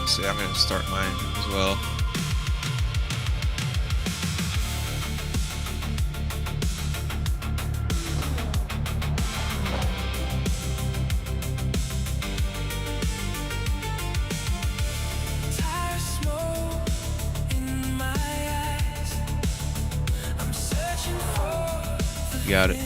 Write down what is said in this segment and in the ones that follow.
So yeah, I'm gonna start mine as well. Got it.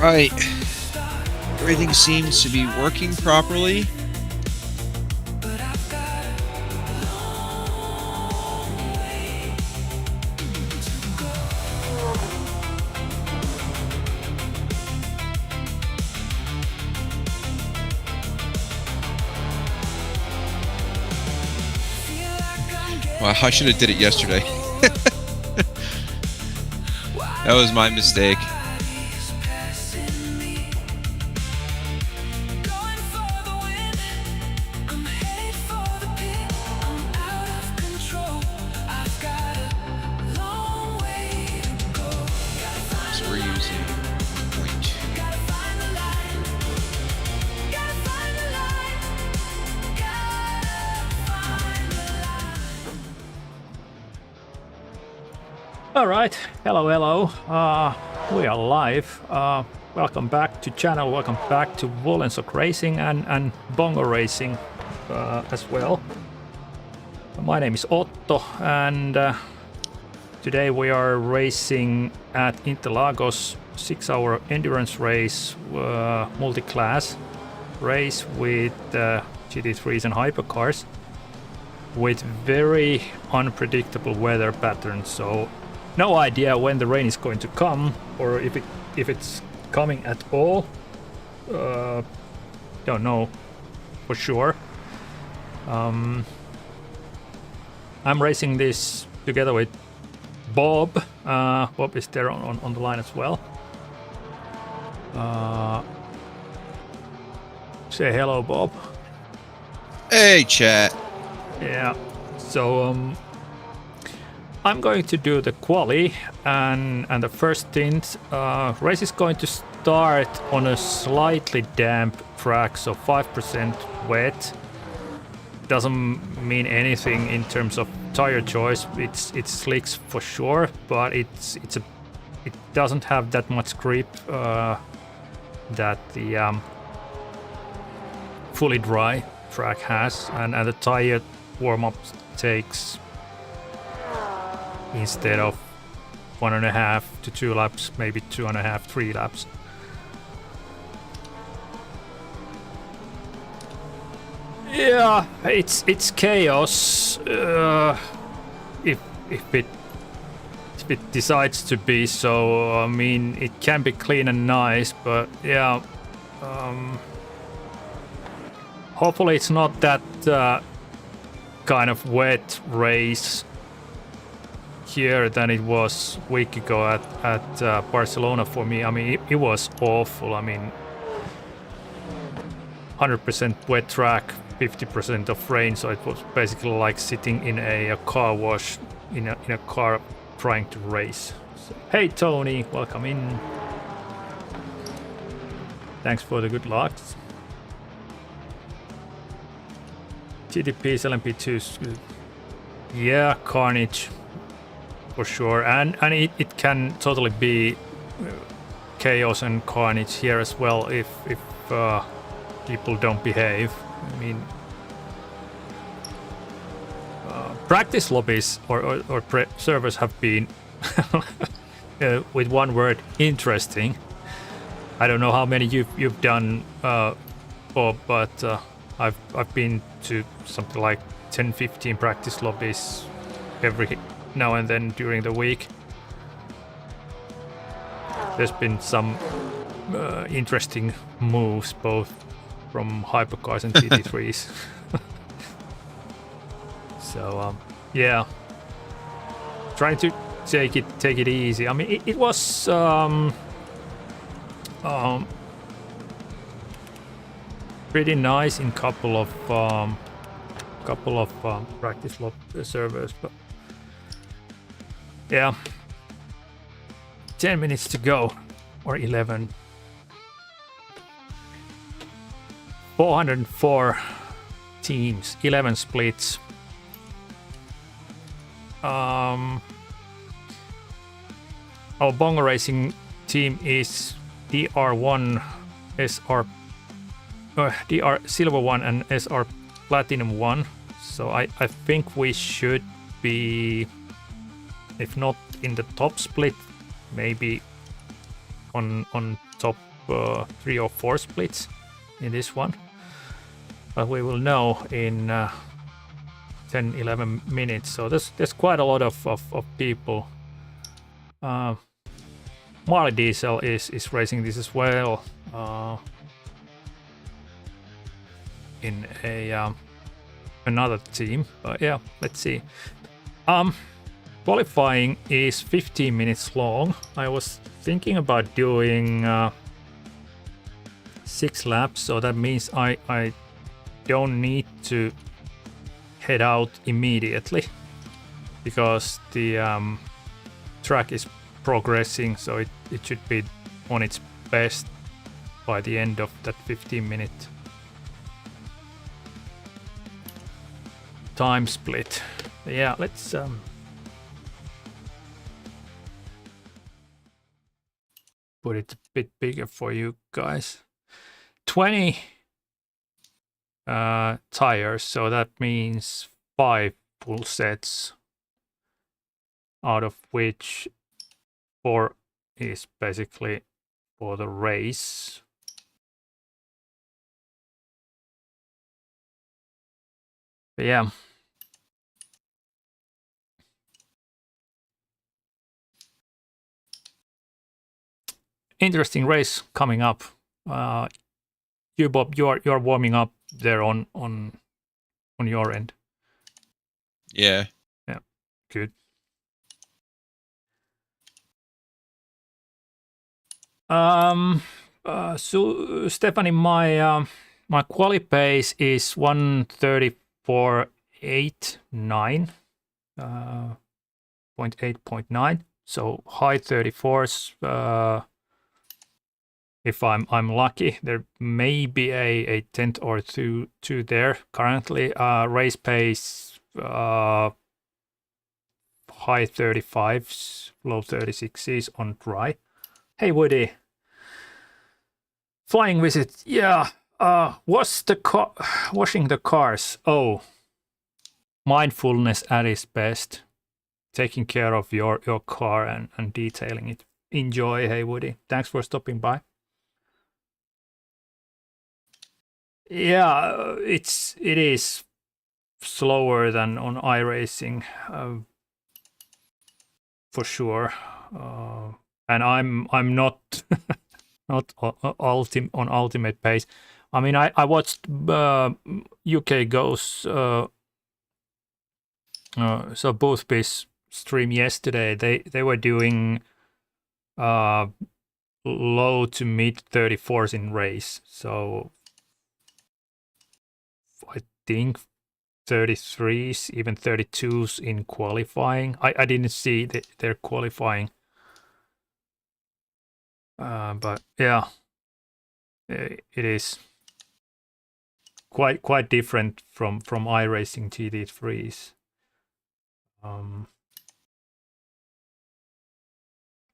Right. Everything seems to be working properly. Well, I should have did it yesterday. That was my mistake. So we're using 1.2. All right, hello. We are live. welcome back to channel, welcome back to Wolensok Racing and Bongo Racing as well. My name is Otto and today we are racing at Interlagos 6-hour endurance race, multi-class race with GT3s and Hypercars with very unpredictable weather patterns, so no idea when the rain is going to come or if it's coming at all. Don't know for sure. I'm racing this together with Bob. Bob is there on the line as well. Say hello, Bob. Hey, chat. Yeah. So I'm going to do the quali and the first stint. Race is going to start on a slightly damp track, so 5% wet. Doesn't mean anything in terms of tire choice. It's slicks for sure, but it doesn't have that much grip that the fully dry track has, and the tire warm-up takes, instead of 1.5 to 2 laps, maybe 2.5, 3 laps. Yeah, it's chaos. If it decides to be so, I mean, it can be clean and nice, but yeah, hopefully it's not that kind of wet race here than it was a week ago at Barcelona for me. I mean, it was awful. I mean, 100% wet track, 50% of rain, so it was basically like sitting in a car wash in a car trying to race. So, hey Tony, welcome in. Thanks for the good luck. GTPs, LMP2s, yeah, carnage for sure, and it can totally be chaos and carnage here as well if people don't behave. I mean, practice lobbies or servers have been, with one word, interesting. I don't know how many you've done, Bob, but I've been to something like 10-15 practice lobbies every now and then during the week. There's been some interesting moves both from Hypercars and GT3s. So yeah, trying to take it easy. I mean, it was pretty nice in couple of practice lab servers, but yeah, 10 minutes to go, or 11. 404 teams, 11 splits. Our Bongo Racing team is DR1, SR, DR Silver 1 and SR Platinum 1. So I think we should be, if not in the top split, maybe on top 3 or 4 splits in this one. But we will know in 10-11 minutes. So there's quite a lot of people. Marley Diesel is racing this as well, in a another team. But yeah, let's see. Qualifying is 15 minutes long. I was thinking about doing 6 laps, so that means I don't need to head out immediately because the track is progressing, so it should be on its best by the end of that 15-minute time split. Yeah, let's put it a bit bigger for you guys. 20 tires, so that means 5 full sets, out of which 4 is basically for the race. But yeah. Interesting race coming up. You, Bob, you're warming up there on your end. Yeah. Yeah, good. So Stephanie, my quali pace is 1:34.89, 0.8.9. So high 34s. If I'm lucky, there may be a tenth or two there. Currently, race pace high 35s, low 36s on dry. Hey Woody, flying visit. Yeah. What's the washing the cars? Oh, mindfulness at its best. Taking care of your car and detailing it. Enjoy. Hey Woody, thanks for stopping by. Yeah, it is slower than on iRacing, for sure. And I'm not not on ultimate pace. I mean, I watched UK Goes so Boothby's stream yesterday. They were doing low to mid 34s in race. So I think 33s, even 32s in qualifying. I didn't see their qualifying. But yeah, it is quite different from iRacing GT3s.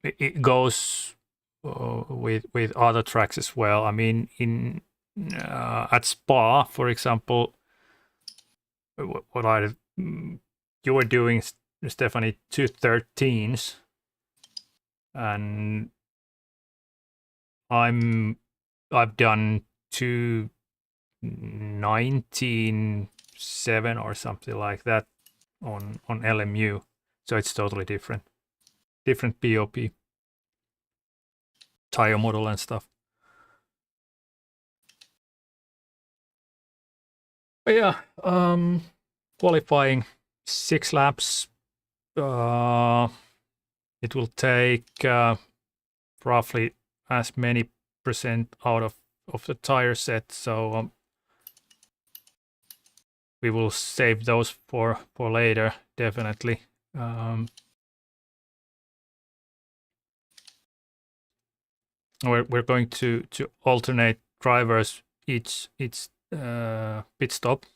It goes with other tracks as well. I mean, in at Spa, for example, what you were doing, Stephanie, 213s, and I've done 219.7 or something like that on LMU, so it's totally different BOP, tire model and stuff. But yeah, qualifying 6 laps. It will take roughly as many percent out of the tire set, so we will save those for later, definitely. We're going to alternate drivers each pit stop,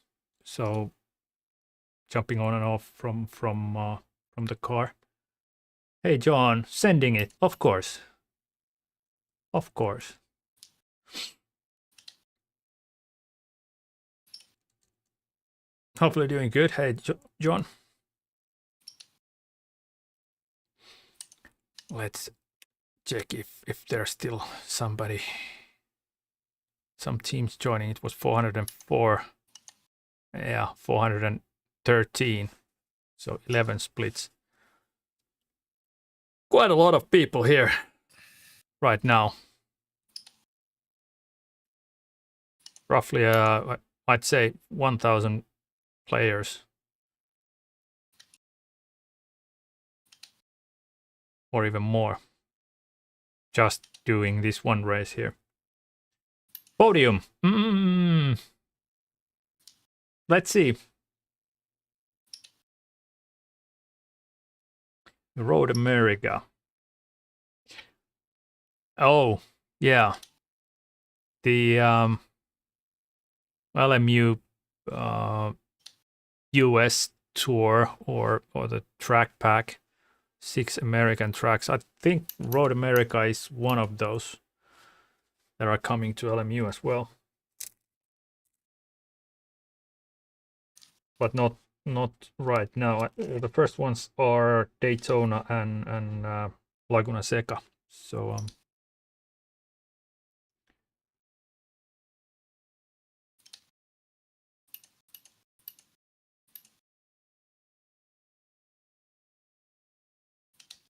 so jumping on and off from the car. Hey John, sending it, of course. Hopefully doing good. Hey John, let's check if there's still some teams joining. It was 404. Yeah, 413. So 11 splits. Quite a lot of people here right now. Roughly, I'd say 1,000 players. Or even more. Just doing this one race here. Podium. Let's see. Road America. Oh, yeah. The LMU US tour or the track pack. 6 American tracks. I think Road America is one of those that are coming to LMU as well. But not right now. The first ones are Daytona and Laguna Seca. So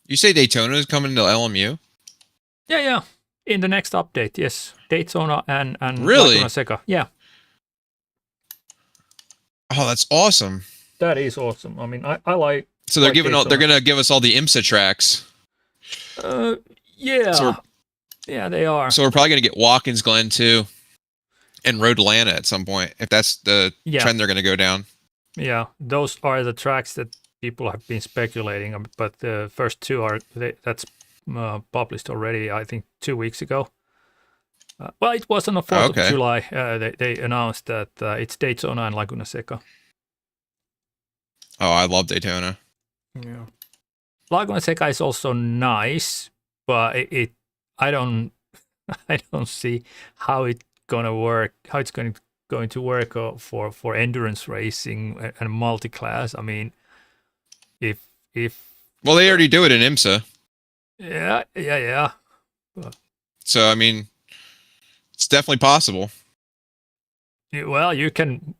You say Daytona is coming to LMU? yeah. In the next update, yes. Daytona and Really? Laguna Seca. Yeah. Oh, that's awesome. That is awesome. I mean, I like. So they're like giving all, they're Daytona. gonna give us all the IMSA tracks. Yeah. So yeah, they are. So we're probably gonna get Watkins Glen too, and Road Atlanta at some point if that's the trend they're gonna go down. Yeah, those are the tracks that people have been speculating on, but the first two are that's published already. I think 2 weeks ago. Well, it was on the 4th of July. They announced that it's Daytona and Laguna Seca. Oh, I love Daytona. Yeah, Laguna Seca is also nice, but I don't I don't see how it's gonna work. How it's going to work for endurance racing and multi-class. I mean, if well, they already do it in IMSA. Yeah. So I mean, it's definitely possible. Well, you can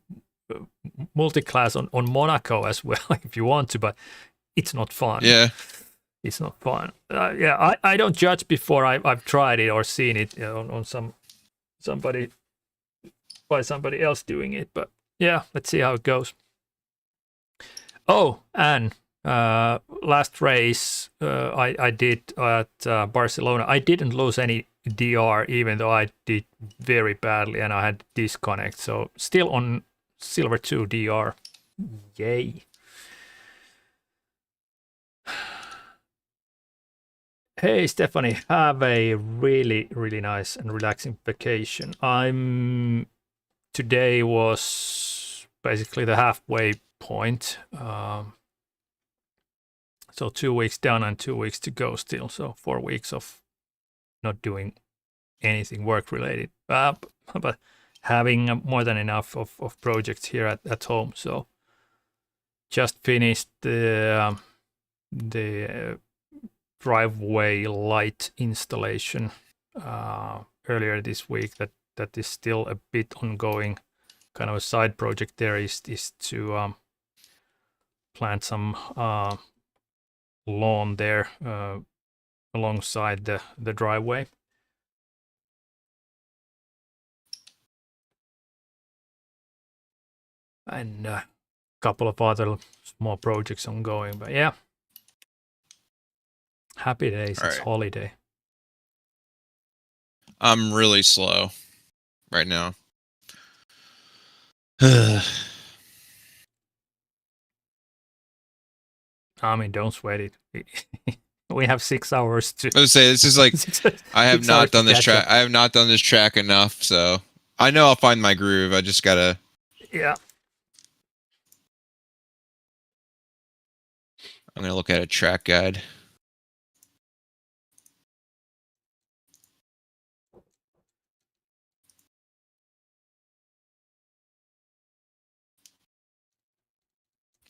multi-class on Monaco as well if you want to, but it's not fun. Yeah, it's not fun. I don't judge before I've tried it or seen it on somebody else doing it, but yeah, let's see how it goes. Oh, and last race I did at Barcelona, I didn't lose any DR, even though I did very badly and I had disconnect. So still on Silver 2 DR. Yay. Hey Stephanie, have a really, really nice and relaxing vacation. Today was basically the halfway point. So 2 weeks done and 2 weeks to go still. So 4 weeks of not doing anything work related, but having more than enough of projects here at home. So just finished the driveway light installation earlier this week. That is still a bit ongoing. Kind of a side project there is to plant some lawn there alongside the driveway. And a couple of other small projects ongoing, but yeah, happy days. It's holiday. I'm really slow right now. I mean, don't sweat it. We have 6 hours to. I would say this is like I have not done this track. I have not done this track enough, so I know I'll find my groove. I just gotta. Yeah. I'm gonna look at a track guide.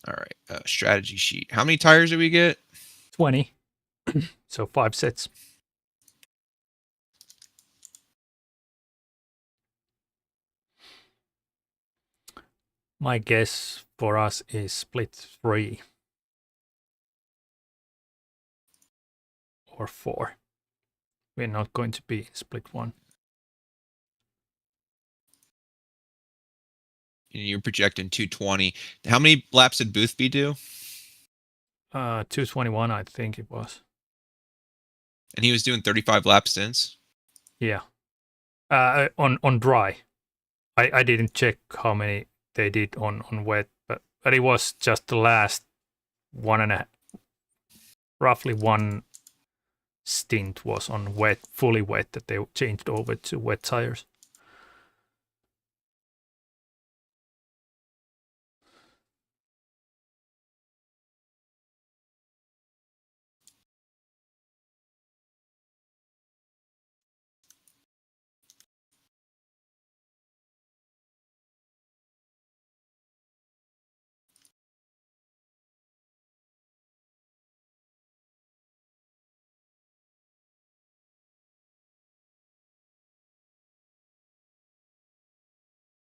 All right, strategy sheet. How many tires do we get? 20. So 5 sets. My guess for us is split 3 or 4. We're not going to be split 1. You're projecting 220. How many laps did Boothby do? 221, I think it was. And he was doing 35 lap stints? Yeah. On dry. I didn't check how many they did on wet, but it was just the last roughly one stint was on wet, fully wet, that they changed over to wet tires.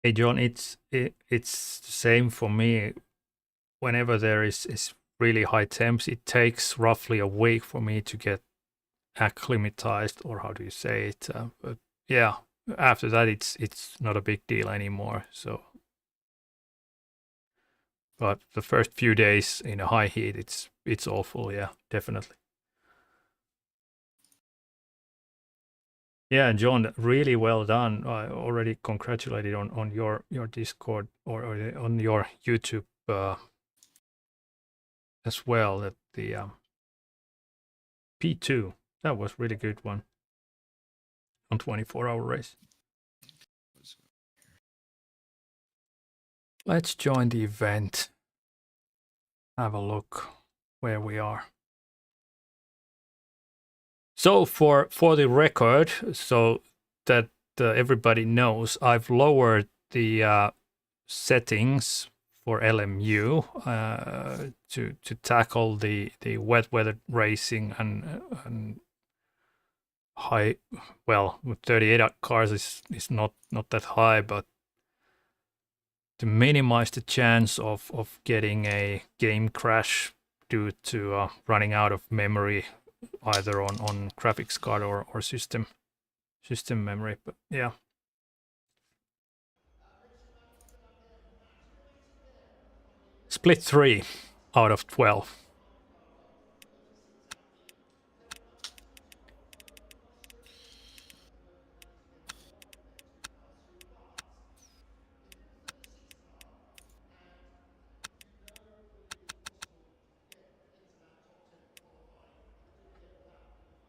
Hey John, it's the same for me. Whenever there is really high temps, it takes roughly a week for me to get acclimatized, or how do you say it? But yeah, after that it's not a big deal anymore. So, but the first few days in a high heat, it's awful. Yeah, definitely. Yeah, John, really well done. I already congratulated on your Discord or on your YouTube as well. That the P2, that was really good one on 24-hour race. Let's join the event. Have a look where we are. So for the record, so that everybody knows, I've lowered the settings for LMU to tackle the wet weather racing and high. Well, with 38 cars is not that high, but to minimize the chance of getting a game crash due to running out of memory, either on graphics card or system memory. But yeah. Split 3 out of 12.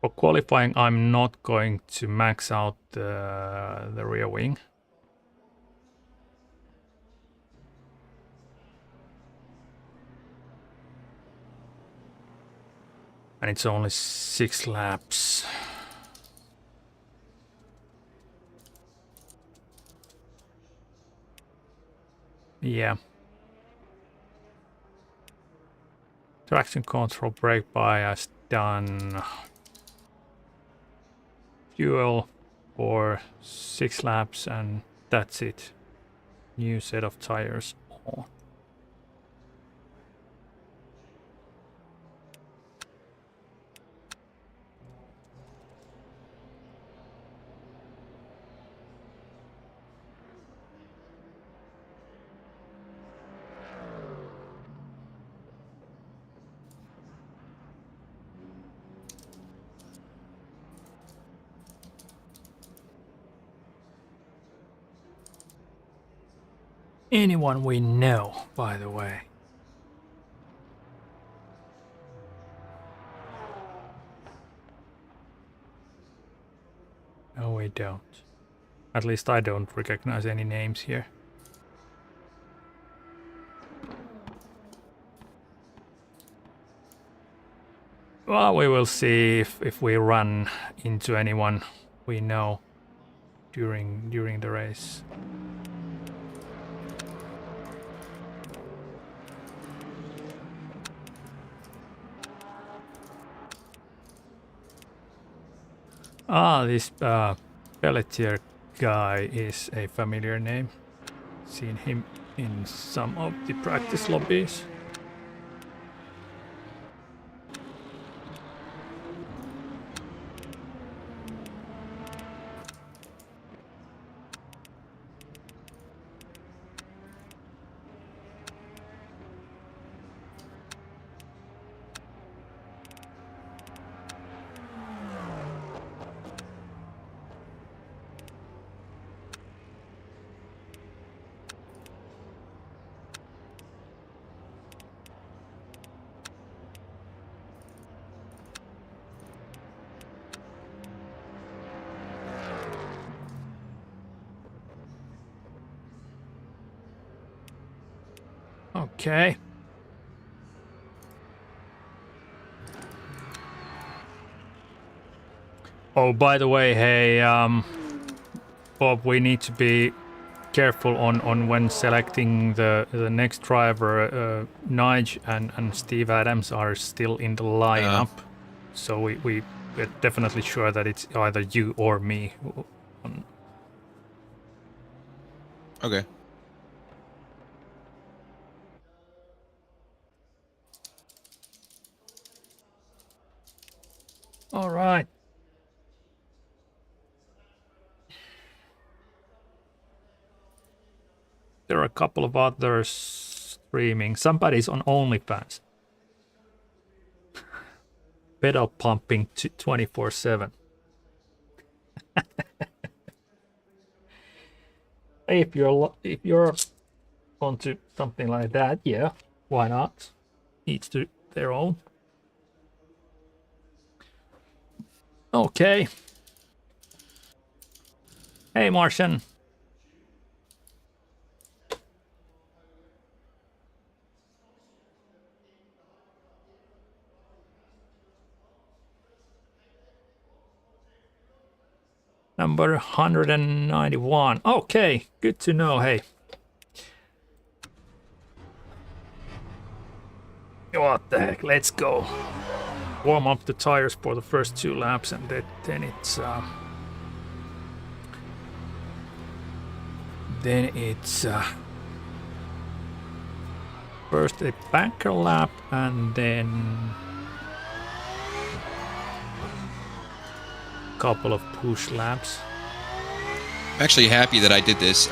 For qualifying, I'm not going to max out the rear wing. And it's only 6 laps. Yeah. Traction control, brake bias done. Fuel for 6 laps and that's it. New set of tires on. Anyone we know, by the way. No, we don't. At least I don't recognize any names here. Well, we will see if we run into anyone we know during the race. Ah, this Pelletier guy is a familiar name. Seen him in some of the practice lobbies. Okay. Oh, by the way, hey, Bob, we need to be careful on when selecting the next driver. Nige and Steve Adams are still in the lineup, so we're definitely sure that it's either you or me. Okay. All right. There are a couple of others streaming. Somebody's on OnlyFans. Pedal pumping 24/7. If you're onto something like that, yeah, why not? Each to their own. Okay. Hey, Martian. Number 191. Okay, good to know. Hey. What the heck? Let's go. Warm up the tires for the first 2 laps, and then it's first a banker lap, and then a couple of push laps. I'm actually happy that I did this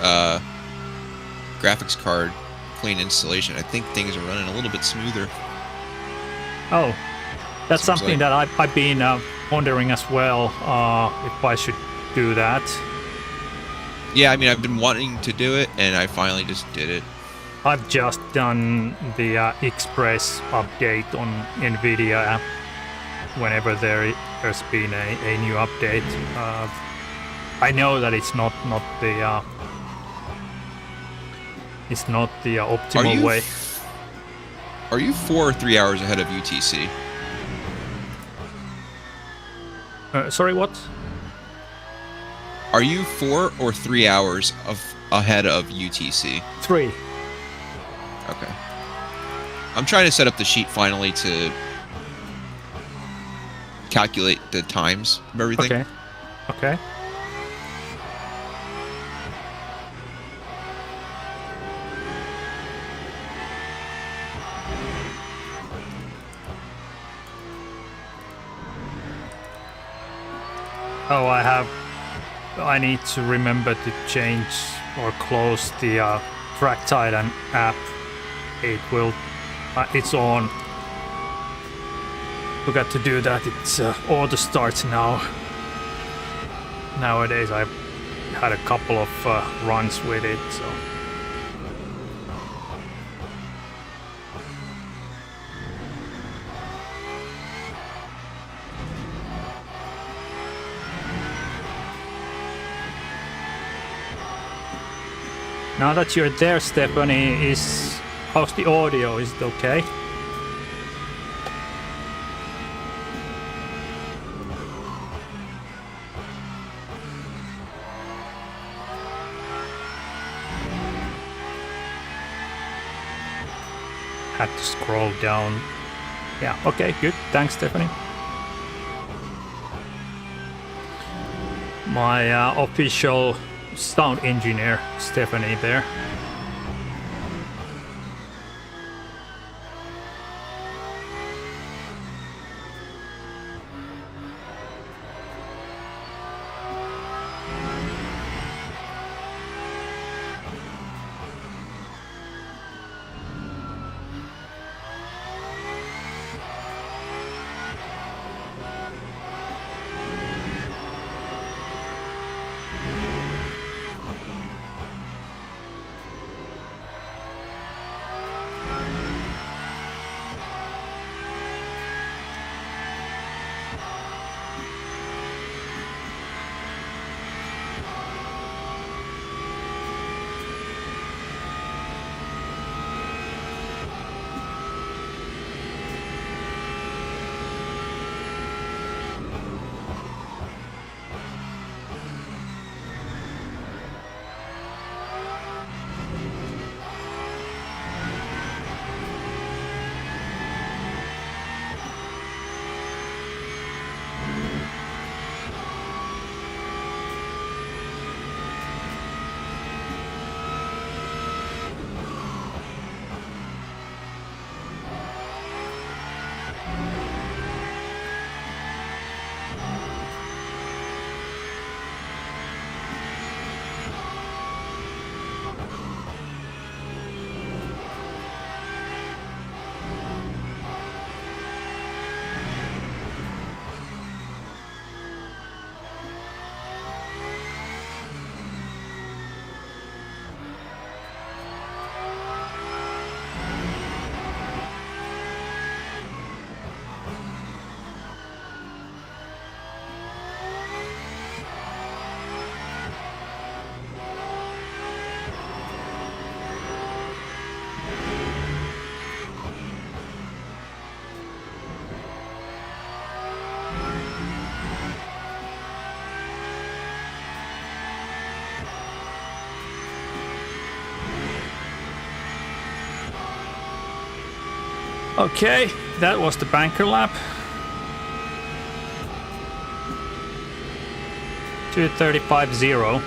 graphics card clean installation. I think things are running a little bit smoother. Oh, that's Seems something like... that I've been wondering as well, if I should do that. Yeah, I mean, I've been wanting to do it, and I finally just did it. I've just done the Express update on NVIDIA app whenever there's been a new update. I know that it's not the optimal way. Are you 4 or 3 hours ahead of UTC? Sorry, what? Are you 4 or 3 hours ahead of UTC? 3. Okay. I'm trying to set up the sheet finally to calculate the times of everything. Okay. Okay. Oh, I need to remember to change or close the Track Titan app. It will, it's on. Forgot to do that. It's auto starts now. Nowadays, I've had a couple of runs with it, so. Now that you're there, Stephanie, how's the audio? Is it okay? Had to scroll down. Yeah, okay, good. Thanks, Stephanie. My official sound engineer, Stephanie, there. Okay, that was the banker lap. 2:35.0.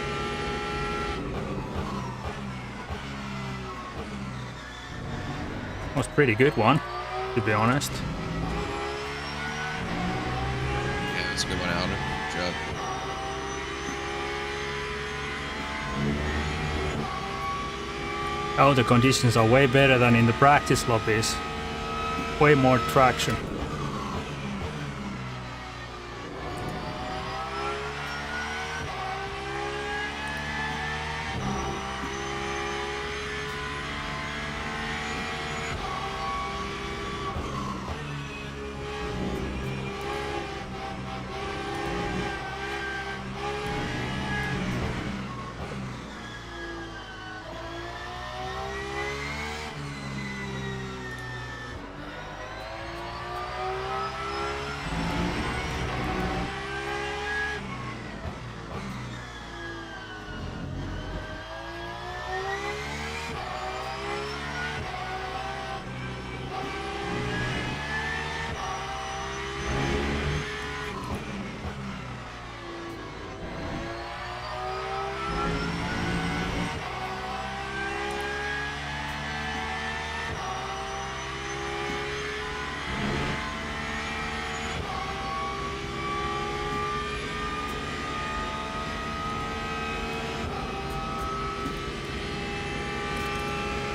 Was pretty good one, to be honest. Yeah, that's a good one, Alan. Good job. Oh, the conditions are way better than in the practice lobbies. Way more traction.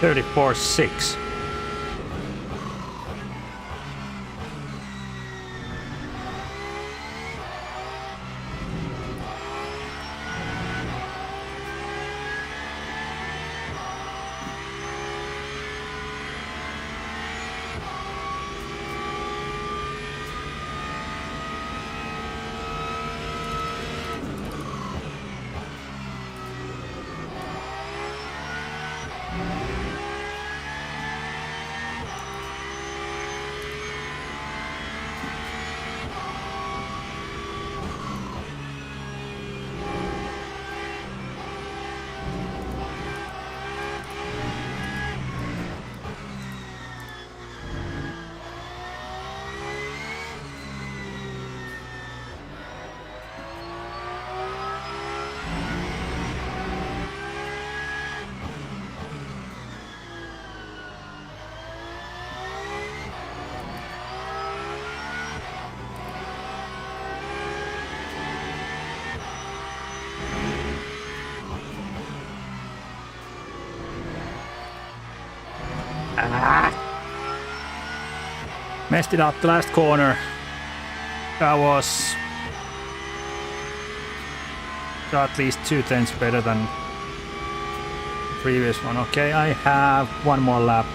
.34.6. Messed it up the last corner. That was at least 2/10 better than the previous one. Okay, I have one more lap.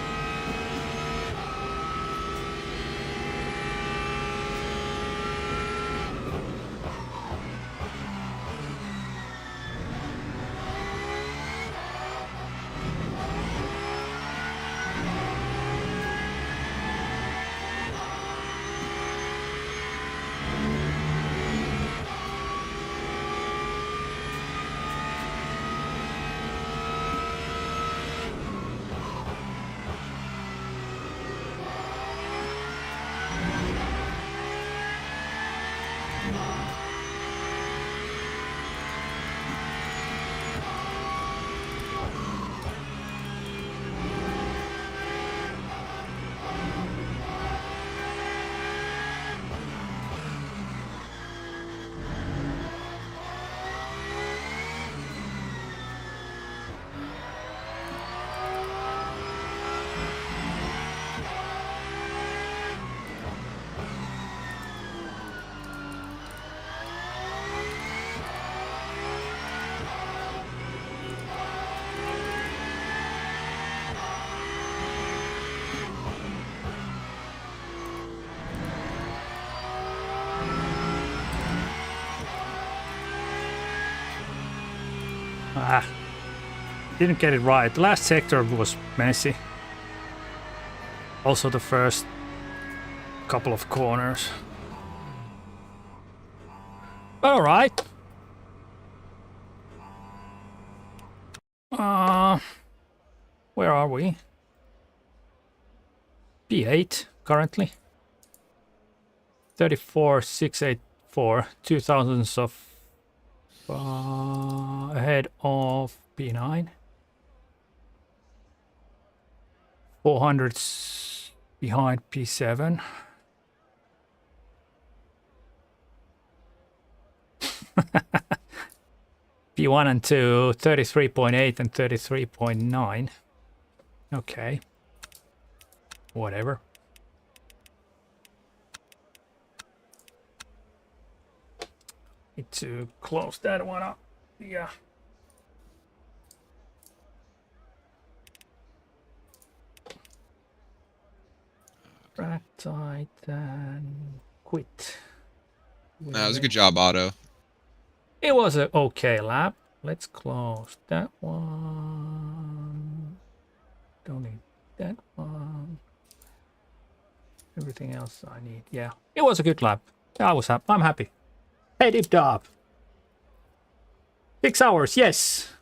Didn't get it right. The last sector was messy. Also the first couple of corners. All right. Where are we? P8. currently. 34,684, 2 thousandths of ahead of P9. 400s behind P7. P1 and 2, 33.8 and 33.9. Okay. Whatever. Need to close that one up. Yeah. Track tight and quit. That was a good job, Otto. It was an okay lap. Let's close that one. Don't need that one. Everything else I need. Yeah, it was a good lap. I'm happy. Hey, Deep Dub. 6 hours, yes.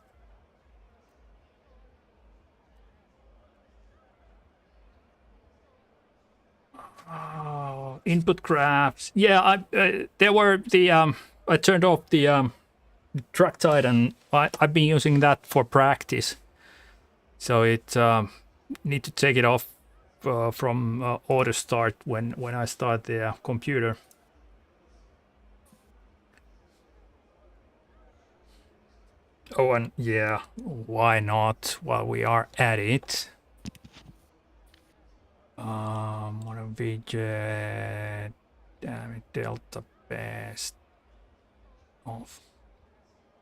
Oh, input graphs. Yeah, there were the I turned off the track tide, and I've been using that for practice. So it need to take it off from auto start when I start the computer. Oh, and yeah, why not while we are at it? What a widget. Damn it, delta best off.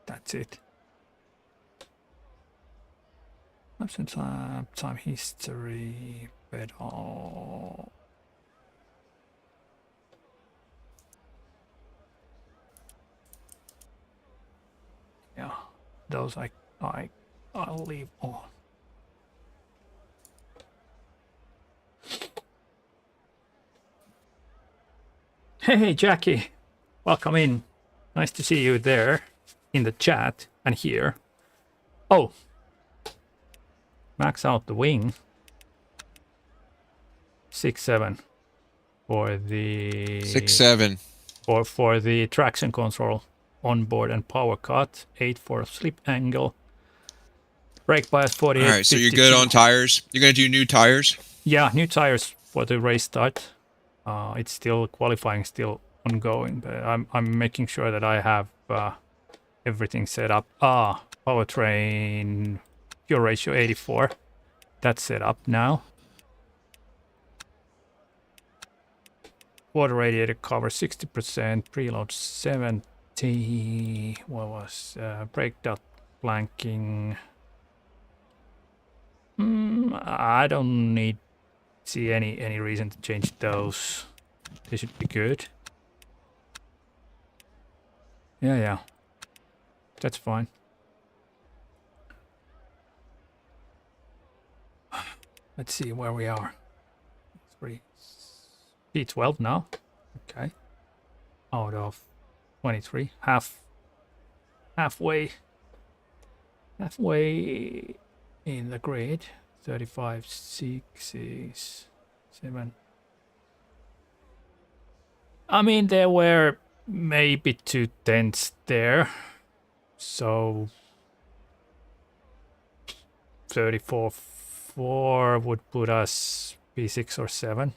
That's it. Absent time history, pedal. Yeah, those I'll leave on. Hey, Jackie, welcome in. Nice to see you there in the chat and here. Oh, max out the wing. 6.7 for the 6.7 for the traction control onboard and power cut. 8 for slip angle. Brake bias 48. All right, so you're good on tires. You're gonna do new tires. Yeah, new tires for the race start. It's still qualifying, still ongoing, but I'm making sure that I have everything set up. Powertrain fuel ratio 84. That's set up now. Water radiator cover 60%, preload 70. What was brake dot blanking? I don't see any reason to change those. They should be good. Yeah, that's fine. Let's see where we are. 3 P12 now. Okay, out of 23, halfway in the grid. 35, 6 is 7. I mean, there were maybe 2 tenths there, so 34.4 would put us P6 or 7.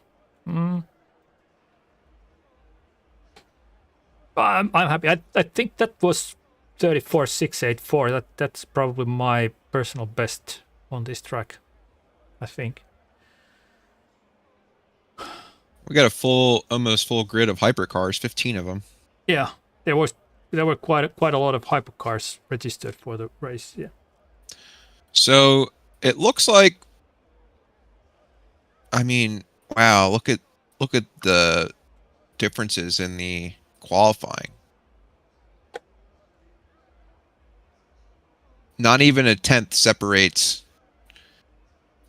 I'm happy. I think that was 34.684. That's probably my personal best on this track, I think. We got a almost full grid of hypercars, 15 of them. Yeah, there were quite a lot of hypercars registered for the race. Yeah. So it looks like, I mean, wow! Look at the differences in the qualifying. Not even a tenth separates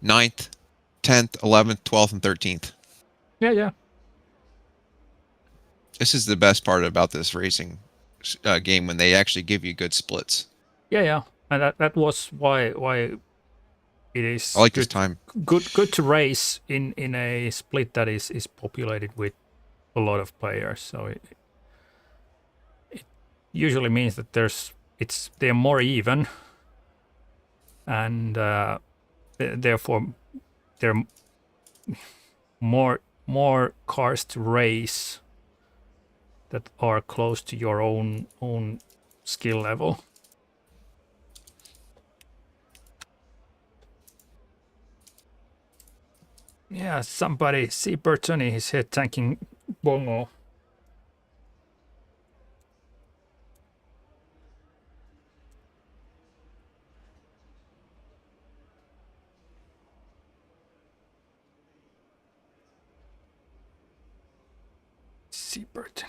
9th, 10th, 11th, 12th, and 13th. Yeah. This is the best part about this racing game, when they actually give you good splits. Yeah, and that was why it is I like this time. good to race in a split that is populated with a lot of players. So it usually means that they're more even, and therefore there are more cars to race that are close to your own skill level. Yeah, somebody, see Bertoni is here tanking Bongo. See Bertoni.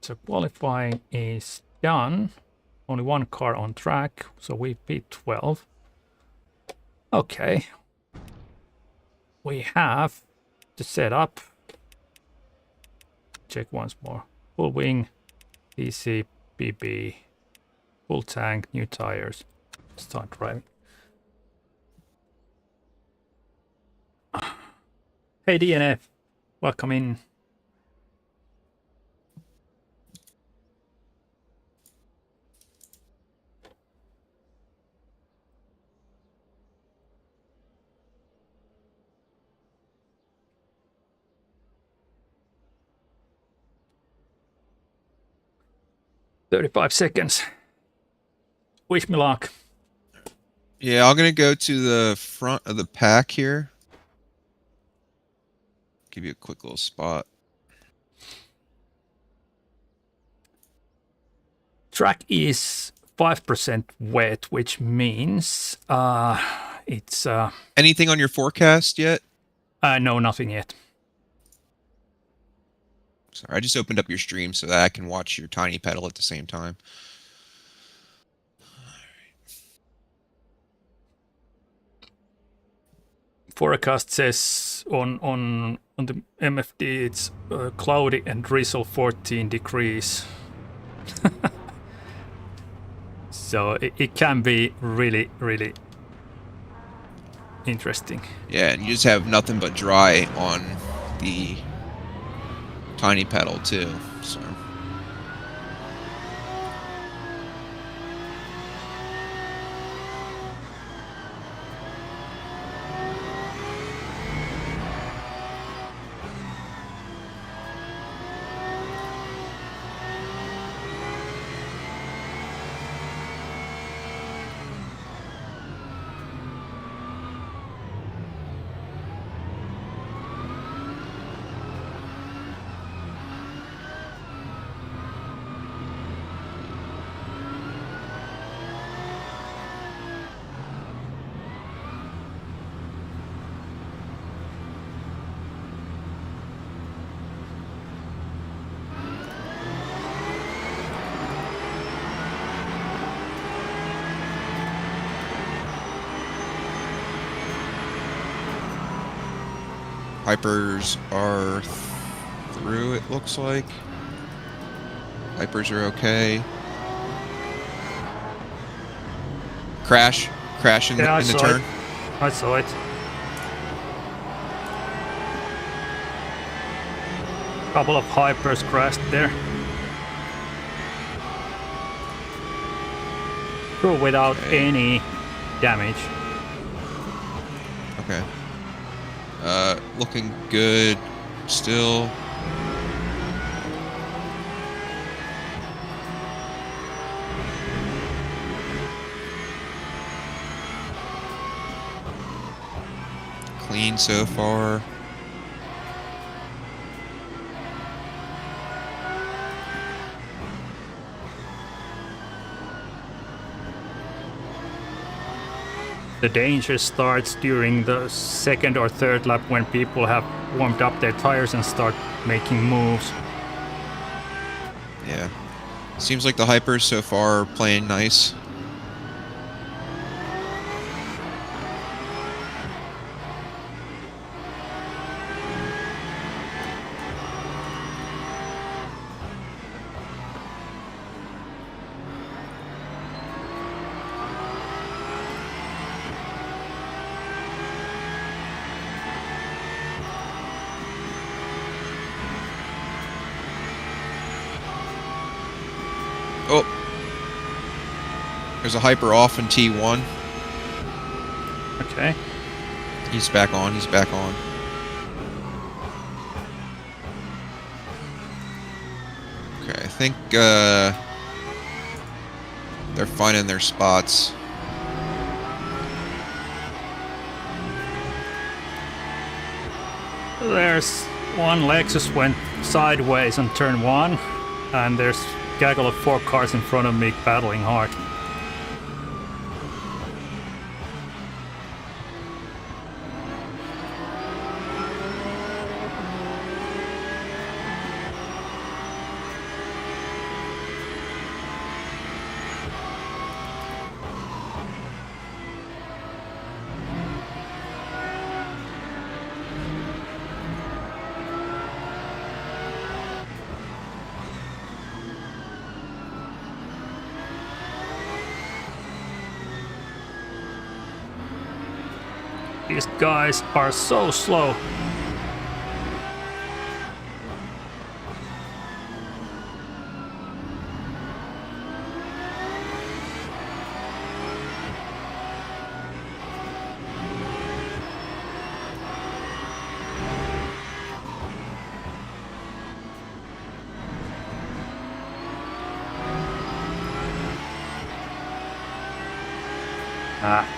So qualifying is done. Only one car on track, so we beat 12. Okay. We have the setup. Check once more. Full wing, DC, BB, full tank, new tires. Start driving. Hey DNF, welcome in. "35 seconds. Wish me luck." Yeah, I'm gonna go to the front of the pack here. Give you a quick little spot. Track is 5% wet, which means it's... Anything on your forecast yet? No, nothing yet. Sorry, I just opened up your stream so that I can watch your tiny pedal at the same time. Forecast says on the MFD it's cloudy and drizzle 14 degrees. So it can be really, really interesting. Yeah, and you just have nothing but dry on the tiny pedal too, so. Hypers are through, it looks like. Hypers are okay. Crash in Yeah, the turn. I saw it. Couple of Hypers crashed there. Through without any damage. Okay. Looking good still. Clean so far. The danger starts during the second or third lap when people have warmed up their tires and start making moves. Yeah. Seems like the Hypers so far are playing nice. There's a hyper off in T1. Okay. He's back on. He's back on. Okay, I think they're finding their spots. There's one Lexus went sideways on turn 1, and there's a gaggle of 4 cars in front of me battling hard. These guys are so slow.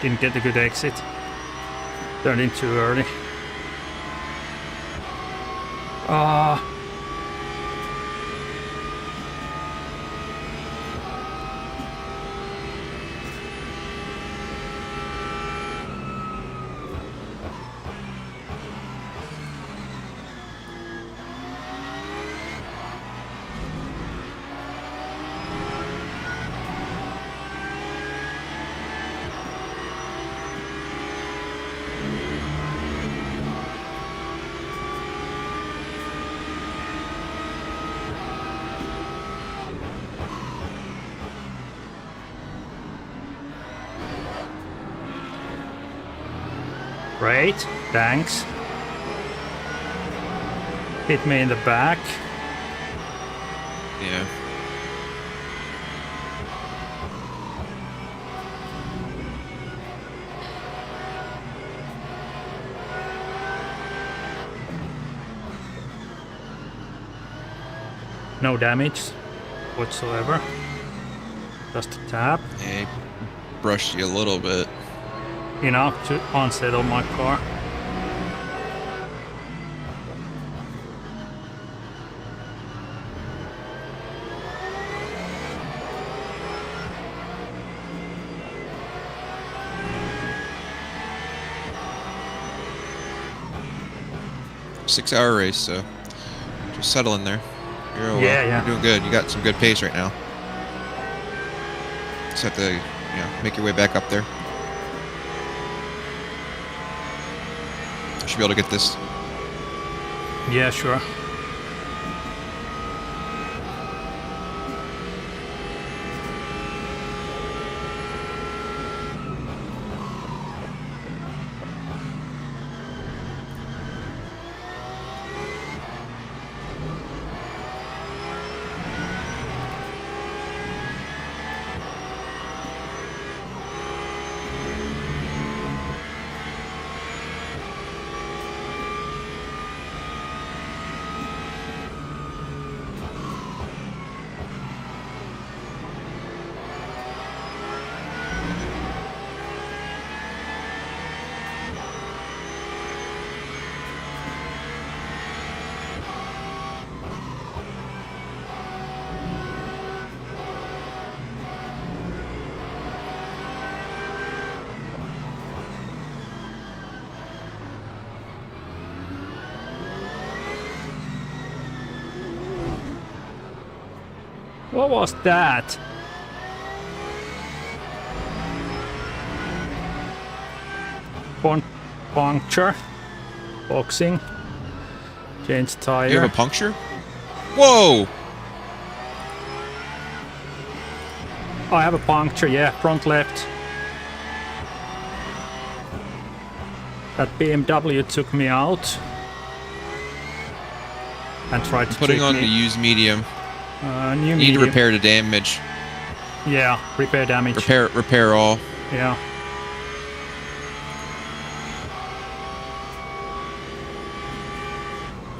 Didn't get a good exit. Turned in too early. Great, thanks. Hit me in the back. Yeah. No damage whatsoever. Just a tap. Yeah, he brushed you a little bit. Enough to unsettle my car. Six-hour race, so just settle in there. Yeah. You're doing good. You got some good pace right now. Just have to, make your way back up there. Should be able to get this. Yeah, sure. What was that? Puncture. Boxing. Change tire. You have a puncture? Whoa! I have a puncture, yeah, front left. That BMW took me out. And tried to Putting take on me. the used medium. New You need to medium. repair the damage. Yeah, repair damage. Repair all. Yeah.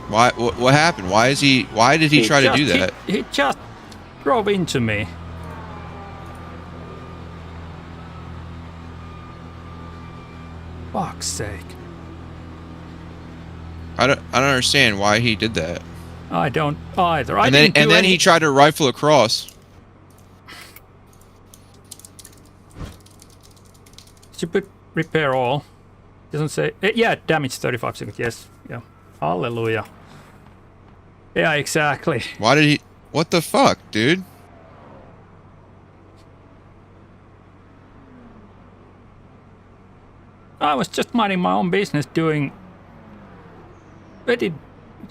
Why? What happened? Why did he try to do that? He just drove into me. Fuck's sake. I don't understand why he did that. I don't either. And then he tried to rifle across. Stupid repair all. Doesn't say. Yeah, damage 35 seconds. Yes. Yeah. Hallelujah. Yeah, exactly. Why did he? What the fuck, dude? I was just minding my own business doing. I didn't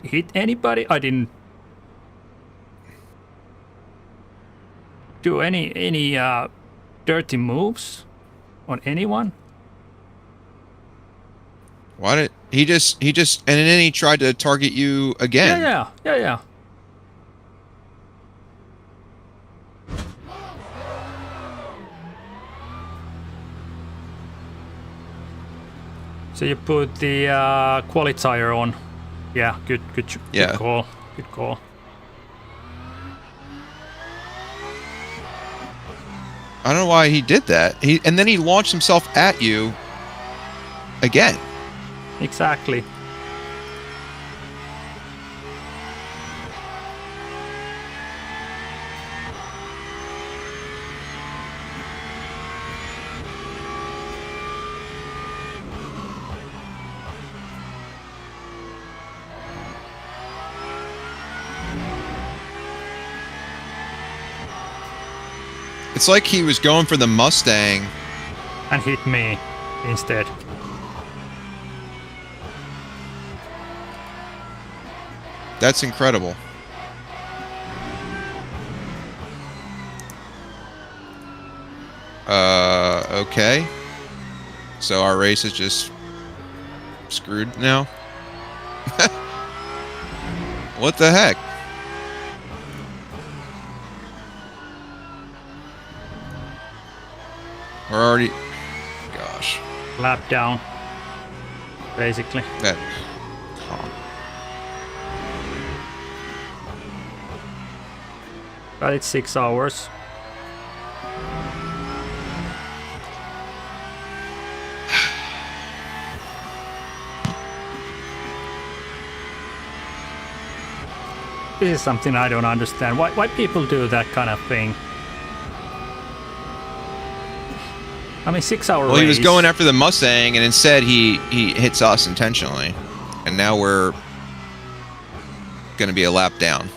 hit anybody. I didn't do any dirty moves on anyone. Why did he just and then he tried to target you again? Yeah. So you put the quality tire on. Yeah, good call. Good call. I don't know why he did that. And then he launched himself at you again. Exactly. It's like he was going for the Mustang. And hit me instead. That's incredible. Okay. So our race is just screwed now? What the heck? We're already... Gosh. Lap down. Basically. That... But it's 6 hours. This is something I don't understand. Why people do that kind of thing? I mean, 6 hour Well, race. he was going after the Mustang, and instead he hits us intentionally. And now we're going to be a lap down.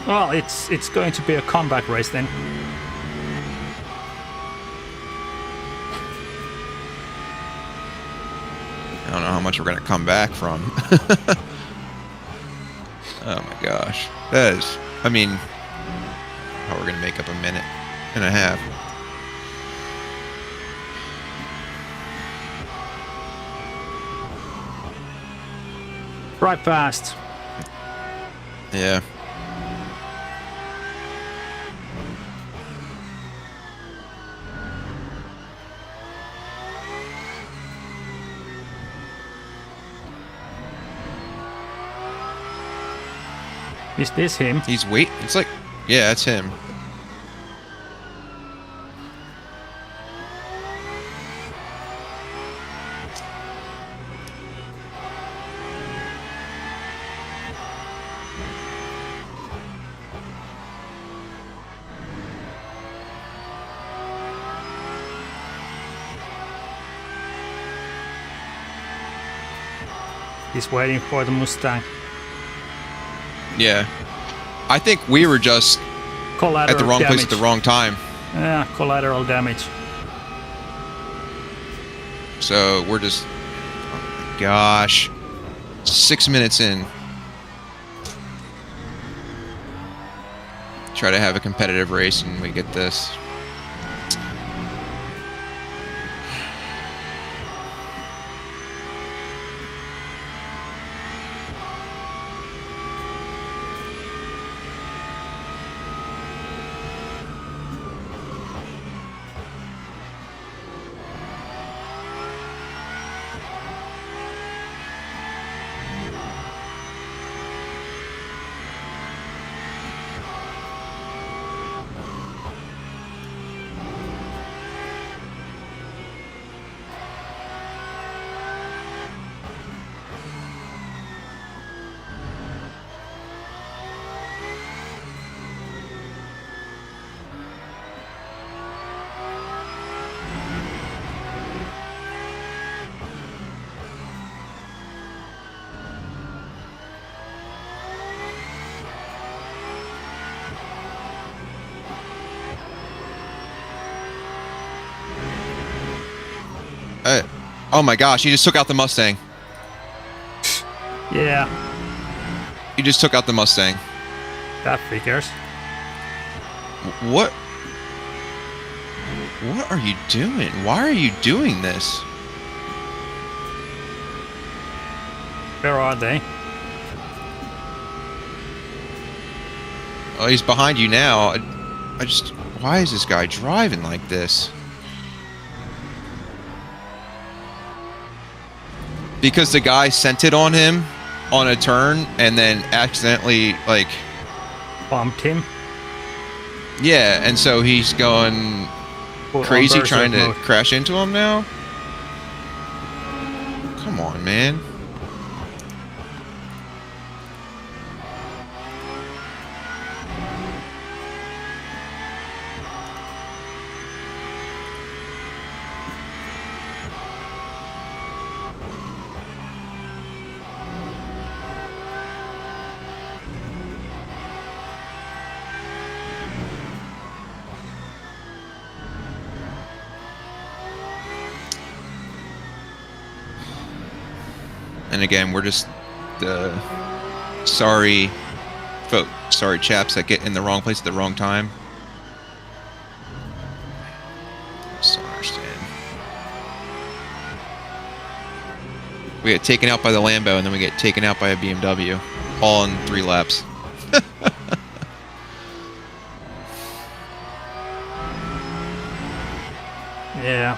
Well, it's going to be a comeback race then. I don't know how much we're going to come back from. Oh my gosh. That is... I mean... How we're going to make up a minute and a half. Right fast. Yeah. Is this him? He's wait. It's like... Yeah, that's him. He's waiting for the Mustang. Yeah. I think we were just Collateral at the wrong damage. place at the wrong time. Yeah, collateral damage. So we're just... Oh my gosh. 6 minutes in. Try to have a competitive race and we get this. Oh my gosh, he just took out the Mustang. Yeah, He just took out the Mustang. that figures. What? What are you doing? Why are you doing this? Where are they? Oh, he's behind you now. I just... Why is this guy driving like this? Because the guy sent it on him on a turn and then accidentally, like... Bumped him. Yeah, and so he's going Full crazy on trying to berserk mode. crash into him now? Come on, man. And again, we're just the sorry chaps that get in the wrong place at the wrong time. Just don't understand. We get taken out by the Lambo, and then we get taken out by a BMW, all in 3 laps. Yeah.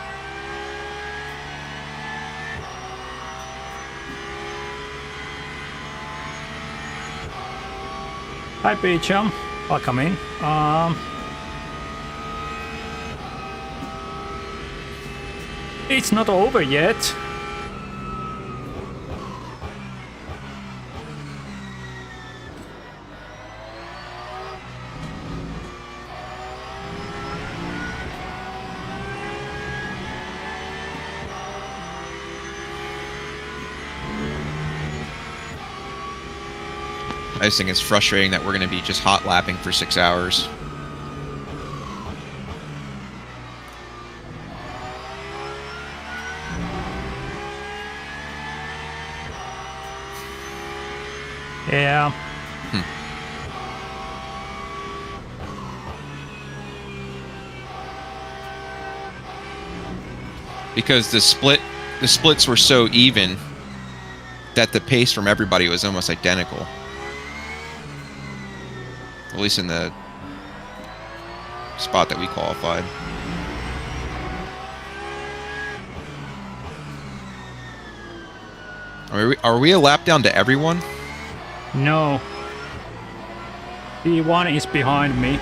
Hi, Beecham. I'll come in. It's not over yet. I just think it's frustrating that we're going to be just hot lapping for 6 hours. Yeah. Because the splits were so even that the pace from everybody was almost identical. At least in the spot that we qualified. Are we a lap down to everyone? No. The one is behind me.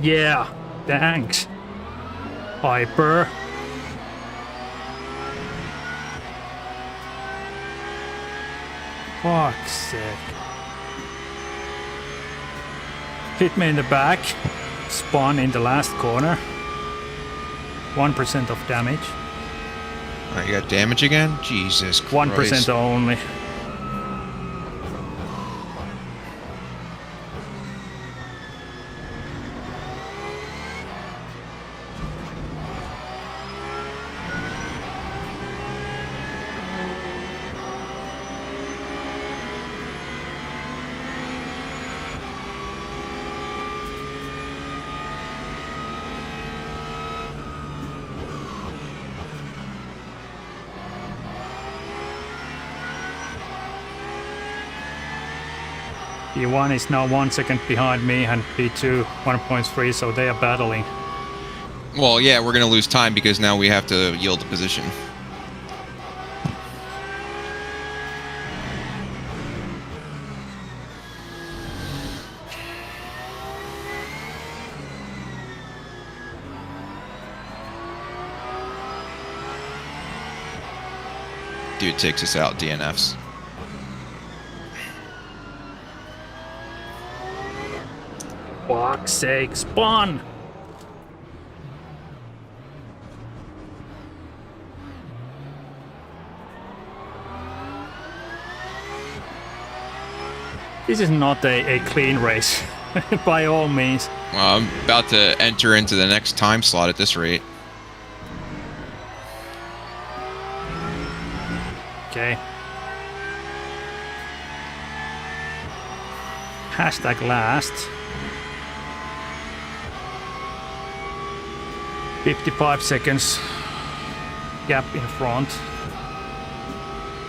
Yeah, thanks. Hyper. Fuck's sake. Hit me in the back. Spun in the last corner. 1% of damage. Alright, you got damage again? Jesus Christ. 1% only. P1 is now 1 second behind me and P2 1.3, so they are battling. Well, yeah, we're going to lose time because now we have to yield the position. Dude takes us out, DNFs. Fuck's sake, spawn! This is not a clean race. by all means. Well, I'm about to enter into the next time slot at this rate. Okay. Hashtag last. 55 seconds gap in front.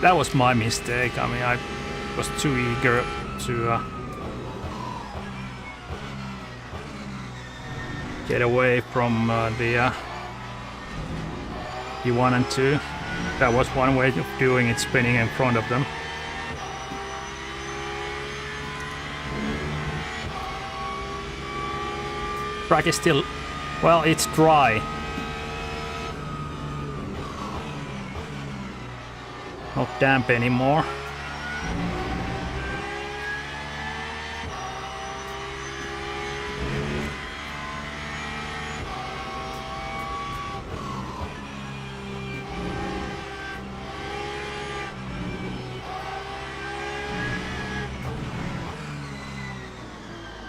That was my mistake. I mean, I was too eager to get away from the E1 and 2. That was one way of doing it, spinning in front of them. Track is still, well, it's dry. Not damp anymore.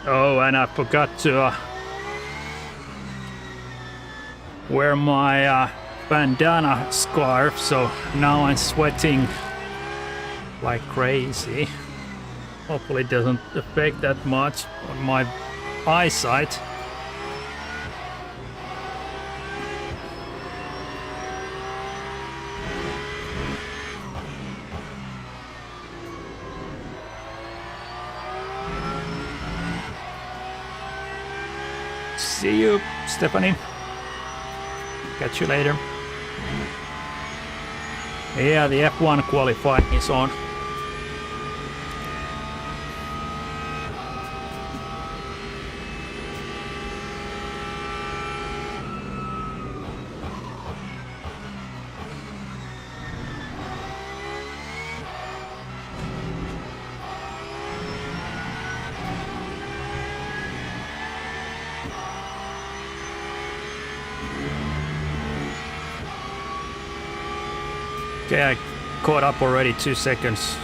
Oh, and I forgot to wear my bandana scarf, so now I'm sweating like crazy. Hopefully it doesn't affect that much on my eyesight. See you, Stephanie. Catch you later. Yeah, the F1 qualifying is on. Okay, I caught up already 2 seconds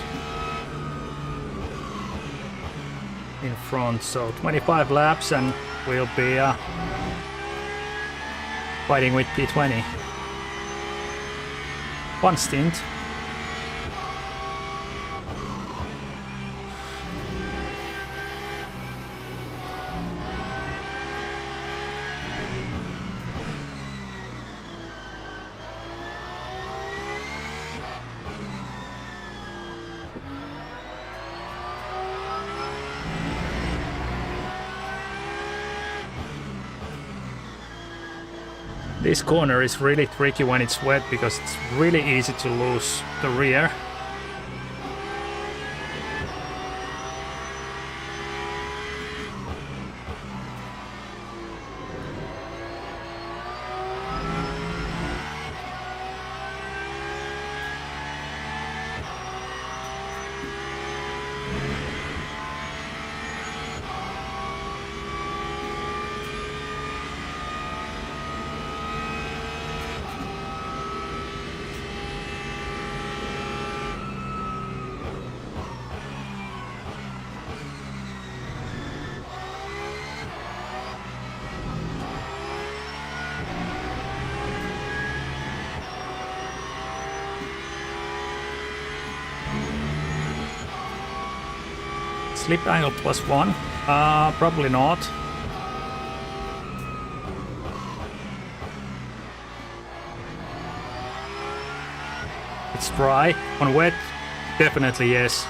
in front, so 25 laps and we'll be fighting with P20. One stint. This corner is really tricky when it's wet because it's really easy to lose the rear. Slip angle +1? Probably not. It's dry. On wet, definitely yes.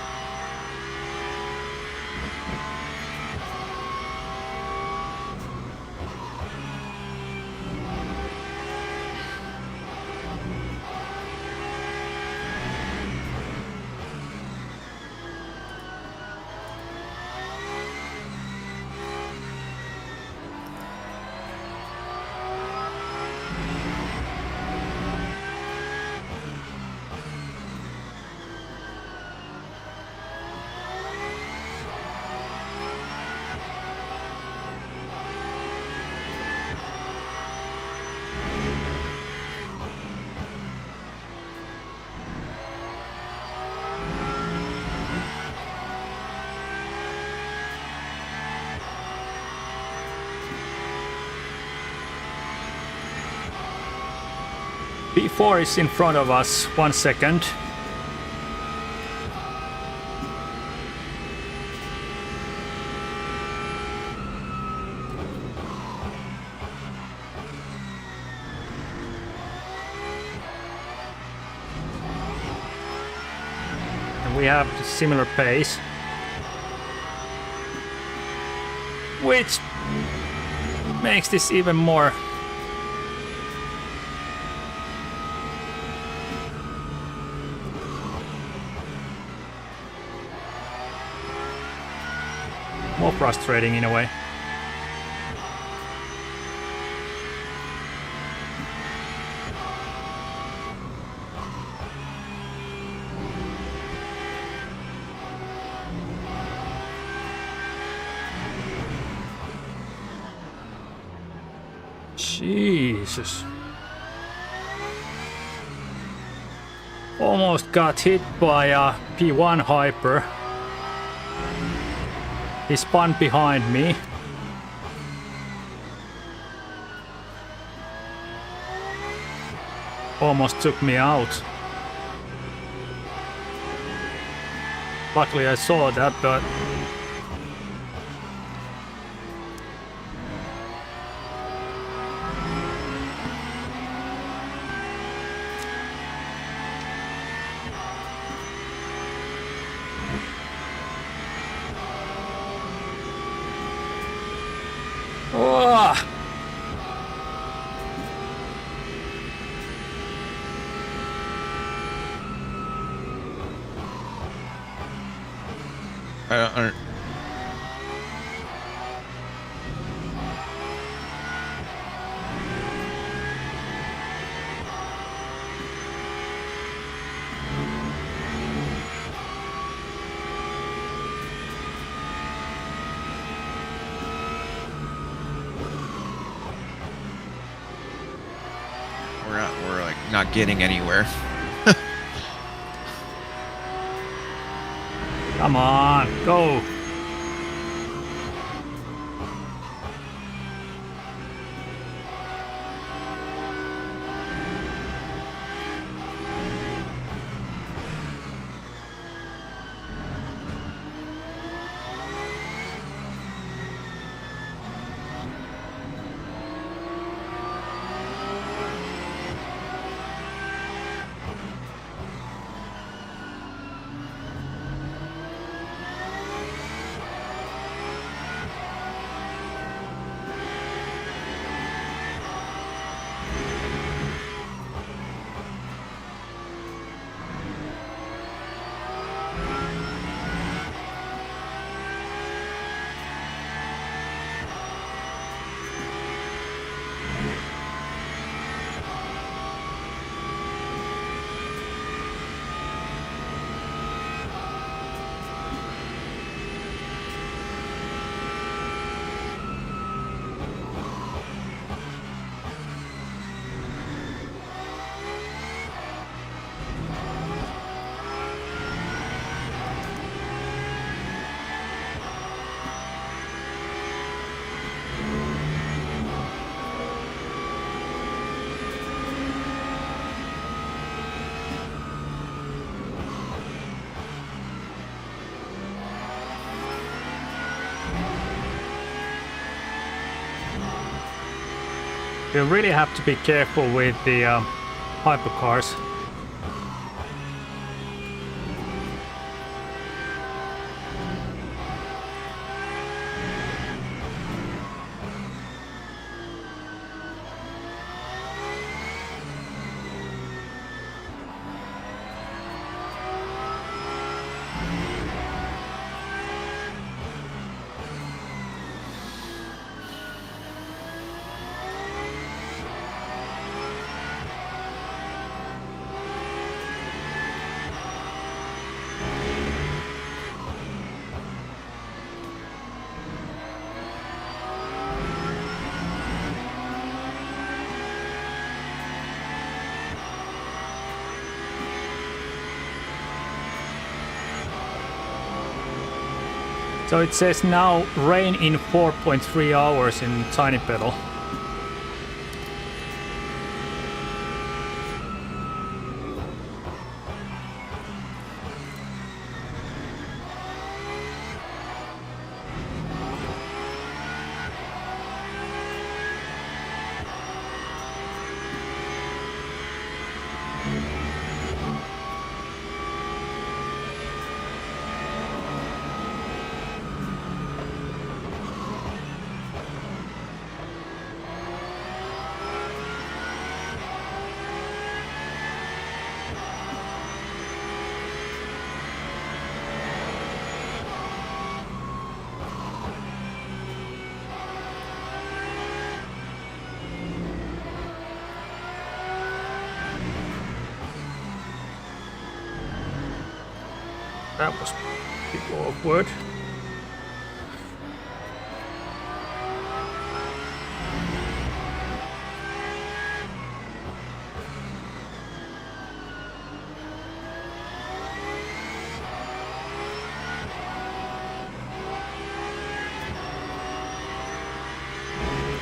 P4 is in front of us. 1 second. And we have a similar pace, which makes this even more frustrating in a way. Jesus. Almost got hit by a P1 Hyper. He spun behind me. Almost took me out. Luckily I saw that, but I don't. We're like not getting anywhere. come on, go. You really have to be careful with the hypercars. So it says now rain in 4.3 hours in Tiny Pedal. That was a bit awkward.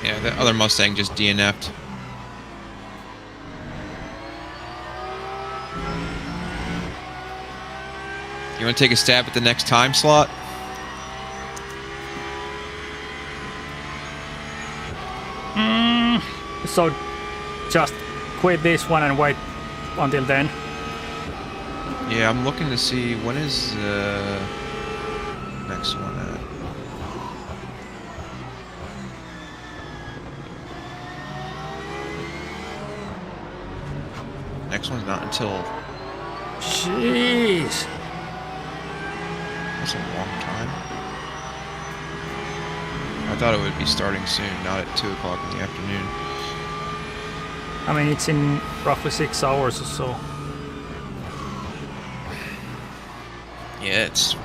Yeah, the other Mustang just DNF'd. You want to take a stab at the next time slot? So just quit this one and wait until then. Yeah, I'm looking to see when is next one at. Next one's not until. Jeez. That's a long time. I thought it would be starting soon, not at 2 o'clock in the afternoon. I mean, it's in roughly 6 hours or so. Yeah, it's.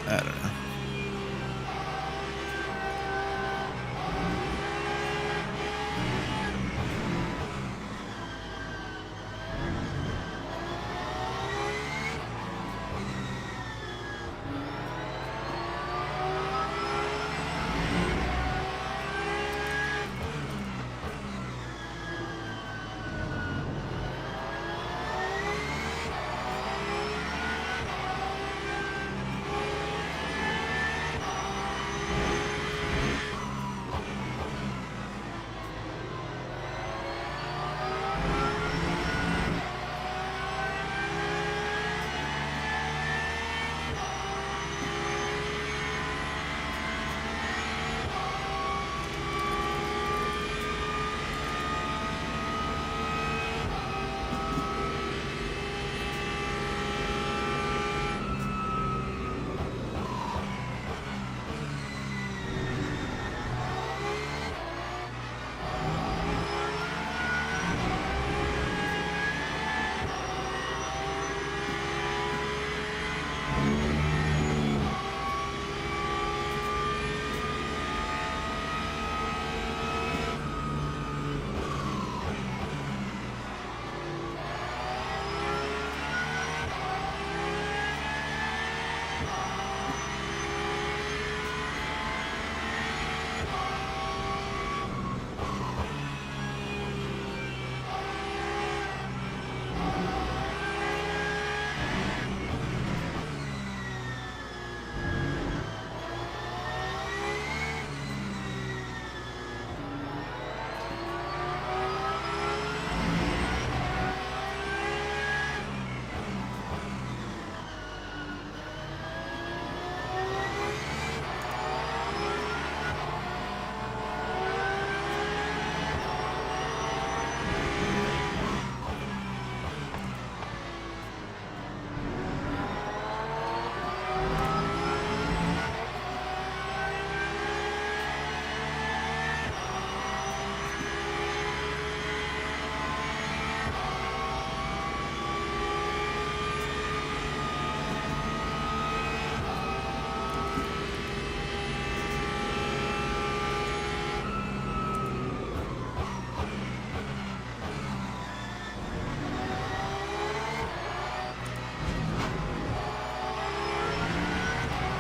I don't know.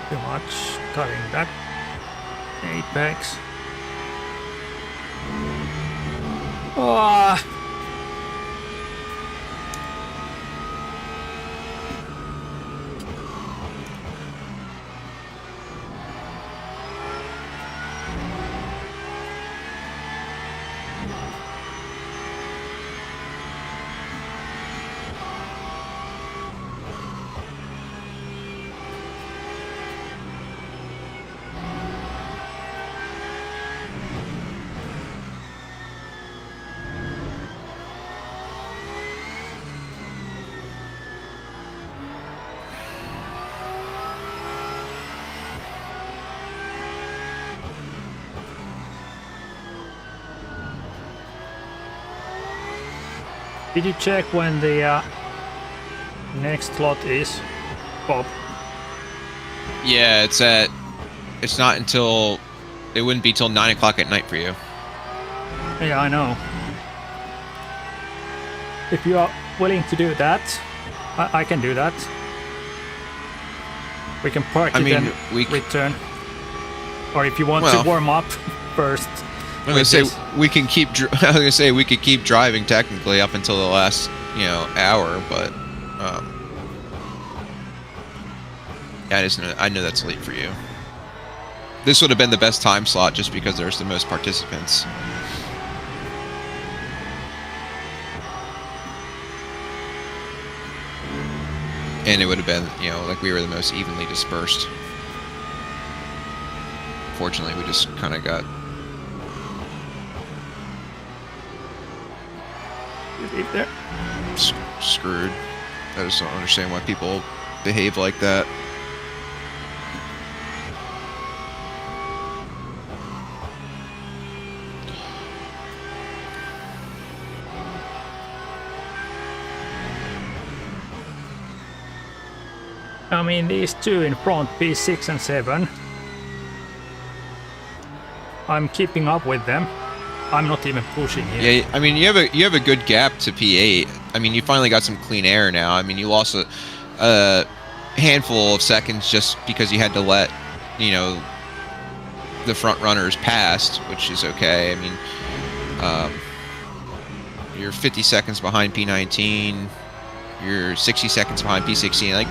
Pretty much cutting that apex. Ah. Did you check when the next slot is, Bob? Yeah, it's not until, it wouldn't be till 9 o'clock at night for you. Yeah, I know. If you are willing to do that, I can do that. We can park it and return. Or if you want to warm up first. I'm gonna say we can keep. I was gonna say we could keep driving technically up until the last, hour, but yeah, I know that's late for you. This would have been the best time slot just because there's the most participants. And it would have been, like we were the most evenly dispersed. Fortunately, we just kind of got... there. Screwed. I just don't understand why people behave like that. I mean, these two in front, P6 and 7. I'm keeping up with them. I'm not even pushing here. Yeah, I mean, you have a good gap to P8. I mean, you finally got some clean air now. I mean, you lost a handful of seconds just because you had to let, the front runners past, which is okay. I mean, you're 50 seconds behind P19. You're 60 seconds behind P16. Like,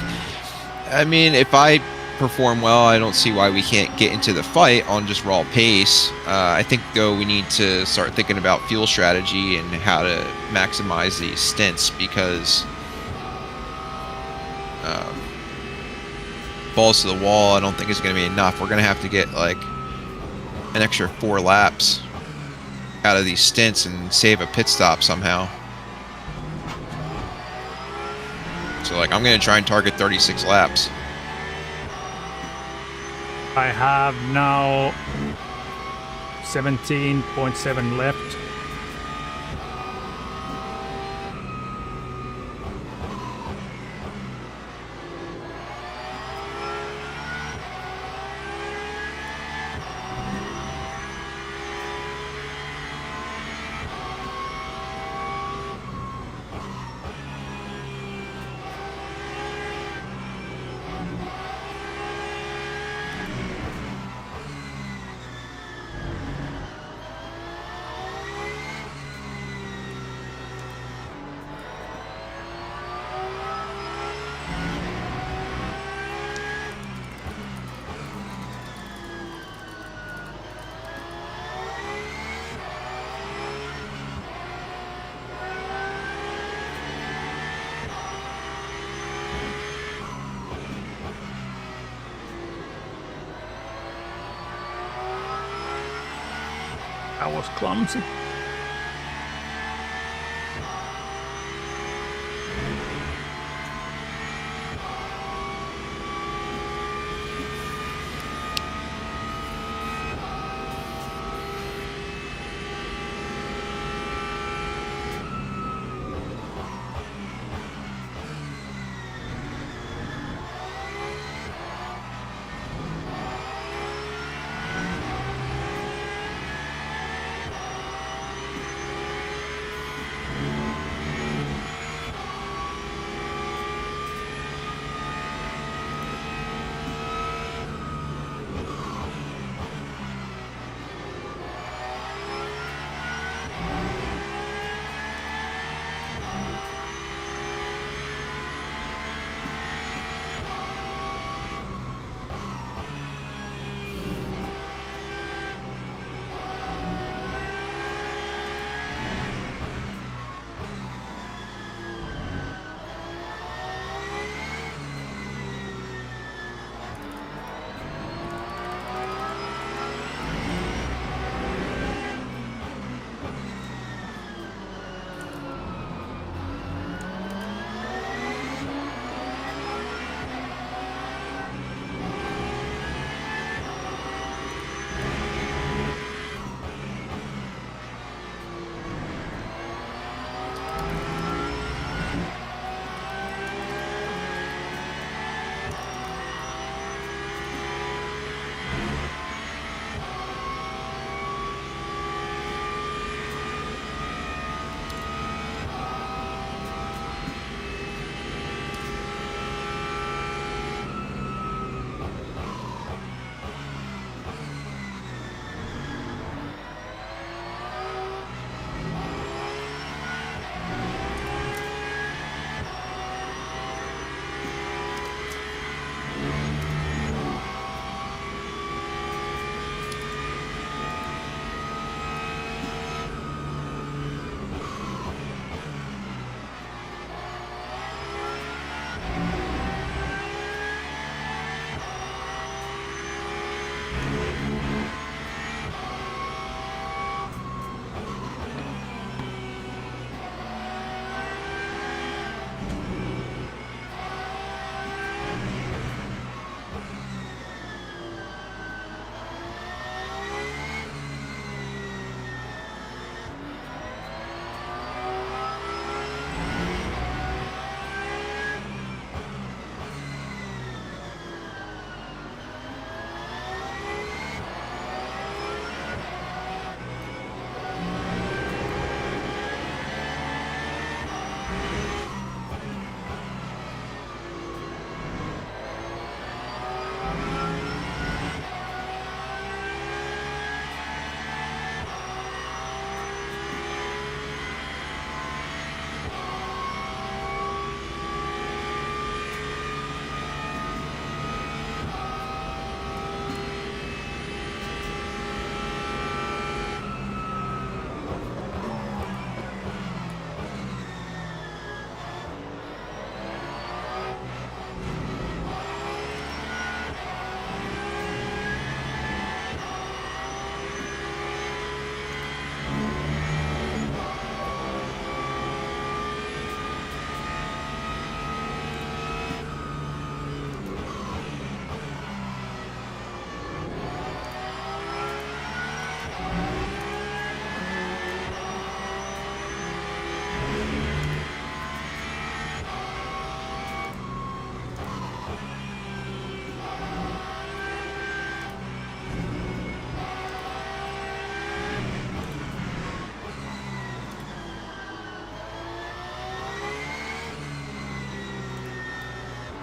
I mean, if I perform well, I don't see why we can't get into the fight on just raw pace. I think, though, we need to start thinking about fuel strategy and how to maximize these stints because balls to the wall I don't think is going to be enough. We're going to have to get, like, an extra 4 laps out of these stints and save a pit stop somehow. So, like, I'm going to try and target 36 laps. I have now 17.7 left. That was clumsy.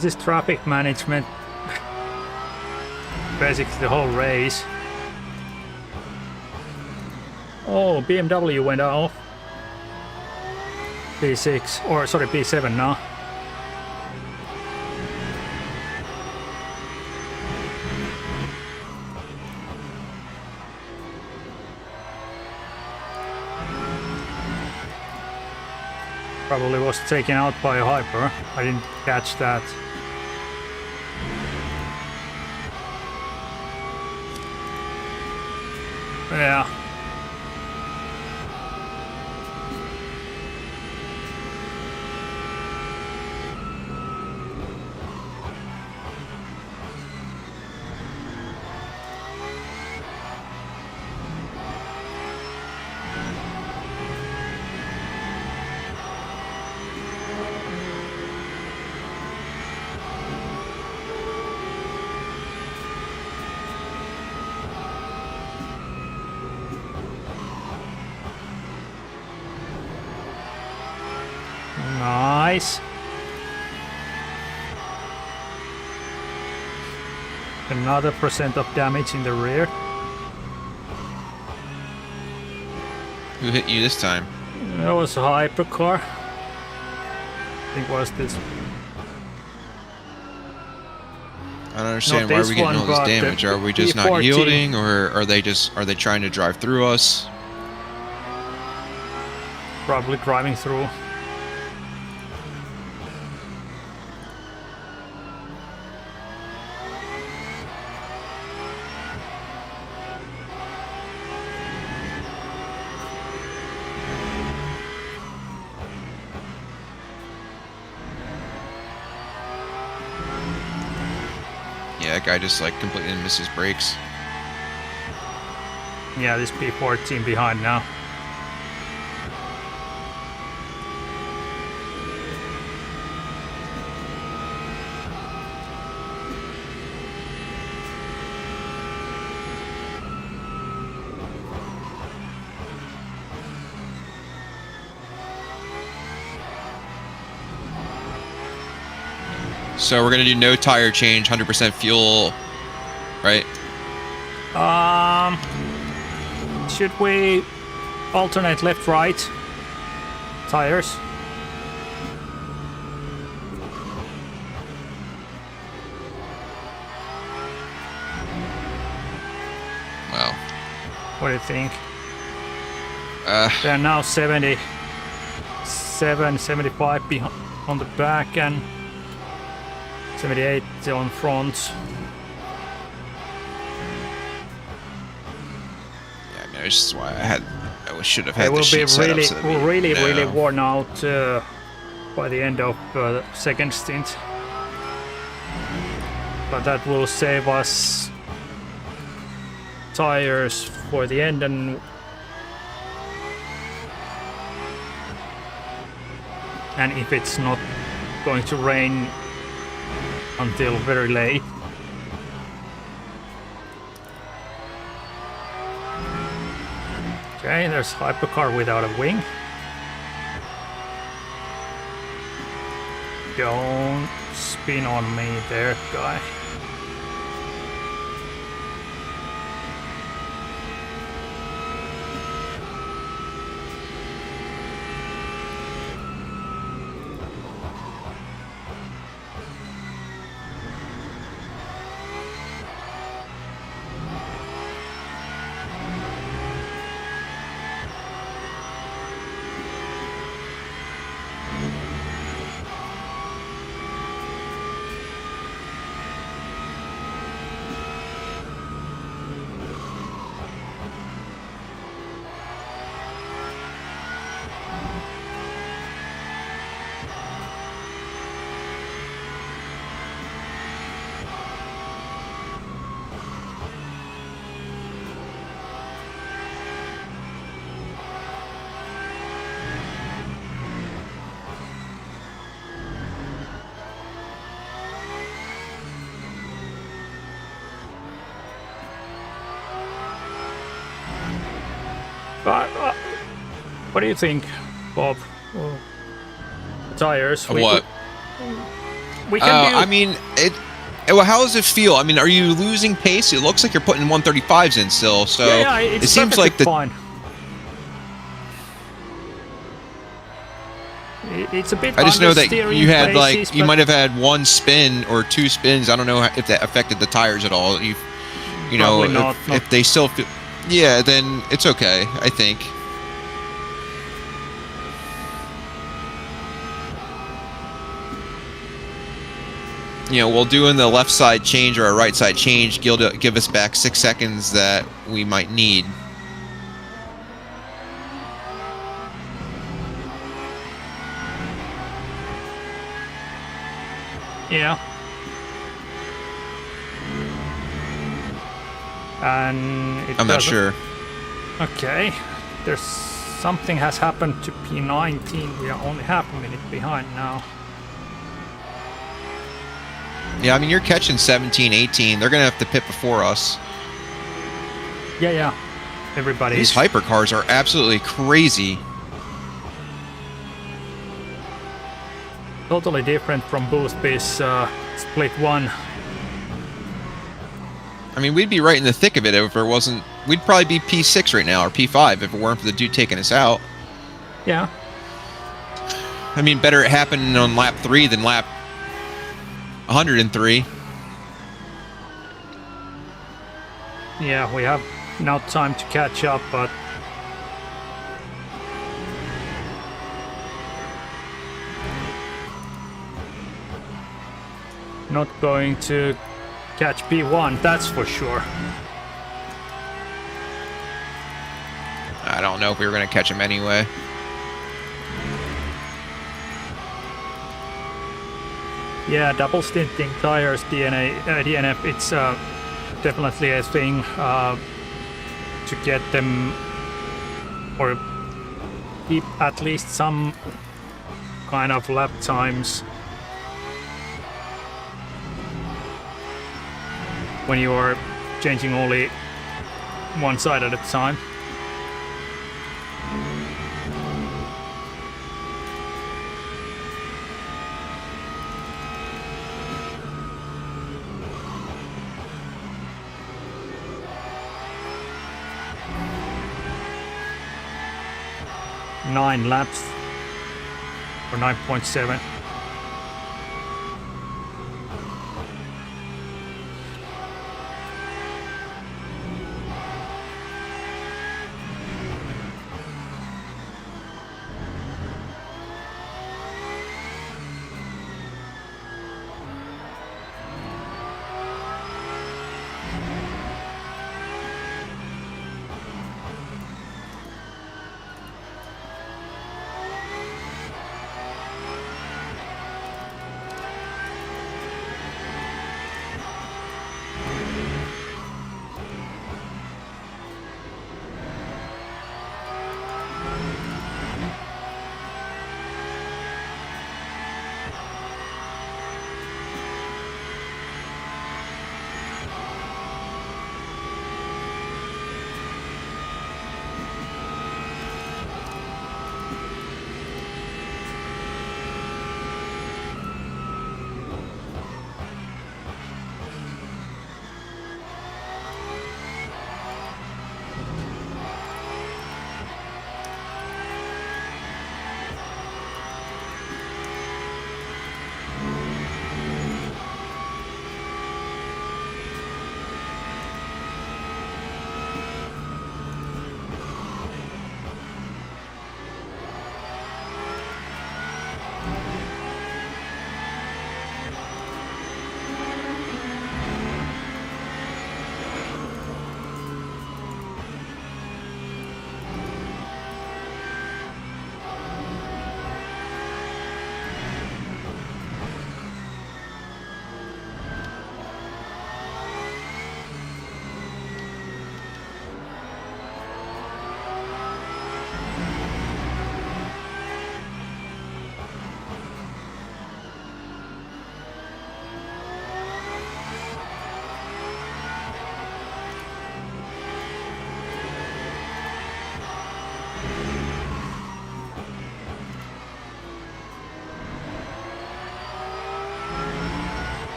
This is traffic management. Basically the whole race. Oh, BMW went off. P6, or sorry, P7 now. Probably was taken out by a Hyper. I didn't catch that. Yeah. Nice. Another % of damage in the rear. Who hit you this time? That was a Hypercar. I think was this. I don't understand Not why this are we getting one, all this but the damage? Are we just not P14. yielding, or are they trying to drive through us? Probably driving through. Yeah, that guy just like completely misses brakes. Yeah, this P14 behind now. So we're gonna do no tire change, 100% fuel, right? Should we alternate left-right tires? Well, What do you think? uh, They're now 77, 75 behind on the back and 78 on front. yeah, I mean, this is why I should have They had will this be sheet set up really, so that we really, know. really worn out by the end of the second stint. But that will save us tires for the end, and if it's not going to rain until very late. Okay, there's Hypercar without a wing. Don't spin on me there, guy. What do you think, Bob? Tires. Of what? we can do. I mean, well, how does it feel? I mean, are you losing pace? It looks like you're putting 135s in still. So yeah, it's it seems like fine. It's a bit. I just know that you had places, you might have had one spin or two spins. I don't know if that affected the tires at all. You know, if they still feel, yeah, then it's okay. I think. You know, we'll doing the left side change or a right side change give us back 6 seconds that we might need. Yeah. And I'm not sure. Okay. There's something has happened to P19. We are only half a minute behind now. Yeah, I mean, you're catching 17, 18. They're going to have to pit before us. Yeah. Everybody. These hypercars are absolutely crazy. Totally different from Boothby's split one. I mean, we'd be right in the thick of it if there wasn't... We'd probably be P6 right now, or P5, if it weren't for the dude taking us out. Yeah. I mean, better it happened on lap 3 than lap 103. Yeah, we have now time to catch up, but... not going to catch P1, that's for sure. I don't know if we were going to catch him anyway. Yeah, double stinting tires, DNF, it's definitely a thing to get them, or keep at least some kind of lap times when you are changing only one side at a time. Nine laps, or 9.7.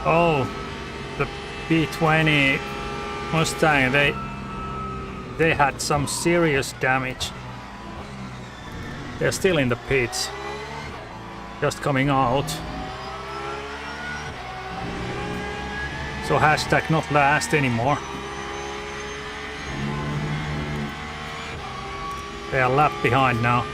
Oh, the B20 Mustang, they had some serious damage. They're still in the pits, just coming out. So hashtag not last anymore. They are lap behind now.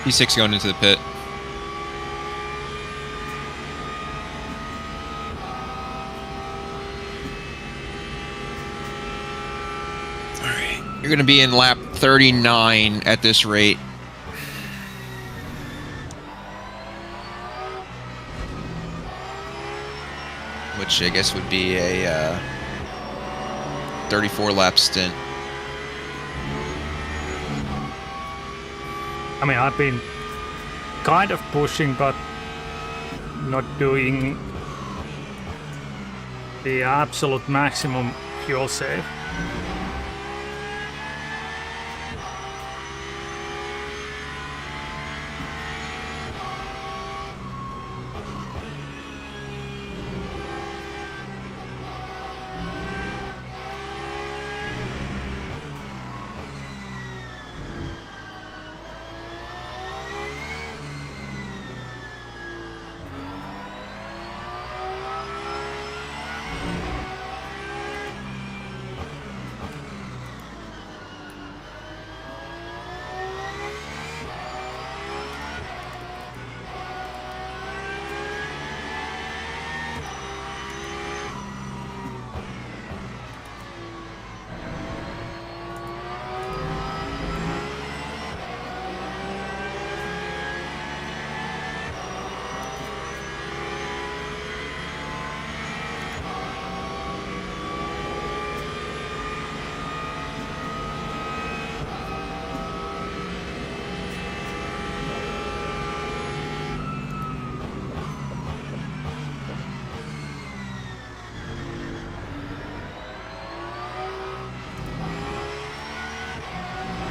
P6 going into the pit. Alright. You're going to be in lap 39 at this rate. Which I guess would be a 34 lap stint. I mean, I've been kind of pushing, but not doing the absolute maximum fuel save.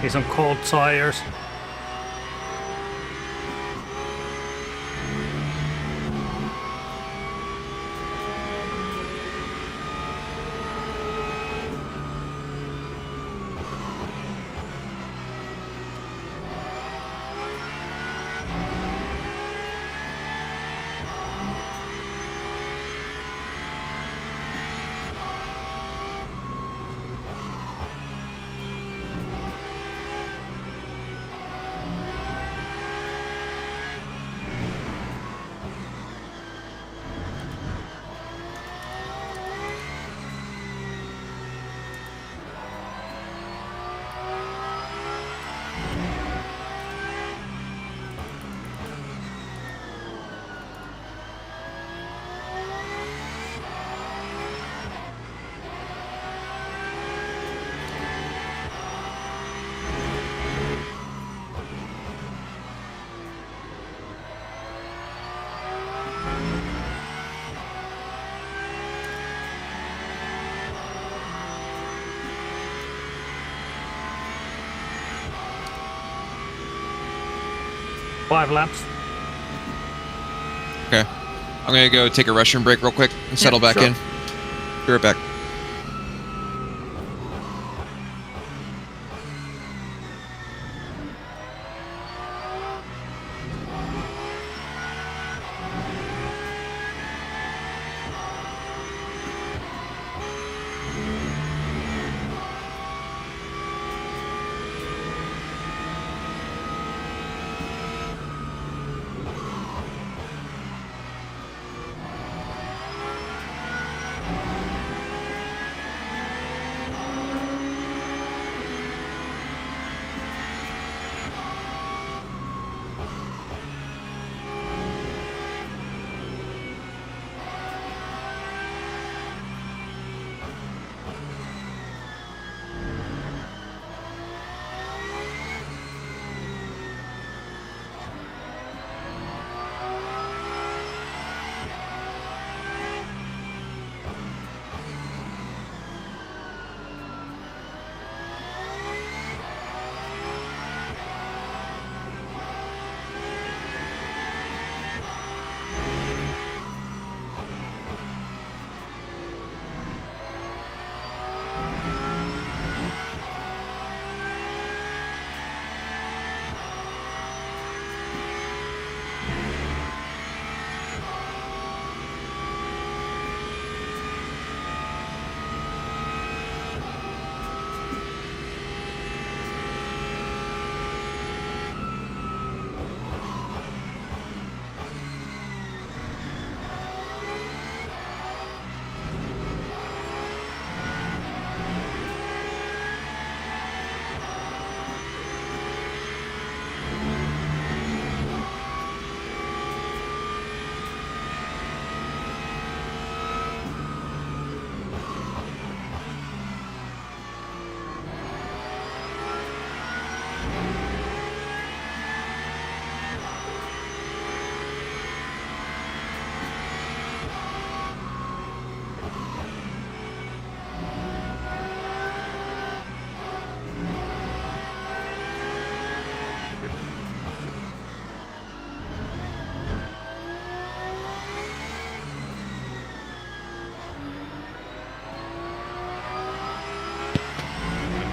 Need some cold tires. Five laps. Okay. I'm going to go take a restroom break real quick and settle back sure. in. Be right back.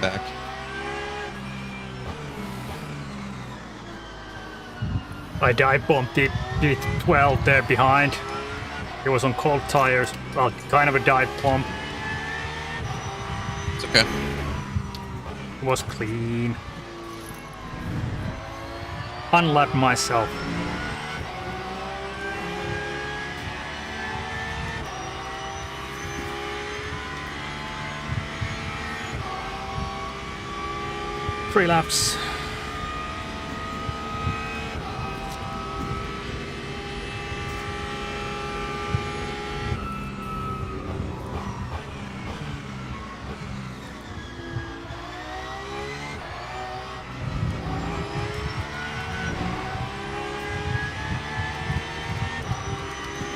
back. I dive bombed it 12 there behind. It was on cold tires. Well, kind of a dive bomb. It's okay. It was clean. Unlapped myself. Three laps.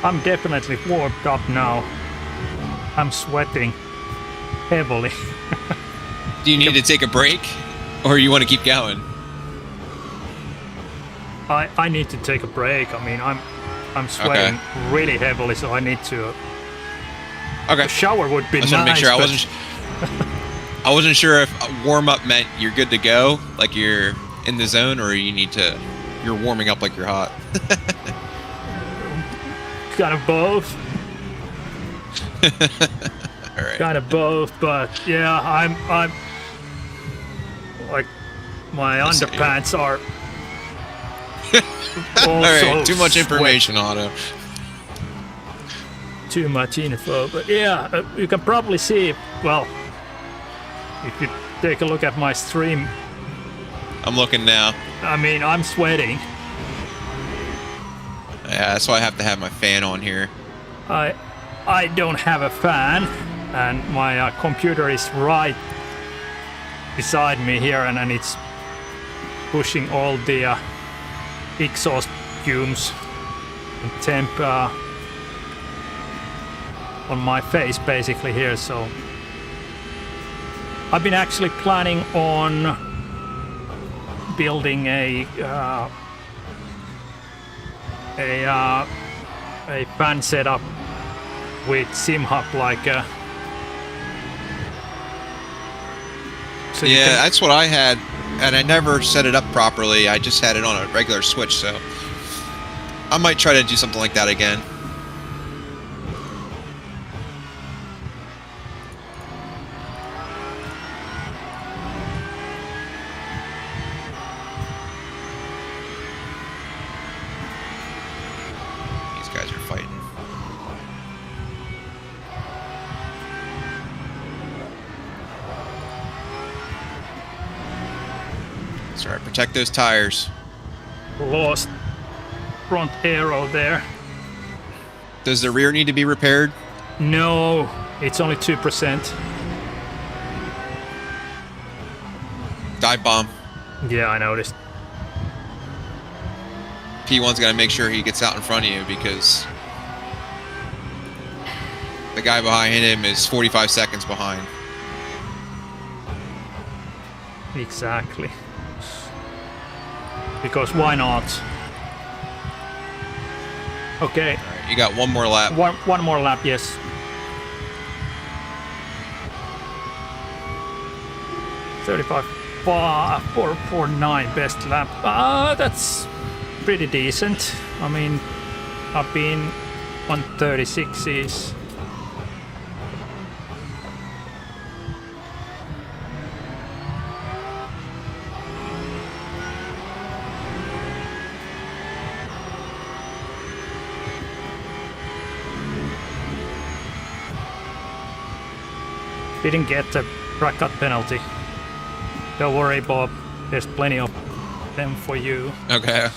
I'm definitely warmed up now. I'm sweating heavily. Do you need to take a break, or you want to keep going? I need to take a break. I mean, I'm sweating really heavily, so I need to. Okay. A shower would be I just nice. want to make sure but I wasn't sure if warm up meant you're good to go, like you're in the zone, or you're warming up like you're hot. Kind of both. All right. Kind of both, but yeah, I'm like my underpants are. All right. also Too much information, Otto. Too much info, but yeah, you can probably see. Well, if you take a look at my stream, I'm looking now. I mean, I'm sweating. Yeah, that's why I have to have my fan on here. I don't have a fan, and my computer is right beside me here, and it's pushing all the exhaust fumes and temp on my face basically here. So I've been actually planning on building a fan setup with SimHub, like so Yeah, that's what I had, and I never set it up properly. I just had it on a regular switch, so I might try to do something like that again. These guys are fighting. Sorry, protect those tires. lost front aero there. Does the rear need to be repaired? No, it's only 2%. Dive bomb. Yeah, I noticed. P1's got to make sure he gets out in front of you because the guy behind him is 45 seconds behind. Exactly. Because why not? Okay. All right, you got one more lap. One more lap, yes. .449 best lap. That's pretty decent. I mean, I've been on 36s. Didn't get the track cut penalty. Don't worry, Bob. There's plenty of them for you. Okay.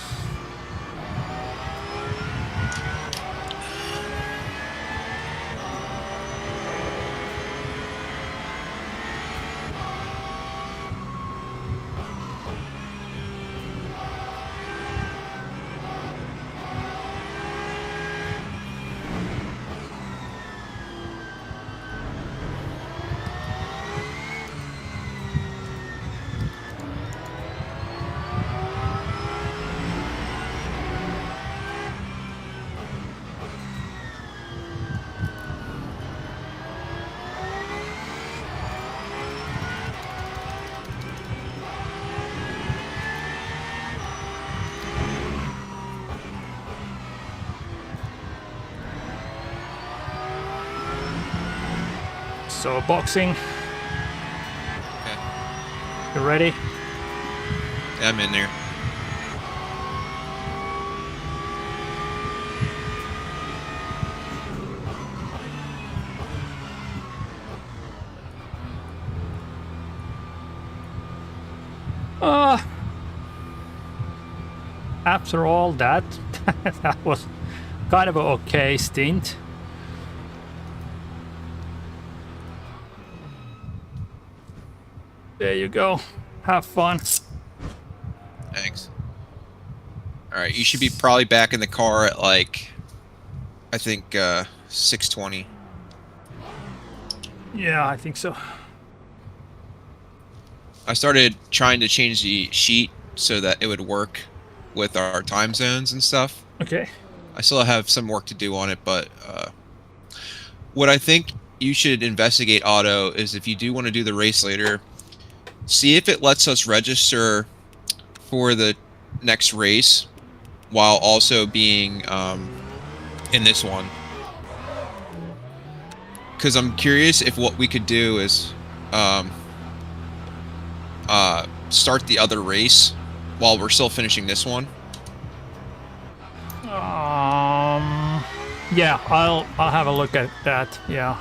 So boxing, Okay. you ready? Yeah, I'm in there. After all that, that was kind of an okay stint. There you go. Have fun. Thanks. All right, you should be probably back in the car at like, I think 6:20. Yeah, I think so. I started trying to change the sheet so that it would work with our time zones and stuff. Okay. I still have some work to do on it, but what I think you should investigate, Otto, is if you do want to do the race later, see if it lets us register for the next race while also being in this one. Because I'm curious if what we could do is start the other race while we're still finishing this one. Yeah, I'll have a look at that. Yeah.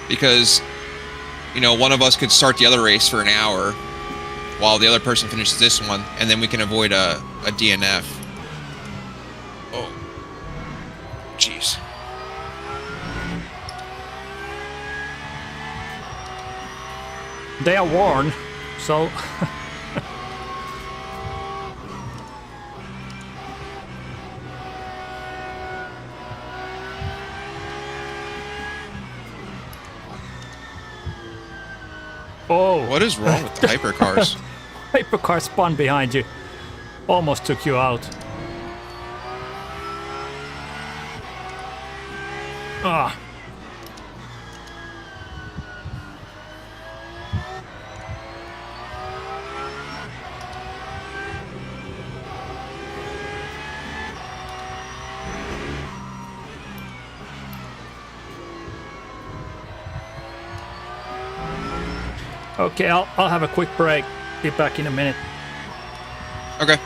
Because, you know, one of us could start the other race for an hour while the other person finishes this one, and then we can avoid a DNF. Oh. Jeez. They are warned, so... Oh! What is wrong with the Hypercars? Hypercar spun behind you. Almost took you out. Ah. Okay, I'll have a quick break. Be back in a minute. Okay.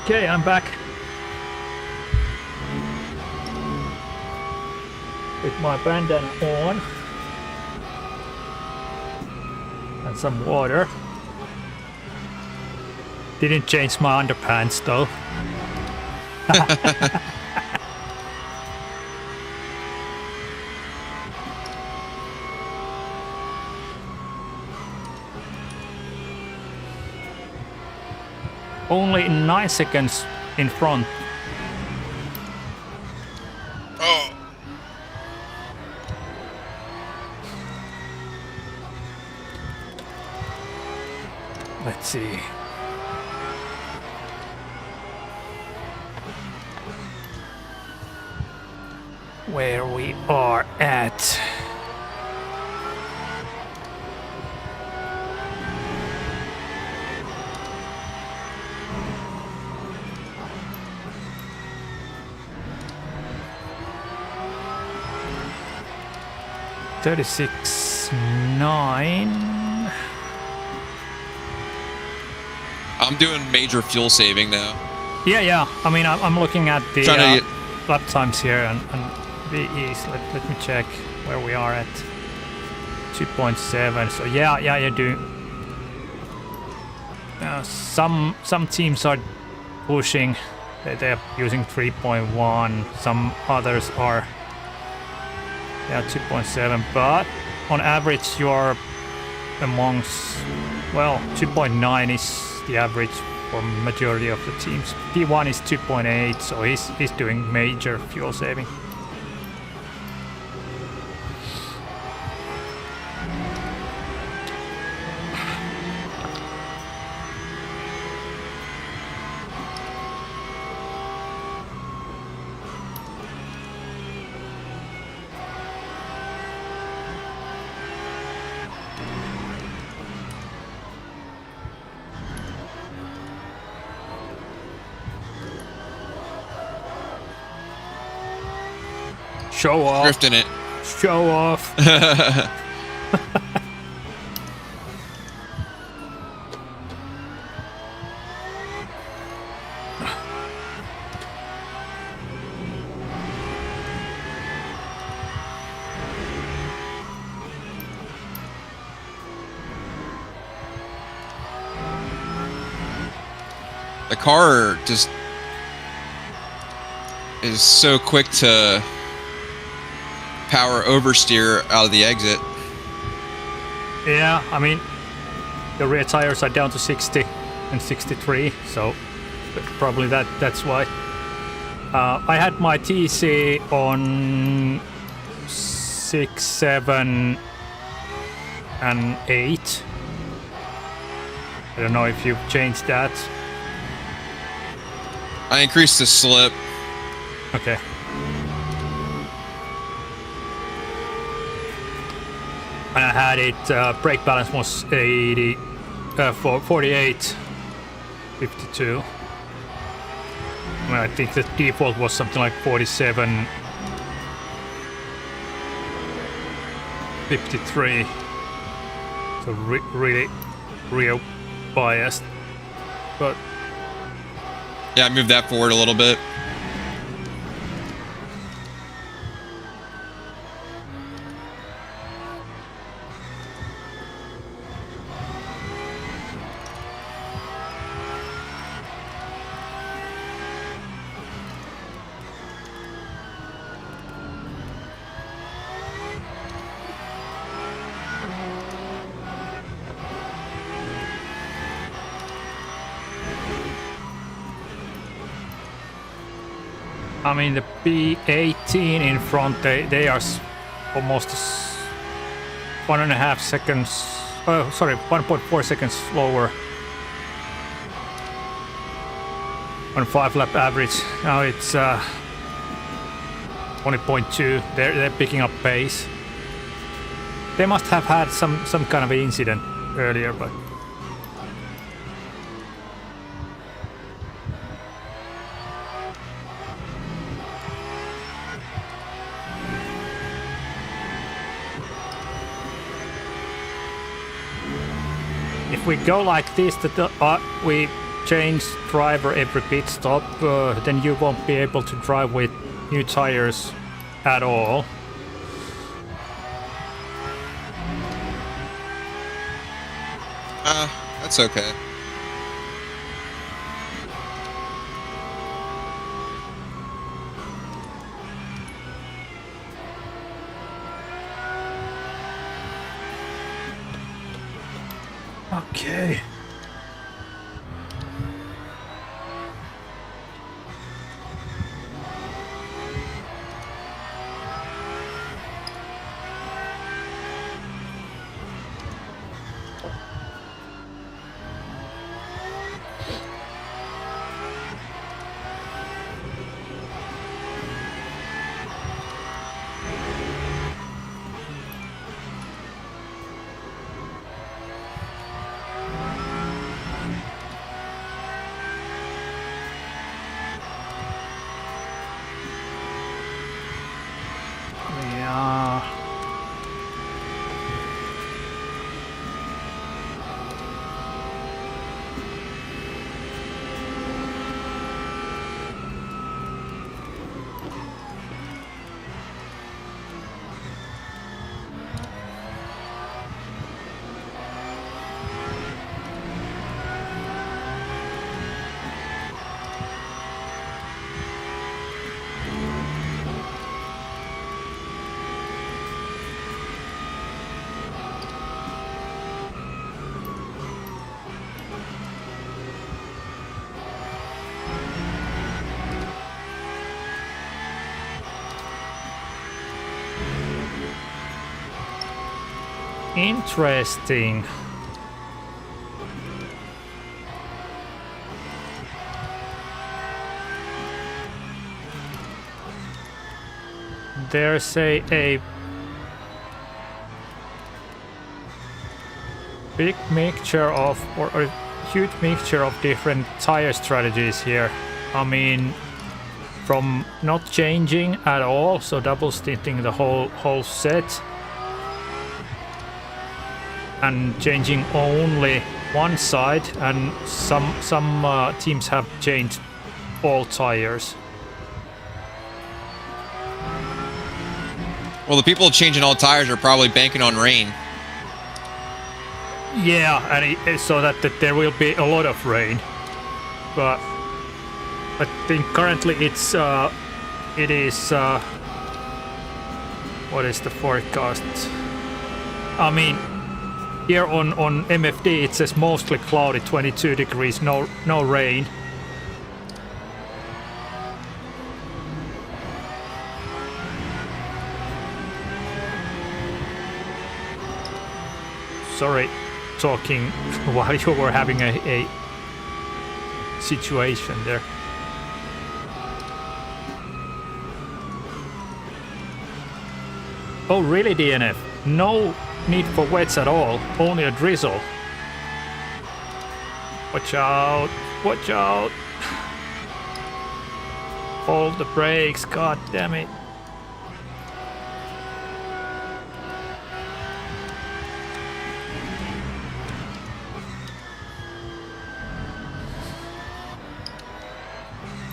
Okay, I'm back. With my bandana on. And some water. Didn't change my underpants though. Only 9 seconds in front. Oh. Let's see. Where we are at. $36.9. I'm doing major fuel saving now. Yeah. I mean, I'm looking at the Trying to lap times here and VEs. Let me check where we are at. 2.7. So yeah, you're doing. Some teams are pushing. They're using 3.1. Some others are. Yeah, 2.7. But on average, you're amongst. Well, 2.9 is the average for majority of the teams. P1 is 2.8, so he's doing major fuel saving. Show off. Drifting it. Show off. The car just is so quick to power oversteer out of the exit. Yeah, I mean, the rear tires are down to 60 and 63, so probably that's why. I had my TC on 6, 7, and 8. I don't know if you've changed that. I increased the slip. Okay. And I had it, brake balance was 48, 52. I mean, I think the default was something like 47, 53. So really real biased. But Yeah, I moved that forward a little bit. I mean, the P18 in front, they are almost 1.5 seconds. Oh, sorry, 1.4 seconds slower on 5-lap average. Now it's 20.2. They're picking up pace. They must have had some kind of incident earlier, but. If we go like this, we change driver every pit stop, then you won't be able to drive with new tires at all. That's okay. Okay. Yeah. Interesting. There's a big mixture of, or a huge mixture of different tire strategies here. I mean, from not changing at all, so double stinting the whole set, and changing only one side, and some teams have changed all tires. Well, the people changing all tires are probably banking on rain. Yeah, and so that there will be a lot of rain, but I think currently it is what is the forecast? I mean, here on MFD it says mostly cloudy, 22 degrees, no rain. Sorry, talking while you were having a situation there. Oh really, DNF? No need for wets at all, only a drizzle. Watch out, watch out. Hold the brakes, god damn it.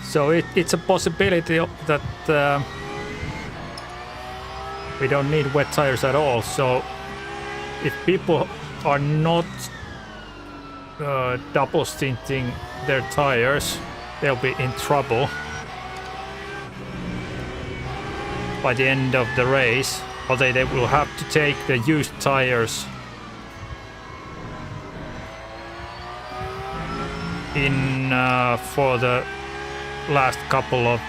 So it's a possibility that we don't need wet tires at all. So if people are not double stinting their tires, they'll be in trouble by the end of the race. Or they will have to take the used tires in for the last couple of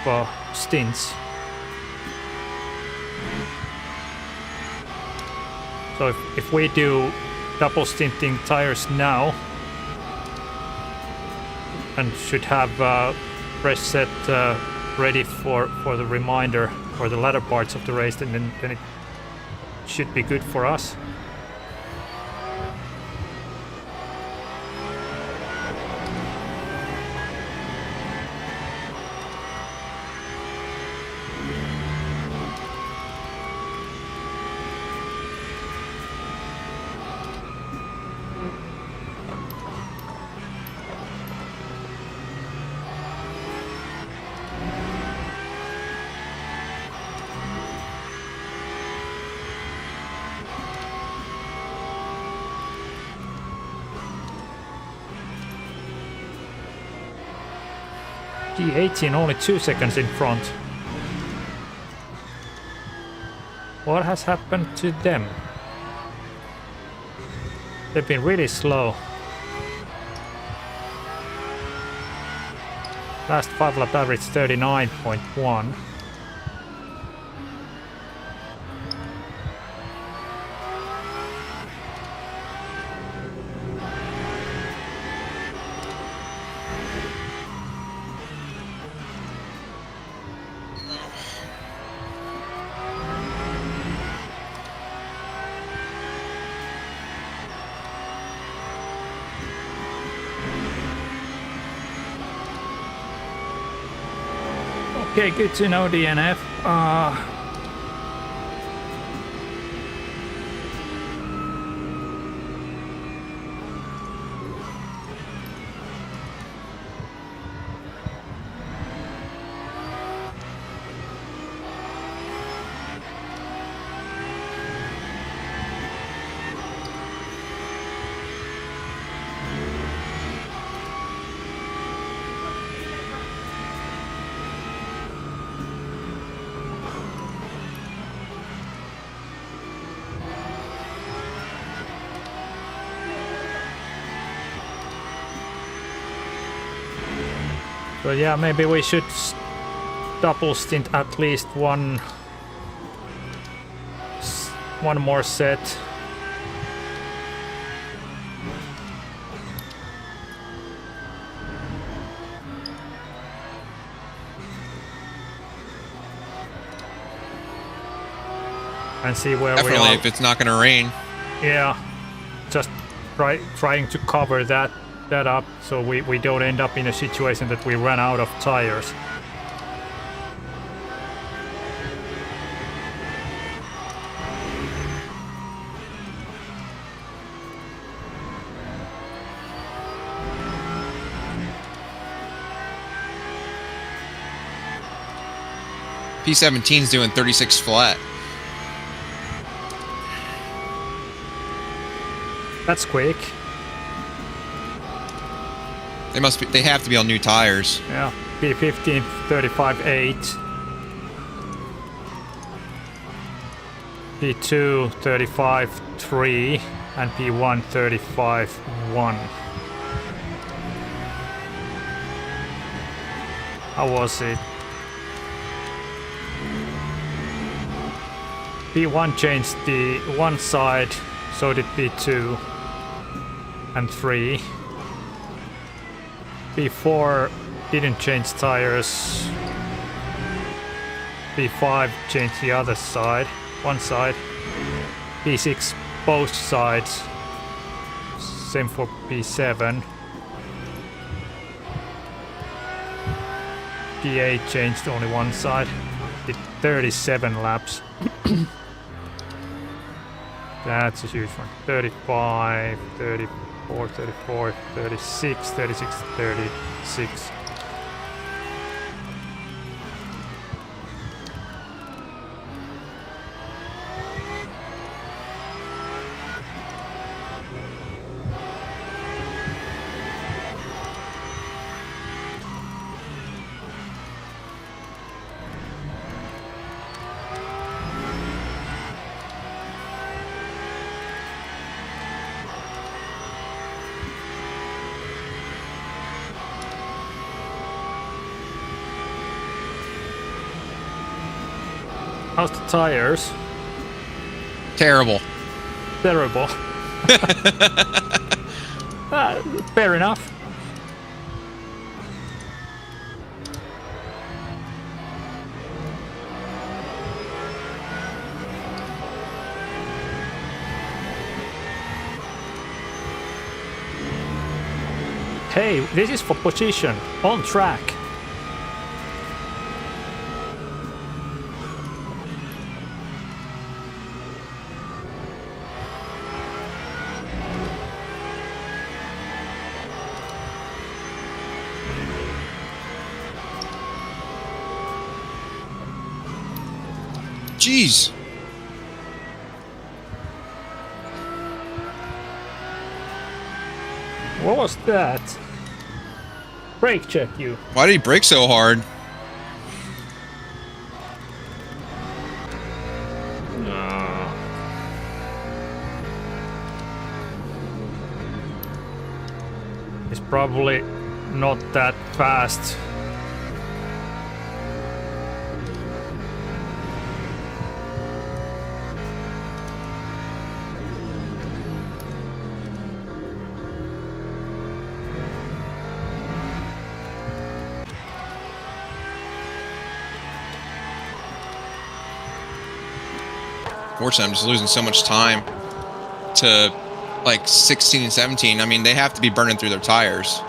stints. So if we do double stinting tires now and should have fresh set ready for the remainder or the latter parts of the race, then it should be good for us. P18 only 2 seconds in front. What has happened to them? They've been really slow. Last 5 lap average 39.1. Okay, good to know, DNF. So yeah, maybe we should double stint at least one more set. And see where we are. Definitely, if it's not going to rain. Yeah, just trying to cover that up so we don't end up in a situation that we run out of tires. P17's doing 36 flat. That's quick. They have to be on new tires. Yeah, P15 35.8. P2 35.3 and P1 35.1. How was it? P1 changed the one side, so did P2 and 3. P4 didn't change tires. P5 changed the other side, one side. P6 both sides. Same for P7. P8 changed only one side. Did 37 laps. That's a huge one. 35, 34, 34, 36, 36, 36. How's the tires? Terrible. Terrible. Fair enough. Hey, this is for position, on track. Jeez. What was that? brake check you. Why did he brake so hard? It's probably not that fast. Fortunately, I'm just losing so much time to like 16 and 17. I mean, they have to be burning through their tires.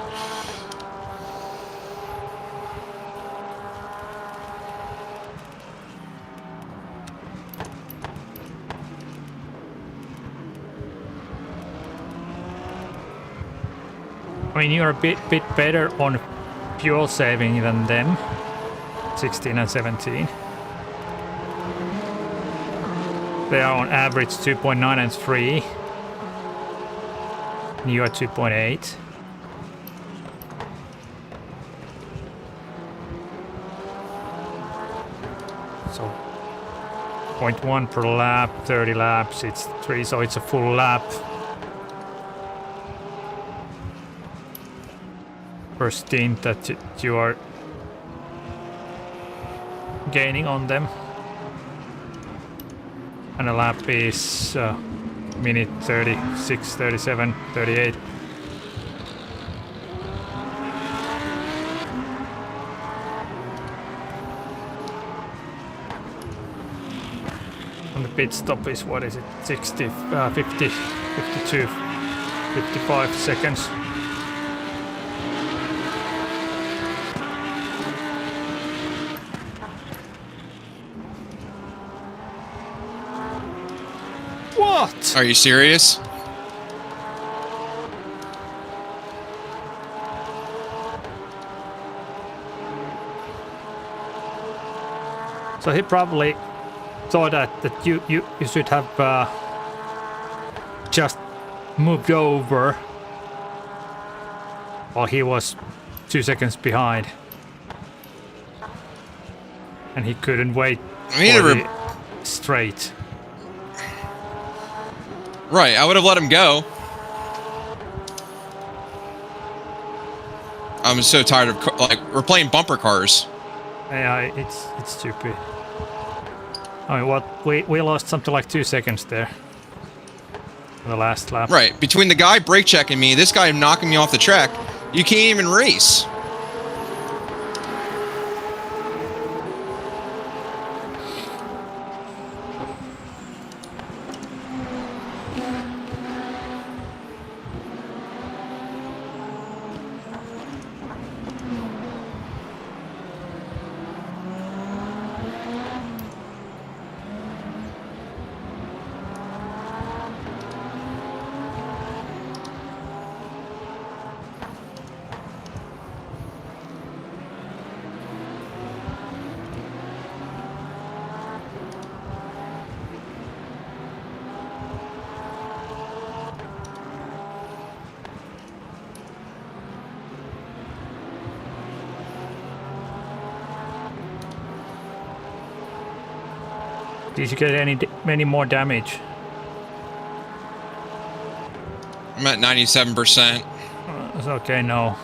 I mean, you're a bit better on fuel saving than them, 16 and 17. They are on average 2.9 and 3. And you are 2.8. So 0.1 per lap, 30 laps, it's 3, so it's a full lap per stint that you are gaining on them. And a lap is minute 36, 37, 38. And the pit stop is, what is it, 60, 50, 52, 55 seconds. What? Are you serious? So he probably thought that you should have just moved over while he was 2 seconds behind. And he couldn't wait for the straight. Right, I would have let him go. I'm so tired of like we're playing bumper cars. Yeah, it's stupid. I mean, what we lost something like 2 seconds there. The last lap. Right, between the guy brake checking me, this guy knocking me off the track, you can't even race. Did you get any more damage? I'm at 97%. It's okay, no.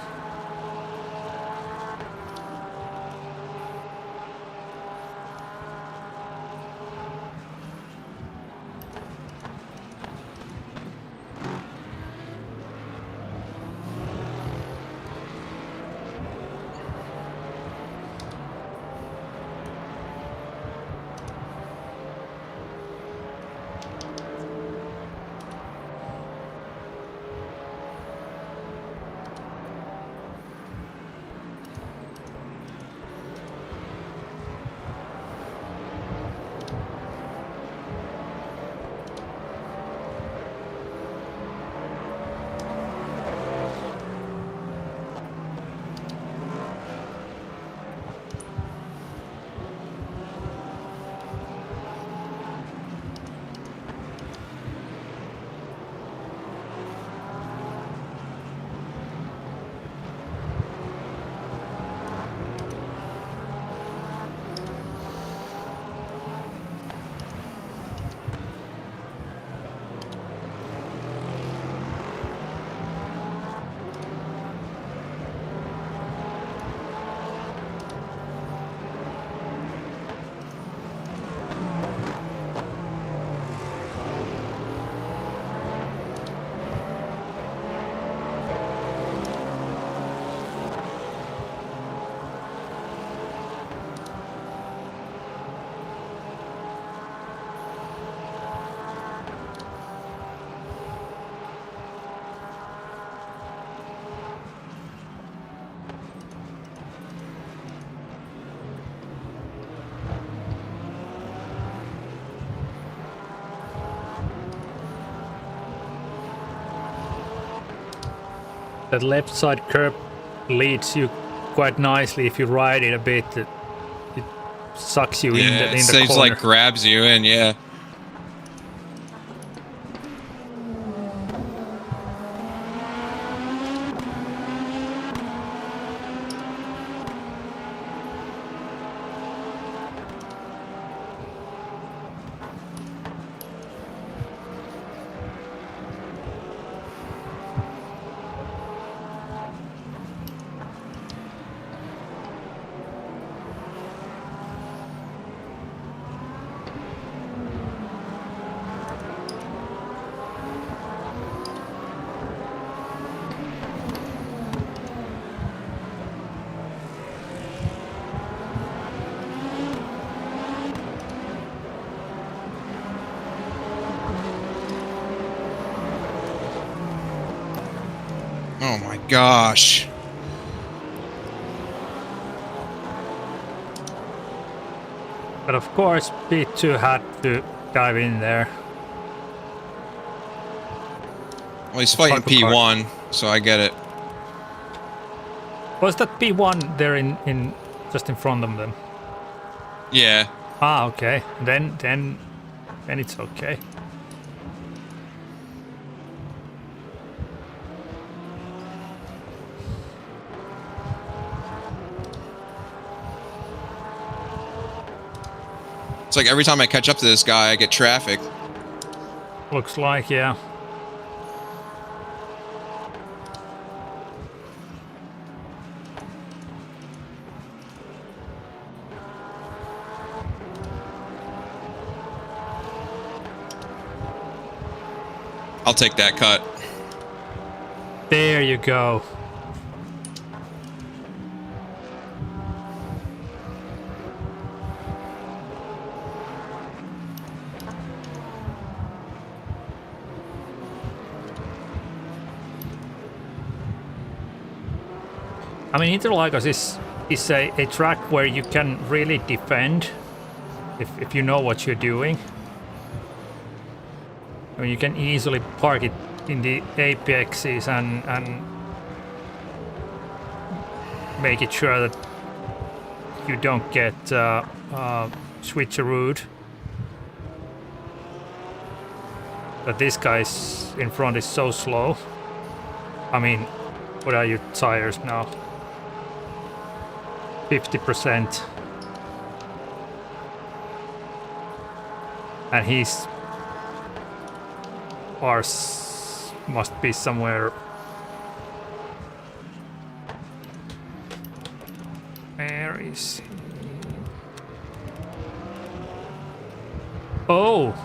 that left side curb leads you quite nicely if you ride it a bit. It sucks you in the saves corner. like grabs you in, yeah. Oh my gosh. But of course, P2 had to dive in there. Well, he's fighting P1, so I get it. Was that P1 there in just in front of them? Yeah. Ah, okay. Then it's okay. It's like every time I catch up to this guy, I get traffic. Looks like, yeah. I'll take that cut. There you go. I mean, Interlagos is a track where you can really defend if you know what you're doing. I mean, you can easily park it in the apexes and make it sure that you don't get switcherooed. But this guy's in front is so slow. I mean, what are your tires now? 50%. And his bars must be somewhere. Where is he? Oh,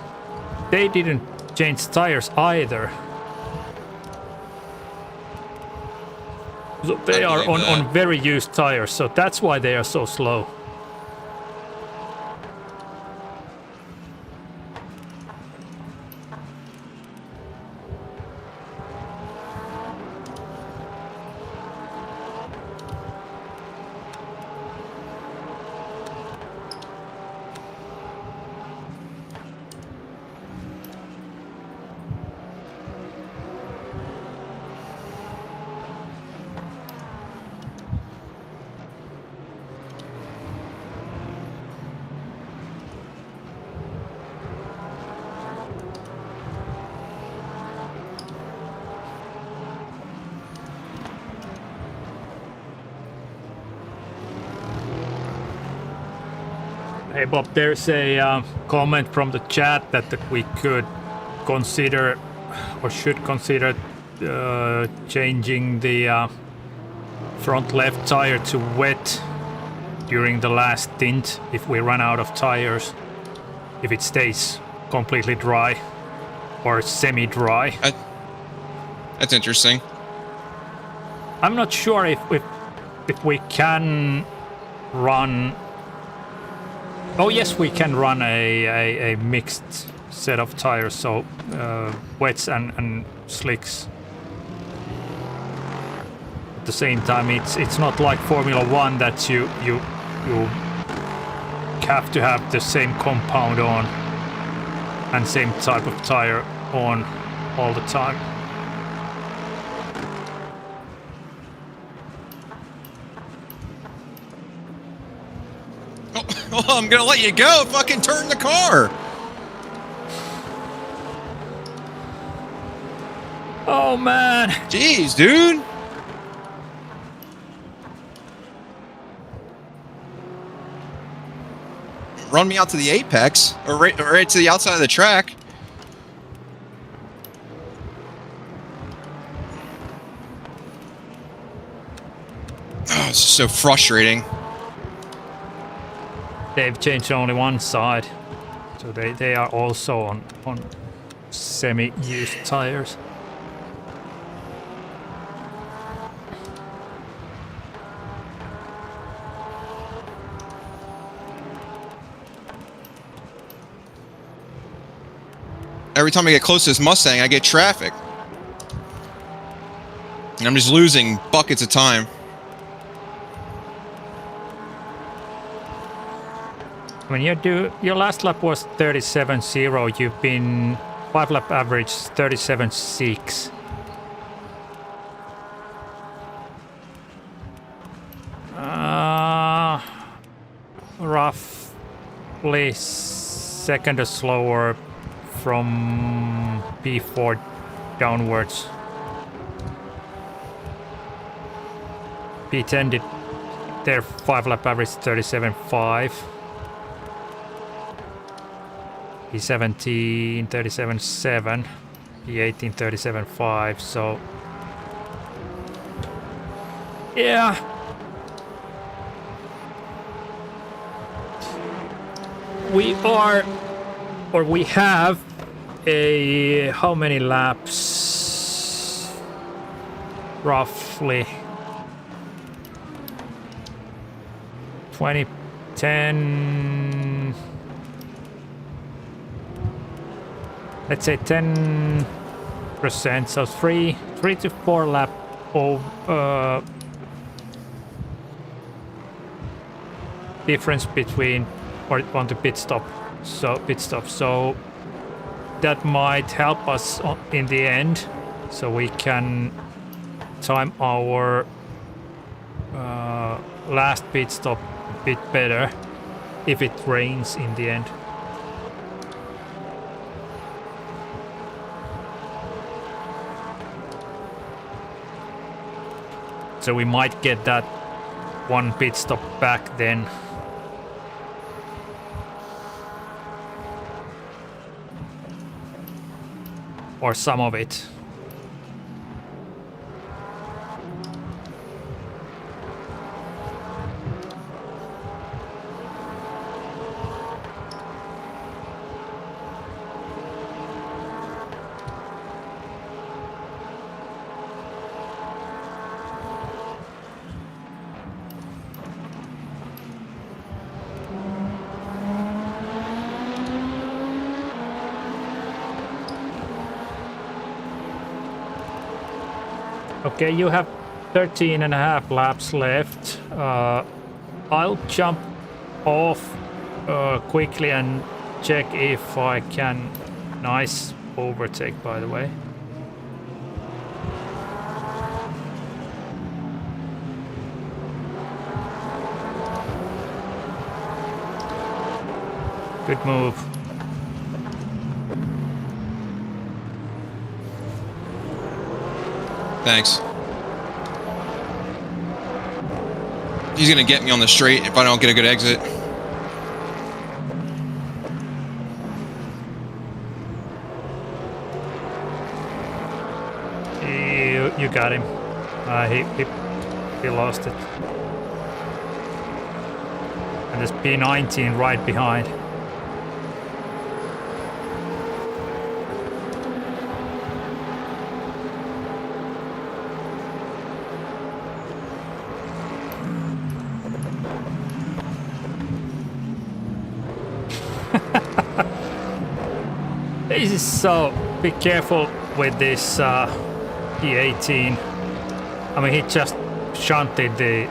they didn't change tires either. So they are on very used tires, so that's why they are so slow. Hey Bob, there's a comment from the chat that we could consider or should consider changing the front left tire to wet during the last stint if we run out of tires, if it stays completely dry or semi-dry. That's interesting. I'm not sure if we can run. Oh yes, we can run a mixed set of tires, so wets and slicks. At the same time, it's not like Formula One that you have to have the same compound on and same type of tire on all the time. Well, I'm gonna let you go. Fucking turn the car. Oh man! Jeez, dude. Run me out to the apex, or right to the outside of the track. Oh, it's just so frustrating. They've changed only one side, so they are also on semi-used tires. Every time I get close to this Mustang, I get traffic. And I'm just losing buckets of time. When your last lap was 37.0, you've been 5 lap average 37.6. Roughly second or slower from P4 downwards. P10 did their 5 lap average 37.5. P17 37.7. P18 37.5. So yeah. We are, or we have a, how many laps? Roughly 10, let's say 10%, so 3 to 4 lap of difference between or on the pit stop, so that might help us in the end, so we can time our last pit stop a bit better if it rains in the end. So we might get that one pit stop back then. Or some of it. Okay, you have 13.5 laps left. I'll jump off quickly and check if I can. Nice overtake, by the way. Good move. Thanks. He's gonna get me on the straight if I don't get a good exit. You got him. He lost it. And there's P19 right behind. This is so, be careful with this P18. I mean, he just shunted the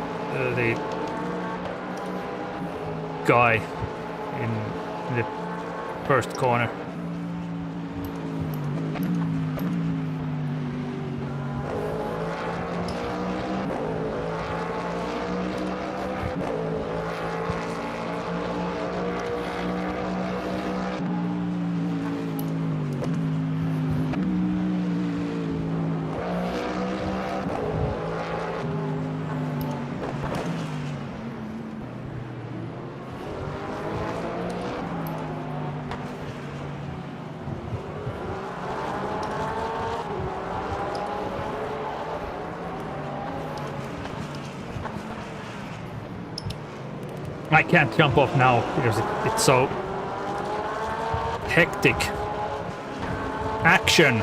guy in the first corner. I can't jump off now because it's so hectic. Action!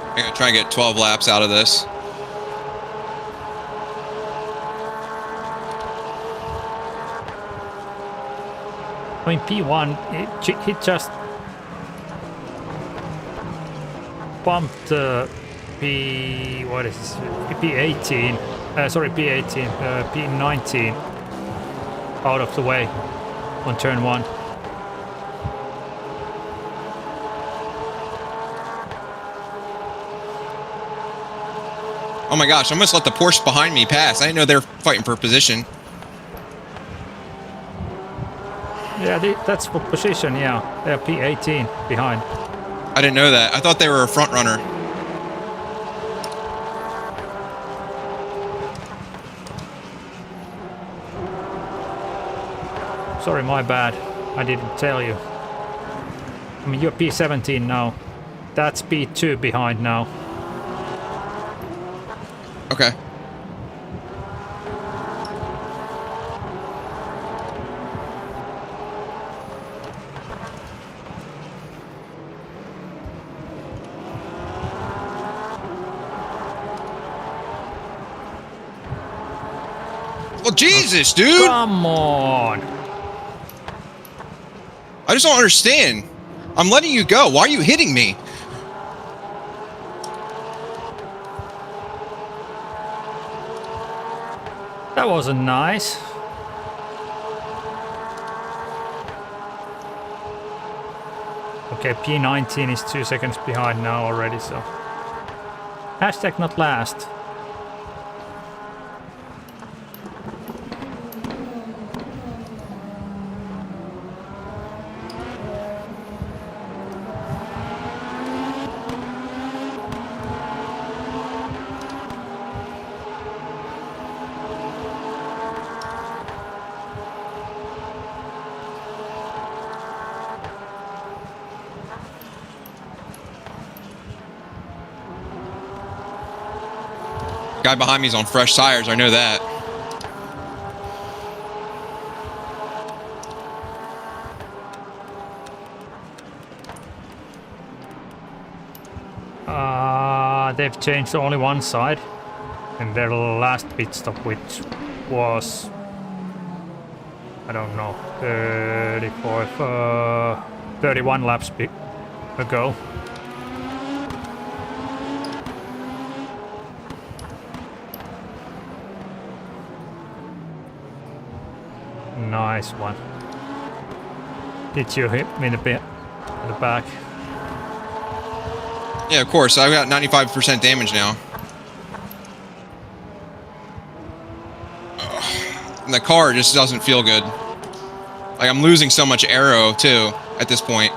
I'm gonna try and get 12 laps out of this. I mean, P1, he just bumped what is this? P18, sorry, P18, P19 out of the way on turn 1. Oh my gosh, I almost let the Porsche behind me pass. I didn't know they were fighting for position. Yeah, that's for position, yeah. They're P18 behind. I didn't know that. I thought they were a front runner. Sorry, my bad. I didn't tell you. I mean, you're P17 now. That's P2 behind now. Okay. Well, Jesus, dude! Come on! I just don't understand. I'm letting you go. Why are you hitting me? That wasn't nice. Okay, P19 is 2 seconds behind now already, so... Hashtag not last. Guy behind me is on fresh tires. I know that. They've changed only one side in their last pit stop, which was, I don't know, 31 laps ago. Nice one. Did you hit me in the back? Yeah, of course. I've got 95% damage now. Ugh. And the car just doesn't feel good. Like, I'm losing so much aero, too, at this point.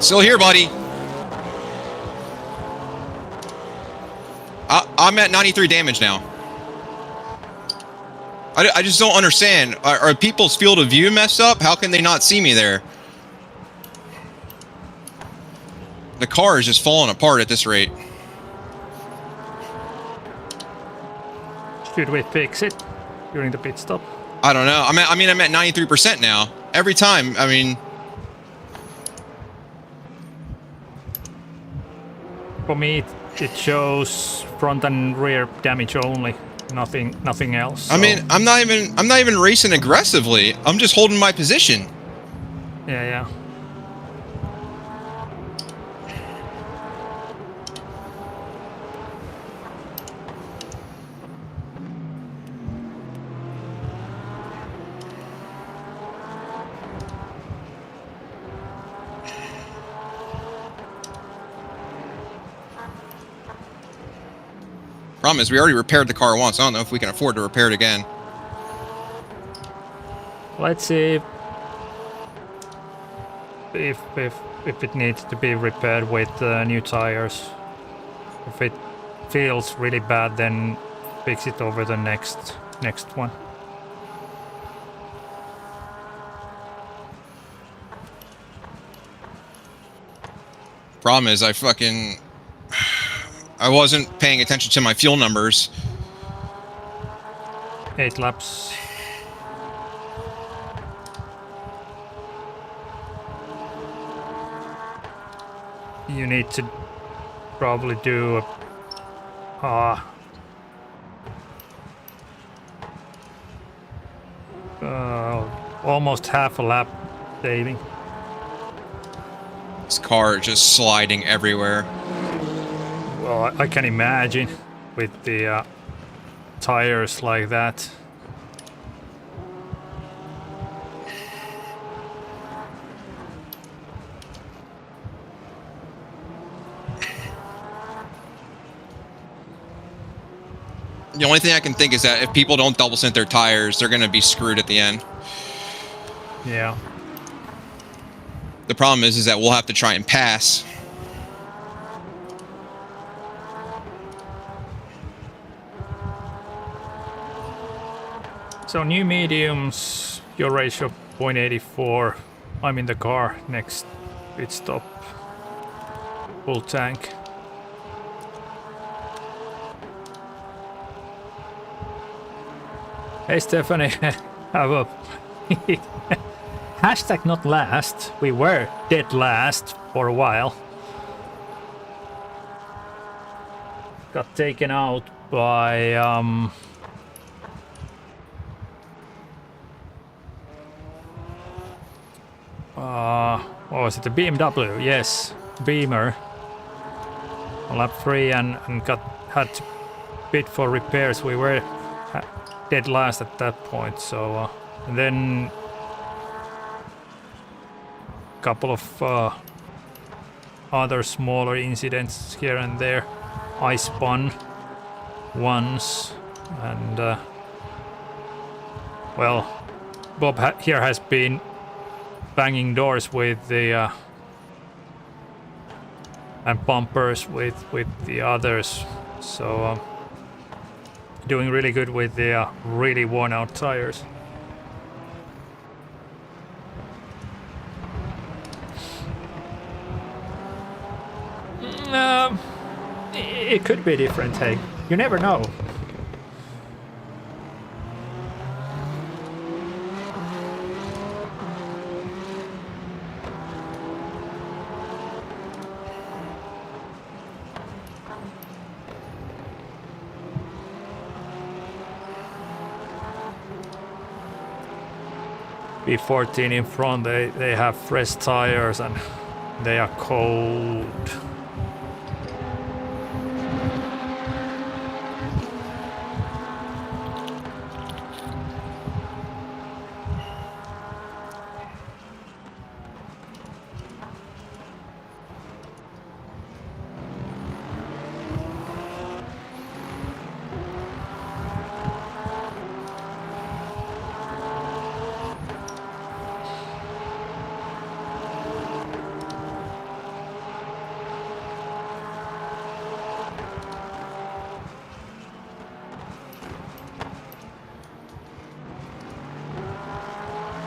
Still here, buddy. I'm at 93 damage now. I just don't understand. Are people's field of view messed up? How can they not see me there? The car is just falling apart at this rate. Should we fix it during the pit stop? I don't know. I'm at 93% now. Every time, I mean... For me, it shows front and rear damage only, nothing else. So. I mean, I'm not even racing aggressively. I'm just holding my position. Yeah. Problem is, we already repaired the car once. I don't know if we can afford to repair it again. Let's see if it needs to be repaired with new tires. If it feels really bad, then fix it over the next one. Problem is, I wasn't paying attention to my fuel numbers. 8 laps. You need to probably do almost half a lap saving. This car just sliding everywhere. Well, I can imagine with the tires like that. The only thing I can think is that if people don't double stint their tires, they're going to be screwed at the end. Yeah. The problem is that we'll have to try and pass. So new mediums, your ratio 0.84. I'm in the car next pit stop. Full tank. Hey Stephanie, have a hashtag not last. We were dead last for a while. Got taken out by what was it? The BMW? Yes, Beamer. On lap 3 and had to bid for repairs. We were dead last at that point. So and then a couple of other smaller incidents here and there. I spun once, and well, Bob here has been banging doors with the and bumpers with the others, so doing really good with the really worn out tires. It could be different, hey, you never know. B14 in front, they have fresh tires and they are cold.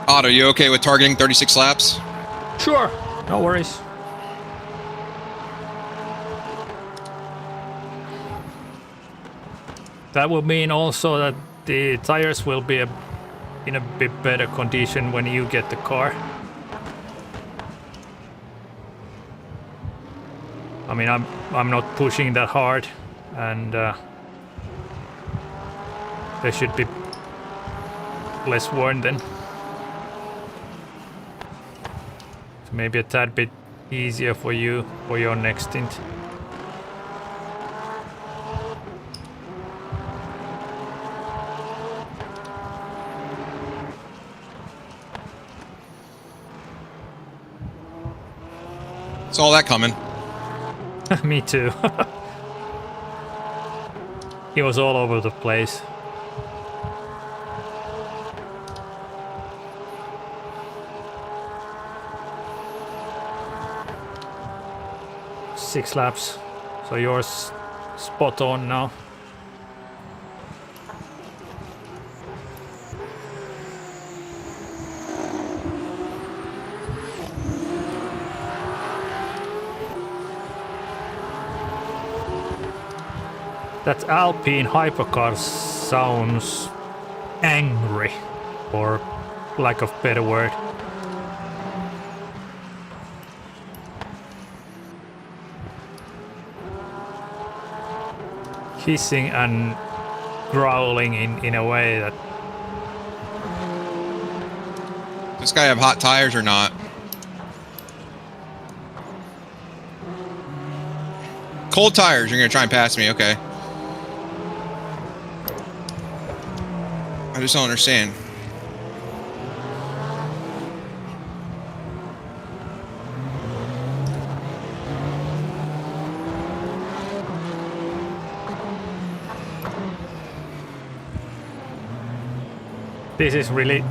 Otto, you okay with targeting 36 laps? Sure, no worries. That will mean also that the tires will be in a bit better condition when you get the car. I mean, I'm not pushing that hard, and they should be less worn then. So maybe a tad bit easier for you for your next stint. Saw that coming. Me too. he was all over the place. Six laps, so you're spot on now. That Alpine Hypercars sounds angry, or lack of better word. Hissing and growling in a way that... Does this guy have hot tires or not? Cold tires, you're gonna try and pass me, okay. I just don't understand. This is really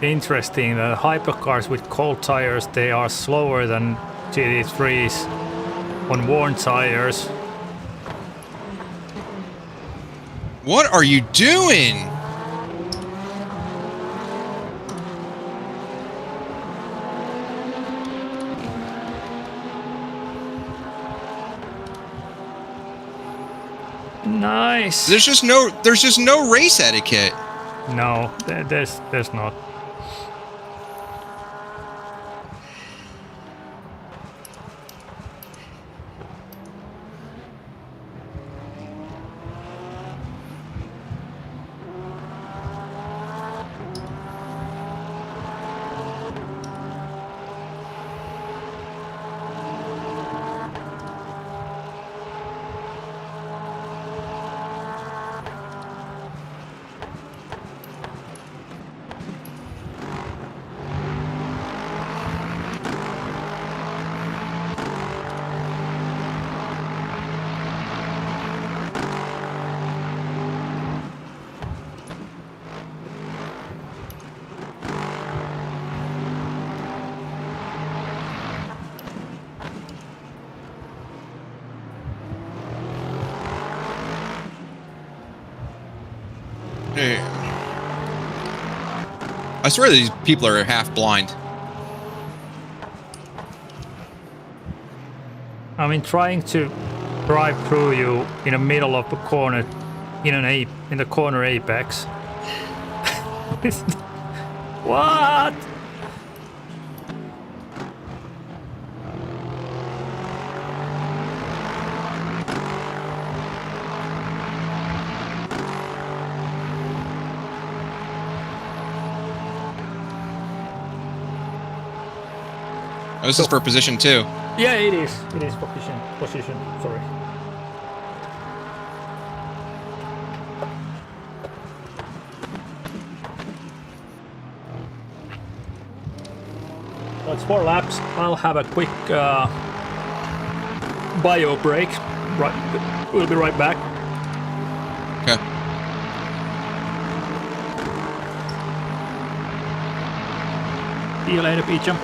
interesting. The hypercars with cold tires, they are slower than GT3s on worn tires. What are you doing? Nice. There's just no race etiquette. No, there's not. I swear these people are half blind. I mean, trying to drive through you in the middle of the corner, in the corner apex. What? Oh, this is for position 2. Yeah, it is. It is position. Sorry. So it's 4 laps. I'll have a quick bio break. Right, we'll be right back. Okay. See you later, Peachum.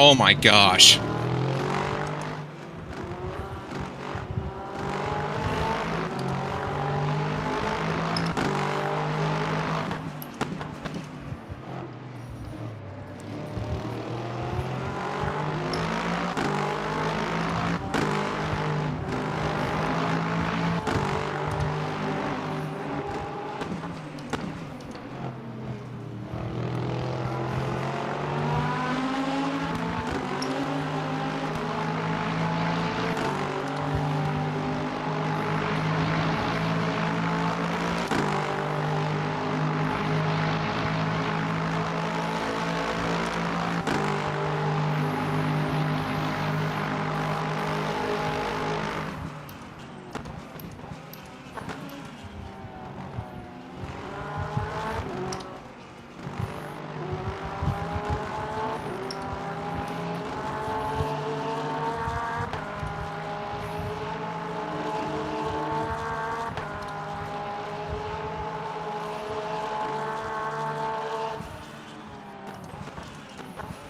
Oh my gosh.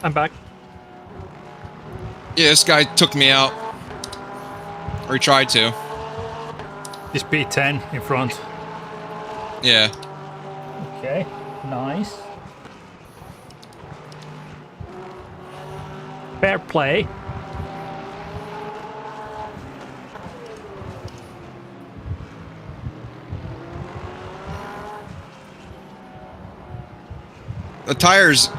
I'm back. Yeah, this guy took me out. Or he tried to. This P10 in front. Yeah. Okay, nice. Fair play. The tires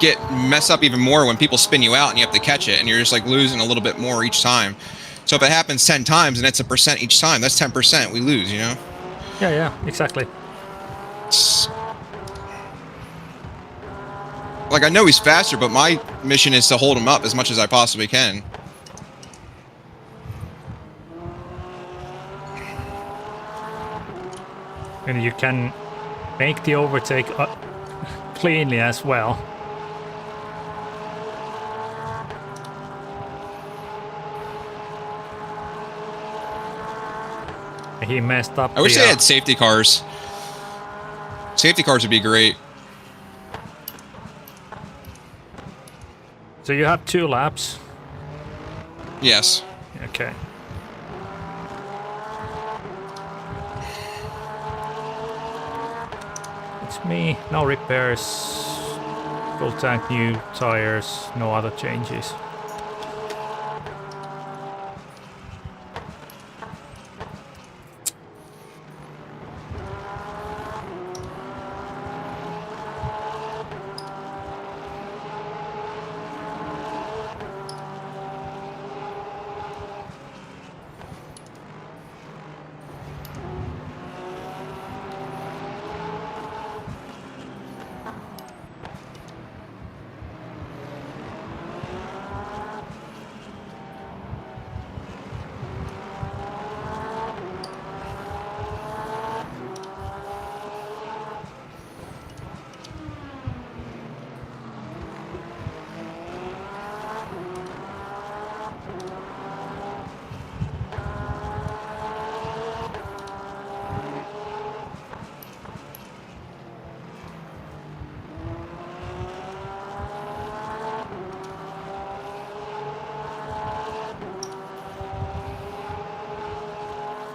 get messed up even more when people spin you out and you have to catch it, and you're just like losing a little bit more each time. So if it happens 10 times and it's a percent each time, that's 10% we lose, you know? Yeah, exactly. Like, I know he's faster, but my mission is to hold him up as much as I possibly can. And you can make the overtake cleanly as well. He messed up. I wish they had safety cars. Safety cars would be great. So you have 2 laps? Yes. Okay. It's me, no repairs, full tank, new tires, no other changes.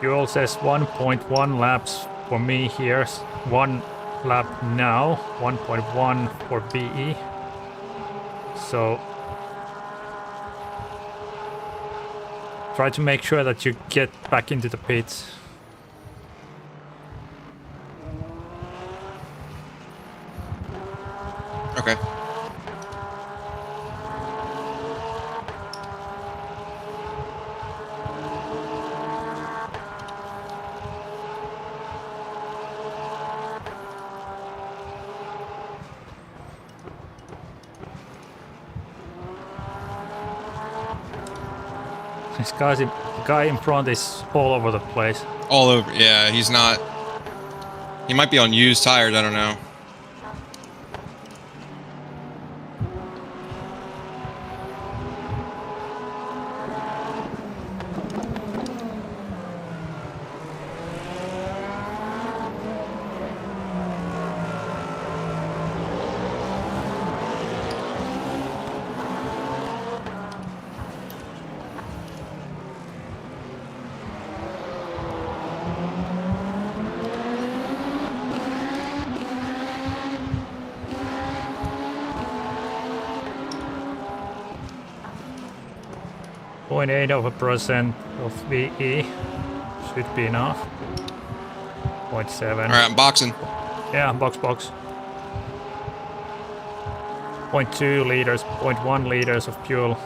Fuel says 1.1 laps for me here, 1 lap now, 1.1 for BE. So try to make sure that you get back into the pits. Okay. This guy in front is all over the place. All over. Yeah, he's not. He might be on used tires, I don't know. .8% of VE should be enough. 0.7. All right, I'm boxing. Yeah, box. 0.2 liters, 0.1 liters of fuel.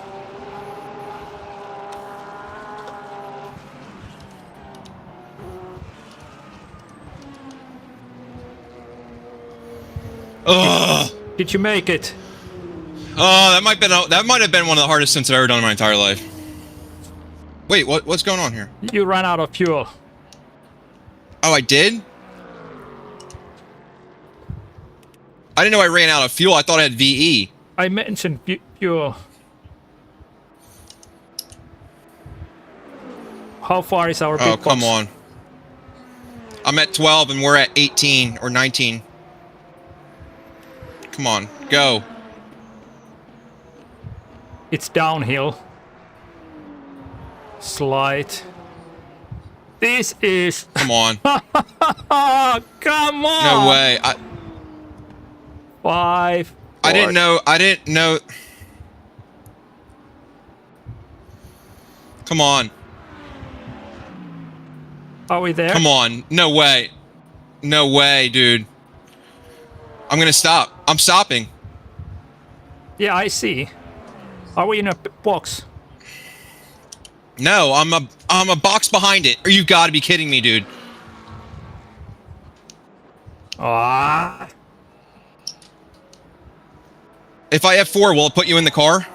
Ugh. Did you make it? Oh, that might have been one of the hardest stints I've ever done in my entire life. Wait, what's going on here? You ran out of fuel. Oh, I did? I didn't know I ran out of fuel. I thought I had VE. I mentioned fuel. How far is our pit box? Oh, come on. I'm at 12 and we're at 18 or 19. Come on, go. It's downhill. Slide. This is... Come on. Come on! No way. 5, 4. I didn't know. Come on. Are we there? Come on. No way. No way, dude. I'm gonna stop. I'm stopping. Yeah, I see. Are we in a box? No, I'm a box behind it. You gotta be kidding me, dude. Ah. If I F4, will it put you in the car?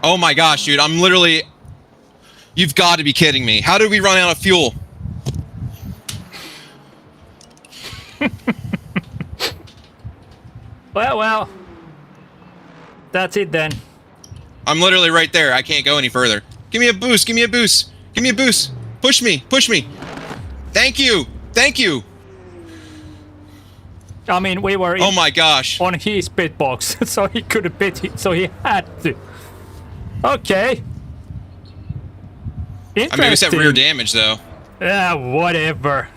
Oh my gosh, dude. I'm literally... You've got to be kidding me. How did we run out of fuel? Well. That's it then. I'm literally right there. I can't go any further. Give me a boost. Give me a boost. Give me a boost. Push me. Push me. Thank you. Thank you. I mean, we were Oh my gosh. on his pit box, so he couldn't pit it, so he had to. Okay. Interesting. I mean, we just have rear damage, though. Yeah, whatever.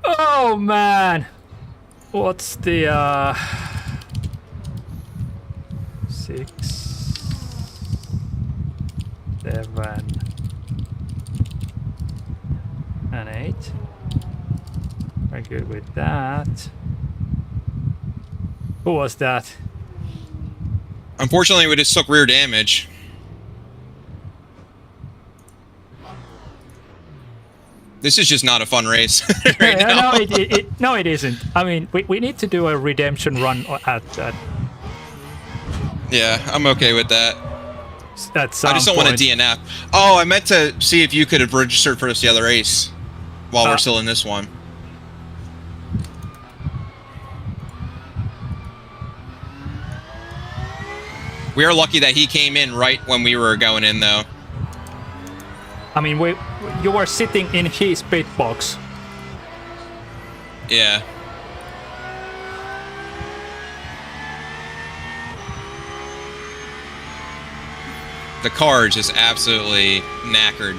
Oh, man. What's the, 6, 7, and 8. We're good with that. Who was that? Unfortunately, we just took rear damage. This is just not a fun race right now. No, it isn't. I mean, we need to do a redemption run at that. Yeah, I'm okay with that. At some I just don't want to point. DNF. Oh, I meant to see if you could have registered for us the other race while we're still in this one. We are lucky that he came in right when we were going in, though. I mean, you were sitting in his pit box. Yeah. The car is just absolutely knackered.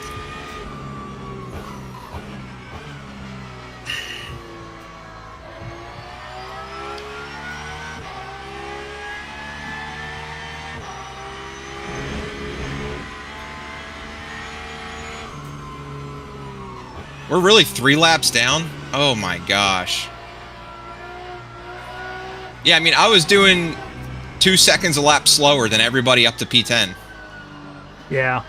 We're really 3 laps down? Oh my gosh. Yeah, I mean, I was doing 2 seconds a lap slower than everybody up to P10. Yeah.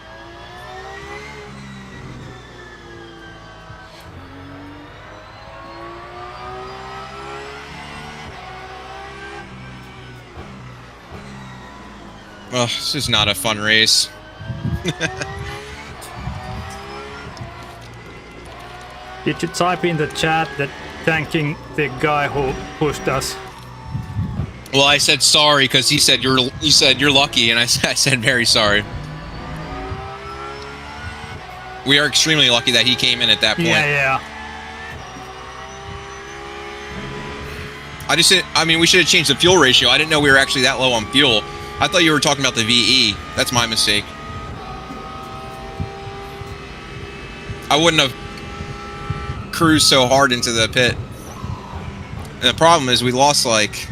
Oh, this is not a fun race. Did you type in the chat that thanking the guy who pushed us? Well, I said sorry because you said you're lucky, and I said very sorry. We are extremely lucky that he came in at that point. Yeah. I mean, we should have changed the fuel ratio. I didn't know we were actually that low on fuel. I thought you were talking about the VE. That's my mistake. I wouldn't have cruised so hard into the pit. And the problem is we lost like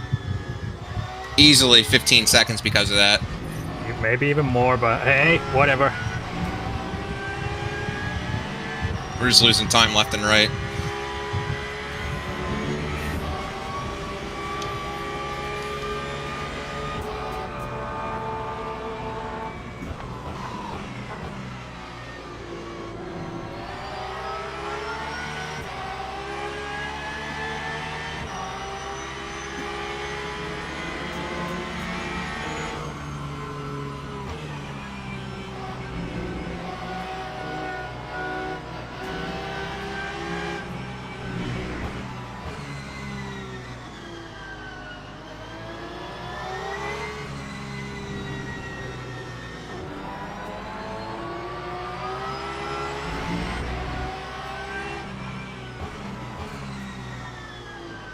easily 15 seconds because of that. Maybe even more, but hey, whatever. We're just losing time left and right.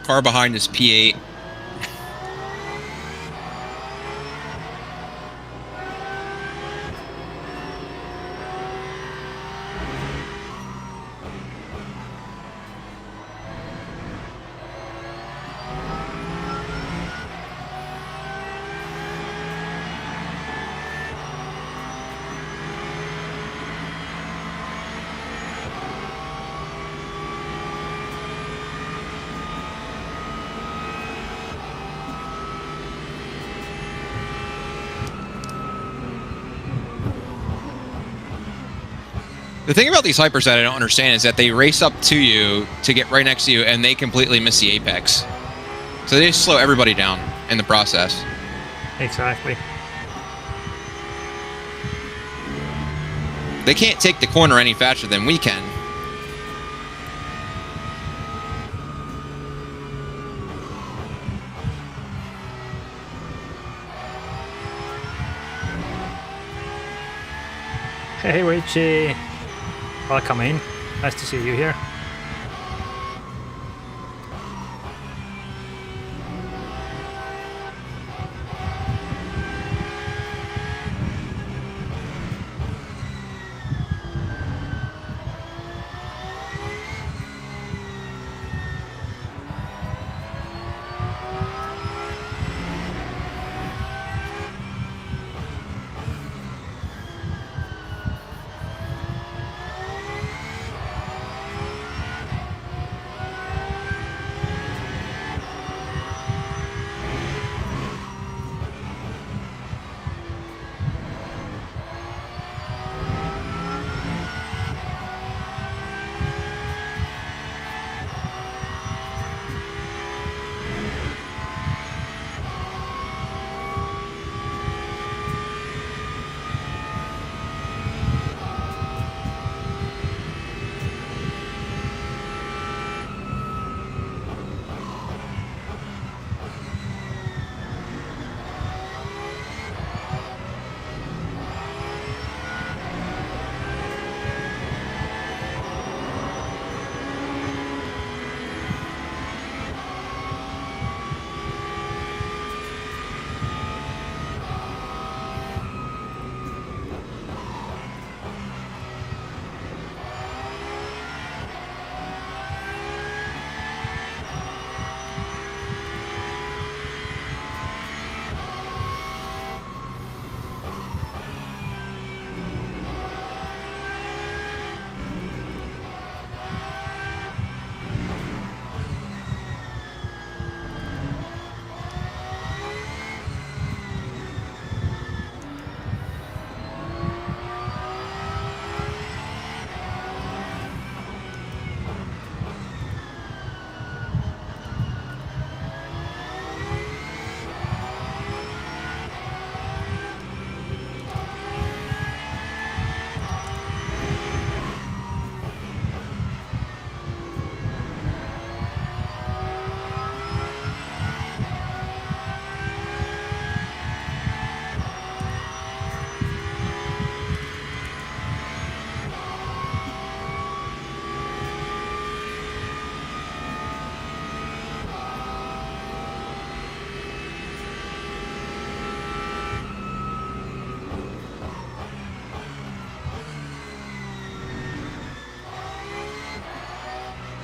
Car behind is P8. The thing about these hypers that I don't understand is that they race up to you to get right next to you, and they completely miss the apex. So they just slow everybody down in the process. Exactly. They can't take the corner any faster than we can. Hey Richie, welcome in. Nice to see you here.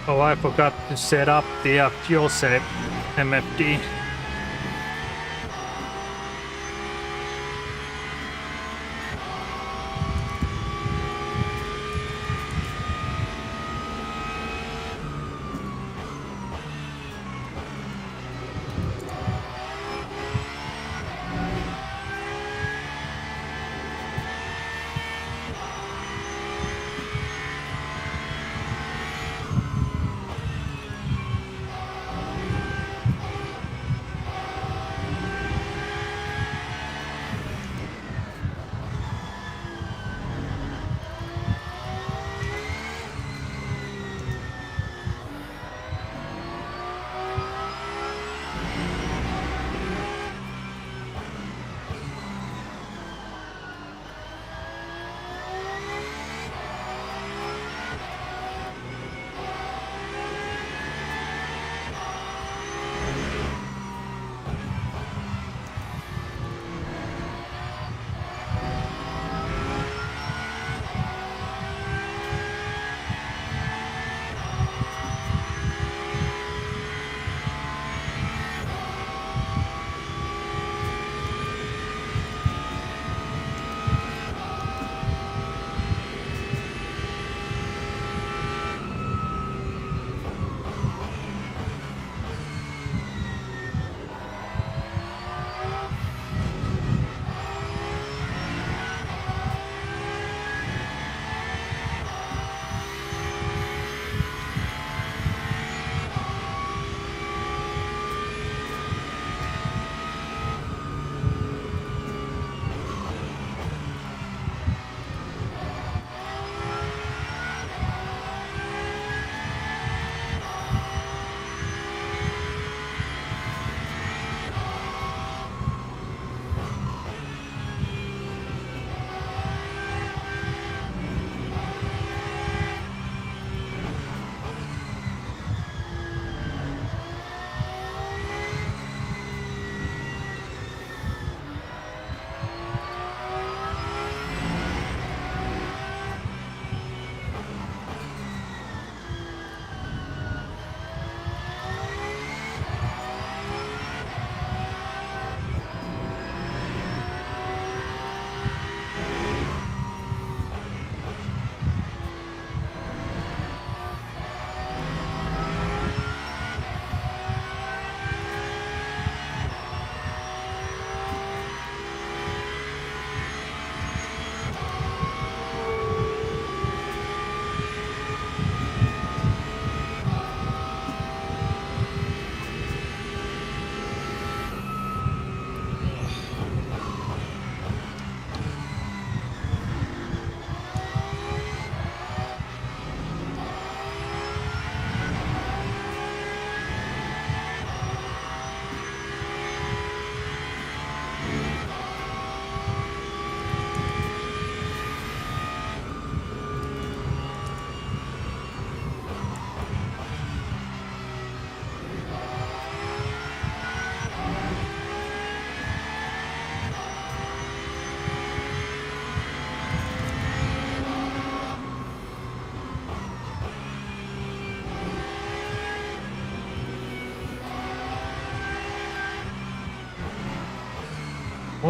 Oh, I forgot to set up the fuel save MFD.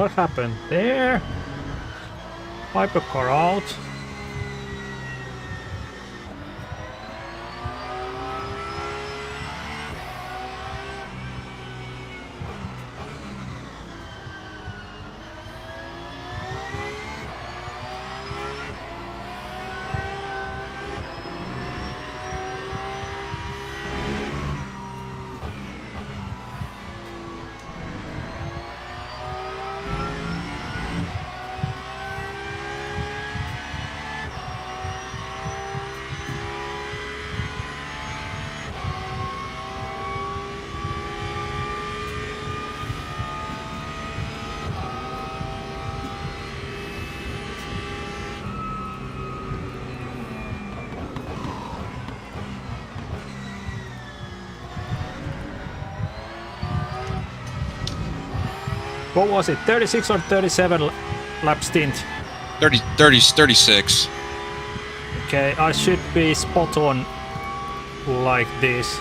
What happened there? Hypercar out. What was it? 36 or 37 lap stint? 36. Okay, I should be spot on like this.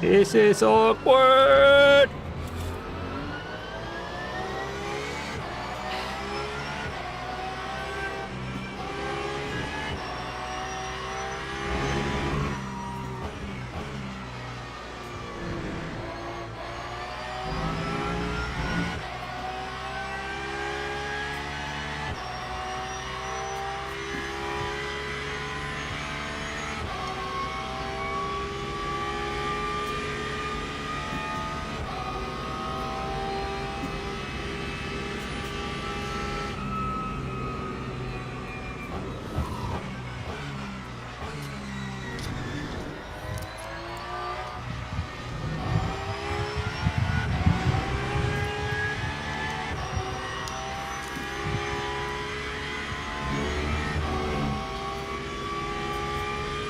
This is awkward!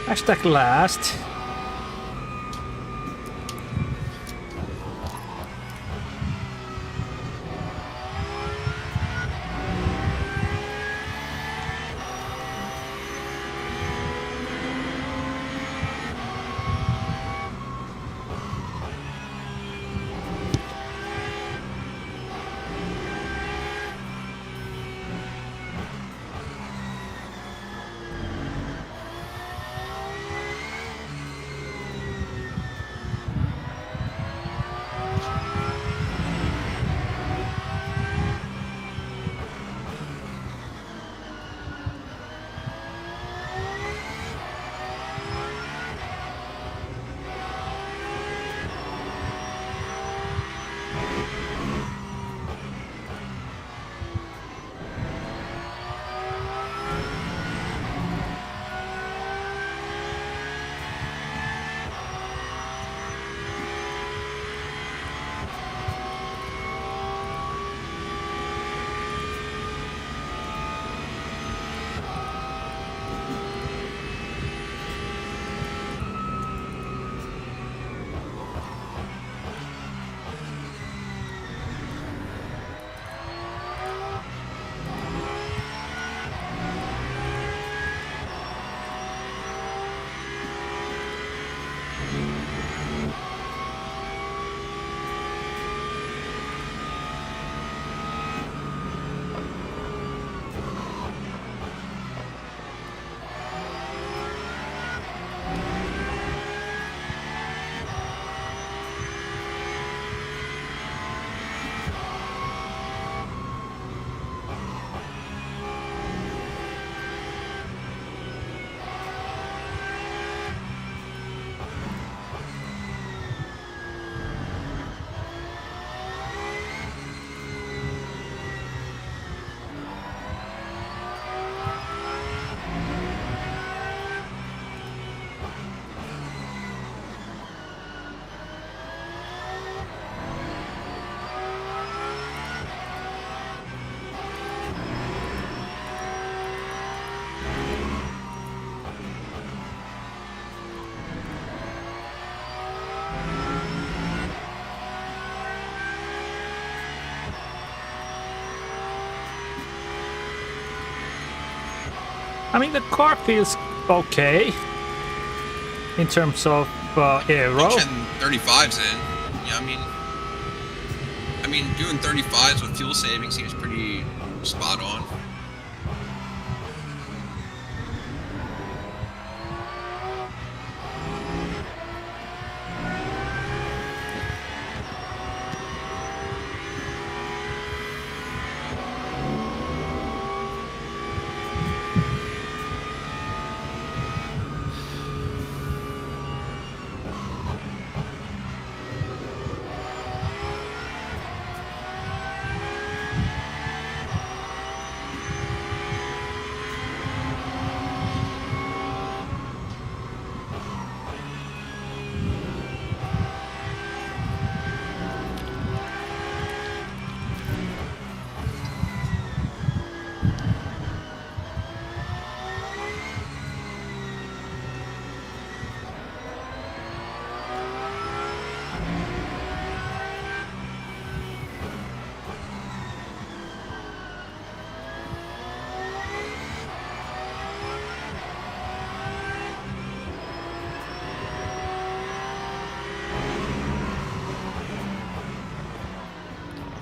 Hashtag last. I mean, the car feels okay in terms of aero. Punching 35s in. Yeah, I mean, doing 35s with fuel saving seems pretty spot on.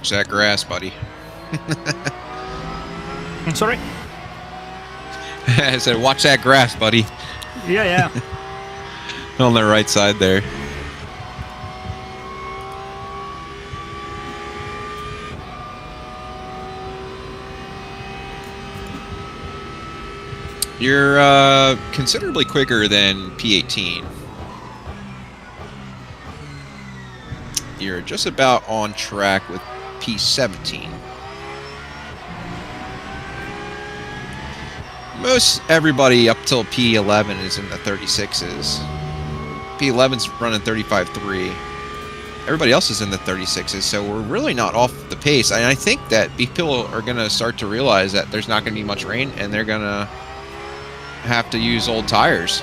Watch that grass, buddy. I'm sorry? I said, watch that grass, buddy. Yeah. On the right side there. You're considerably quicker than P18. You're just about on track with P17. Most everybody up till P11 is in the 36s. P11's running 35.3. Everybody else is in the 36s, so we're really not off the pace. And I think that people are going to start to realize that there's not going to be much rain, and they're going to have to use old tires.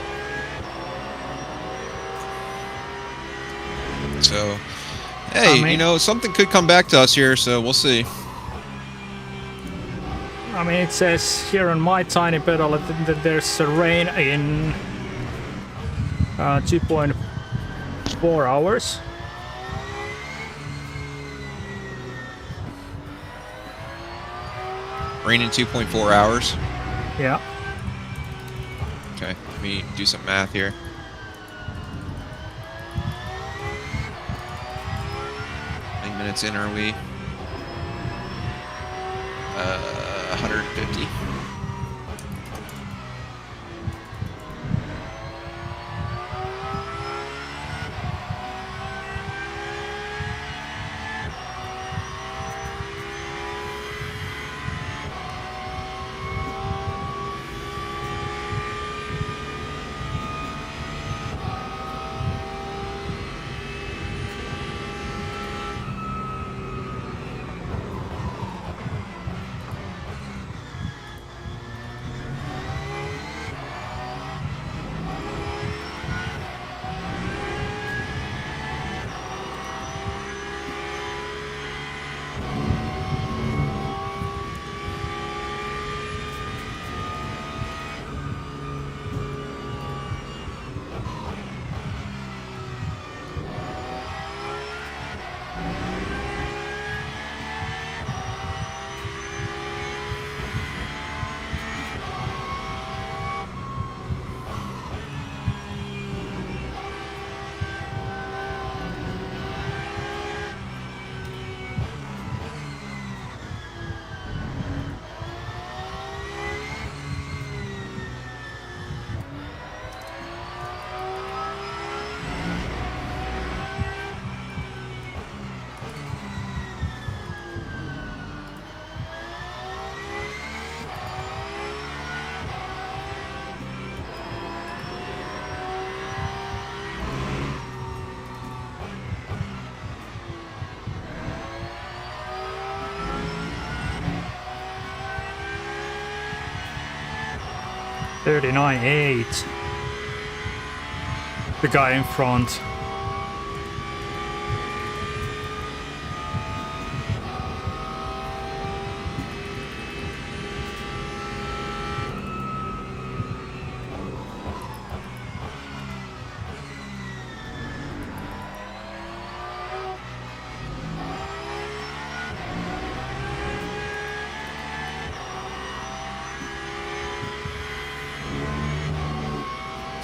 So, hey, you know, something could come back to us here, so we'll see. I mean, it says here on my tiny pedal that there's a rain in 2.4 hours. Rain in 2.4 hours? Yeah. Okay, let me do some math here. How many minutes in are we? 150. $39.8. The guy in front.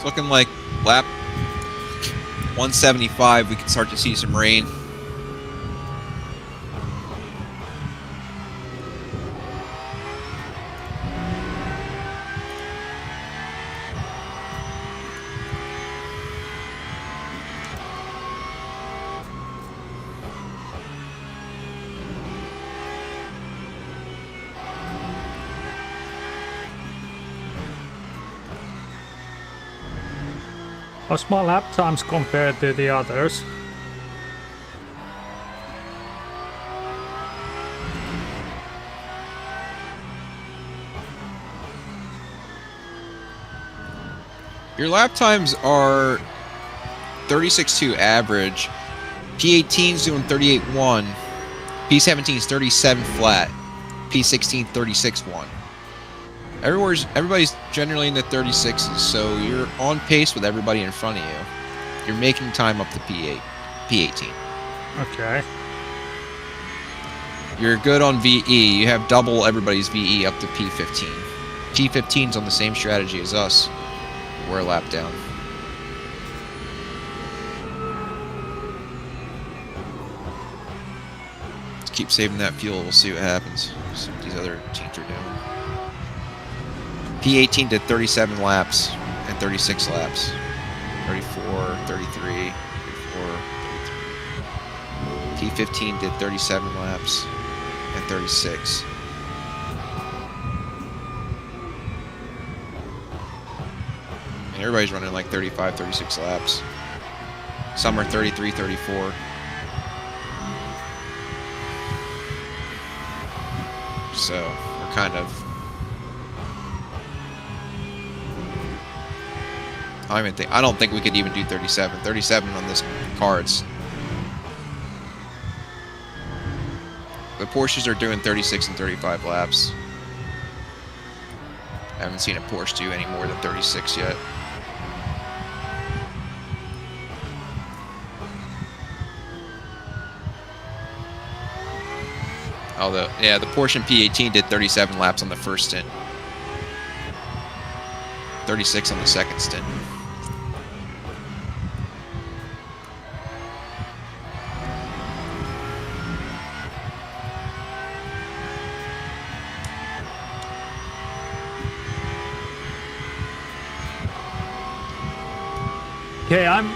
It's looking like lap 175, we can start to see some rain. How's my lap times compared to the others? Your lap times are 36.2 average. P18's doing 38.1. P17's 37 flat. P16 36.1. Everybody's generally in the 36s, so you're on pace with everybody in front of you. You're making time up to P18. Okay. You're good on VE. You have double everybody's VE up to P15. P15's on the same strategy as us. We're a lap down. Let's keep saving that fuel. We'll see what happens. See what these other teams are doing. P18 did 37 laps and 36 laps. 34, 33, 34, 33. P15 did 37 laps and 36. And everybody's running like 35, 36 laps. Some are 33, 34. So we're kind of... I don't think we could even do 37. 37 on this cards. The Porsches are doing 36 and 35 laps. I haven't seen a Porsche do any more than 36 yet. Although, yeah, the Porsche in P18 did 37 laps on the first stint. 36 on the second stint. Okay, I'm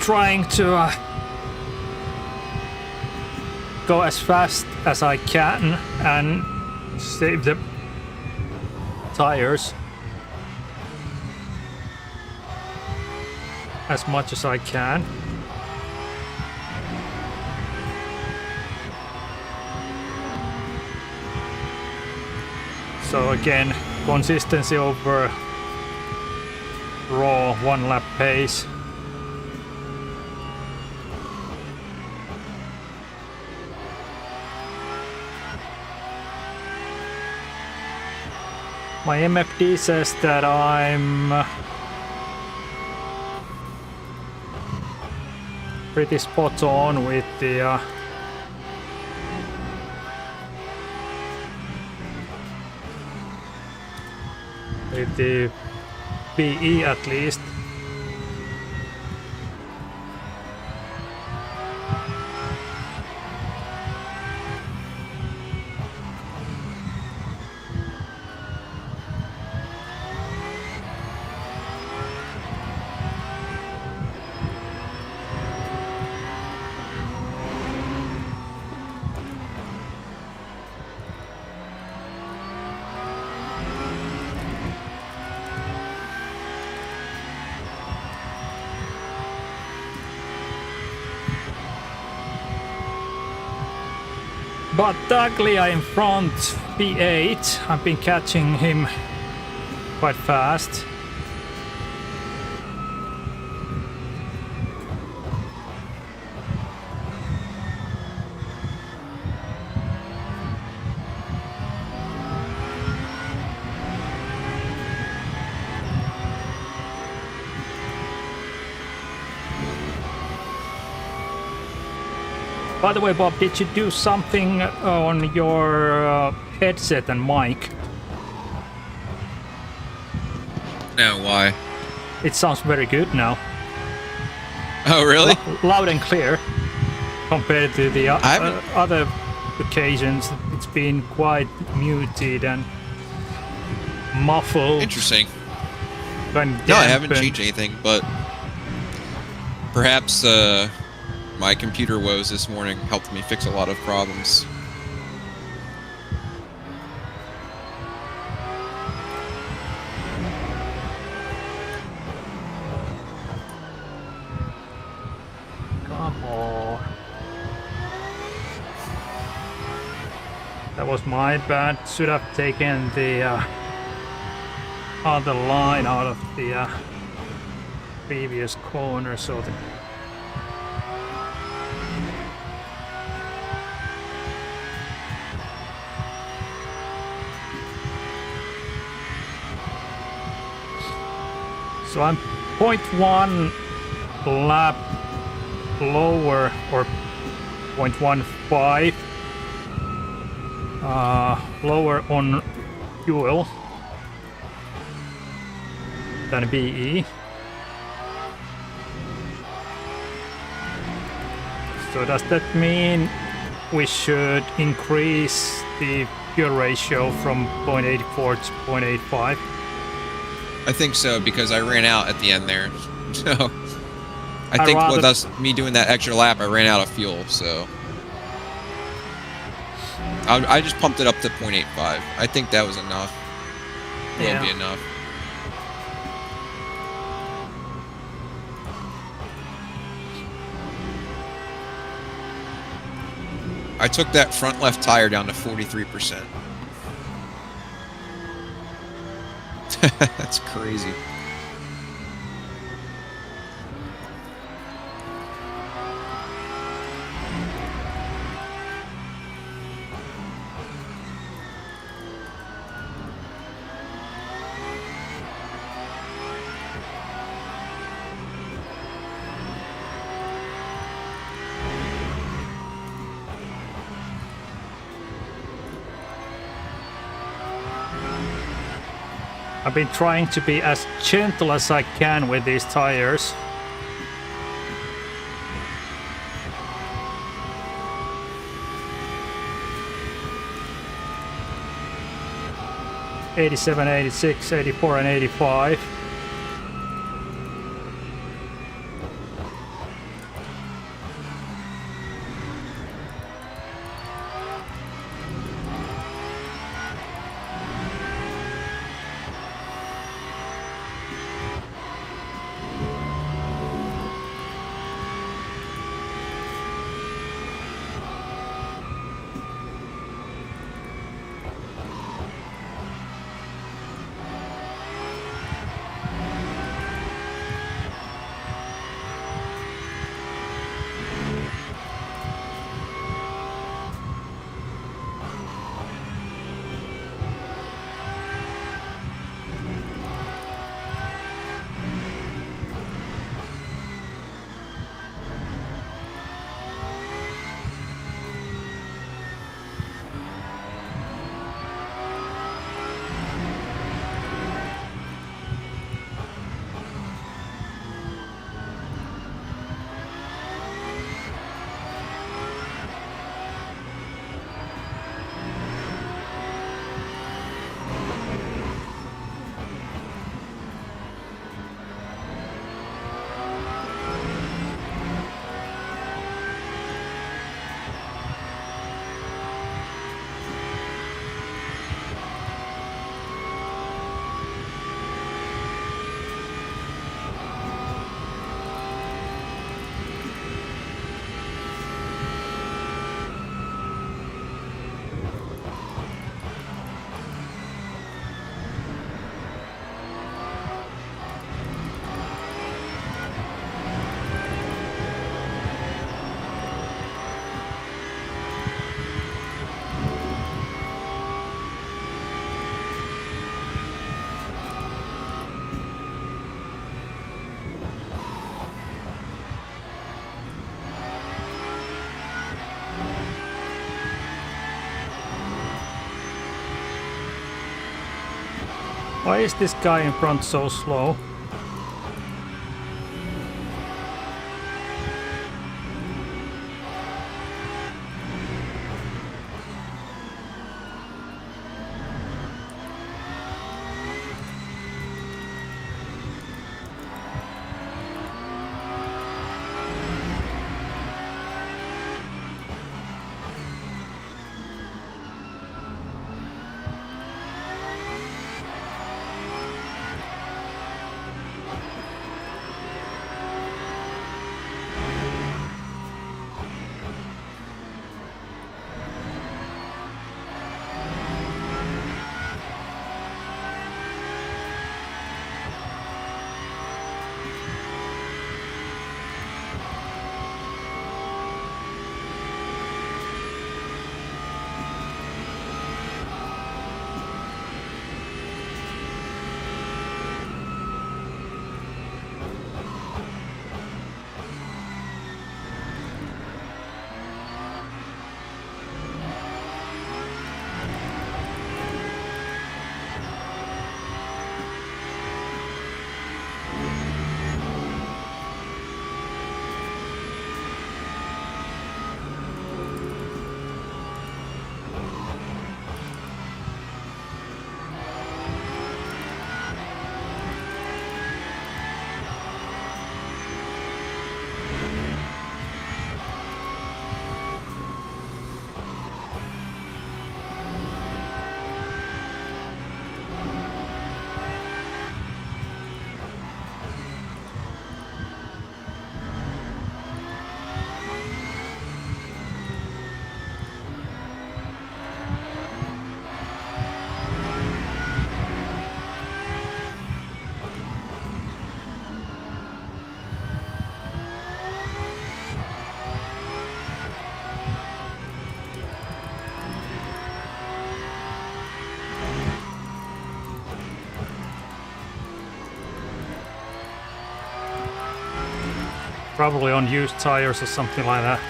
trying to go as fast as I can and save the tires as much as I can. So again, consistency over raw one lap pace. My MFD says that I'm pretty spot on with the PE at least. But Daglia in front, P8. I've been catching him quite fast. By the way, Bob, did you do something on your headset and mic? No, why? It sounds very good now. Oh, really? Loud and clear compared to the haven't- other occasions. It's been quite muted and muffled. Interesting. And No, I haven't dampened. changed anything, but perhaps my computer woes this morning helped me fix a lot of problems. Come on. That was my bad. Should have taken the other line out of the previous corner, so the so I'm 0.1 lap lower, or 0.15 lower on fuel than BE. So does that mean we should increase the fuel ratio from 0.84 to 0.85? I think so, because I ran out at the end there. So I think rather- with me doing that extra lap, I ran out of fuel. So I just pumped it up to 0.85. I think that was enough. Yeah. Will be enough. I took that front left tire down to 43%. That's crazy. I've been trying to be as gentle as I can with these tires. '87, '86, '84, and '85. Why is this guy in front so slow? Probably on used tires or something like that.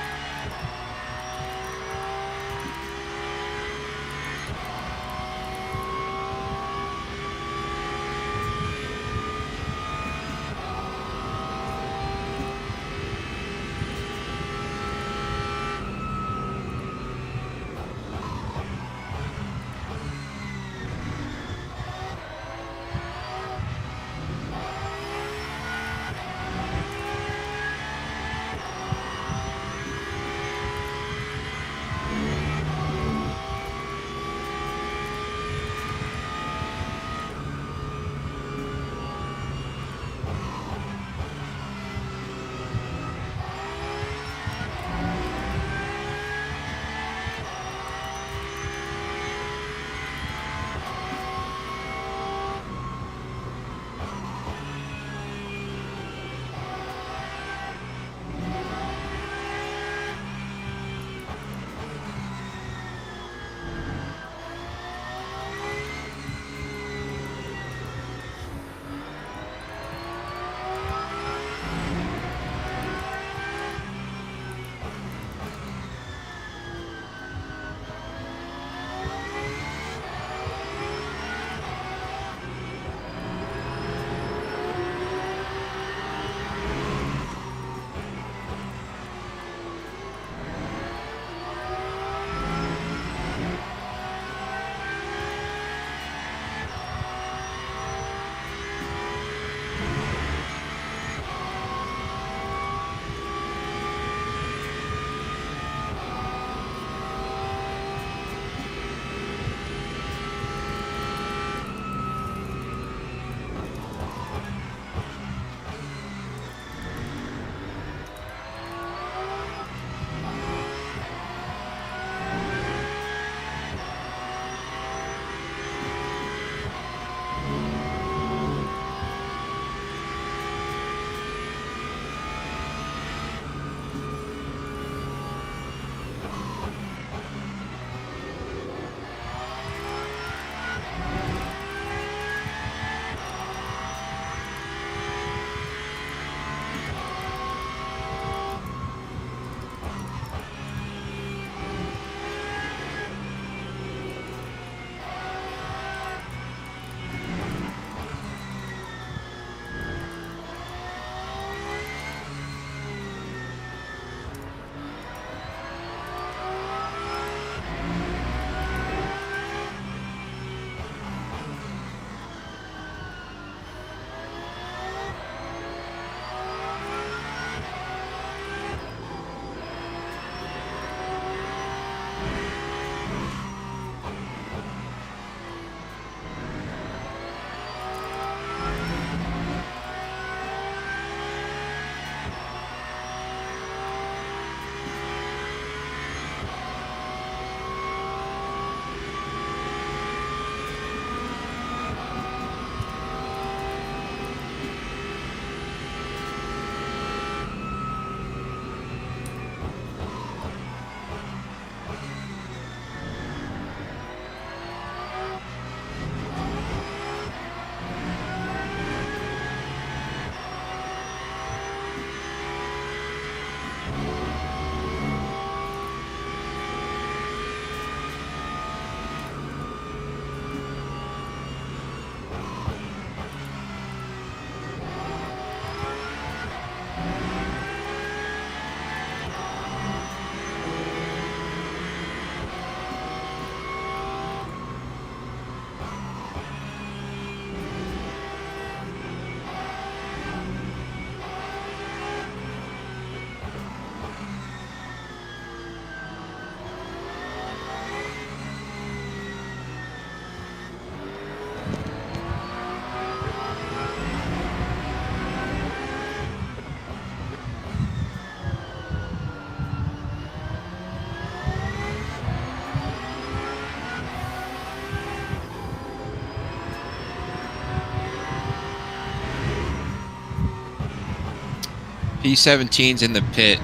P17's in the pit.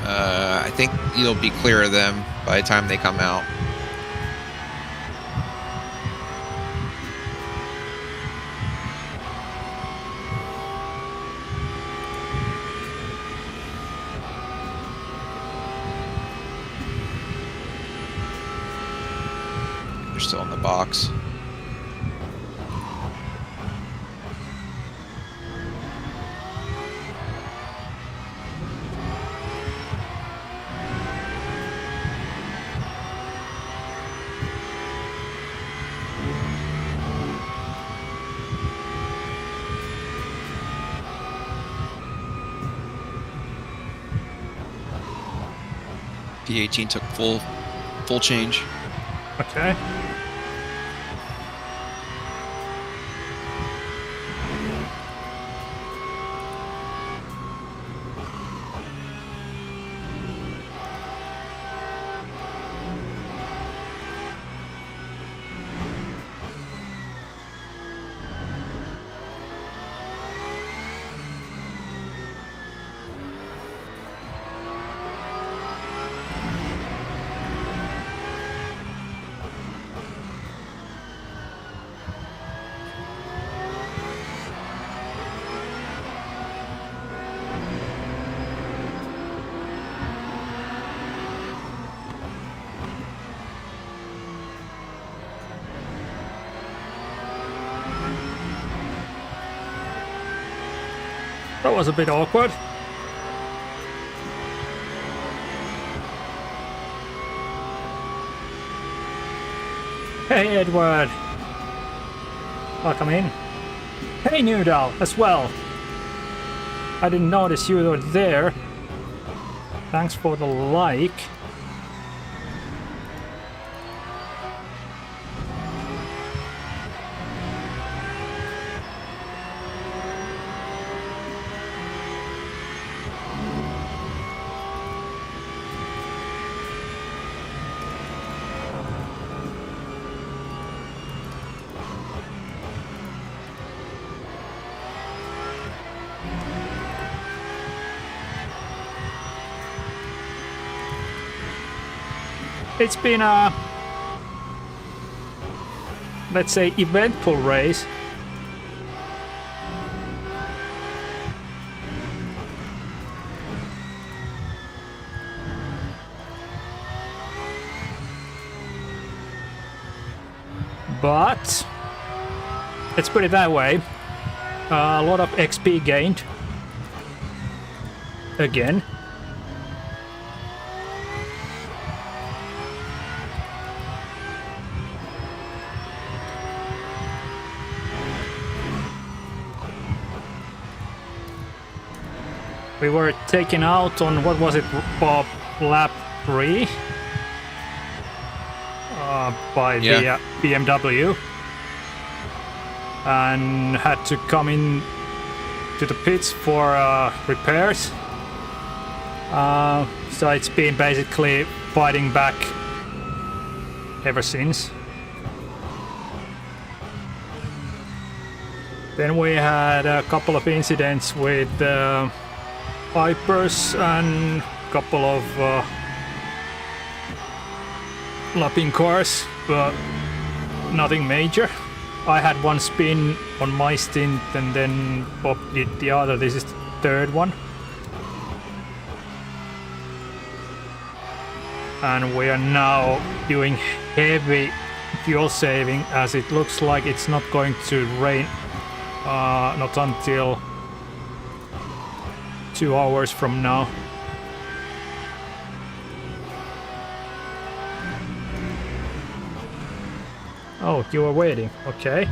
I think you'll be clear of them by the time they come out. still in the box. P18 took full change. Okay. That was a bit awkward. Hey Edward! Welcome in. Hey Noodle as well. I didn't notice you were there. Thanks for the like. It's been a, let's say, eventful race. But let's put it that way. A lot of XP gained. Again. We were taken out on, what was it, Bob, lap 3 by the BMW, and had to come in to the pits for repairs. So it's been basically fighting back ever since. Then we had a couple of incidents with Hypers and a couple of lapping cars, but nothing major. I had one spin on my stint and then Bob did the other. This is the third one. And we are now doing heavy fuel saving, as it looks like it's not going to rain not until 2 hours from now. Oh, you are waiting. Okay.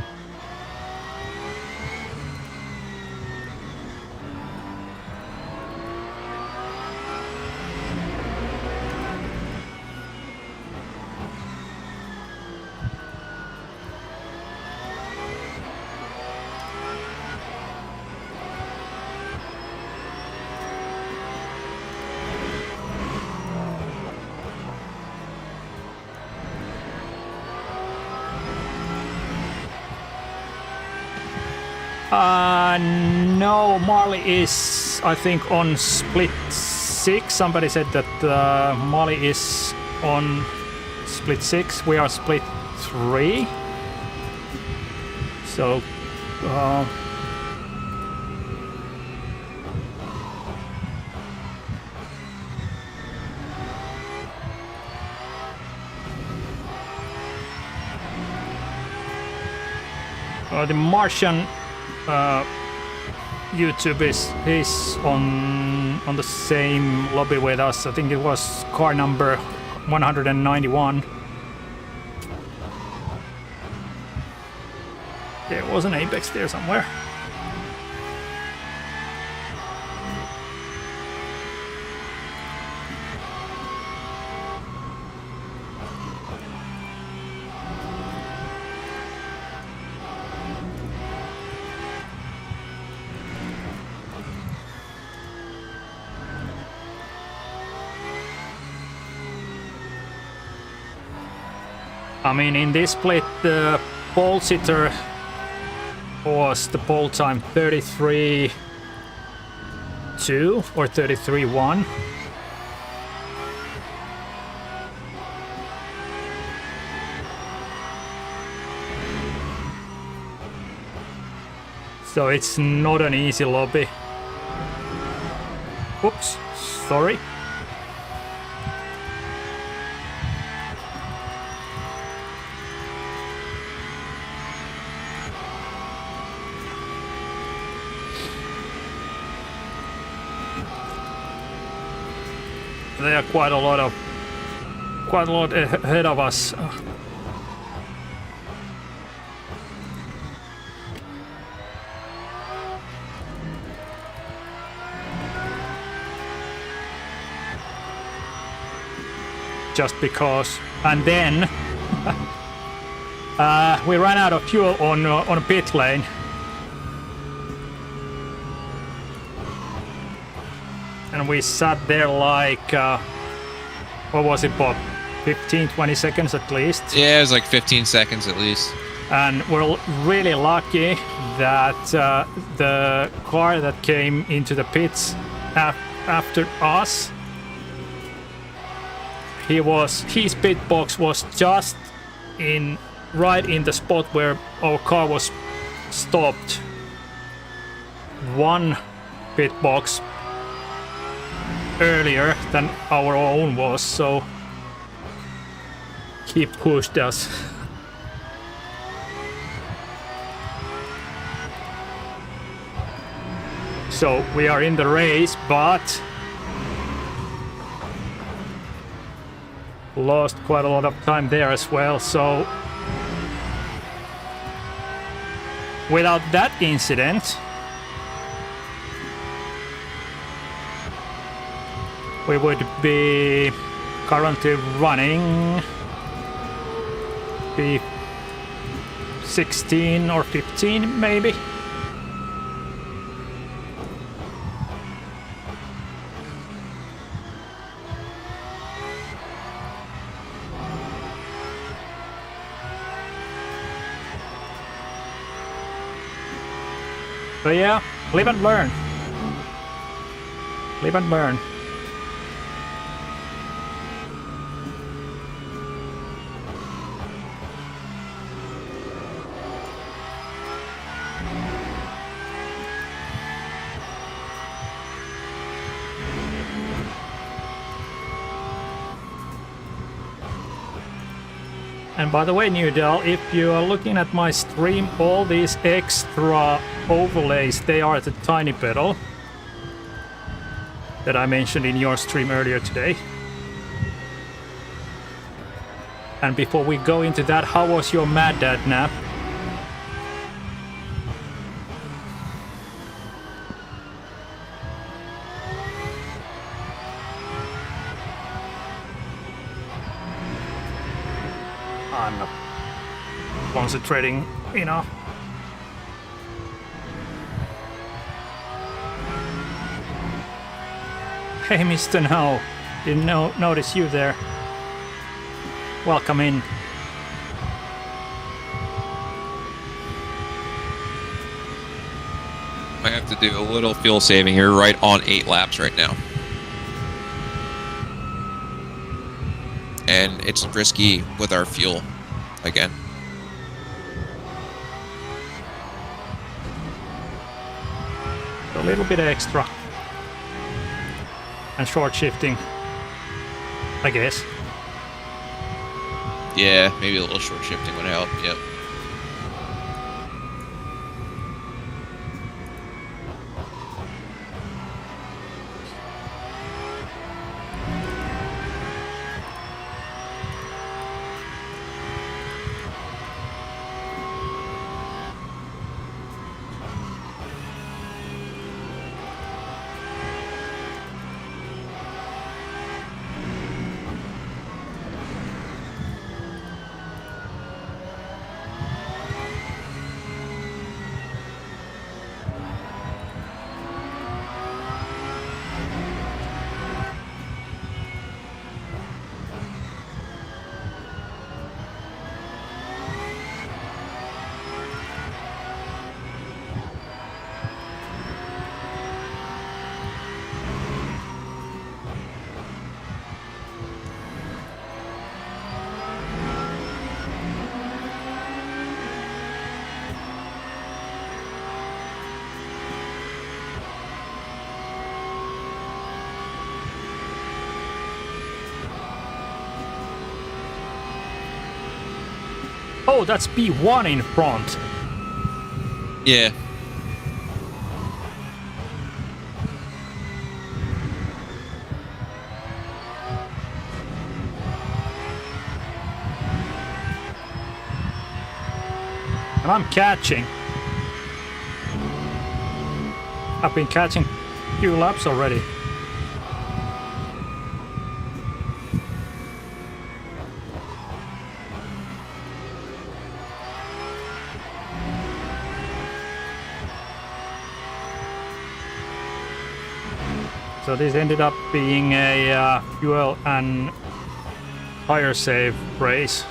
No, Marley is, I think, on split 6. Somebody said that Marley is on split 6. We are split 3. So, The Martian YouTube is on the same lobby with us. I think it was car number 191. There was an Apex there somewhere. I mean, in this split, the pole sitter was the pole time 33.2 or 33.1. So it's not an easy lobby. Oops, sorry. There are quite a lot ahead of us. Just because, and then we ran out of fuel on a pit lane. And we sat there like, what was it, Bob? 15-20 seconds at least. Yeah, it was like 15 seconds at least. And we're really lucky that the car that came into the pits after us, his pit box was just right in the spot where our car was stopped. One pit box earlier than our own was, so he pushed us. So we are in the race, but lost quite a lot of time there as well. So without that incident, we would be currently running the 16 or 15 maybe. But yeah, live and learn. Live and learn. And by the way, Newdell, if you are looking at my stream, all these extra overlays, they are the tiny pedal that I mentioned in your stream earlier today. And before we go into that, how was your Mad Dad nap? I'm not concentrating enough. Hey, Mr. No, didn't notice you there. Welcome in. I have to do a little fuel saving. You're right on 8 laps right now. And it's risky with our fuel again. A little bit extra. And short shifting, I guess. Yeah, maybe a little short shifting would help, yep. Oh, that's P1 in front. Yeah. And I'm catching. I've been catching a few laps already. So this ended up being a fuel and tire save race.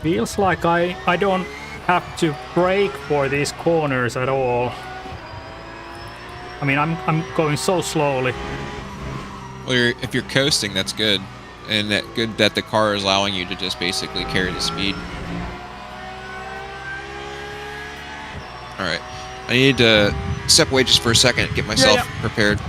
Feels like I don't have to brake for these corners at all. I mean, I'm going so slowly. Well, if you're coasting, that's good. And good that the car is allowing you to just basically carry the speed. Alright. I need to step away just for a second, get myself prepared.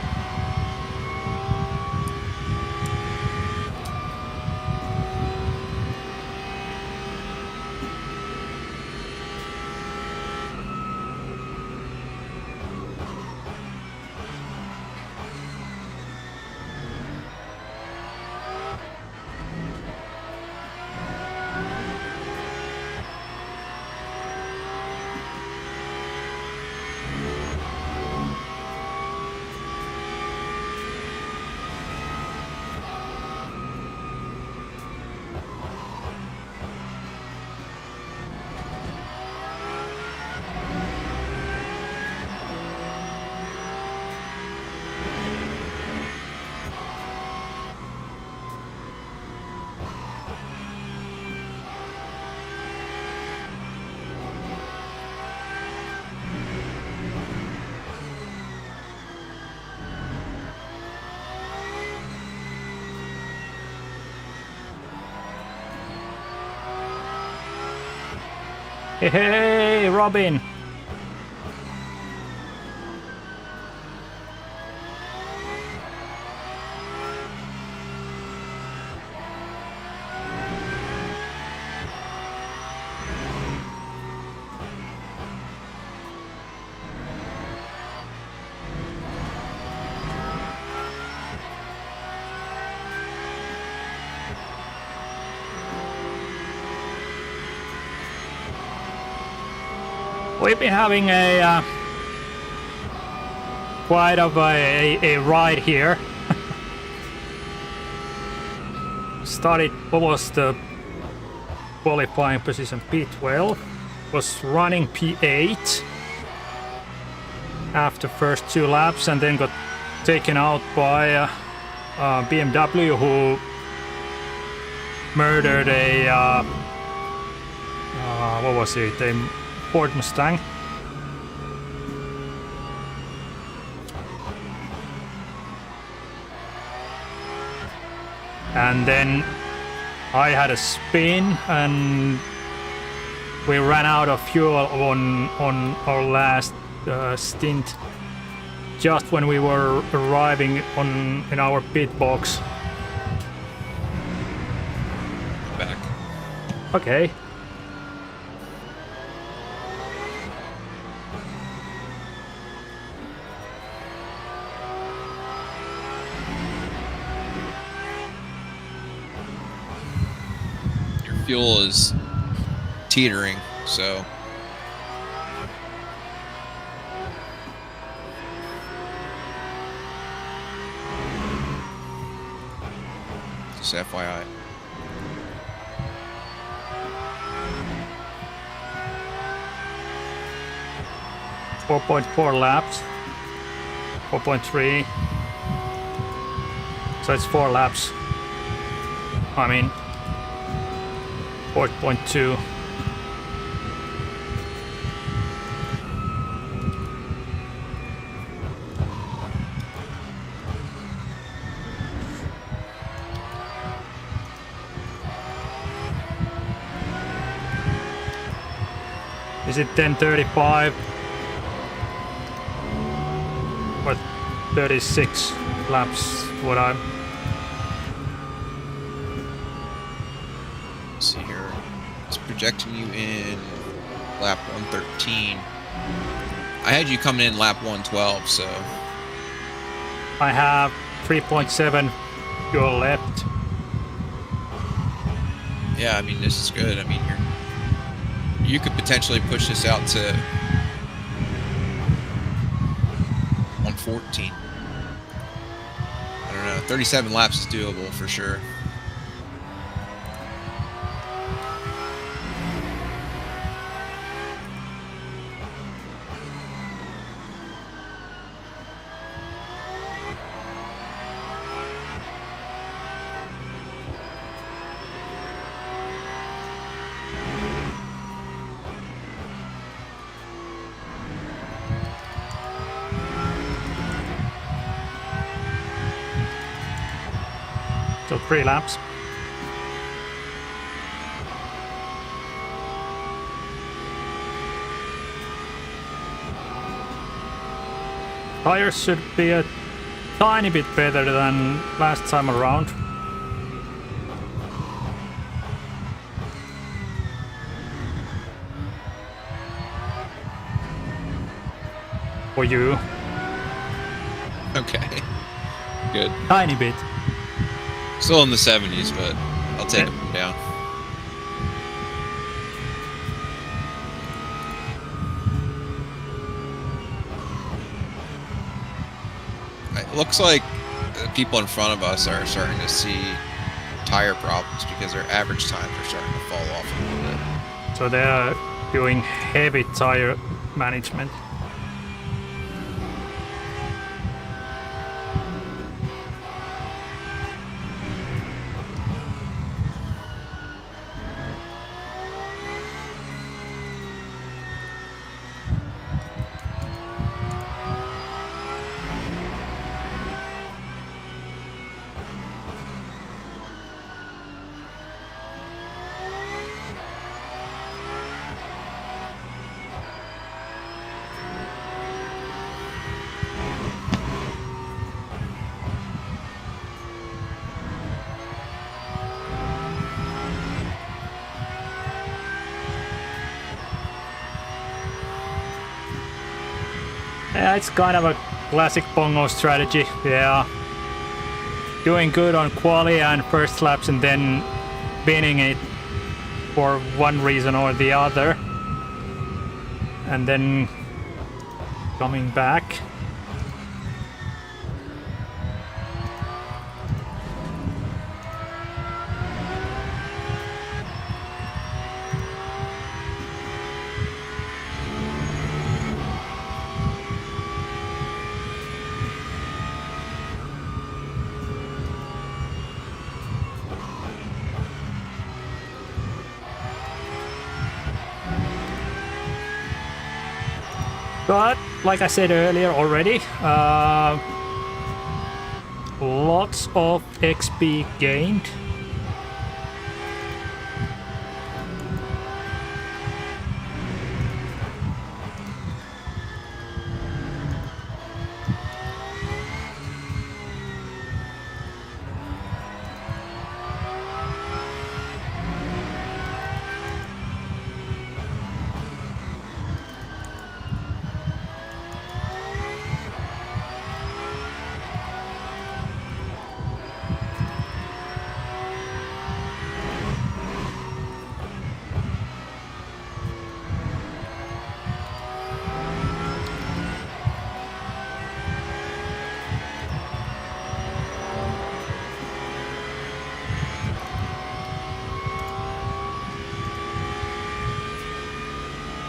Hey, Robin! We've been having a quite of a ride here. Started, what was the qualifying position? P12. Was running P8 after first 2 laps, and then got taken out by BMW, who murdered a what was it? A Ford Mustang. And then I had a spin and we ran out of fuel on our last stint just when we were arriving in our pit box. Back. Okay. Fuel is teetering, so just FYI. .4 laps, 4.3, so it's 4 laps. I mean 4.2. Is it 10:35 or 36 laps? What I'm. Let's see here. It's projecting you in lap 113. I had you coming in lap 112, so. I have 3.7 fuel left. Yeah, I mean, this is good. I mean, you could potentially push this out to 114. I don't know. 37 laps is doable for sure. So 3 laps. Tires should be a tiny bit better than last time around. For you. Okay. Good. Tiny bit. Still in the 70s, but I'll take them down. It looks like the people in front of us are starting to see tire problems because their average times are starting to fall off a little bit. So they're doing heavy tire management. Yeah, it's kind of a classic Bongo strategy. Yeah, doing good on quali and first laps and then winning it for one reason or the other. And then coming back. But, like I said earlier already, lots of XP gained.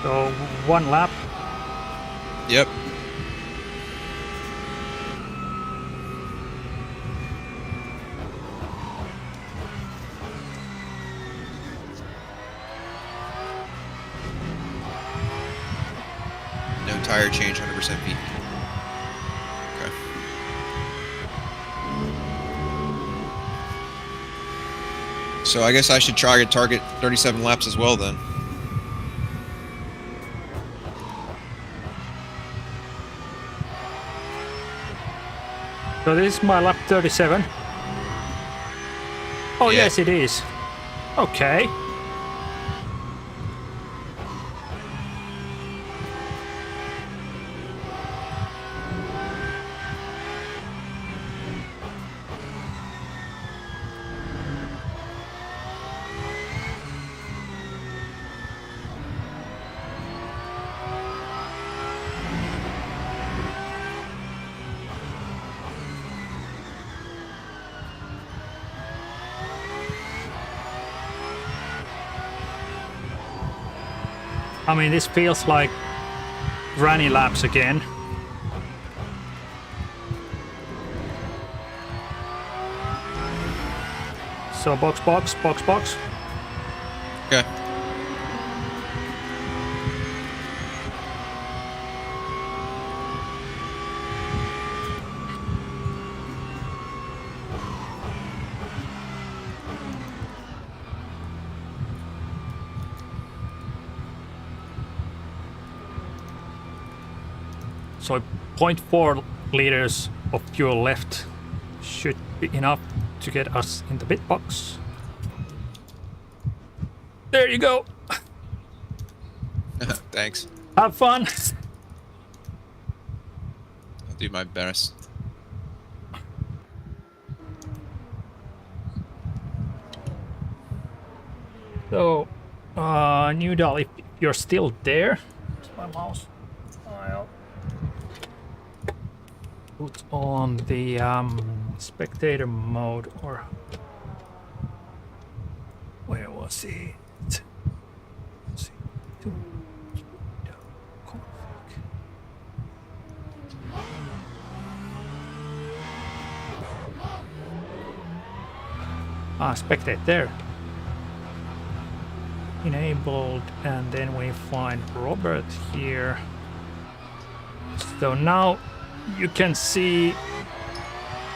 So, one lap. Yep. No tire change, 100% VP. Okay. So I guess I should try to target 37 laps as well then. So this is my lap 37. Oh Yeah. yes, it is. Okay. I mean, this feels like granny laps again. So box. Okay. So 0.4 liters of fuel left should be enough to get us in the pit box. There you go. Thanks. Have fun. I'll do my best. So, Newdal, if you're still there, where's my mouse? I'll put on the spectator mode, or where was it? Let's see. Config. Spectate there. Enabled, and then we find Robert here. So now you can see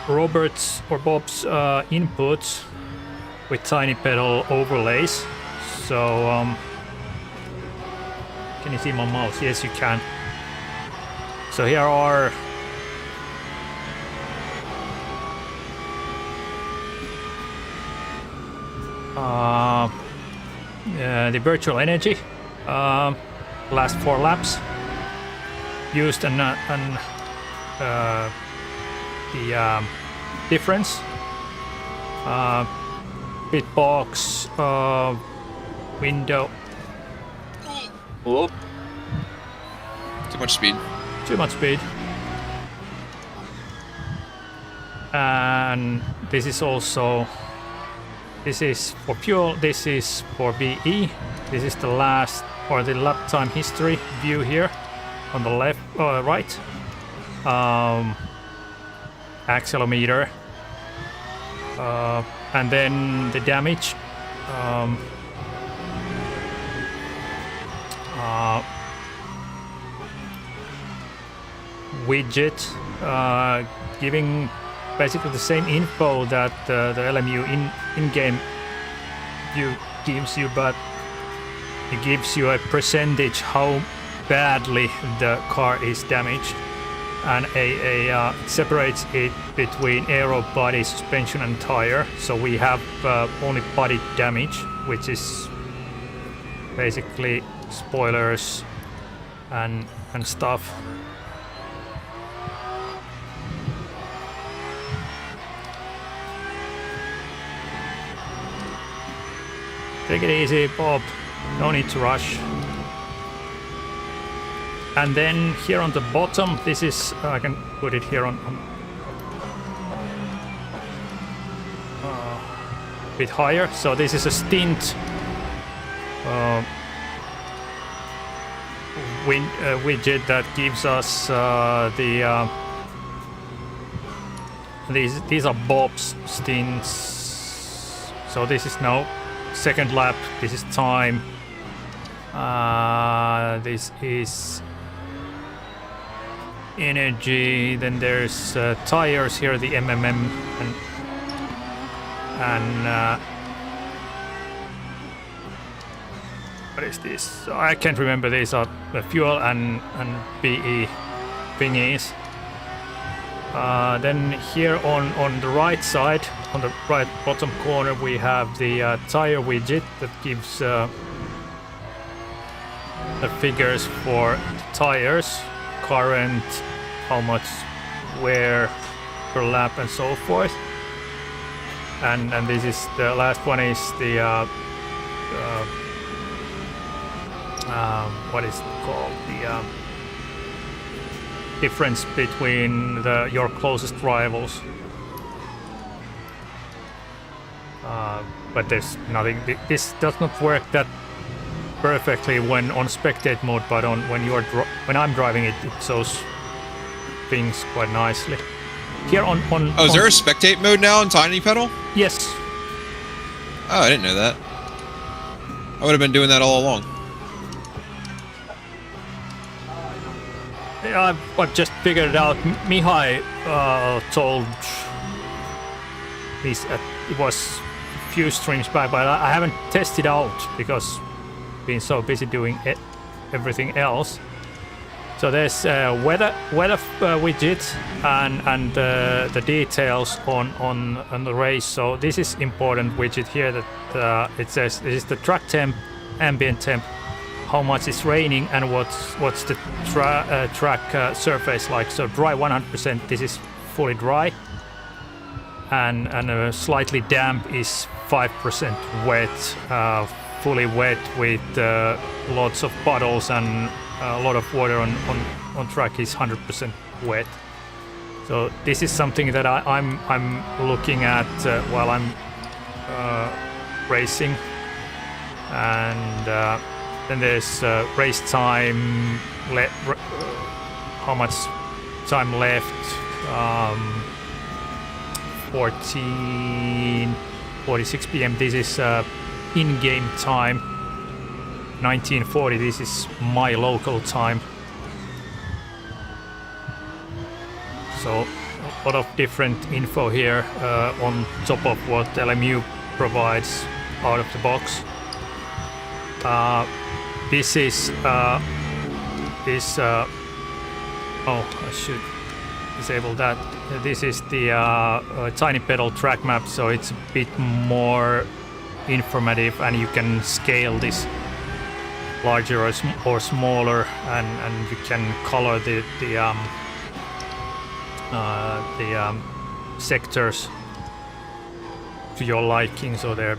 Robert's or Bob's inputs with tiny pedal overlays. So can you see my mouse? Yes, you can. So here are the virtual energy, last 4 laps used, and the difference, pit box, window. Whoop. Too much speed. Too much speed. And this is also, this is for fuel, this is for VE. This is the last, or the lap time history view here on the left, right. Accelerometer. And then the damage. Widget giving basically the same info that the LMU in-game view gives you, but it gives you a percentage how badly the car is damaged, and it separates it between aero, body, suspension and tire. So we have only body damage, which is basically spoilers and stuff. Take it easy, Bob. No need to rush. And then here on the bottom, this is, I can put it here on a bit higher. So this is a stint widget that gives us these are Bob's stints. So this is now second lap, this is time, this is energy, then there's tires here, the MMM, and what is this? I can't remember. These are the fuel and BE thingies. Then here on the right side, on the right bottom corner, we have the tire widget that gives the figures for the tires, current, how much wear per lap, and so forth. And this is the last one is the what is it called, the difference between your closest rivals. But there's nothing. This does not work that perfectly when on spectate mode, but when I'm driving it, it shows things quite nicely. Here on Oh, is there a spectate mode now on Tiny Pedal? Yes. Oh, I didn't know that. I would have been doing that all along. I've just figured it out. Mihai told me it was a few streams back, but I haven't tested out because I've been so busy doing everything else. So there's weather widget and the details on the race. So this is important widget here that it says this is the track temp, ambient temp, how much is raining, and what's the track surface like. So dry 100%. This is fully dry, and slightly damp is 5% wet. Fully wet with lots of puddles and a lot of water on track is 100% wet. So this is something that I'm looking at while I'm racing. And then there's race time, how much time left, 14:46 p.m. This is in-game time. 1940, this is my local time. So a lot of different info here on top of what LMU provides out of the box. This is oh, I should disable that. This is the Tiny Pedal track map, so it's a bit more informative, and you can scale this larger or smaller, and you can color the sectors to your liking, so they're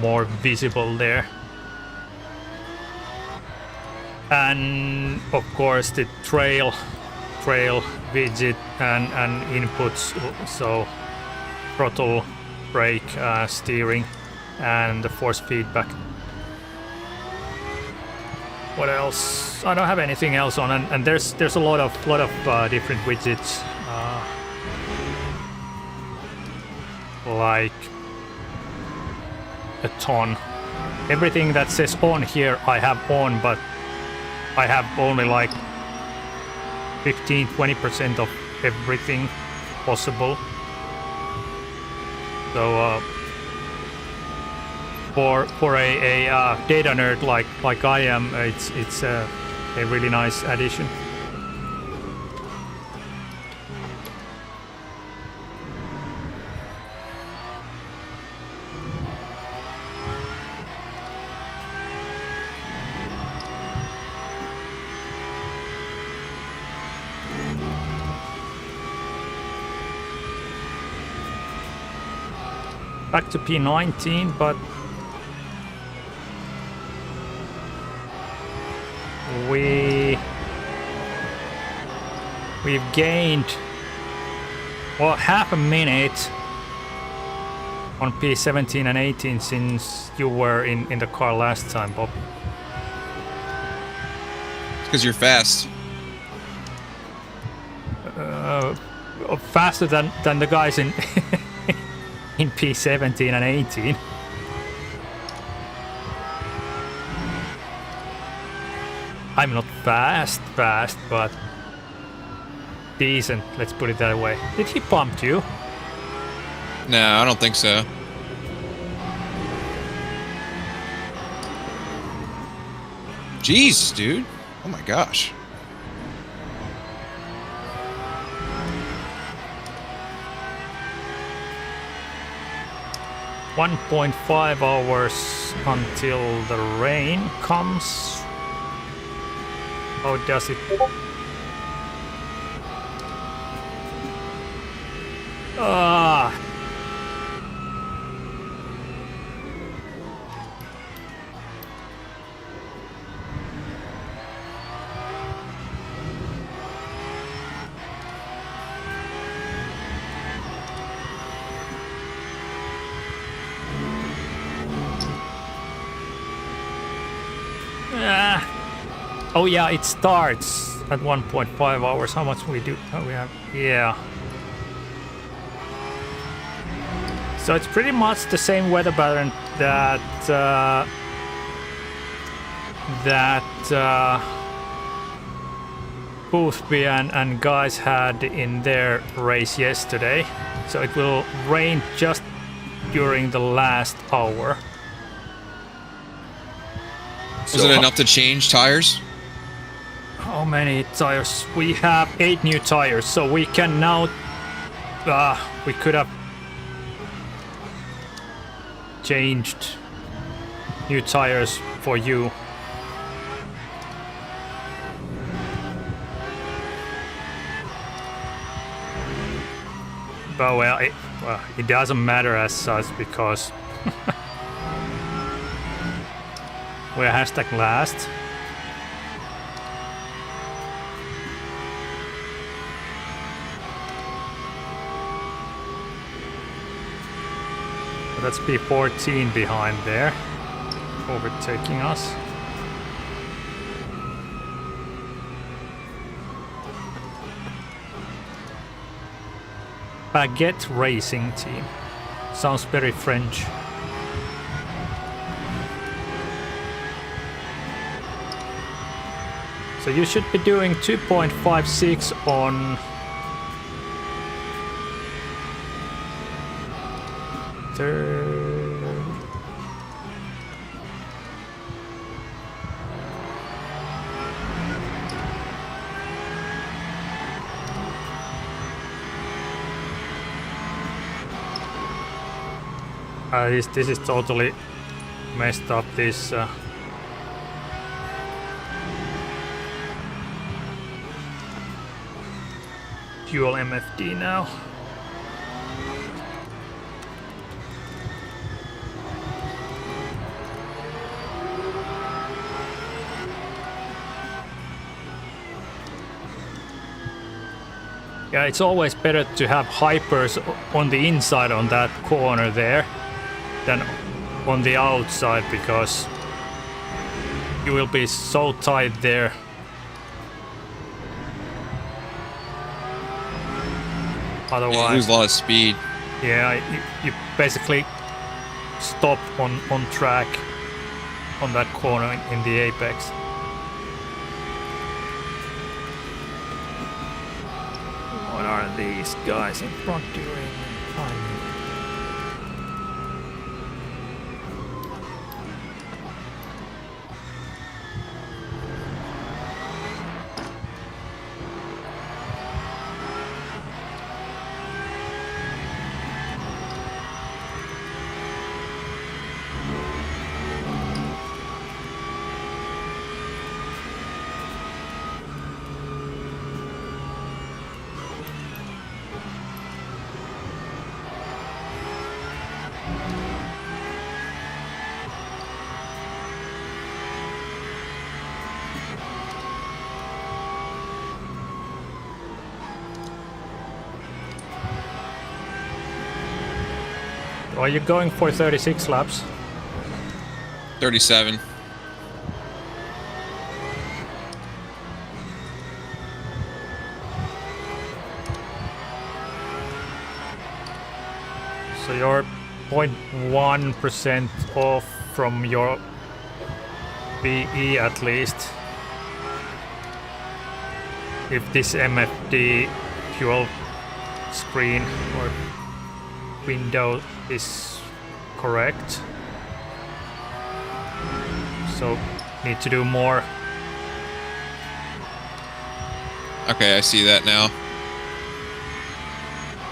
more visible there. And of course the trail widget and inputs, so throttle, brake, steering, and the force feedback. What else? I don't have anything else on, and there's a lot of different widgets, like a ton. Everything that says on here I have on, but I have only like 15-20% of everything possible. So for a data nerd like I am, it's a really nice addition. Back to P19, but we've gained, well, half a minute on P17 and 18 since you were in the car last time, Bob. It's because you're fast. Faster than the guys in in P17 and 18. I'm not fast, but decent, let's put it that way. Did he bump you? No, I don't think so. Jeez, dude. Oh my gosh. 1.5 hours until the rain comes. How does it? Ah! Oh yeah, it starts at 1.5 hours. How much we do? Oh, we have, yeah. So it's pretty much the same weather pattern that Boothby and guys had in their race yesterday. So it will rain just during the last hour. Was it enough to change tires? How many tires? We have 8 new tires, so we can now... we could have changed new tires for you. But well, it doesn't matter as such because we're hashtag last. That's P14 behind there, overtaking us. Baguette Racing Team. Sounds very French. So you should be doing 2.56 on third. This is totally messed up, this dual MFD now. Yeah, it's always better to have hypers on the inside on that corner there than on the outside, because you will be so tight there. Otherwise, you lose a lot of speed. Yeah, you basically stop on track on that corner in the apex. What are these guys in front doing? Are you going for 36 laps? 37. So you're 0.1% off from your BE at least. If this MFD fuel screen or window is correct. So need to do more. Okay, I see that now.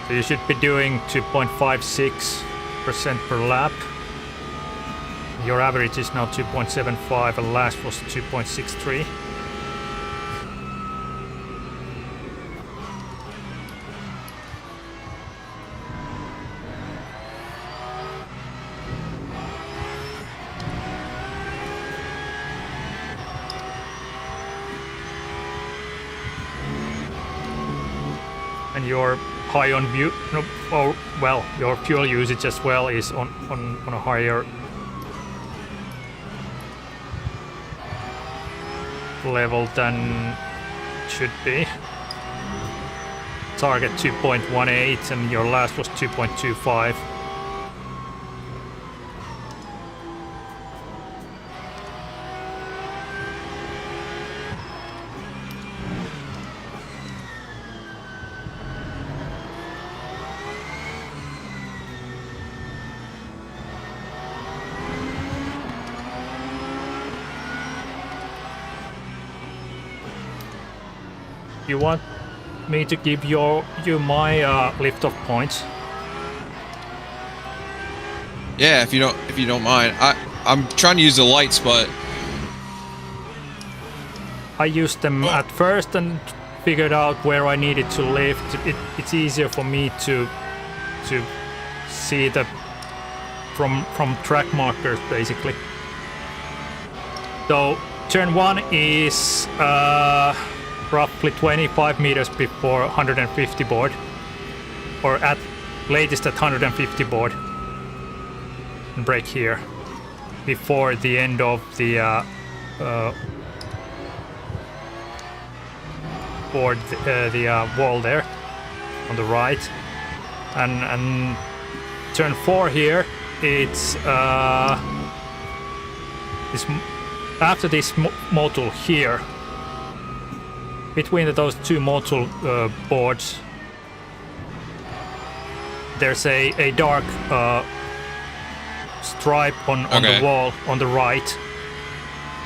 So you should be doing 2.56 percent per lap. Your average is now 2.75 and last was 2.63. And your high on view, no, oh, well, your fuel usage as well is on a higher level than should be. Target 2.18 and your last was 2.25. You want me to give you my lift-off points? Yeah, if you don't mind. I'm trying to use the lights, but I used them at first and figured out where I needed to lift. It's easier for me to see the from track markers basically. So turn 1 is roughly 25 meters before 150 board, or at latest at 150 board, and brake here before the end of the board, the wall there on the right, and turn 4 here. It's after this module here. Between those two module boards, there's a dark stripe on the wall on the right.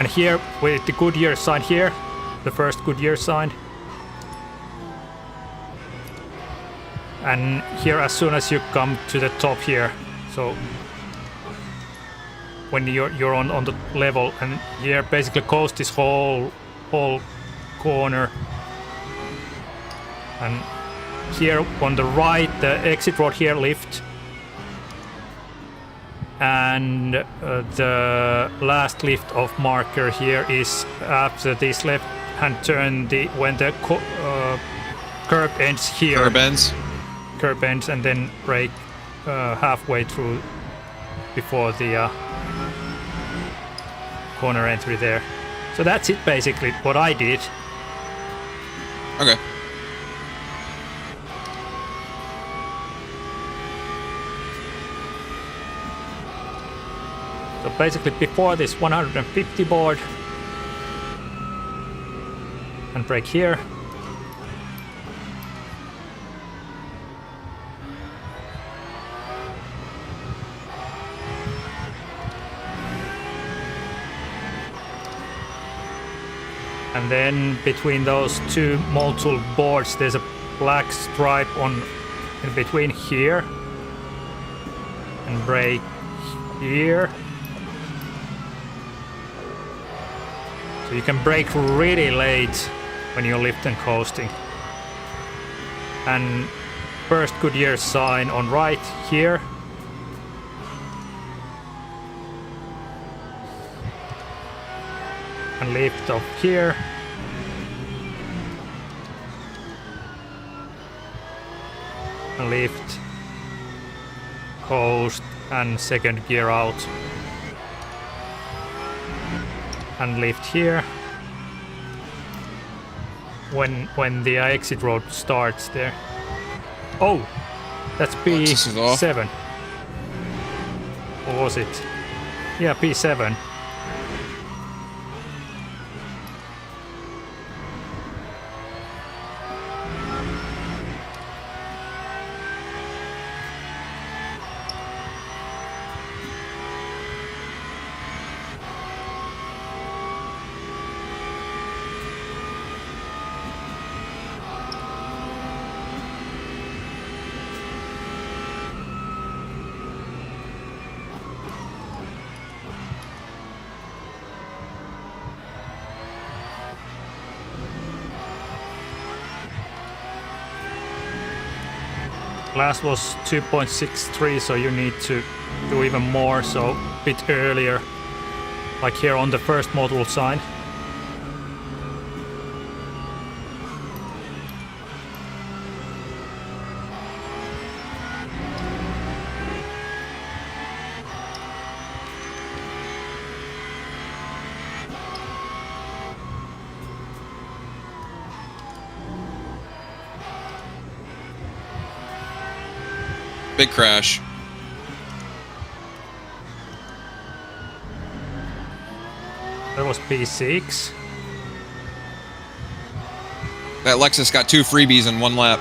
And here, with the Goodyear sign here, the first Goodyear sign. And here, as soon as you come to the top here, so when you're on the level, and here basically goes this whole corner, and here on the right the exit road here lift, and the last lift of marker here is after this left hand turn, when the curb ends here. Curb ends and then brake halfway through before the corner entry there. So that's it basically what I did. Okay. So basically before this 150 board, and brake here. And then between those two module boards, there's a black stripe in between here, and brake here. So you can brake really late when you're lift and coasting. And first Goodyear sign on right here. And lift off here. And lift, coast, and second gear out. And lift here. When the exit road starts there. Oh, that's P7. Or was it? Yeah, P7. Last was 2.63, so you need to do even more, so a bit earlier. Like here on the first module sign. Big crash. That was P6. That Lexus got 2 freebies in 1 lap.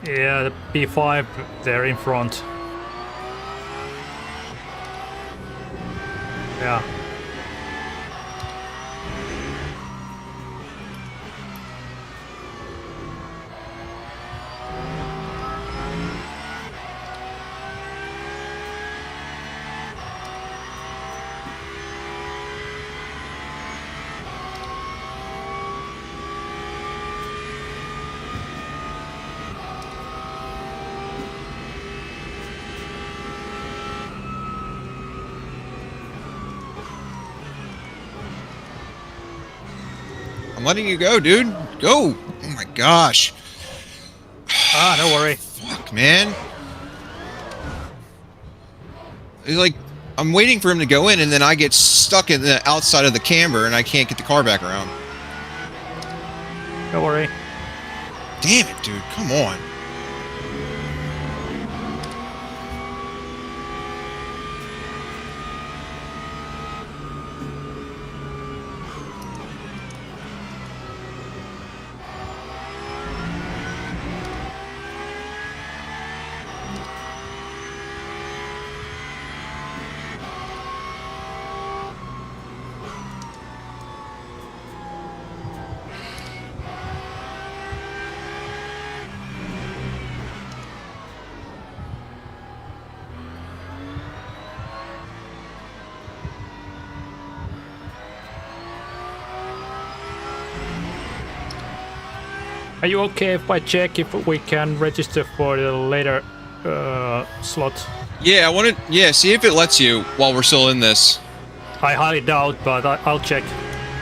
Yeah, the P5 there in front. Yeah. I'm letting you go, dude. Go! Oh my gosh. Ah, don't worry. Fuck, man. It's like, I'm waiting for him to go in, and then I get stuck in the outside of the camber, and I can't get the car back around. Don't worry. Damn it, dude. Come on. Are you okay if I check if we can register for the later slot? Yeah, I want to... Yeah, see if it lets you while we're still in this. I highly doubt, but I'll check.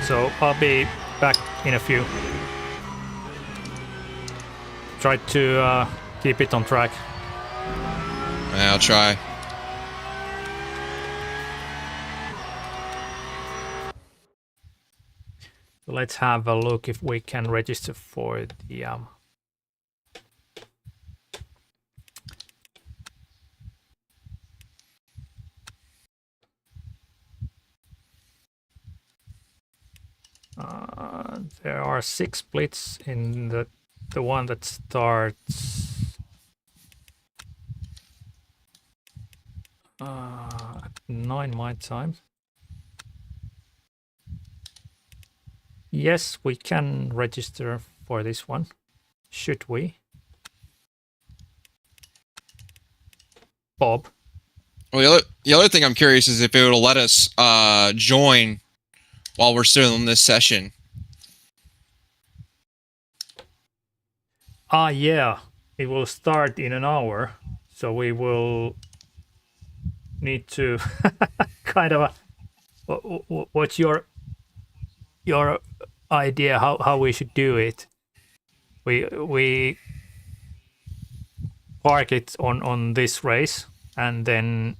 So I'll be back in a few. Try to keep it on track. Yeah, I'll try. Let's have a look if we can register for the there are 6 splits in the one that starts at 9 my time. Yes, we can register for this one. Should we? Bob? Well, the other thing I'm curious is if it will let us join while we're still in this session. Ah, yeah. It will start in an hour, so we will need to kind of... what's your idea how we should do it? We park it on this race and then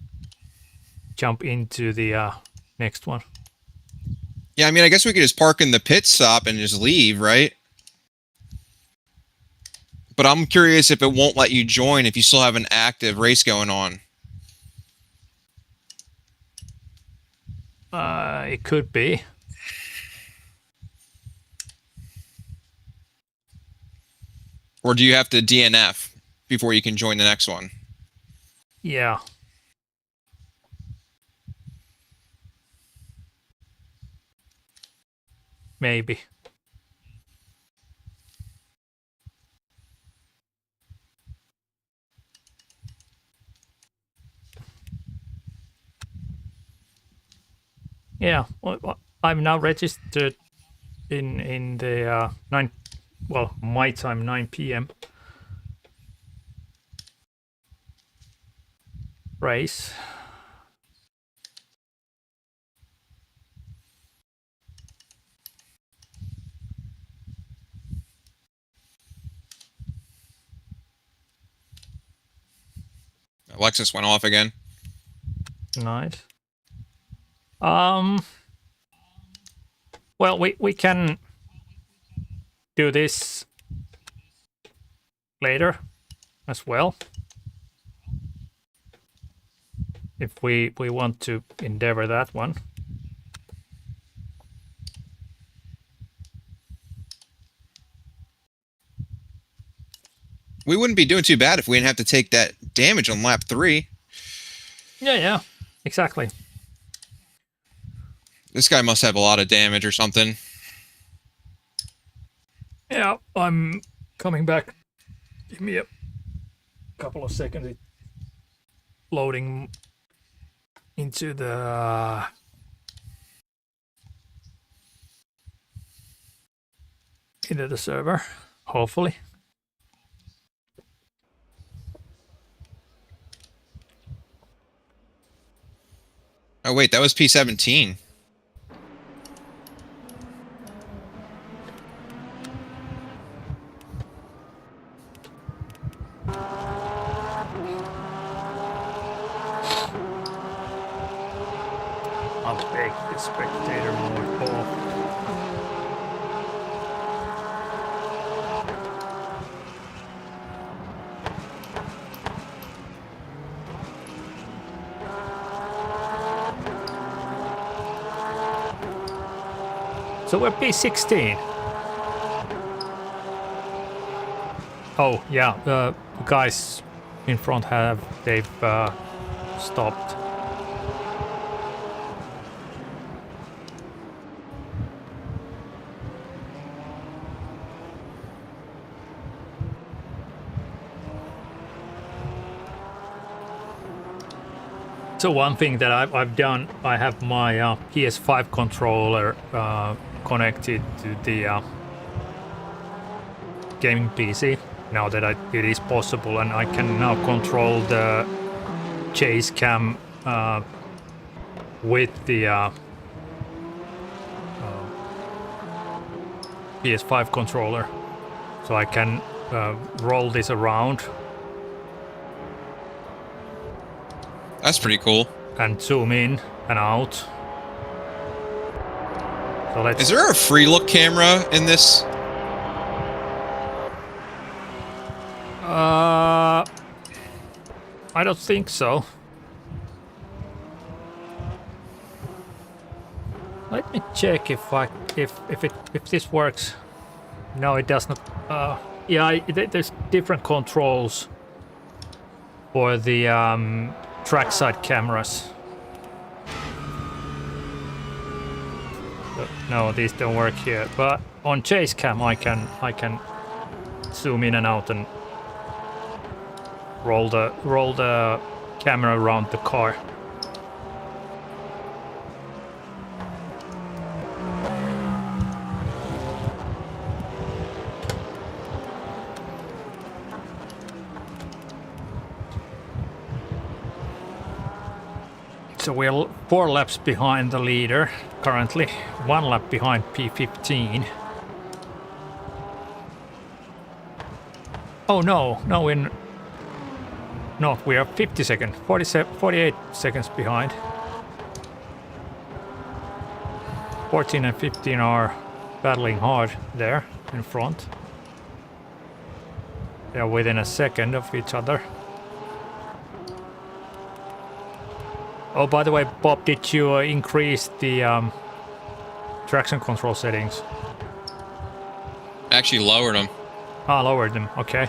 jump into the next one. Yeah, I mean, I guess we could just park in the pit stop and just leave, right? But I'm curious if it won't let you join if you still have an active race going on. It could be. Or do you have to DNF before you can join the next one? Yeah. Maybe. Yeah, well, I'm now registered in the 9, well, my time 9 p.m. race. Alexis went off again. Nice. Well, we can do this later as well if we want to endeavor that one. We wouldn't be doing too bad if we didn't have to take that damage on lap 3. Yeah, exactly. This guy must have a lot of damage or something. Yeah, I'm coming back. Give me a couple of seconds. It's loading into the server, hopefully. Oh wait, that was P17. I'll take the spectator mode off. So we're P16. Oh yeah, the guys in front they've stopped. So one thing that I've done, I have my PS5 controller connected to the gaming PC now that it is possible, and I can now control the chase cam with the PS5 controller, so I can roll this around. That's pretty cool. And zoom in and out. So let's... Is there a free look camera in this? I don't think so. Let me check if this works. No, it does not. Yeah, there's different controls for the trackside cameras. No, these don't work here. But on chase cam, I can zoom in and out and roll the camera around the car. So we're 4 laps behind the leader currently, 1 lap behind P15. Oh no, we are 48 seconds behind. 14 and 15 are battling hard there in front. They are within a second of each other. Oh, by the way, Bob, did you increase the traction control settings? Actually lowered them. Ah, lowered them, okay.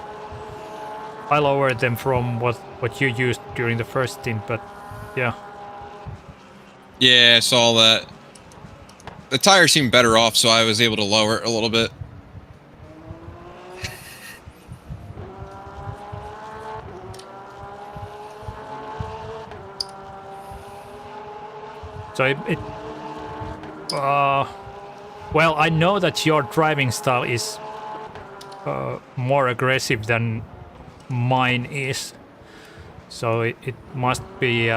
I lowered them from what you used during the first stint, but yeah. Yeah, I saw that. The tire seemed better off, so I was able to lower it a little bit. So Well, I know that your driving style is more aggressive than mine is, so it must be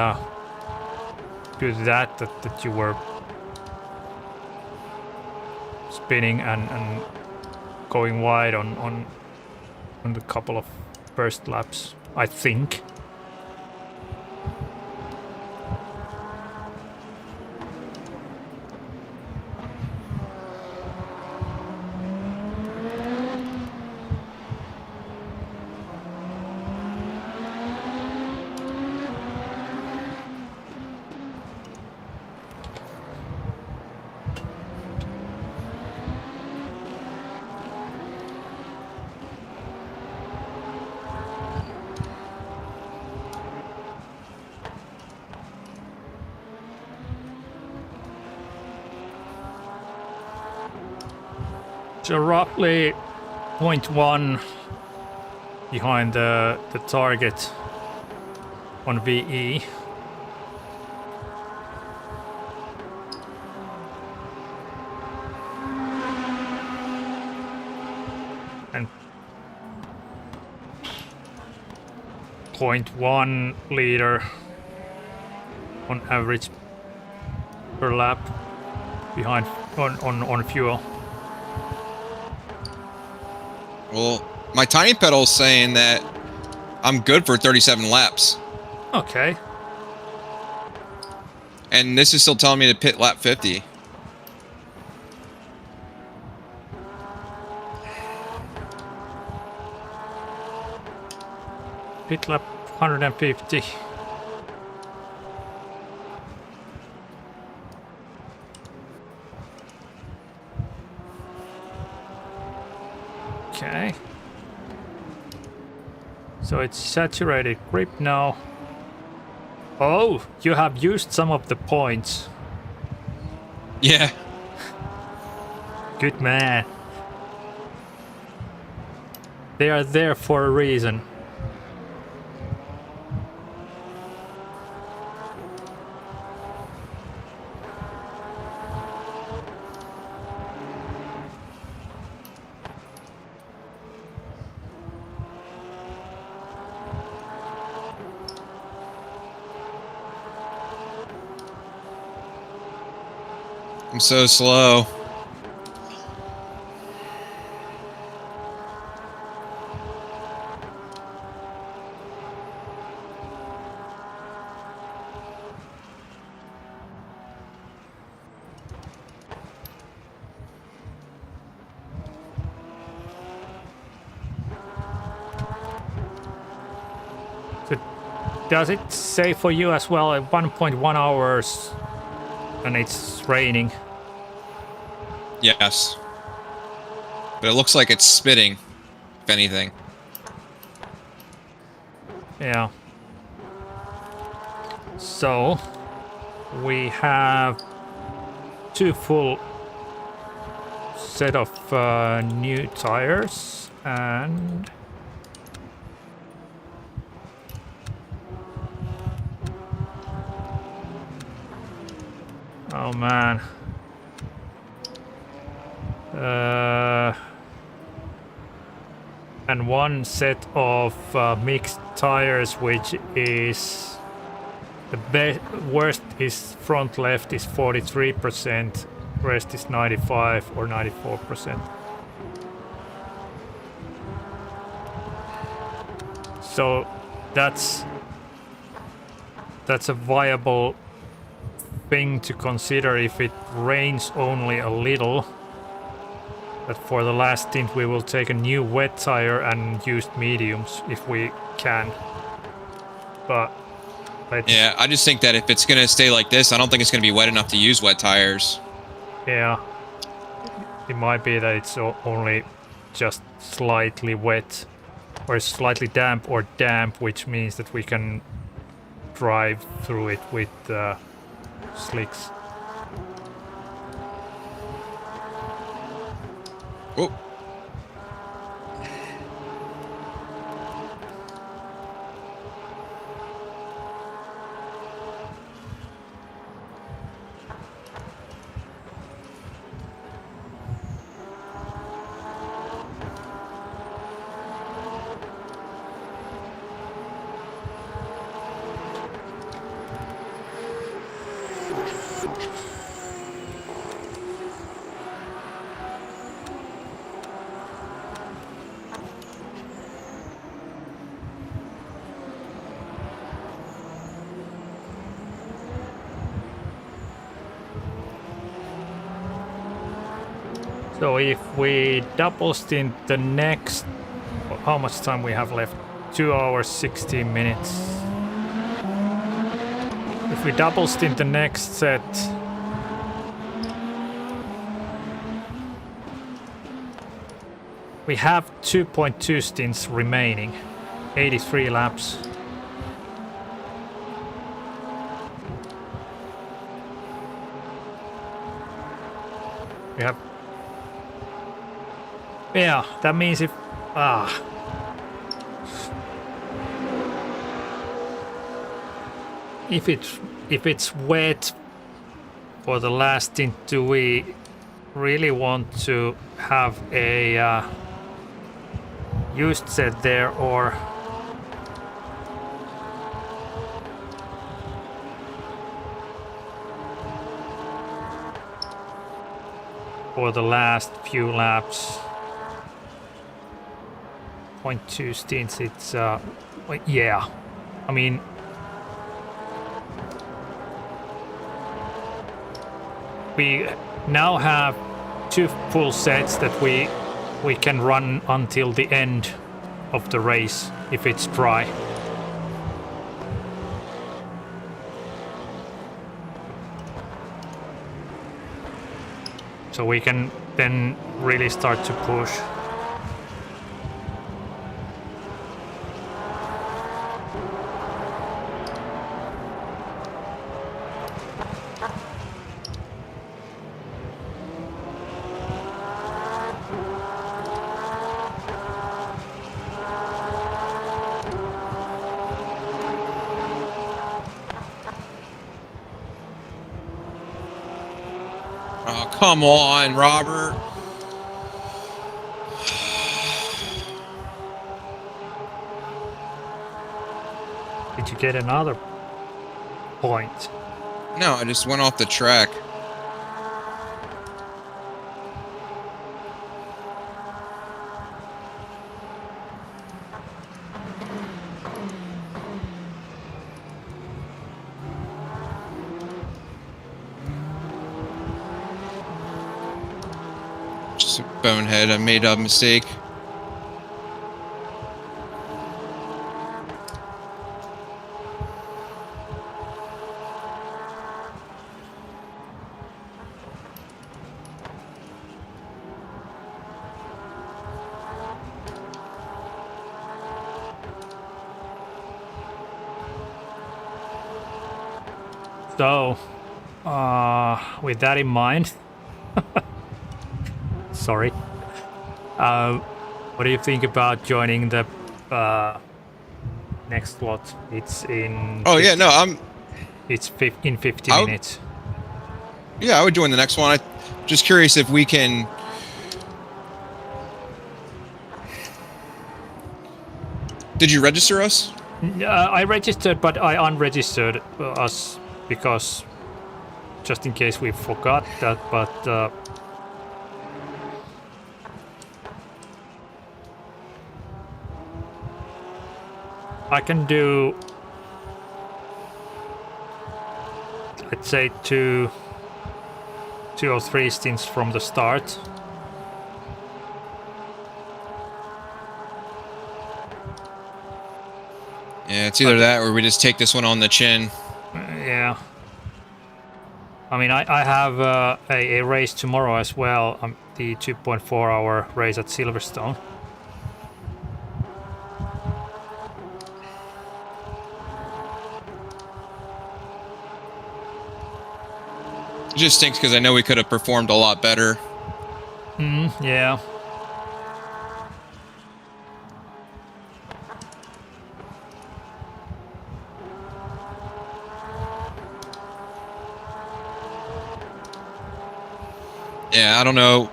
due to that you were spinning and going wide on the couple of first laps, I think. So roughly 0.1 behind the target on VE. And 0.1 liter on average per lap behind on fuel. Well, my tiny pedal's saying that I'm good for 37 laps. Okay. And this is still telling me to pit lap 50. Pit lap 150. Okay. So it's saturated grip now. Oh, you have used some of the points. Yeah. Good man. They are there for a reason. I'm so slow. So does it say for you as well at 1.1 hours and it's raining? Yes. But it looks like it's spitting, if anything. Yeah. So we have 2 full set of new tires and oh man. And 1 set of mixed tires, which is the worst is front left is 43%, rest is 95 or 94%. So that's a viable thing to consider if it rains only a little. But for the last stint we will take a new wet tire and used mediums if we can. But yeah, I just think that if it's going to stay like this, I don't think it's going to be wet enough to use wet tires. Yeah. It might be that it's only just slightly wet or slightly damp or damp, which means that we can drive through it with slicks. Oh. So if we double stint the next, how much time we have left? 2 hours 16 minutes. If we double stint the next set, we have 2.2 stints remaining, 83 laps. We have, yeah, that means if it's wet for the last stint, do we really want to have a used set there, or for the last few laps? 0.2 stints, it's yeah, I mean, we now have 2 full sets that we can run until the end of the race if it's dry. So we can then really start to push. Oh, come on, Robert. Did you get another point? No, I just went off the track. Just a bonehead. I made a mistake. So, with that in mind, sorry, what do you think about joining the next lot? It's in. Oh yeah, no, It's in 50 minutes. Yeah, I would join the next one. I'm just curious if we can. Did you register us? I registered, but I unregistered us because just in case we forgot that. But I can do, let's say, two or three stints from the start. Yeah, it's either that or we just take this one on the chin. Yeah. I mean, I have a race tomorrow as well, the 2.4 hour race at Silverstone. It just stinks because I know we could have performed a lot better. Yeah. Yeah, I don't know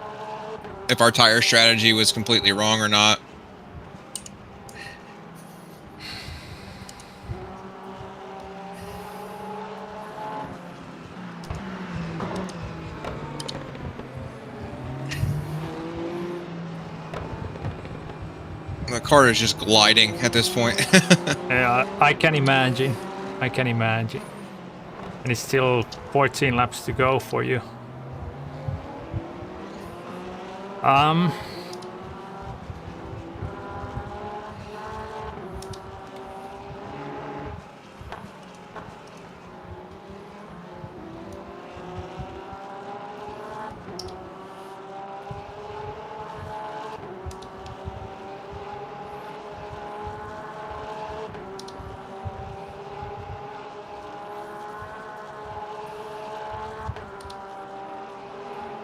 if our tire strategy was completely wrong or not. The car is just gliding at this point. Yeah, I can imagine. I can imagine. And it's still 14 laps to go for you. Um.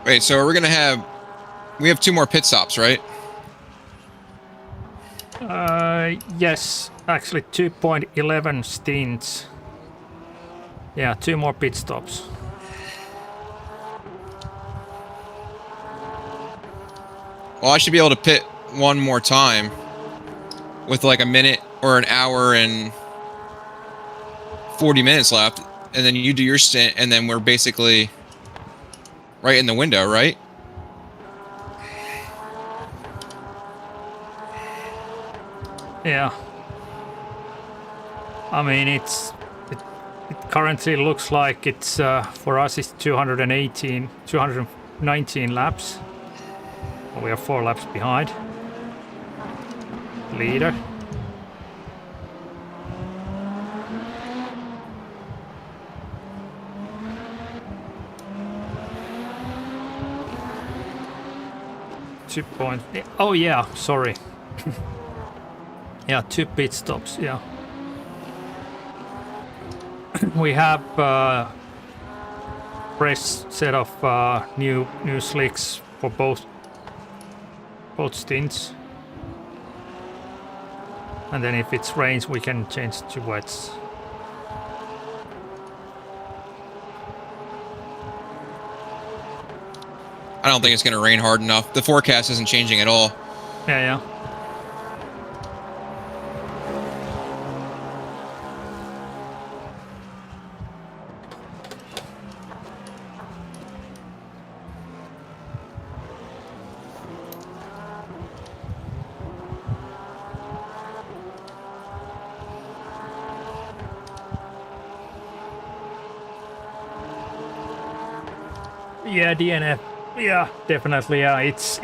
Wait, so we have 2 more pit stops, right? Yes, actually 2.11 stints. Yeah, 2 more pit stops. Well, I should be able to pit one more time with like a minute or an hour and 40 minutes left, and then you do your stint, and then we're basically right in the window, right? Yeah. I mean, it currently looks like it's for us it's 219 laps. We are 4 laps behind. Leader. Oh yeah, sorry. Yeah, 2 pit stops. Yeah. We have fresh set of new slicks for both stints, and then if it rains, we can change to wets. I don't think it's going to rain hard enough. The forecast isn't changing at all. Yeah. Yeah, DNF. Yeah, definitely. Yeah, it's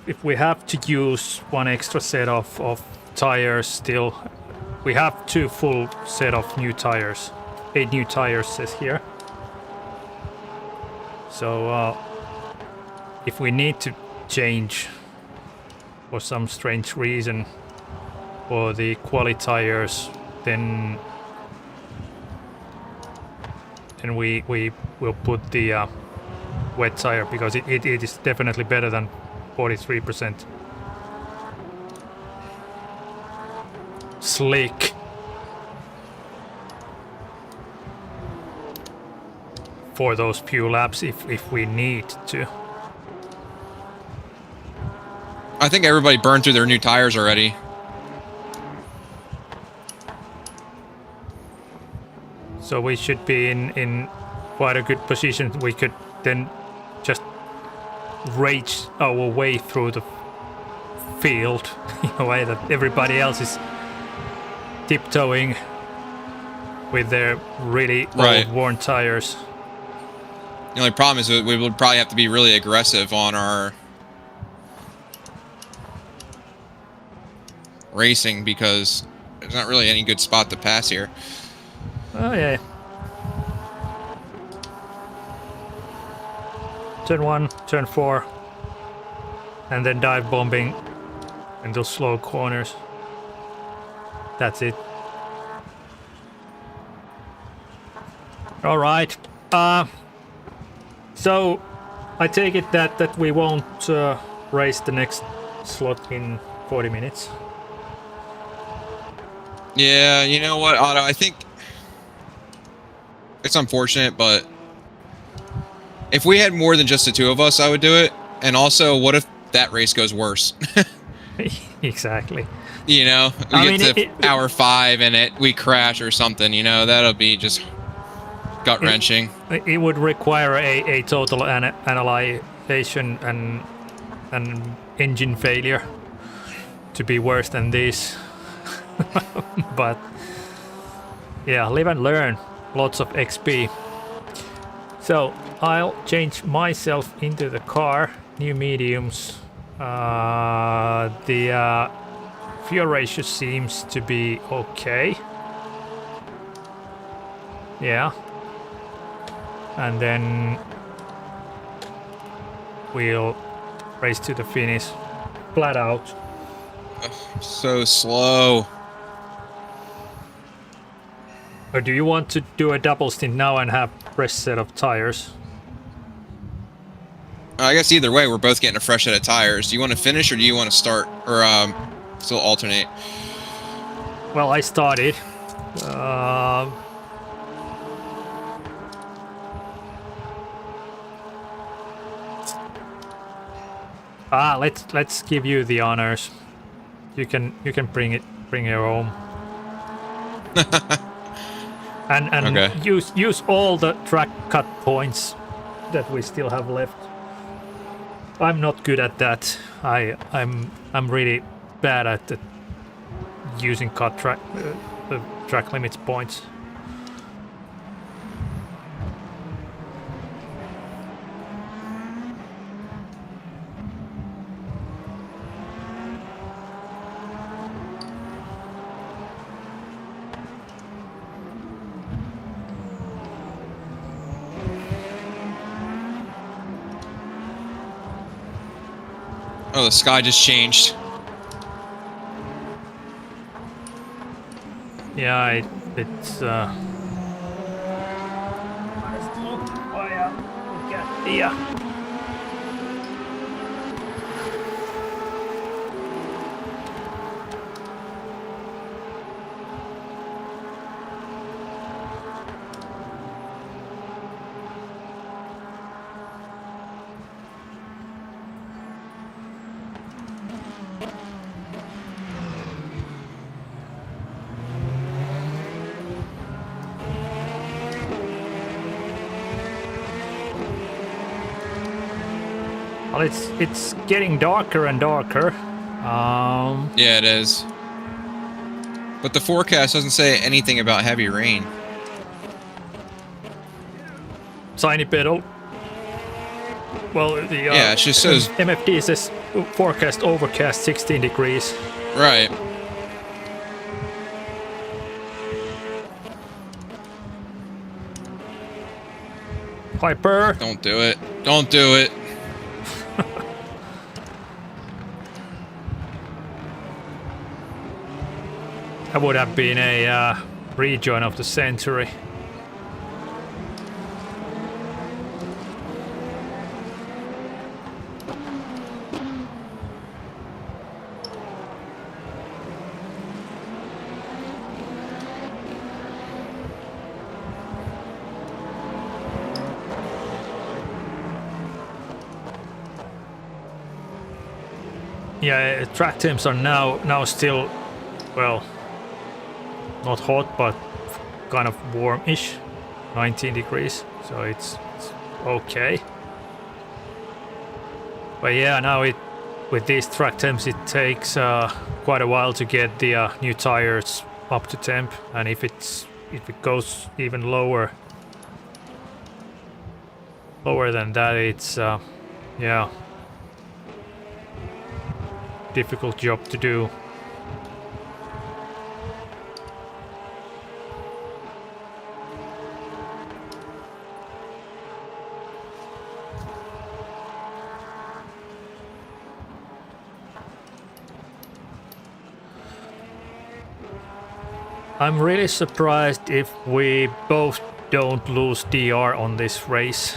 if we have to use 1 extra set of tires, still we have 2 full set of new tires. 8 new tires says here. So if we need to change for some strange reason for the quali tires, then we will put the wet tire, because it is definitely better than 43% slick for those few laps if we need to. I think everybody burned through their new tires already. So we should be in quite a good position. We could then just rage our way through the field in a way that everybody else is tiptoeing with their really old worn tires. The only problem is that we would probably have to be really aggressive on our racing, because there's not really any good spot to pass here. Oh yeah. Turn 1, turn 4, and then dive bombing in those slow corners. That's it. All right. So I take it that we won't race the next slot in 40 minutes. Yeah, you know what, Otto? I think it's unfortunate, but if we had more than just the 2 of us, I would do it. And also, what if that race goes worse? Exactly. You know, we get to hour 5 and we crash or something. You know, that'll be just gut wrenching. It would require a total analyzation and engine failure to be worse than this. But yeah, live and learn. Lots of XP. So I'll change myself into the car new mediums. The fuel ratio seems to be okay. Yeah. And then we'll race to the finish flat out. So slow. Or do you want to do a double stint now and have fresh set of tires? I guess either way, we're both getting a fresh set of tires. Do you want to finish or do you want to start or still alternate? Well, I started. Let's give you the honors. You can bring it home. and okay. use all the track cut points that we still have left. I'm not good at that. I'm really bad at using cut track limits points. Oh, the sky just changed. Yeah, it's yeah. Well, it's getting darker and darker. Yeah, it is. But the forecast doesn't say anything about heavy rain. Tiny pedal. Well, the yeah, it just says MFD says forecast overcast 16 degrees. Right. Hyper. Don't do it. Don't do it. That would have been a rejoin of the century. Yeah, track temps are now still, well, not hot, but kind of warm-ish, 19 degrees, so it's okay. But yeah, now with these track temps, it takes quite a while to get the new tires up to temp, and if it goes even lower than that, it's yeah, difficult job to do. I'm really surprised if we both don't lose DR on this race.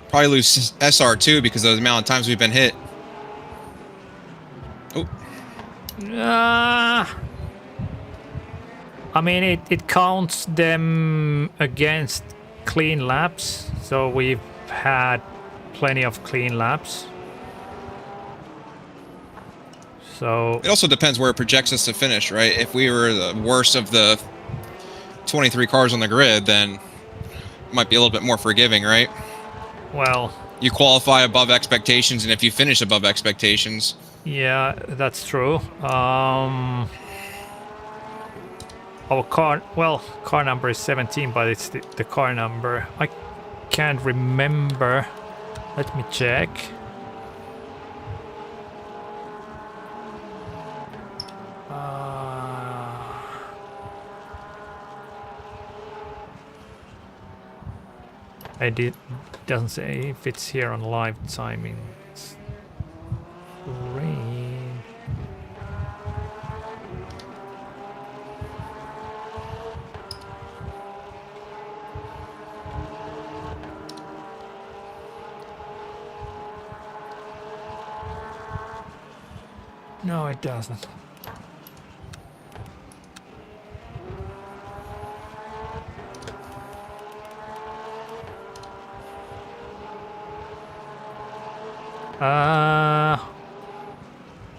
Probably lose SR too because of the amount of times we've been hit. Oh. I mean, it counts them against clean laps, so we've had plenty of clean laps. So it also depends where it projects us to finish, right? If we were the worst of the 23 cars on the grid, then it might be a little bit more forgiving, right? Well, you qualify above expectations, and if you finish above expectations. Yeah, that's true. Our car, well, car number is 17, but it's the car number. I can't remember. Let me check. Doesn't say if it's here on live timing. Rain. No, it doesn't.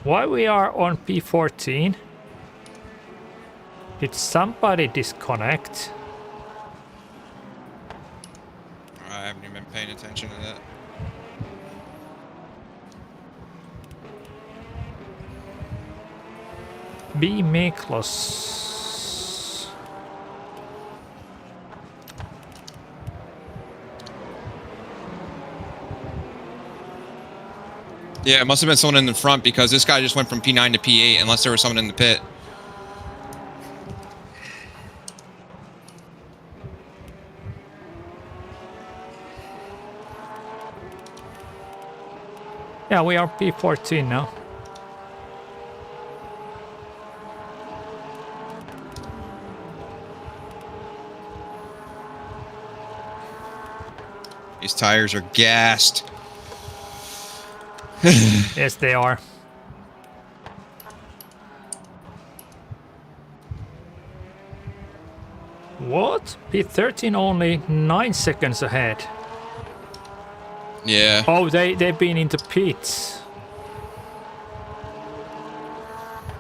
Why we are on P14? Did somebody disconnect? I haven't even been paying attention to that. B. Miklos. Yeah, it must have been someone in the front because this guy just went from P9 to P8 unless there was someone in the pit. Yeah, we are P14 now. These tires are gassed. Yes, they are. What? P13 only 9 seconds ahead. Yeah. Oh, they've been into pits.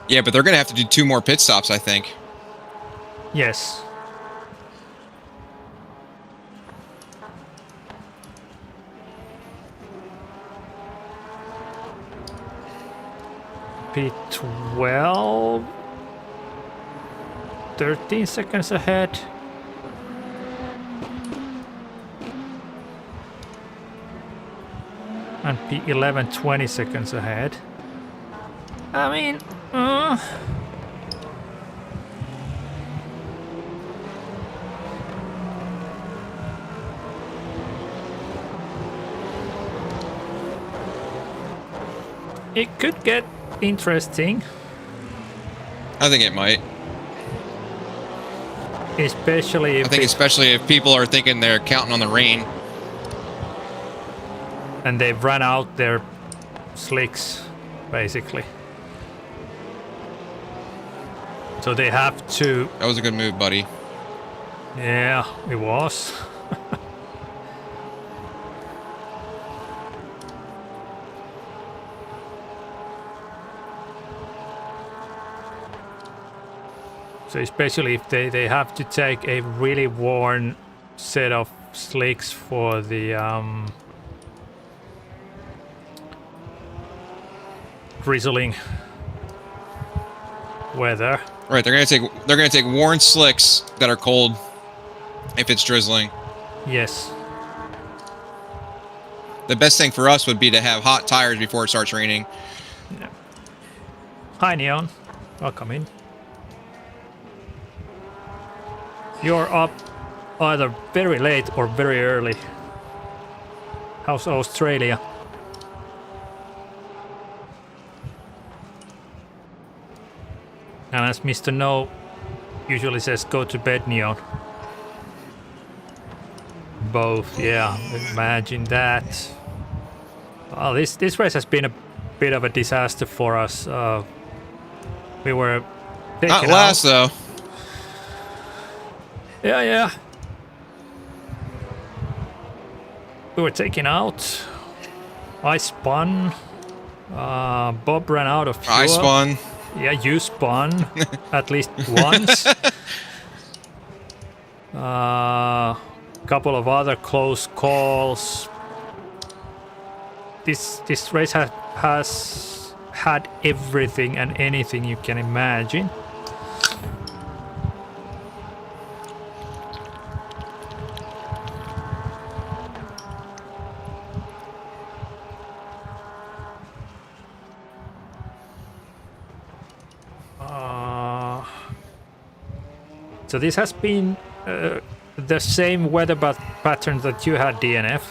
Yeah, but they're going to have to do 2 more pit stops, I think. Yes. P12. 13 seconds ahead. And P11 20 seconds ahead. I mean, it could get interesting. I think it might. Especially if especially if people are thinking they're counting on the rain. And they've run out their slicks, basically. So they have to... That was a good move, buddy. Yeah, it was. So especially if they have to take a really worn set of slicks for the drizzling weather. Right, they're gonna take worn slicks that are cold if it's drizzling. Yes. The best thing for us would be to have hot tires before it starts raining. Yeah. Hi Neon, welcome in. You're up either very late or very early. How's Australia? And as Mr. No usually says, go to bed, Neon. Both, yeah, imagine that. Well, this race has been a bit of a disaster for us. We were taken Not last, though. Yeah. We were taken out. I spun. Bob ran out of fuel. I spun. Yeah, you spun at least once. Couple of other close calls. This race has had everything and anything you can imagine. So this has been the same weather pattern that you had, DNF,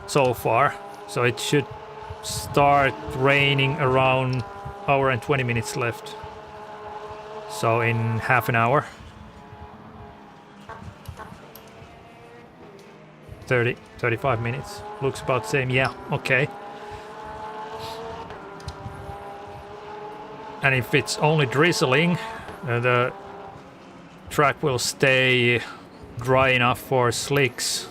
so far. So it should start raining around hour and 20 minutes left. So in half an hour. 35 minutes. Looks about the same. Yeah, okay. And if it's only drizzling, the track will stay dry enough for slicks.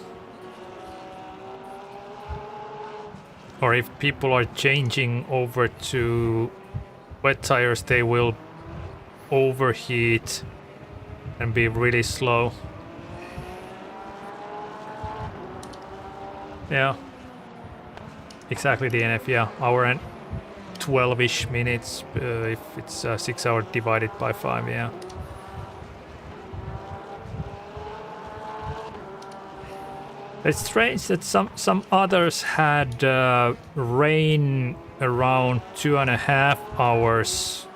Or if people are changing over to wet tires, they will overheat and be really slow. Yeah, exactly, DNF. Yeah, hour and 12-ish minutes if it's 6 hours divided by 5. Yeah. It's strange that some others had rain around 2.5 hours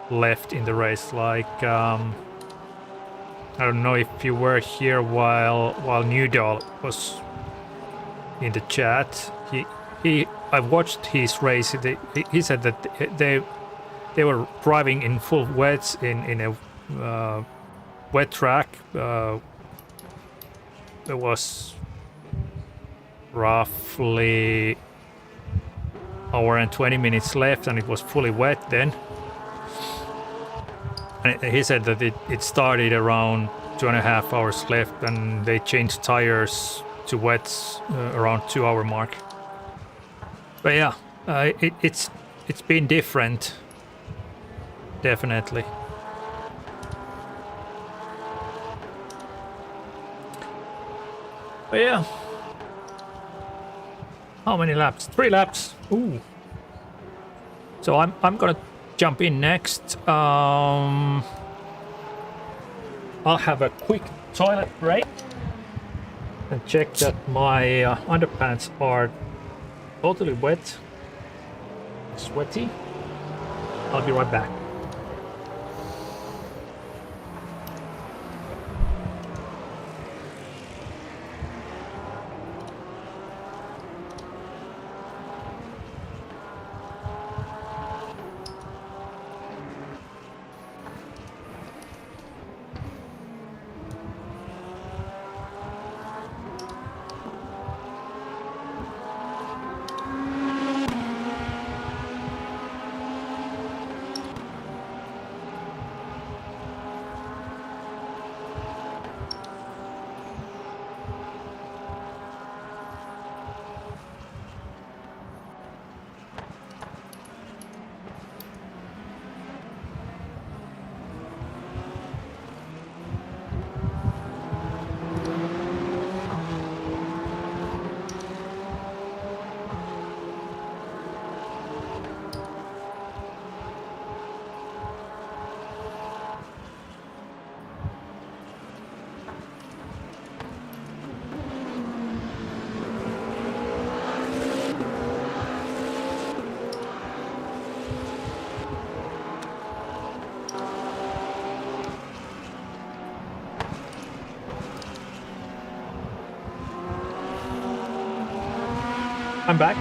left in the race. Like I don't know if you were here while Newdal was in the chat. I watched his race. He said that they were driving in full wets in a wet track. There was roughly hour and 20 minutes left, and it was fully wet then. And he said that it started around 2.5 hours left, and they changed tires to wets around 2 hour mark. But yeah, it's been different, definitely. But yeah, how many laps? 3 laps. Ooh. So I'm gonna jump in next. I'll have a quick toilet break and check that my underpants are totally wet, sweaty. I'll be right back. I'm back.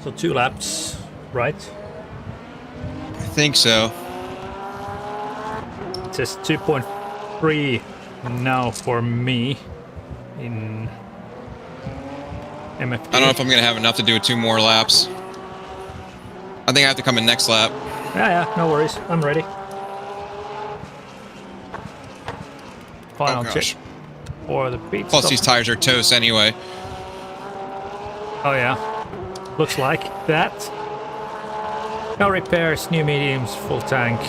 So 2 laps, right? I think so. It says 2.3 now for me in MFD. I don't know if I'm going to have enough to do 2 more laps. I think I have to come in next lap. Yeah, no worries. I'm ready. Final check for the pit Plus stop. these tires are toast anyway. Oh yeah, looks like that. No repairs, new mediums, full tank,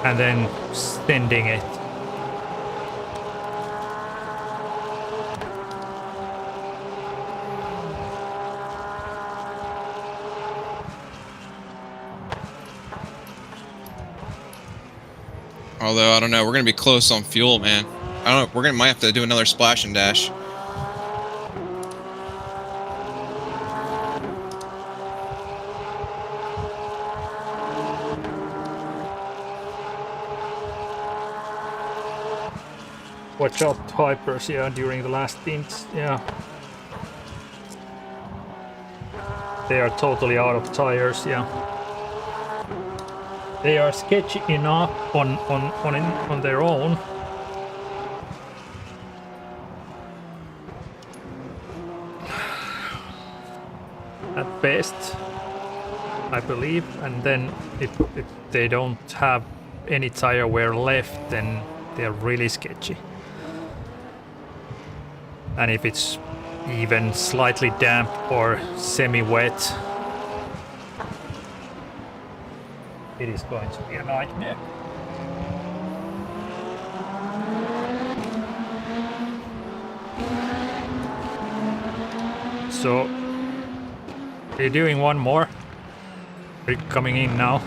and then sending it. Although I don't know, we're gonna be close on fuel, man. I don't know. Might have to do another splash and dash. Watch out, Hypers, yeah, during the last stints, yeah. They are totally out of tires, yeah. They are sketchy enough on their own. At best, I believe, and then if they don't have any tire wear left, then they're really sketchy. And if it's even slightly damp or semi-wet, it is going to be a nightmare. So, you're doing one more? Are you coming in now?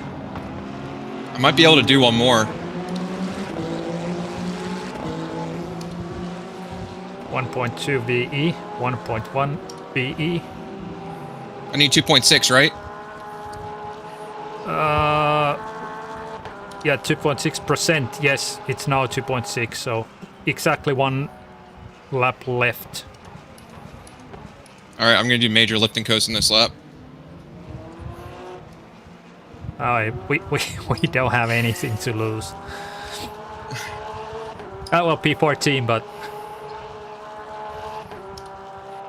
I might be able to do one more. 1.2 VE, 1.1 VE. I need 2.6, right? Yeah, 2.6%. Yes, it's now 2.6, so exactly one lap left. Alright, I'm going to do major lift and coast in this lap. We don't have anything to lose. Well, P14, but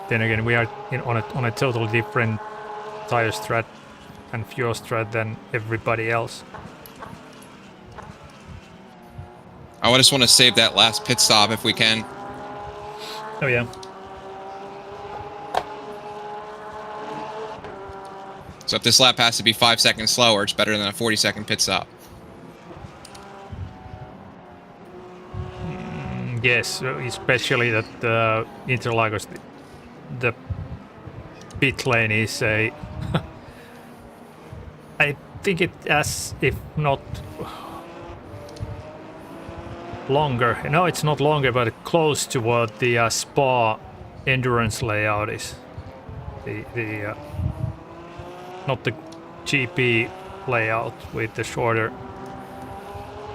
then again, we are on a totally different tire strat and fuel strat than everybody else. I just want to save that last pit stop if we can. Oh yeah. So if this lap has to be 5 seconds slower, it's better than a 40-second pit stop. Yes, especially that Interlagos, the pit lane is a... I think it as if not longer. No, it's not longer, but close to what the Spa endurance layout is. The not the GP layout with the shorter.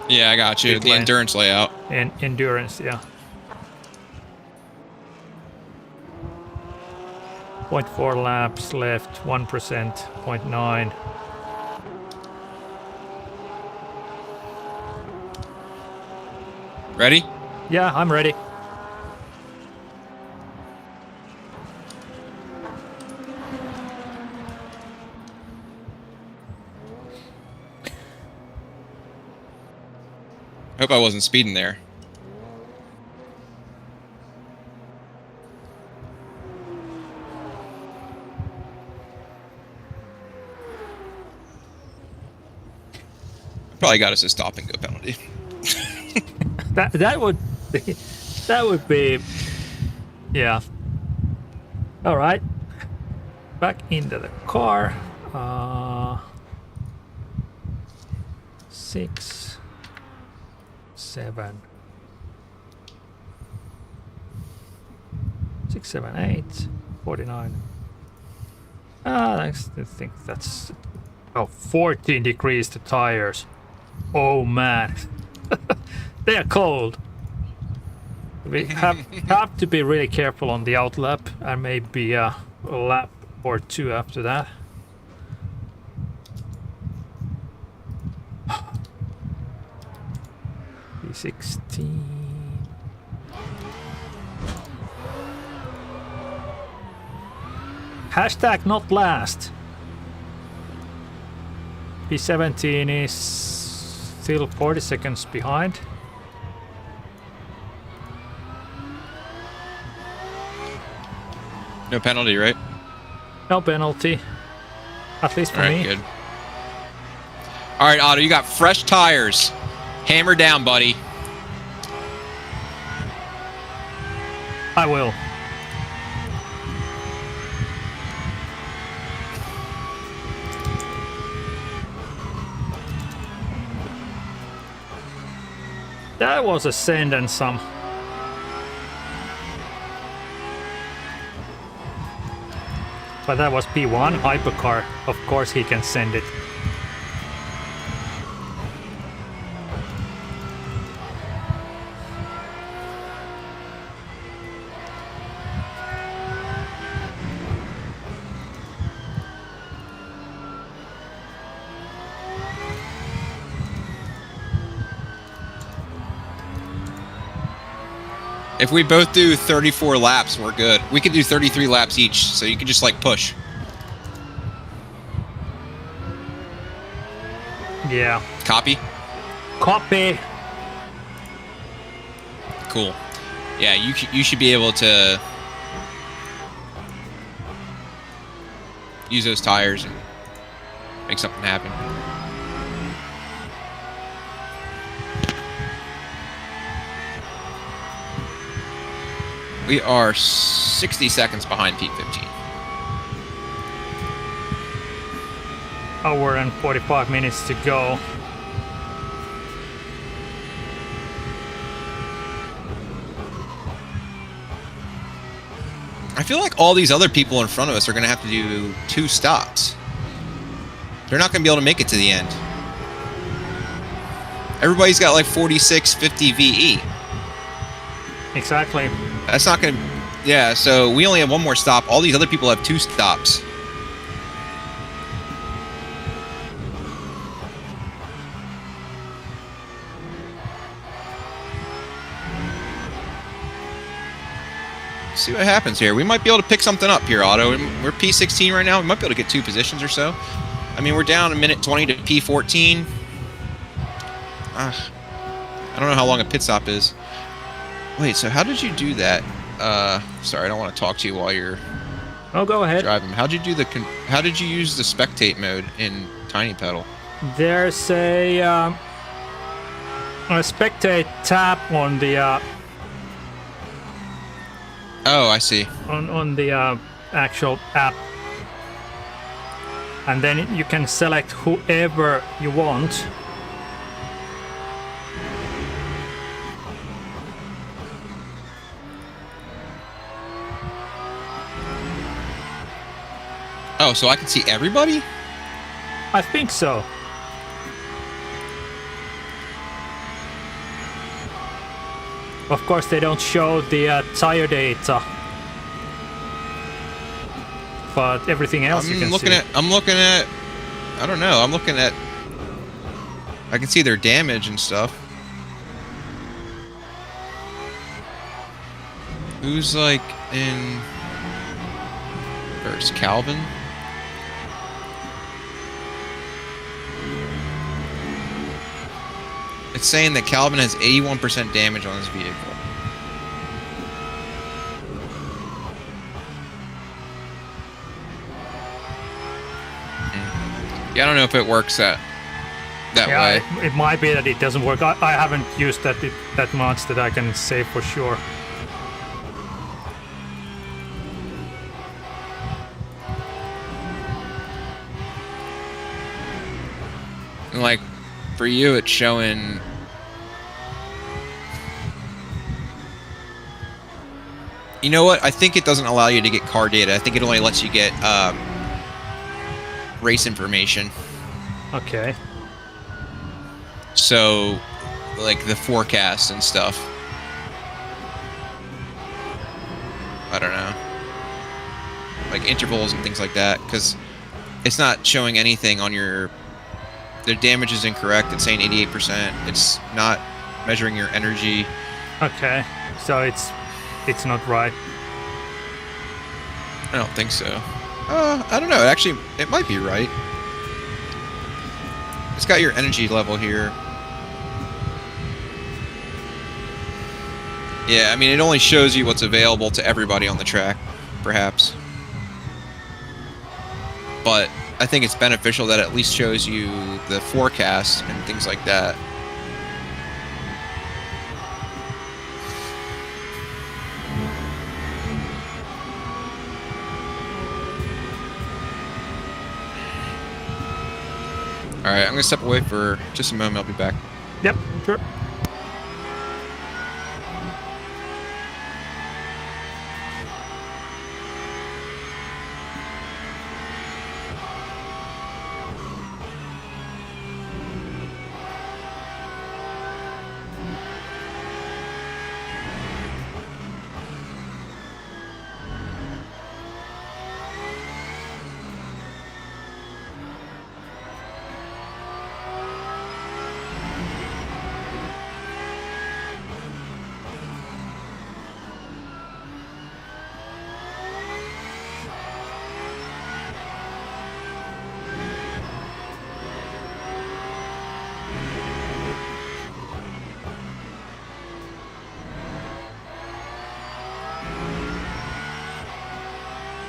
Yeah, I got you. The endurance layout. And endurance, yeah. 0.4 laps left, 1%, 0.9. Ready? Yeah, I'm ready. Hope I wasn't speeding there. Probably got us a stop and go penalty. That would be yeah. All right, back into the car. 6, 7, 6, 7, 8, 49. I think that's 14 degrees to tires. Oh man. They are cold. We have to be really careful on the outlap and maybe a lap or two after that. P16. Hashtag not last. P17 is still 40 seconds behind. No penalty, right? No penalty. At least for me. Good. All right, Otto, you got fresh tires. Hammer down, buddy. I will. That was a send and some. But that was P1, Hypercar. Of course he can send it. If we both do 34 laps, we're good. We could do 33 laps each, so you can just like push. Yeah. Copy? Copy. Cool. Yeah, you should be able to use those tires and make something happen. We are 60 seconds behind P15. Hour and 45 minutes to go. I feel like all these other people in front of us are going to have to do 2 stops. They're not going to be able to make it to the end. Everybody's got like 46, 50 VE. Exactly. That's not going to... Yeah, so we only have 1 more stop. All these other people have 2 stops. See what happens here. We might be able to pick something up here, Otto. We're P16 right now. We might be able to get 2 positions or so. I mean, we're down a minute 20 to P14. I don't know how long a pit stop is. Wait, so how did you do that? Sorry, I don't want to talk to you while you're Go ahead. driving. How did you use the spectate mode in Tiny Pedal? There's a spectate tab on the Oh, I see. on the actual app, and then you can select whoever you want. Oh, so I can see everybody? I think so. Of course, they don't show the tire data, but everything else you can see. I'm looking at. I don't know. I'm looking at. I can see their damage and stuff. Who's like in first? Calvin? It's saying that Calvin has 81% damage on his vehicle. Yeah, I don't know if it works that way. It might be that it doesn't work. I haven't used that much that I can say for sure. And like, for you, it's showing. You know what? I think it doesn't allow you to get car data. I think it only lets you get race information. Okay. So, like the forecast and stuff. I don't know. Like intervals and things like that, because it's not showing anything on your. The damage is incorrect. It's saying 88%. It's not measuring your energy. Okay, so it's not right. I don't think so. I don't know. Actually, it might be right. It's got your energy level here. Yeah, I mean, it only shows you what's available to everybody on the track, perhaps. But I think it's beneficial that it at least shows you the forecast and things like that. Alright, I'm going to step away for just a moment. I'll be back. Yep, sure.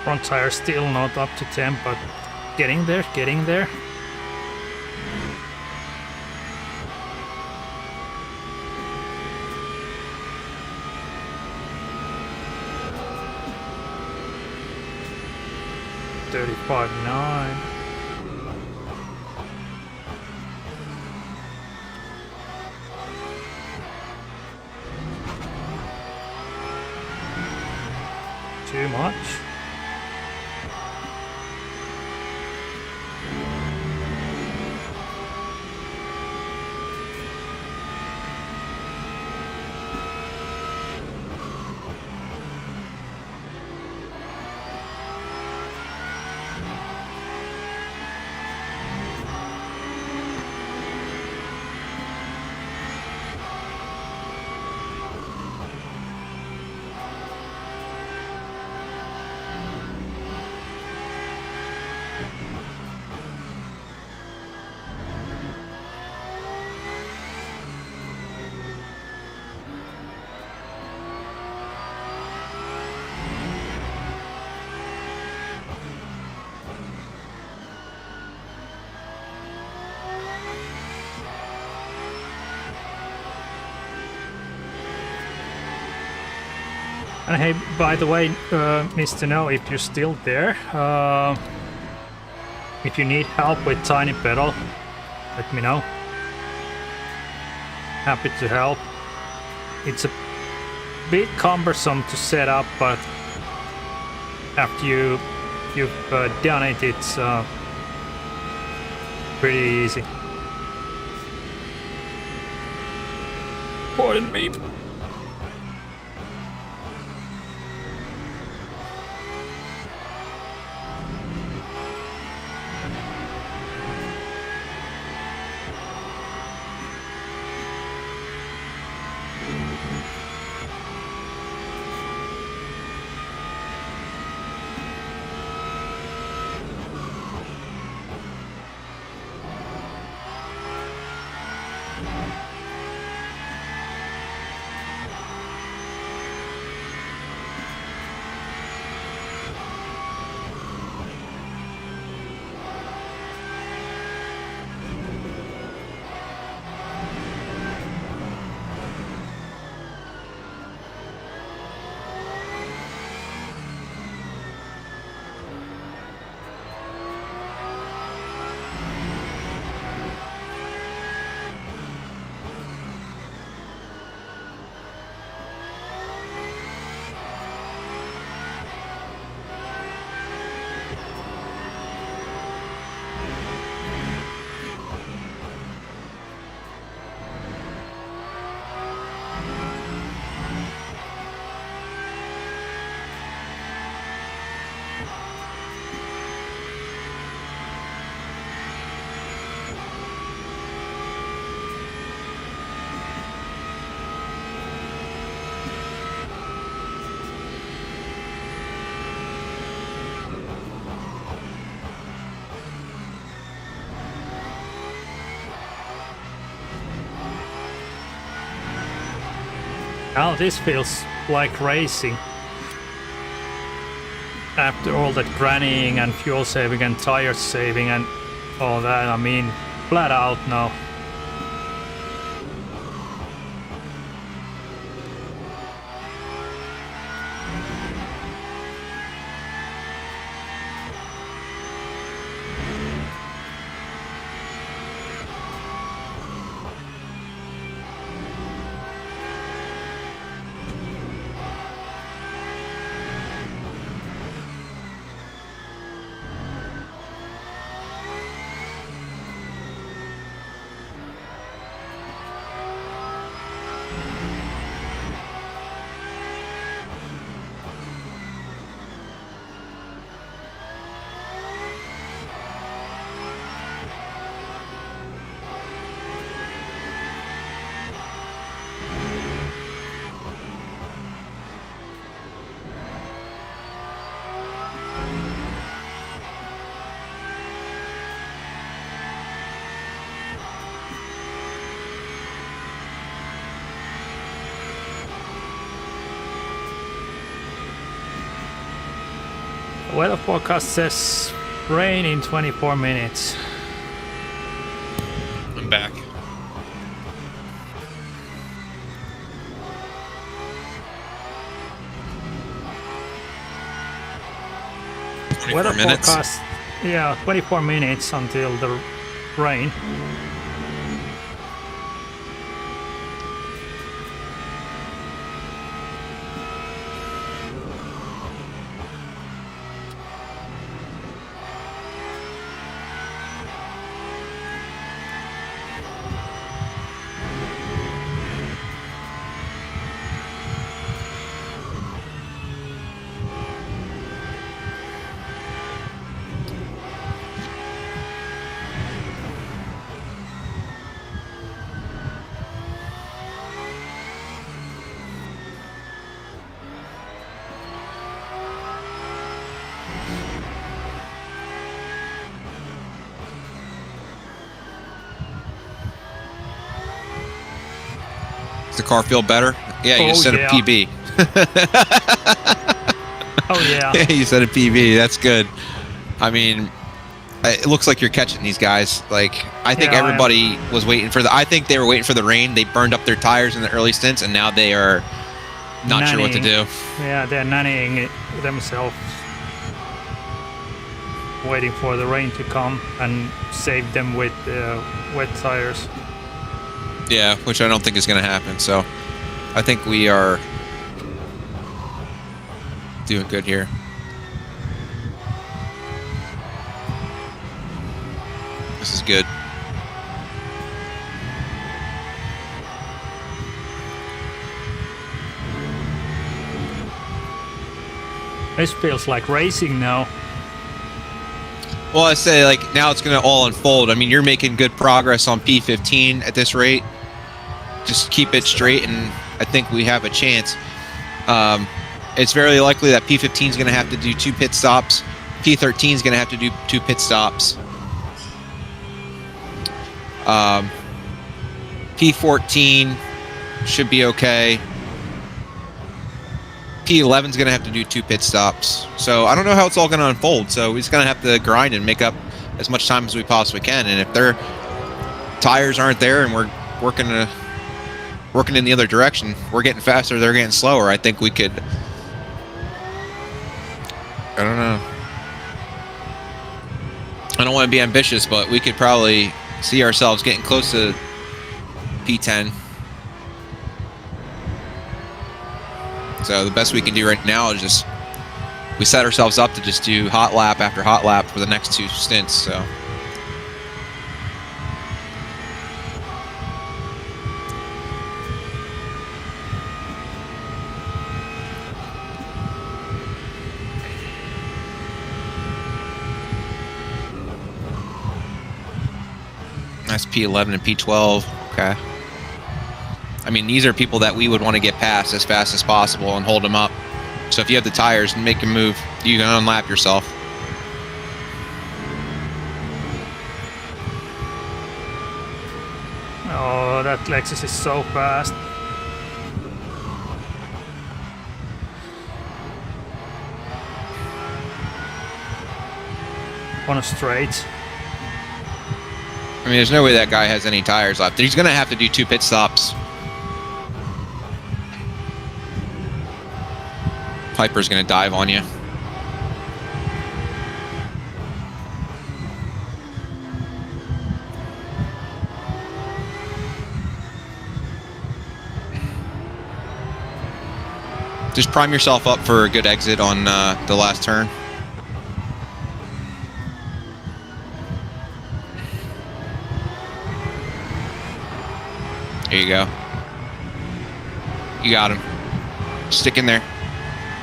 Front tire still not up to 10, but getting there, getting there. $35.9. Too much. And hey, by the way, Mr. No, if you're still there, if you need help with tiny pedal, let me know. Happy to help. It's a bit cumbersome to set up, but after you've done it, it's pretty easy. Pardon me. Now this feels like racing. After all that grannying and fuel saving and tire saving and all that, I mean, flat out now. Weather forecast says rain in 24 minutes. I'm back. Weather minutes. forecast, yeah, 24 minutes until the rain. Does the car feel better? Yeah, you just set a PB. Oh yeah. You set a PB. That's good. I mean, it looks like you're catching these guys. Like, I think everybody was waiting for I think they were waiting for the rain. They burned up their tires in the early stints, and now they are not sure what to do. Yeah, they're nannying it themselves, waiting for the rain to come and save them with wet tires. Yeah, which I don't think is going to happen. So I think we are doing good here. This is good. This feels like racing now. Well, I say, like, now it's going to all unfold. I mean, you're making good progress on P15 at this rate. Just keep it straight, and I think we have a chance. It's very likely that P15 is going to have to do 2 pit stops. P13 is going to have to do 2 pit stops. P14 should be okay. P11 is going to have to do 2 pit stops. So I don't know how it's all going to unfold. So we're just going to have to grind and make up as much time as we possibly can. And if their tires aren't there and we're working in the other direction, we're getting faster, they're getting slower, I think we could... I don't know. I don't want to be ambitious, but we could probably see ourselves getting close to P10. So the best we can do right now is just we set ourselves up to just do hot lap after hot lap for the next 2 stints. So that's P11 and P12. Okay. I mean, these are people that we would want to get past as fast as possible and hold them up. So if you have the tires and make a move, you can unlap yourself. Oh, that Lexus is so fast. On a straight. I mean, there's no way that guy has any tires left. He's going to have to do 2 pit stops. Hyper's going to dive on you. Just prime yourself up for a good exit on the last turn. There you go. You got him. Stick in there.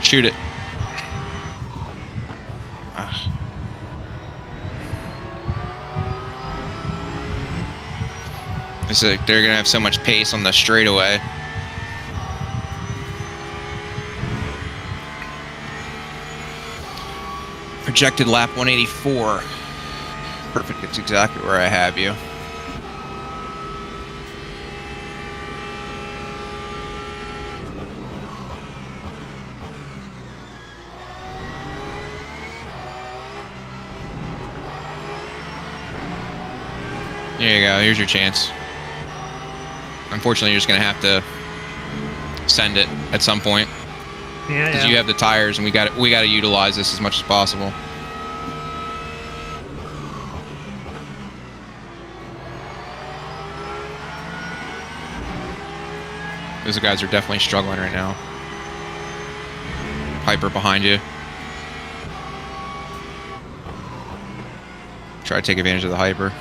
Shoot it. It's like they're gonna have so much pace on the straightaway. Projected lap 184. Perfect. It's exactly where I have you. There you go. Here's your chance. Unfortunately, you're just going to have to send it at some point. Yeah, Because you have the tires, and we got to utilize this as much as possible. Those guys are definitely struggling right now. Hyper behind you. Try to take advantage of the hyper.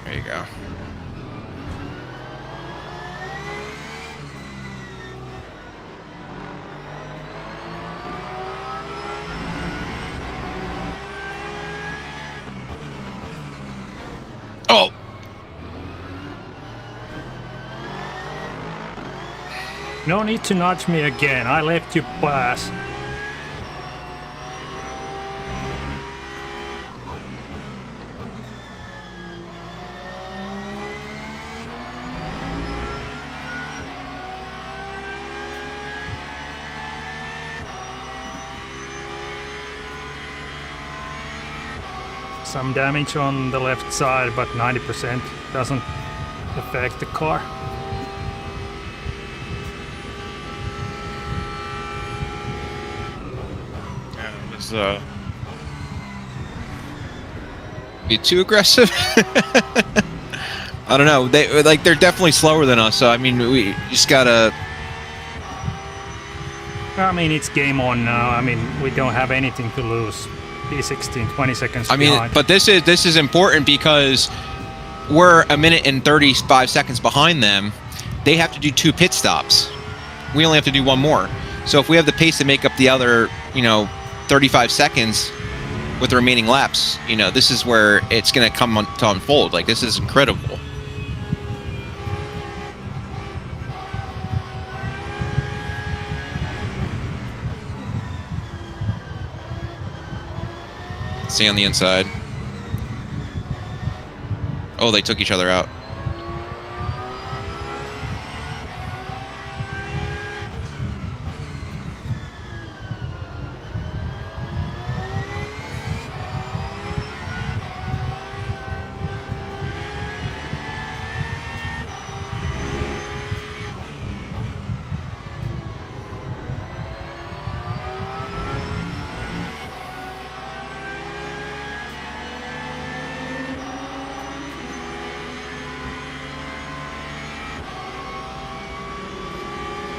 There you go. Oh! No need to nudge me again. I left you pass. Some damage on the left side, but 90% doesn't affect the car. Be too aggressive? I don't know. They're definitely slower than us, so I mean we just gotta. I mean, it's game on now. I mean, we don't have anything to lose. P16, 20 seconds behind. But this is important because we're a minute and 35 seconds behind them. They have to do 2 pit stops. We only have to do 1 more. So if we have the pace to make up the other, 35 seconds with the remaining laps, this is where it's going to come to unfold. Like, this is incredible. Stay on the inside. Oh, they took each other out.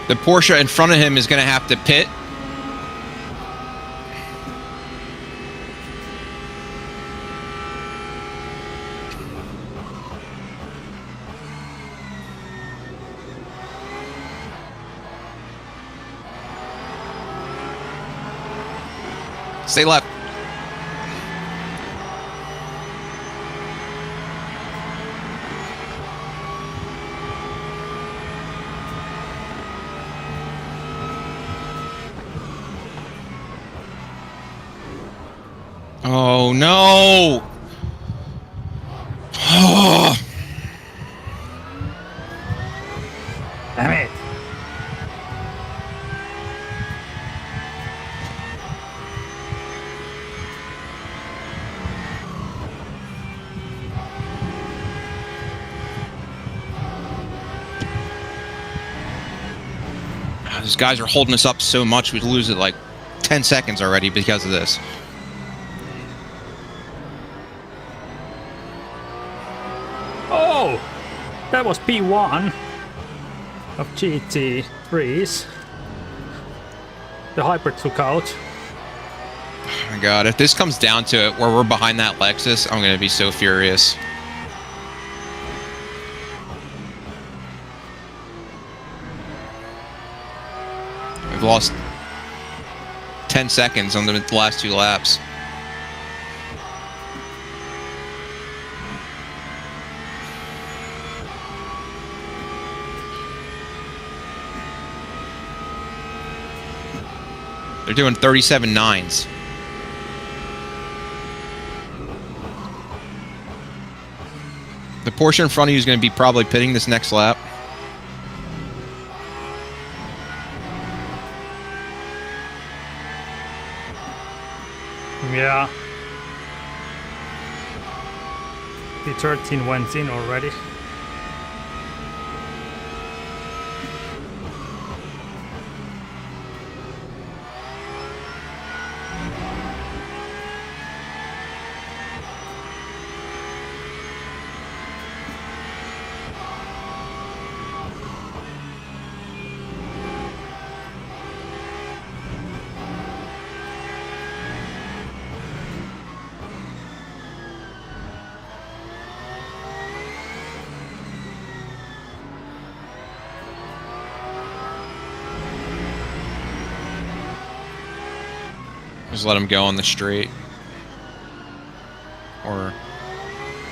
The Porsche in front of him is going to have to pit. Stay left. Oh no! Oh. Damn it! These guys are holding us up so much we lose it like 10 seconds already because of this. Oh! That was P1 of GT3s. The Hyper took out. Oh my god, if this comes down to it where we're behind that Lexus, I'm gonna be so furious. We've lost 10 seconds on the last 2 laps. They're doing 37 nines. The Porsche in front of you is going to be probably pitting this next lap. Yeah. The 13 went in already. Just let him go on the straight. Or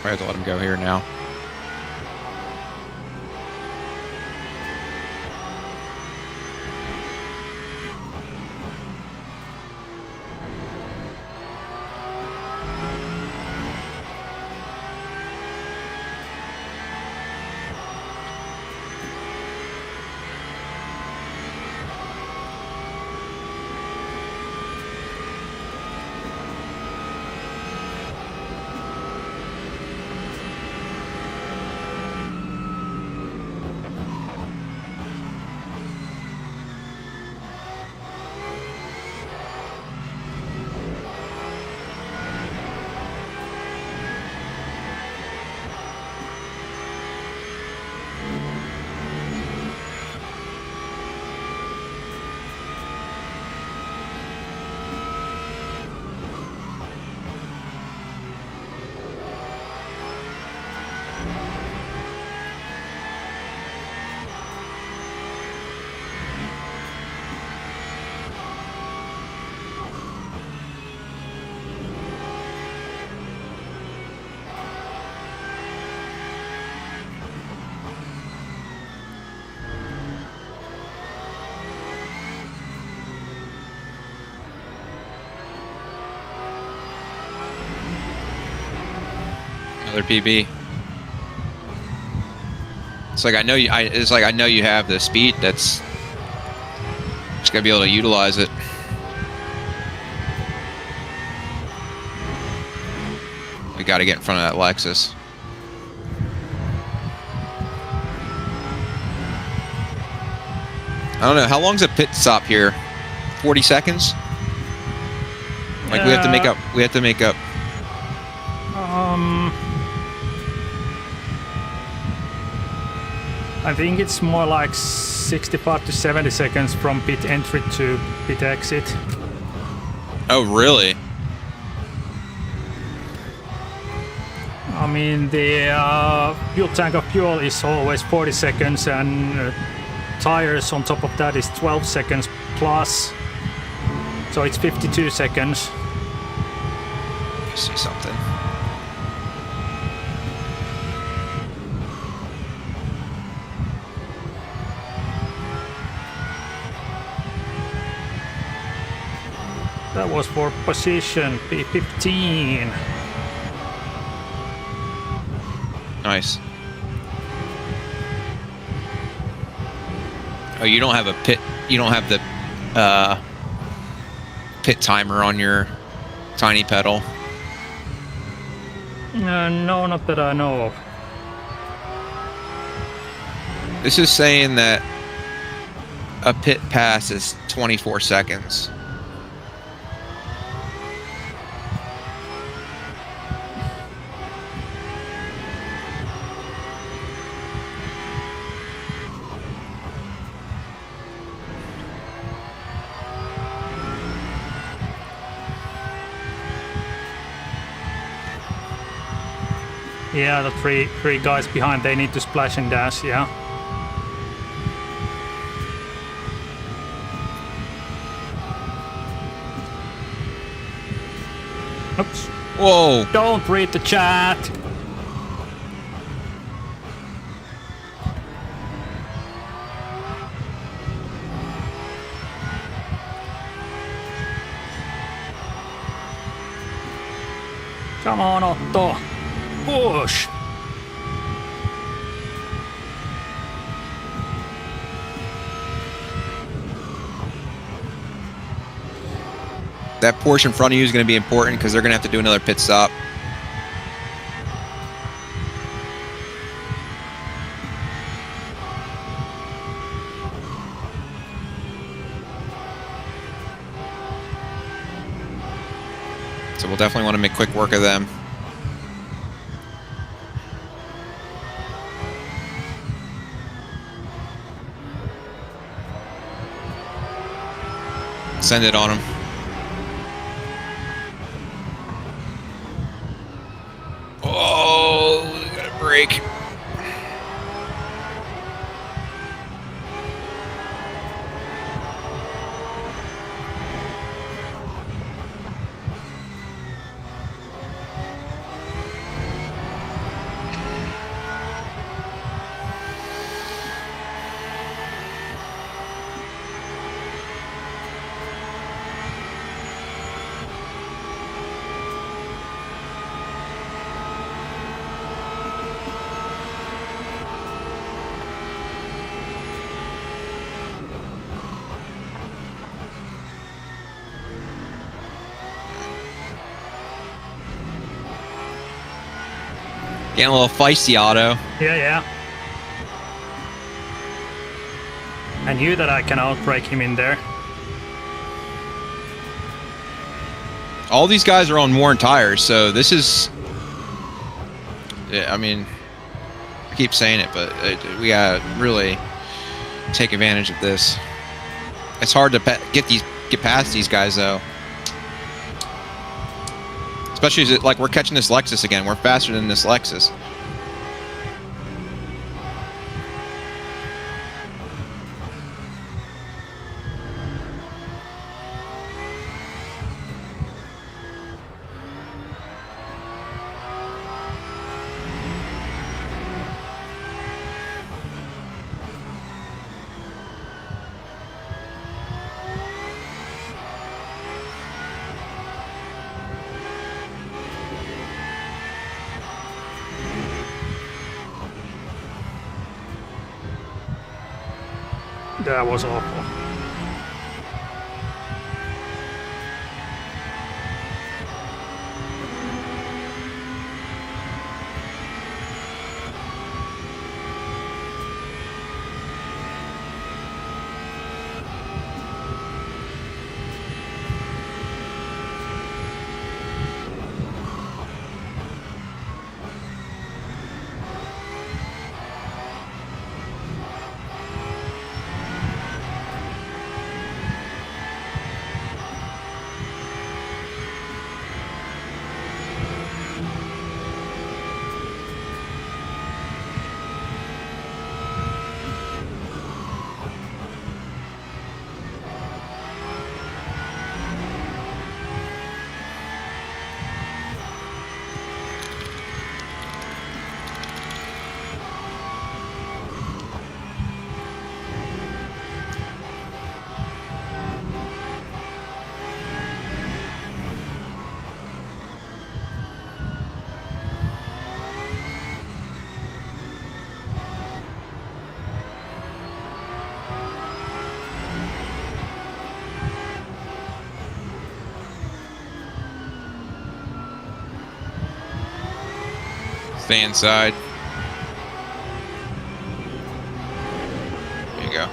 I have to let him go here now. Another PB. It's like I know you. It's like I know you have the speed. That's just gotta be able to utilize it. We got to get in front of that Lexus. I don't know how long's a pit stop here. 40 seconds. Like we have to make up. We have to make up. I think it's more like 65 to 70 seconds from pit entry to pit exit. Oh, really? I mean, the fuel tank of fuel is always 40 seconds, and tires on top of that is 12 seconds plus. So it's 52 seconds. I see something. That was for position P15. Nice. Oh, you don't have a pit. You don't have the pit timer on your tiny pedal. No, not that I know of. This is saying that a pit pass is 24 seconds. Yeah, the three guys behind, they need to splash and dash, yeah. Oops. Whoa! Don't read the chat! Come on, Otto! Push! that Porsche in front of you is going to be important because they're going to have to do another pit stop. So we'll definitely want to make quick work of them. Send it on them. Oh, we got a break. Getting a little feisty, Otto. Yeah. I knew that I can outbrake him in there. All these guys are on worn tires, so this is... I mean, I keep saying it, but we gotta really take advantage of this. It's hard to get past these guys, though. Especially as like we're catching this Lexus again. We're faster than this Lexus. That was awful. Stay inside. There you go.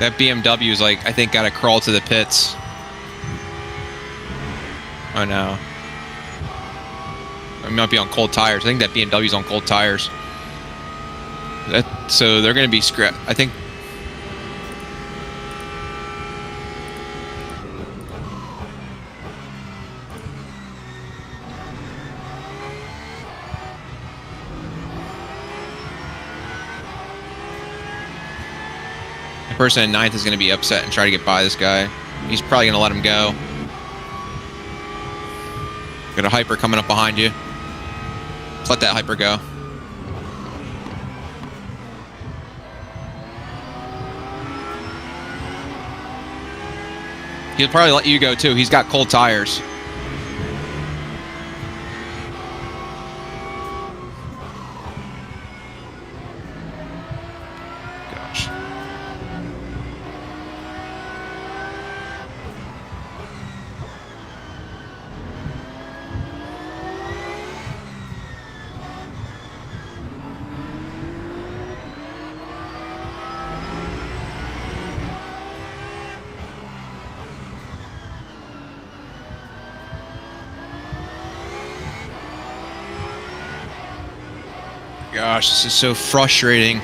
That BMW is like, I think, got to crawl to the pits. Oh no. It might be on cold tires. I think that BMW's on cold tires. So they're going to be scrapped. I think. The person in ninth is going to be upset and try to get by this guy. He's probably going to let him go. Got a Hyper coming up behind you. Let's let that Hyper go. He'll probably let you go too. He's got cold tires. gosh, this is so frustrating.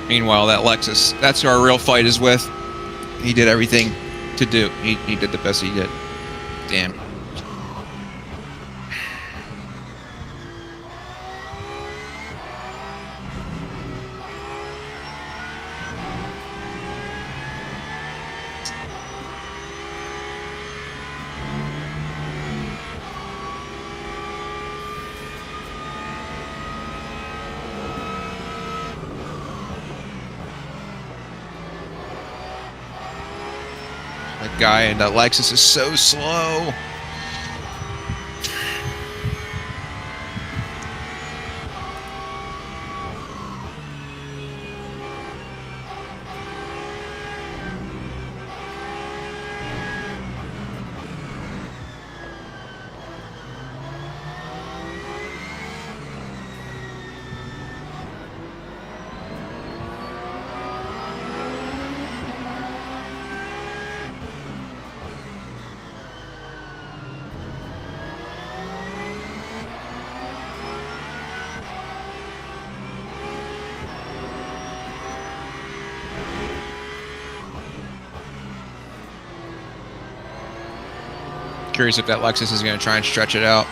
Meanwhile, that Lexus, that's who our real fight is with. He did everything to do. He did the best he did. Damn. That guy in that Lexus is so slow. Curious if that Lexus is going to try and stretch it out.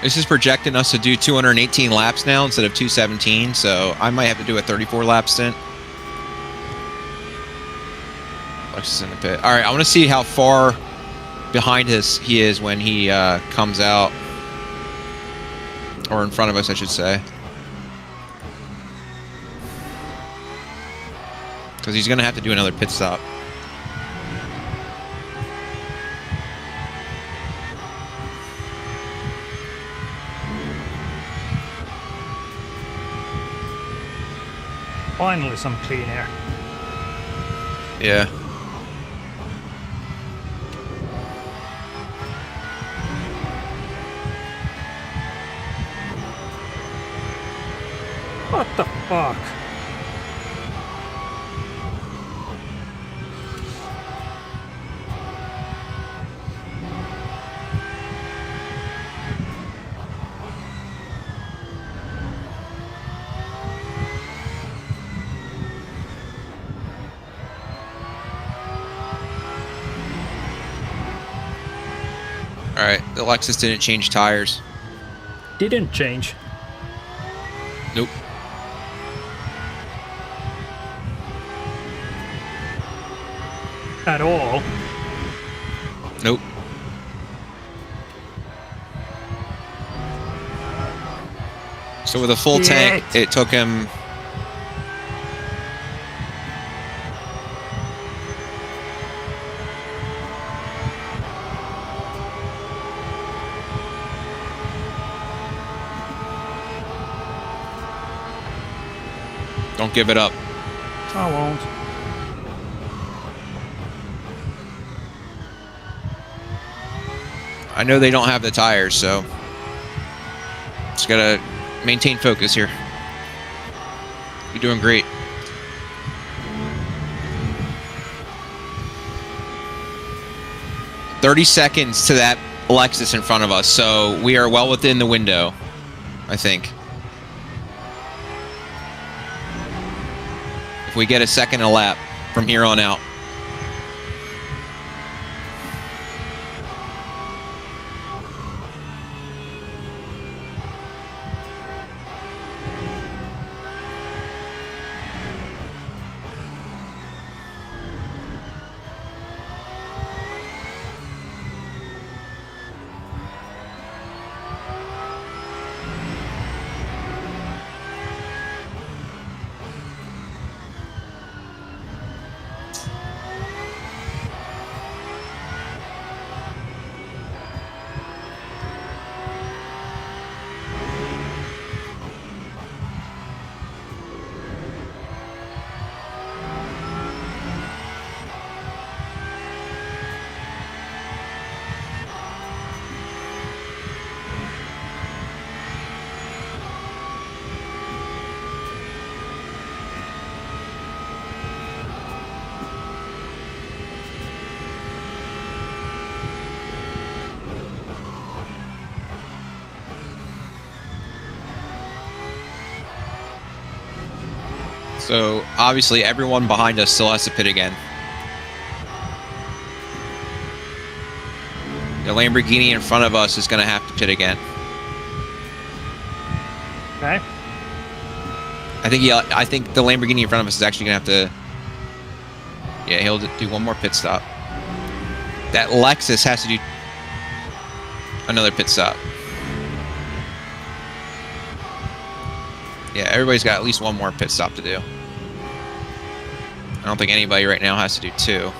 This is projecting us to do 218 laps now instead of 217, so I might have to do a 34 lap stint. Lexus in the pit. All right, I want to see how far behind us he is when he comes out, or in front of us, I should say, because he's going to have to do another pit stop. Finally some clean air. Yeah. What the fuck? Alright, the Lexus didn't change tires. Didn't change. Nope. At all. Nope. So with a full tank, it took him... Don't give it up. I won't. I know they don't have the tires, so just gotta maintain focus here. You're doing great. "30 seconds to that Lexus in front of us, so we are well within the window, I think. If we get a second a lap from here on out. So obviously everyone behind us still has to pit again. The Lamborghini in front of us is going to have to pit again. Okay. I think the Lamborghini in front of us is actually going to have to... Yeah, he'll do one more pit stop. That Lexus has to do another pit stop. Yeah, everybody's got at least one more pit stop to do. I don't think anybody right now has to do 2.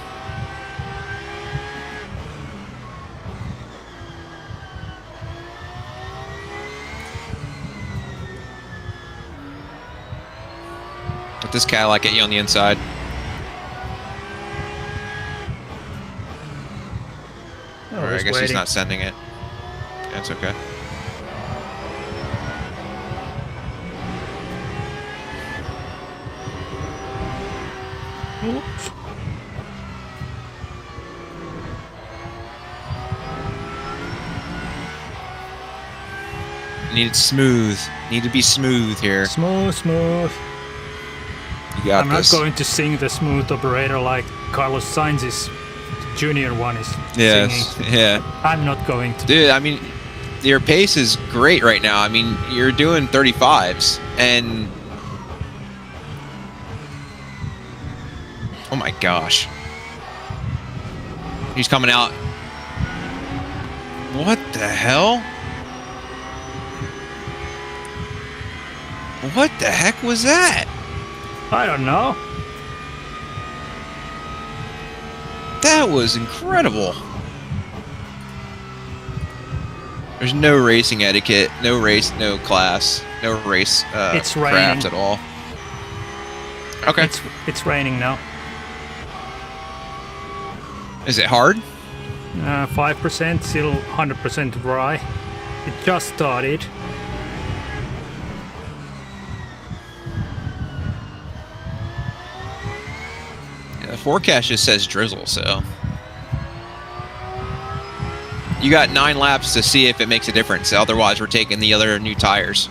Let this Cadillac get you on the inside. Oh, Or I guess he's not sending it. That's okay. Oops. Need it smooth. Need to be smooth here. Smooth, smooth. You got I'm this. not going to sing the smooth operator like Carlos Sainz's junior one is Yes, singing. yeah. I'm not going to. Dude, I mean, your pace is great right now. I mean, you're doing 35s, and... Oh my gosh. He's coming out. What the hell? What the heck was that? I don't know. That was incredible. There's no racing etiquette, no race, no class, no race It's craft raining. at all. Okay. It's raining now. Is it hard? 5%, still 100% dry. It just started. Yeah, the forecast just says drizzle, so... You got 9 laps to see if it makes a difference. Otherwise, we're taking the other new tires.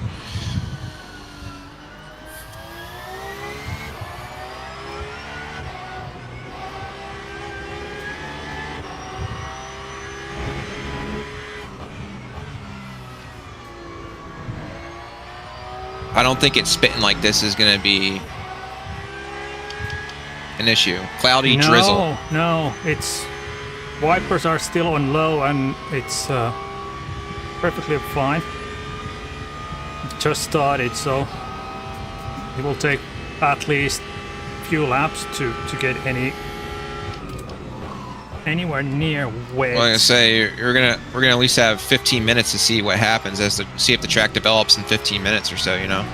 I don't think it's spitting like this is going to be an issue. Cloudy drizzle. No, it's wipers are still on low and it's perfectly fine. It just started, so it will take at least a few laps to get anywhere near wet. Well, like I say, we're gonna at least have 15 minutes to see what happens, see if the track develops in 15 minutes or so, you know.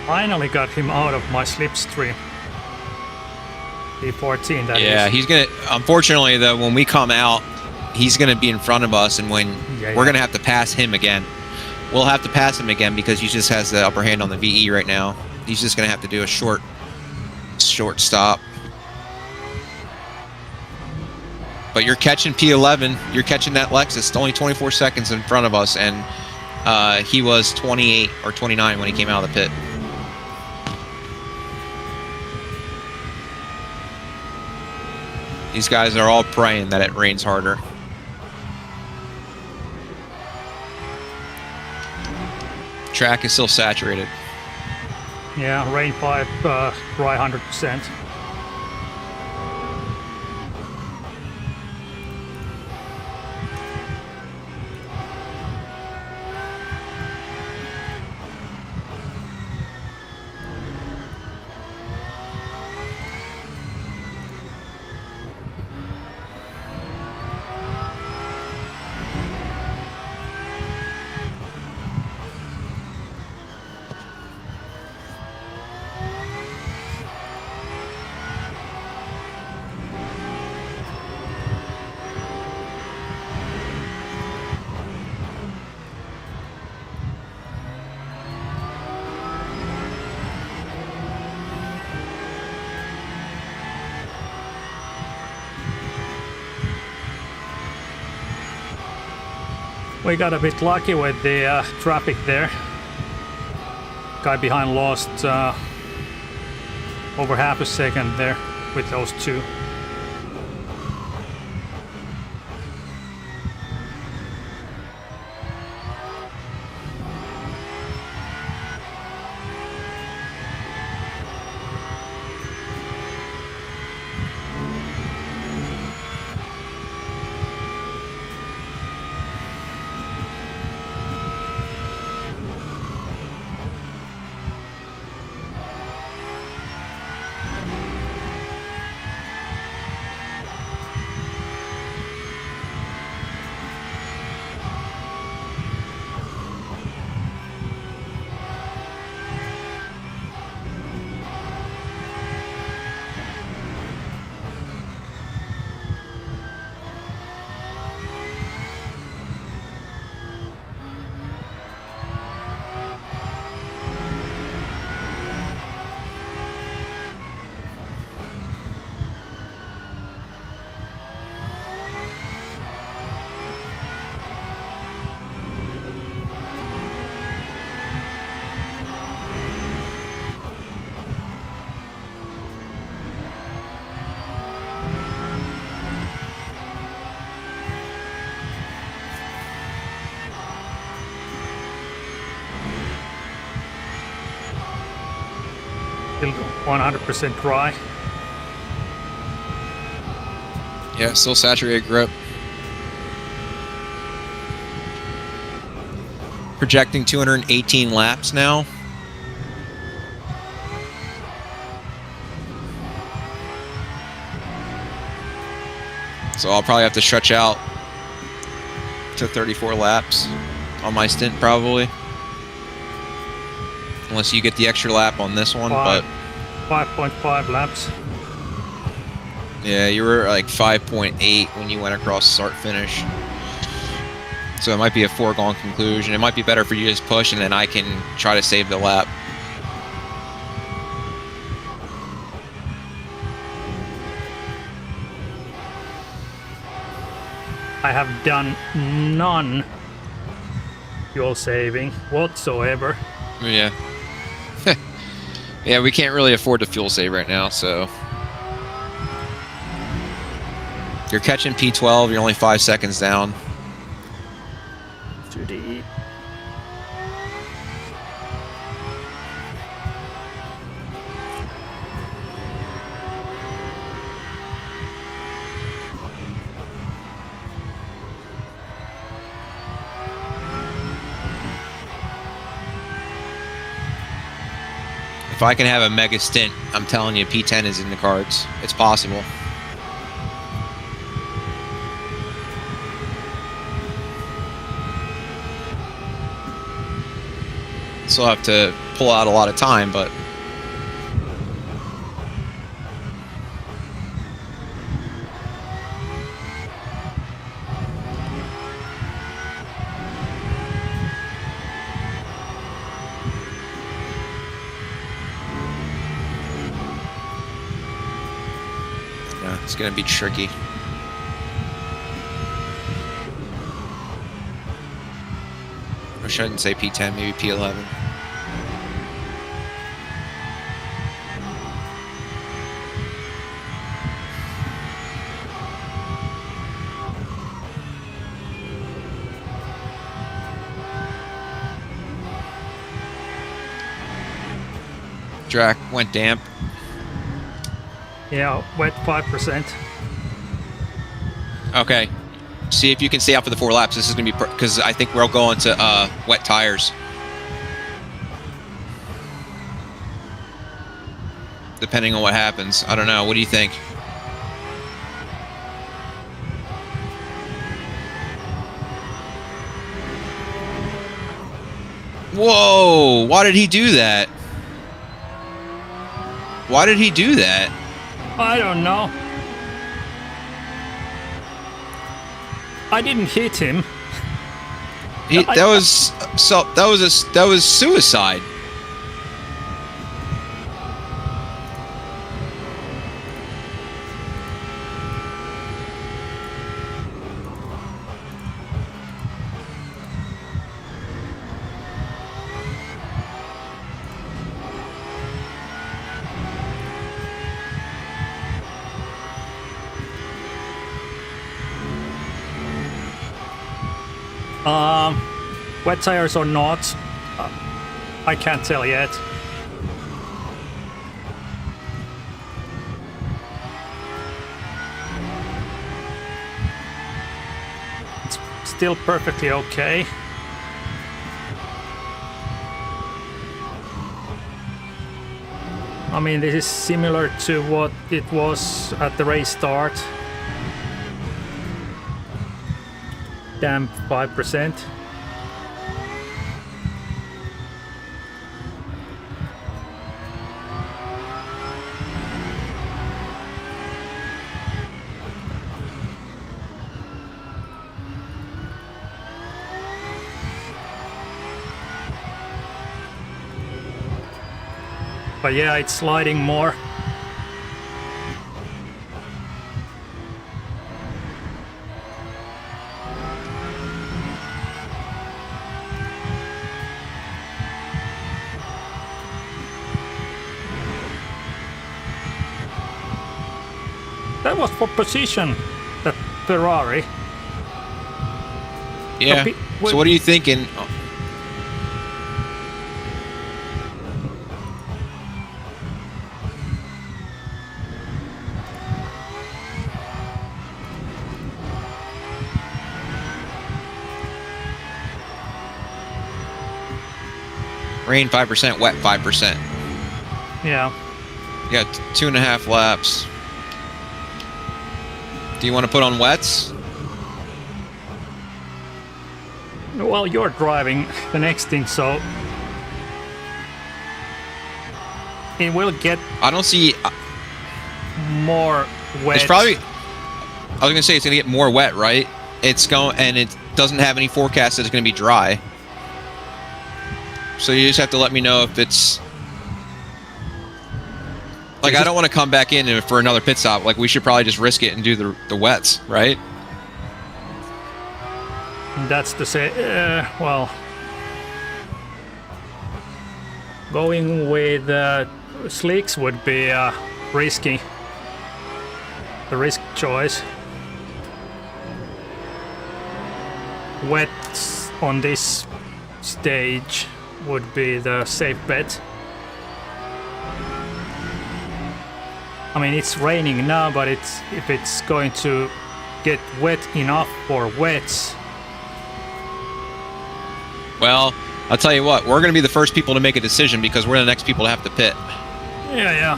Finally got him out of my slipstream. P14, that is. Yeah, he's gonna. Unfortunately, though, when we come out, he's gonna be in front of us, and we're gonna have to pass him again. We'll have to pass him again because he just has the upper hand on the VE right now. He's just gonna have to do a short stop. But you're catching P11. You're catching that Lexus. It's only 24 seconds in front of us, and he was 28 or 29 when he came out of the pit. These guys are all praying that it rains harder. Track is still saturated. Yeah, rain pipe, dry 100%. We got a bit lucky with the traffic there. Guy behind lost over half a second there with those two. Still 100% dry. Yeah, still saturated grip. Projecting 218 laps now. So I'll probably have to stretch out to 34 laps on my stint probably. Unless you get the extra lap on this one, but 5.5 laps. Yeah, you were like 5.8 when you went across start finish. So it might be a foregone conclusion. It might be better for you to just push and then I can try to save the lap. I have done none fuel saving whatsoever. Yeah. Yeah, we can't really afford to fuel save right now, so. You're catching P12, you're only 5 seconds down. To the If I can have a mega stint, I'm telling you, P10 is in the cards. It's possible. Still have to pull out a lot of time, but yeah, it's gonna be tricky. I shouldn't say P10, maybe P11. Track went damp. Yeah, wet 5%. Okay. See if you can stay out for the 4 laps. This is going to be... Because I think we'll go into wet tires. Depending on what happens. I don't know. What do you think? Whoa! Why did he do that? Why did he do that? I don't know. I didn't hit him. That was suicide. Wet tires or not, I can't tell yet. It's still perfectly okay. I mean, this is similar to what it was at the race start. Damp 5%. But yeah, it's sliding more. That was for position, that Ferrari. Yeah. So what are you thinking? Rain 5%, wet 5%. Yeah. You got 2.5 laps. Do you want to put on wets? Well, you're driving the next thing, so it will get I don't see... more wet. It's probably... I was going to say it's going to get more wet, right? It's going... And it doesn't have any forecast that it's going to be dry. So you just have to let me know if it's... Like, I don't want to come back in for another pit stop. Like, we should probably just risk it and do the wets, right? That's to say, well, going with slicks would be risky. The risk choice. Wets on this stage would be the safe bet. I mean, it's raining now, but if it's going to get wet enough for wets. Well, I'll tell you what, we're going to be the first people to make a decision because we're the next people to have to pit. Yeah.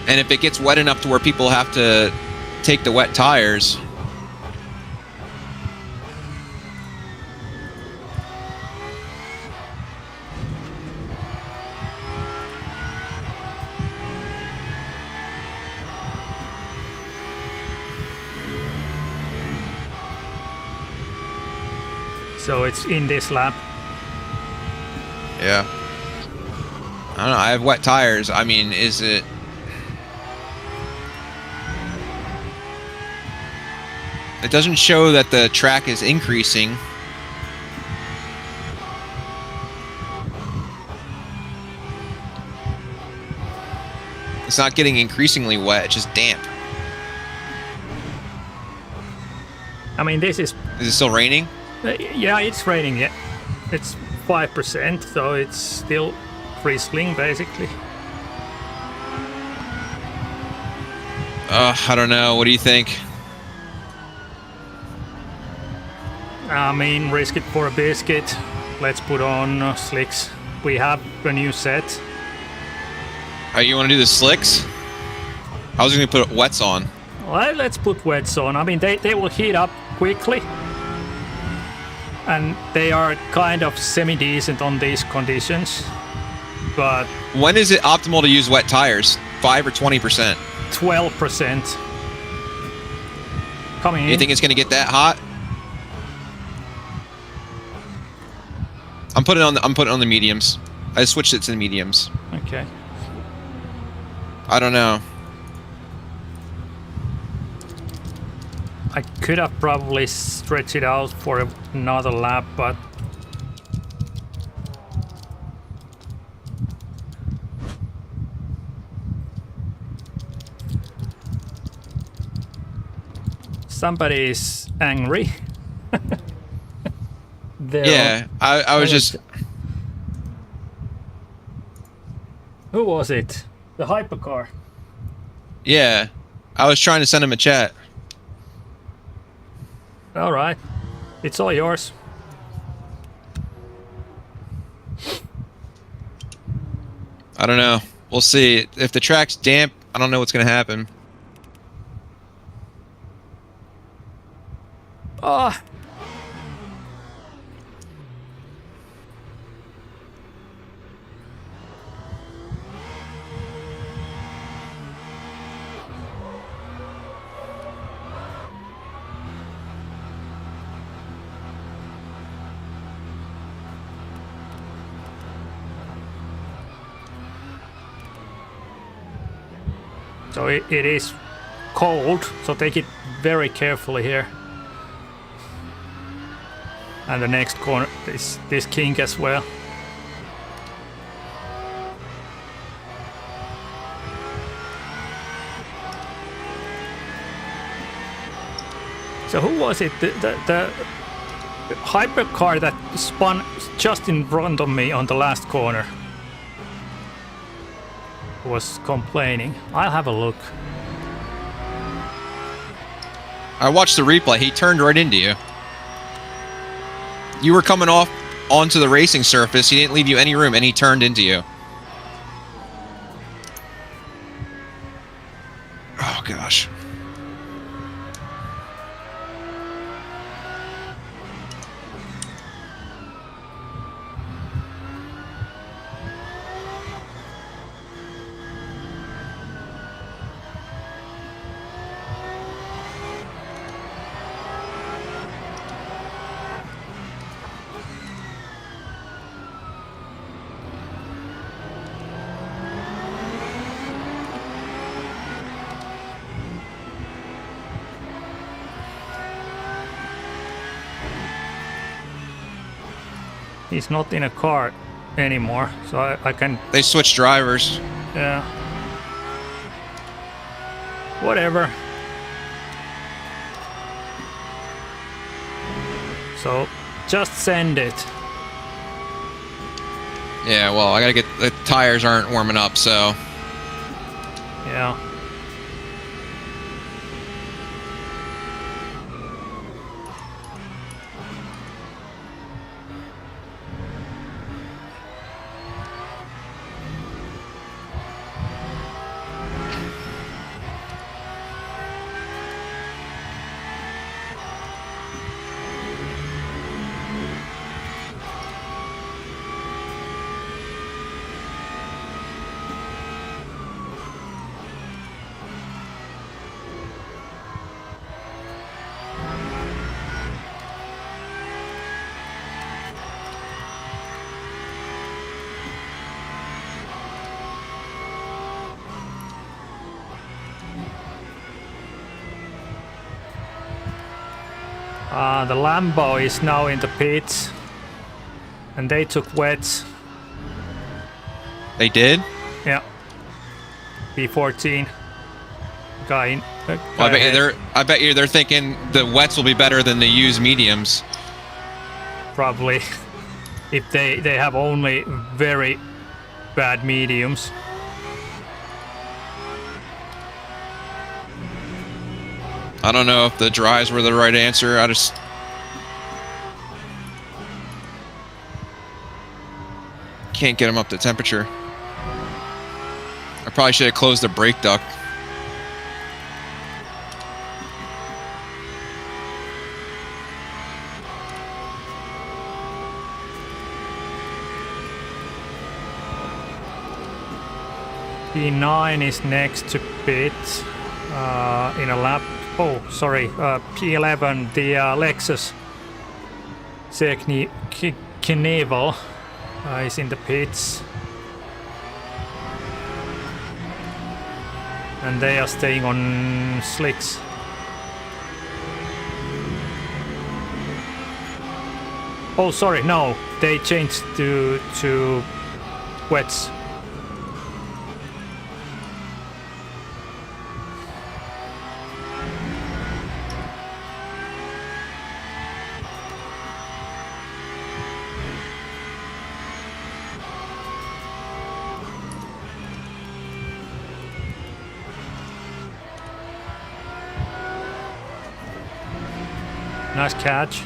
And if it gets wet enough to where people have to take the wet tires... So it's in this lap. Yeah. I don't know, I have wet tires. I mean, is it... It doesn't show that the track is increasing. It's not getting increasingly wet, it's just damp. I mean, this is... Is it still raining? Yeah, it's raining. Yeah, it's 5%, so it's still free sling basically. I don't know. What do you think? I mean, risk it for a biscuit. Let's put on slicks. We have a new set. You want to do the slicks? I was going to put wets on. Well, let's put wets on. I mean, they will heat up quickly. And they are kind of semi-decent on these conditions. But when is it optimal to use wet tires? 5 or 20%? 12%. Coming in. You think it's going to get that hot? I'm putting on the mediums. I switched it to the mediums. Okay. I don't know. I could have probably stretched it out for another lap, but somebody is angry. Yeah, I was just... Who was it? The Hypercar. Yeah, I was trying to send him a chat. All right, it's all yours. I don't know. We'll see. If the track's damp, I don't know what's going to happen. Ah. So it is cold, so take it very carefully here. And the next corner is this kink as well. So who was it? The hypercar that spun just in front of me on the last corner was complaining. I'll have a look. I watched the replay. He turned right into you. You were coming off onto the racing surface. He didn't leave you any room, and he turned into you. Oh, gosh. He's not in a car anymore, so I can... They switched drivers. Yeah. Whatever. So, just send it. Yeah, well, I gotta get... The tires aren't warming up, so... Yeah. The Lambo is now in the pits, and they took wets. They did? Yeah. B14. Guy. Well, I bet you they're thinking the wets will be better than the used mediums. Probably. If they have only very bad mediums. I don't know if the dries were the right answer. I just... can't get them up to temperature. I probably should have closed the brake duct. P9 is next to pit in a lap. Oh, sorry, P11, the Lexus Knievel is in the pits. And they are staying on slicks. Oh, sorry, no, they changed to wets. Nice catch.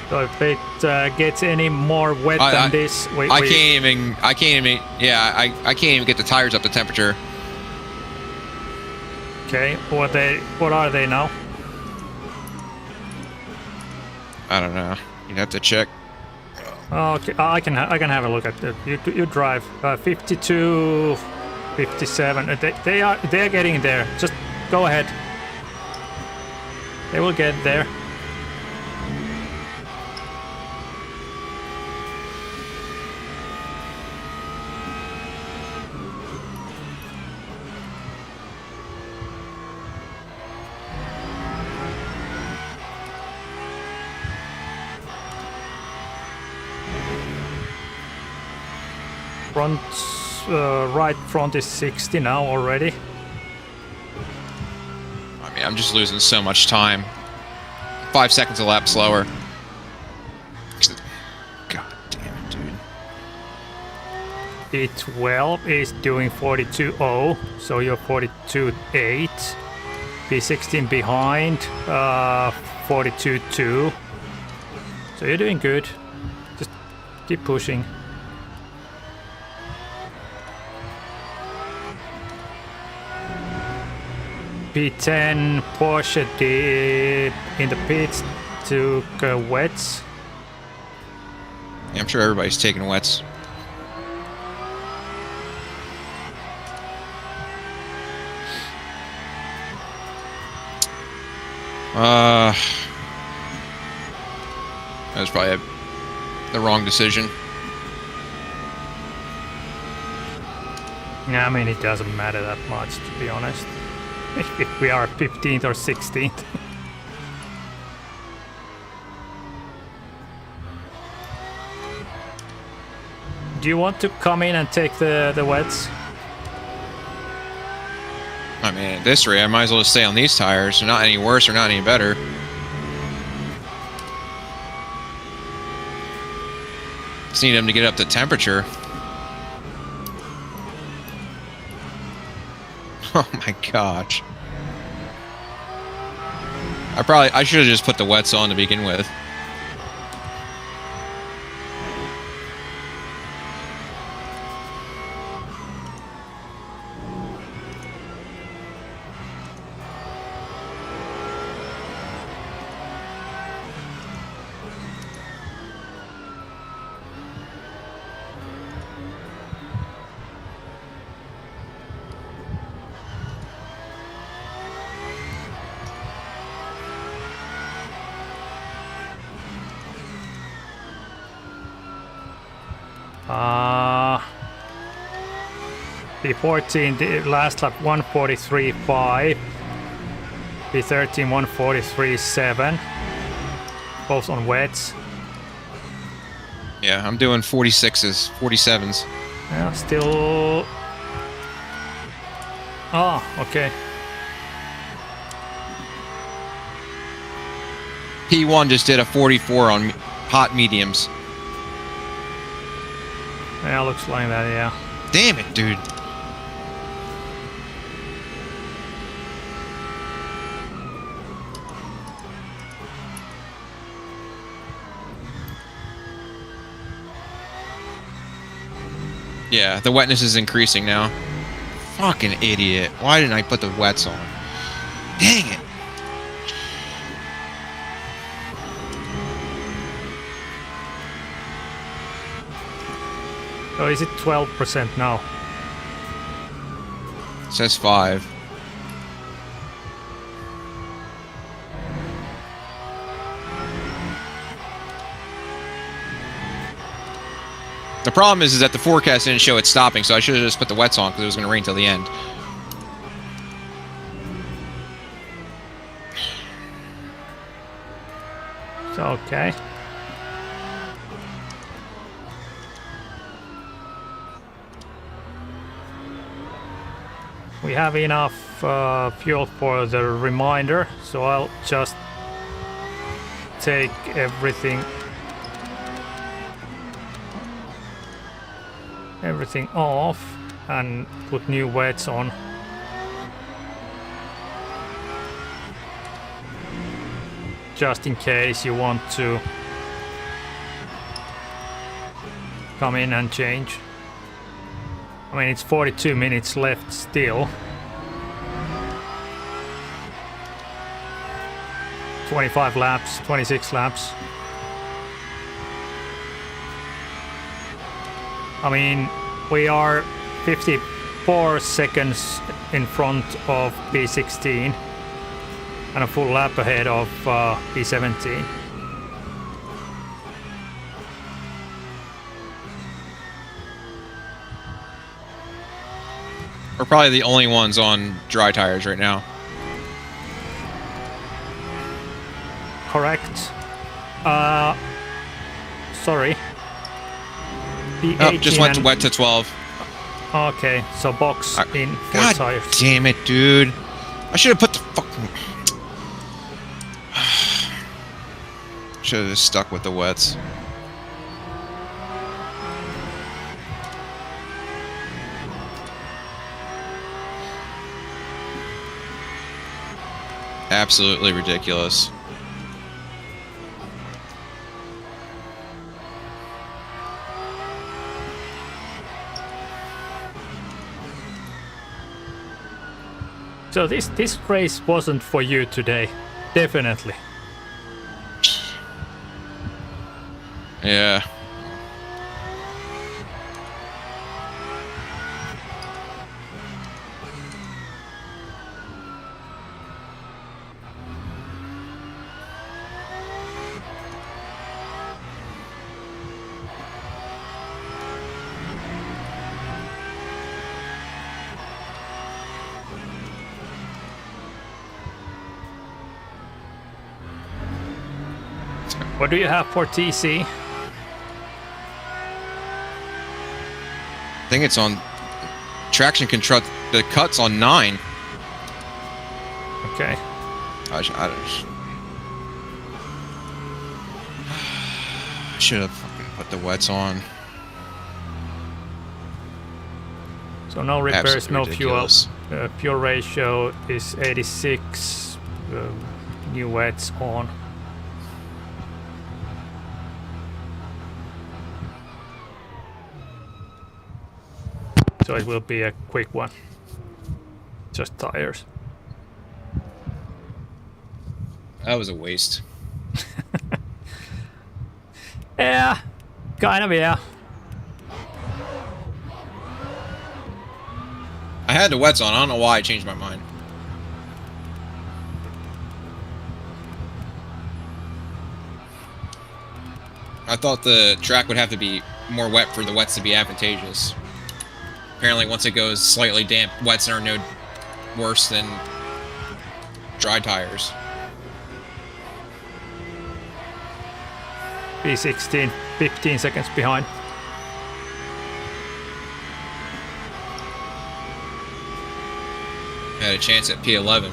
So if it gets any more wet than this, I can't even. Yeah, I can't even get the tires up to temperature. Okay, what are they now? I don't know. You'd have to check. Okay, I can have a look at it. You drive 52, 57. They are getting there. Just go ahead. They will get there. Front, right front is 60 now already. I mean, I'm just losing so much time. 5 seconds a lap slower. God damn it, dude. P12 is doing 42.0, so you're 42.8. P16 behind, 42.2. So you're doing good. Just keep pushing. P10 Porsche did in the pits took wets. Yeah, I'm sure everybody's taking wets. That was probably the wrong decision. Yeah, I mean, it doesn't matter that much, to be honest. If we are 15th or 16th. Do you want to come in and take the wets? I mean, at this rate, I might as well just stay on these tires. They're not any worse or not any better. Just need them to get up to temperature. Oh my gosh. I should have just put the wets on to begin with. P14, the last lap 143.5. P13, 143.7. Both on wets. Yeah, I'm doing 46s, 47s. Yeah, still. Oh, okay. P1 just did a 44 on hot mediums. Yeah, looks like that, yeah. Damn it, dude. Yeah, the wetness is increasing now. Fucking idiot. Why didn't I put the wets on? Dang it. Oh, is it 12% now? It says 5. The problem is that the forecast didn't show it stopping, so I should have just put the wets on because it was going to rain till the end. It's okay. We have enough fuel for the reminder, so I'll just take everything off and put new wets on. Just in case you want to come in and change. I mean, it's 42 minutes left still. 25 laps, 26 laps. I mean, we are 54 seconds in front of P16 and a full lap ahead of P17. We're probably the only ones on dry tires right now. Correct. Sorry. Oh, just went to wet to 12. Okay, so box in 4 God tires. damn it, dude. I should have put the fucking... Should have just stuck with the wets. Absolutely ridiculous. So this race wasn't for you today, definitely. Yeah. What do you have for TC? I think it's on traction control. The cut's on 9. Okay. I should have fucking put the wets on. So no repairs, Absolutely no ridiculous. fuel. Fuel ratio is 86. New wets on. So it will be a quick one. Just tires. That was a waste. Yeah, kind of, yeah. I had the wets on. I don't know why I changed my mind. I thought the track would have to be more wet for the wets to be advantageous. Apparently, once it goes slightly damp, wets are no worse than dry tires. P16, 15 seconds behind. Had a chance at P11.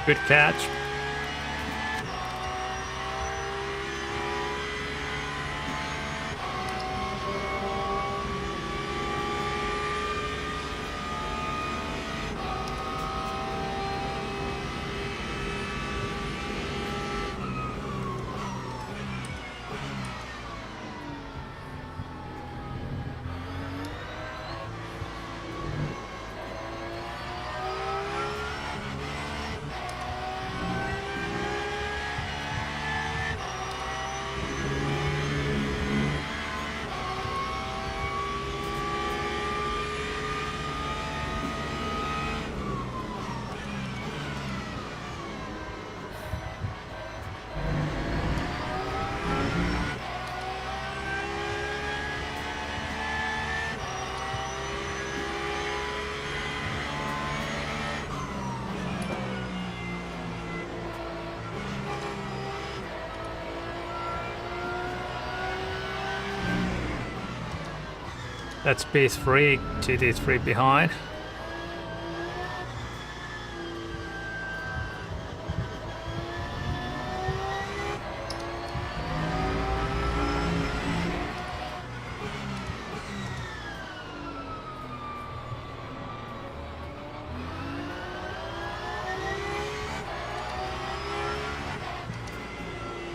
Good catch. That's P3, GT3 behind.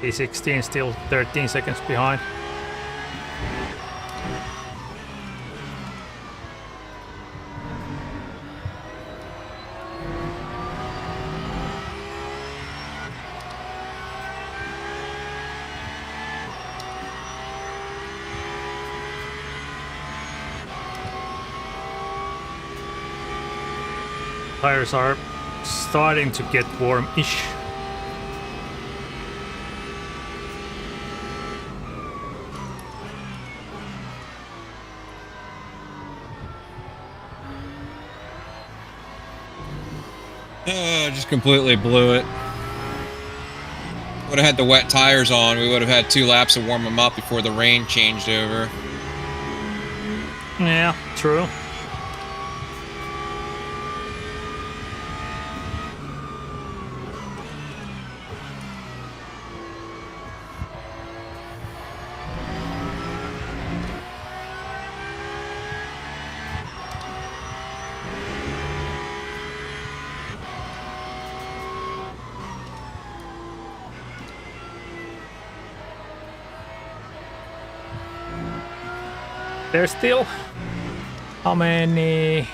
P16 still 13 seconds behind. Tires are starting to get warm-ish. Just completely blew it. Would have had the wet tires on. We would have had 2 laps to warm them up before the rain changed over. Yeah, true. There's still how many?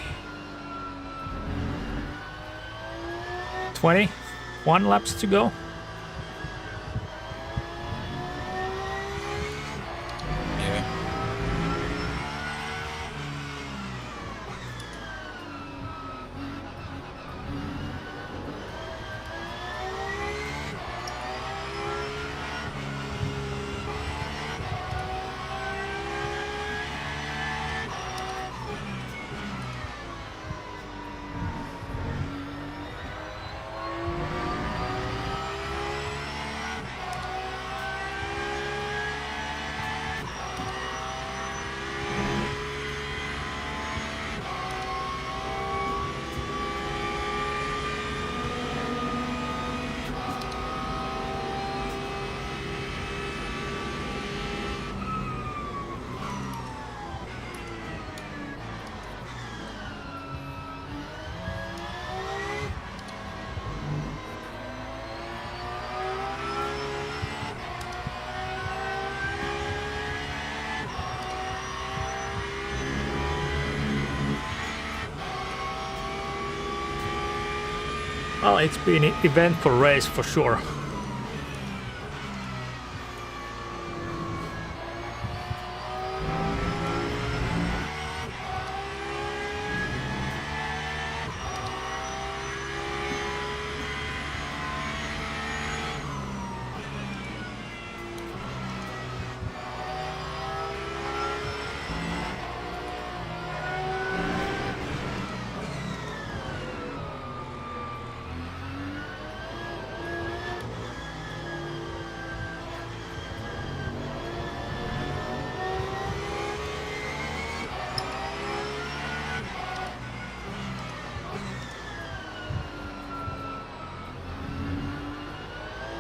21 laps to go. Yeah. Well, it's been an eventful race for sure.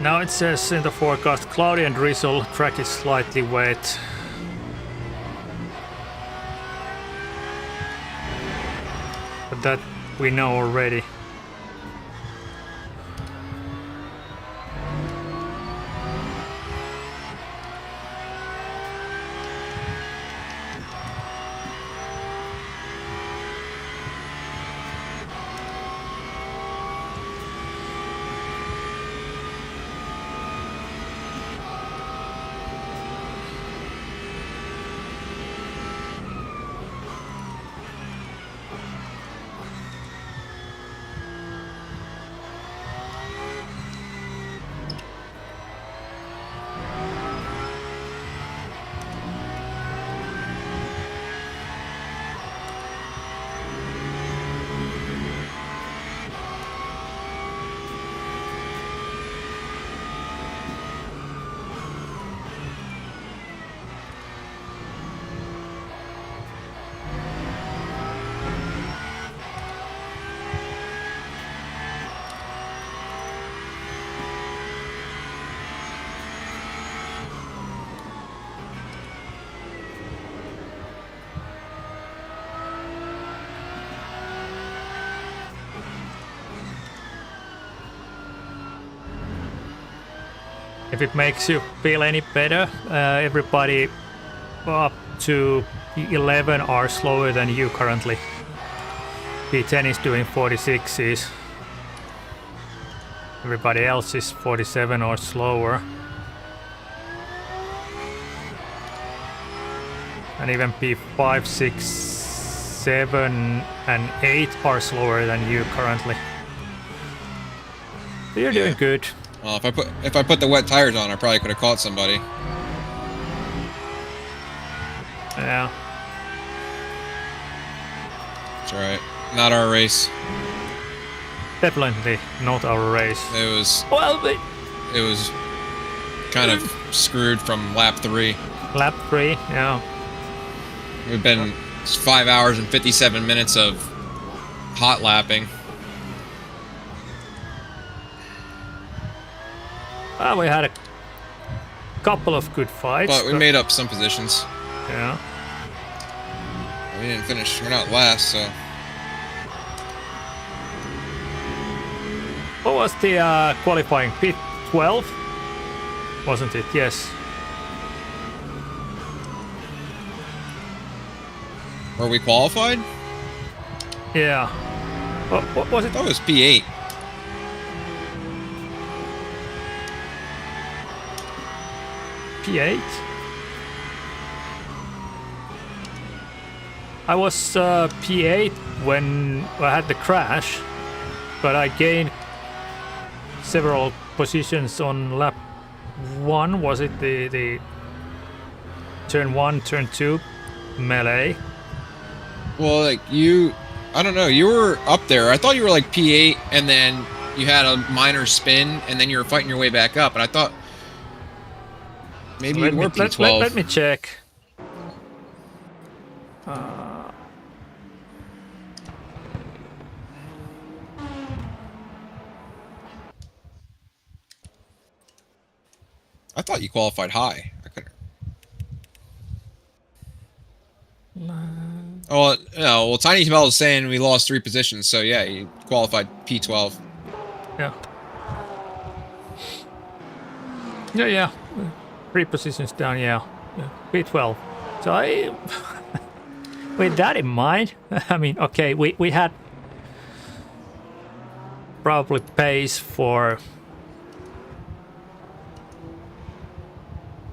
Now it says in the forecast, cloudy and drizzle, track is slightly wet. But that we know already. If it makes you feel any better, everybody up to 11 are slower than you currently. P10 is doing 46s. Everybody else is 47 or slower. And even P5, 6, 7 and 8 are slower than you currently. So you're doing good. Well, if I put the wet tires on, I probably could have caught somebody. Yeah. That's alright. Not our race. Definitely not our race. It was. Well, It was kind of screwed from lap 3. lap 3, yeah. We've been 5 hours and 57 minutes of hot lapping. We had a couple of good fights. But we made up some positions. Yeah. We didn't finish. We're not last, so. What was the qualifying? P12? Wasn't it? Yes. Were we qualified? Yeah. What was it? I thought it was P8. P8? I was P8 when I had the crash, but I gained several positions on lap 1. Was it the turn 1, turn 2 melee? Well, like you, I don't know, you were up there. I thought you were like P8 and then you had a minor spin and then you were fighting your way back up. And I thought maybe you were P12. Let me check. I thought you qualified high. I couldn't. Oh, no. Well, Tiny Camel is saying we lost 3 positions, so yeah, you qualified P12. Yeah. Yeah. 3 positions down, yeah. P12. So I... with that in mind, I mean, okay, we had... probably pace for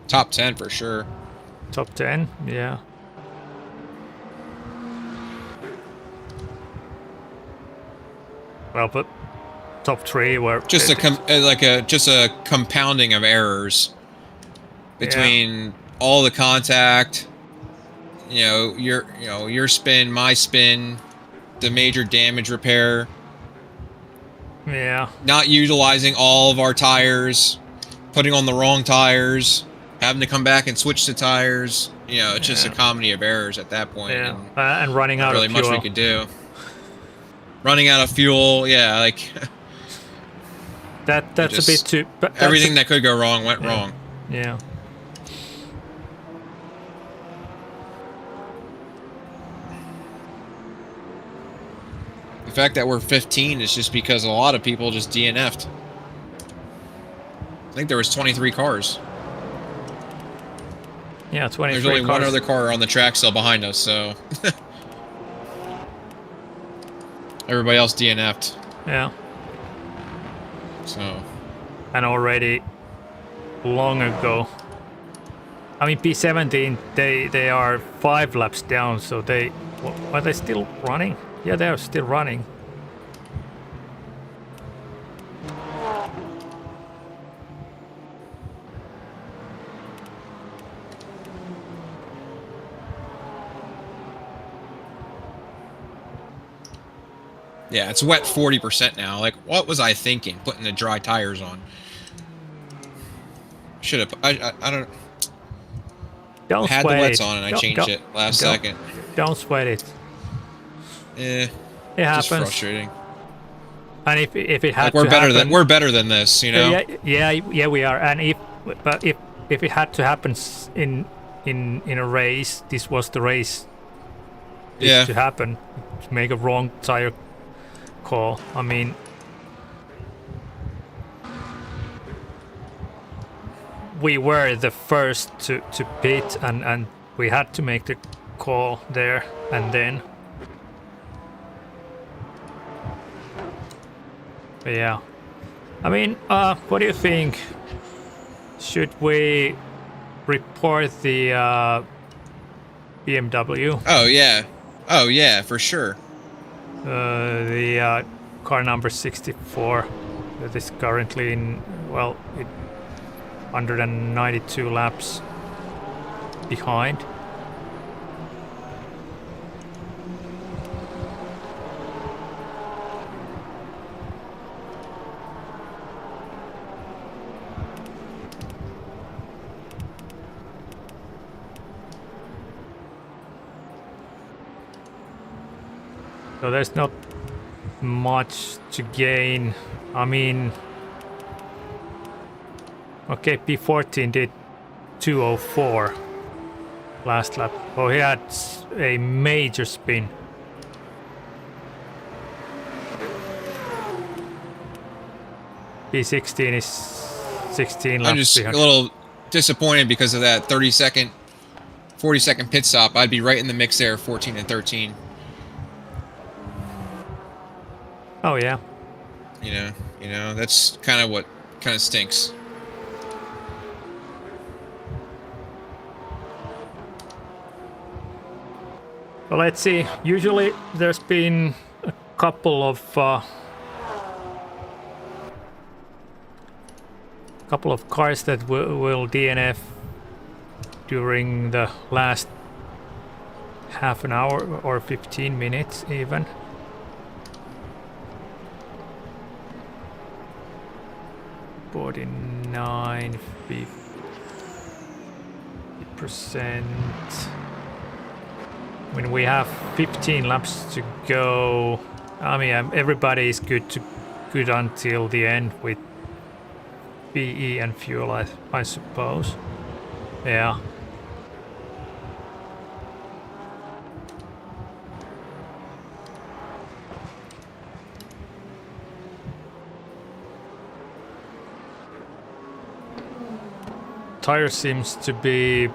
top 10 for sure. top 10, yeah. Well, but top 3 were Just a compounding of errors between all the contact, your spin, my spin, the major damage repair. Yeah. Not utilizing all of our tires, putting on the wrong tires, having to come back and switch the tires. It's just a comedy of errors at that point. Yeah. And running out really of fuel. Much we could do. Running out of fuel, yeah, like that's a bit too. Everything that could go wrong went wrong. Yeah. The fact that we're 15 is just because a lot of people just DNF'd. I think there was 23 cars. Yeah, 23 There's only cars. one other car on the track still behind us, so everybody else DNF'd. Yeah. So. And already long ago. I mean, P17, they are 5 laps down, so are they still running? Yeah, they are still running. Yeah, it's wet 40% now. Like, what was I thinking? Putting the dry tires on. Should have. I don't. Don't had the sweat wets it. on and I changed it last second. Don't sweat it. Eh. It happens. Just frustrating. And if it had like to happen, we're better than this, you know. Yeah, we are. And if it had to happen in a race, this was the race. To happen, to make a wrong tire call. I mean, we were the first to pit, and we had to make the call there and then. But yeah, I mean, what do you think? Should we report the BMW? Oh yeah, for sure. The car number 64 that is currently in 192 laps behind. So there's not much to gain. I mean, okay, P14 did 204 last lap. Oh, he had a major spin. P16 is 16 laps. I'm just behind. a little disappointed because of that 40-second pit stop. I'd be right in the mix there, 14 and 13. Oh yeah. You know, that's kind of what kind of stinks. Well, let's see. Usually there's been a couple of cars that will DNF during the last half an hour or 15 minutes even. .49, 50%. When we have 15 laps to go, I mean, everybody is good until the end with BE and fuel, I suppose. Yeah. Tire seems to be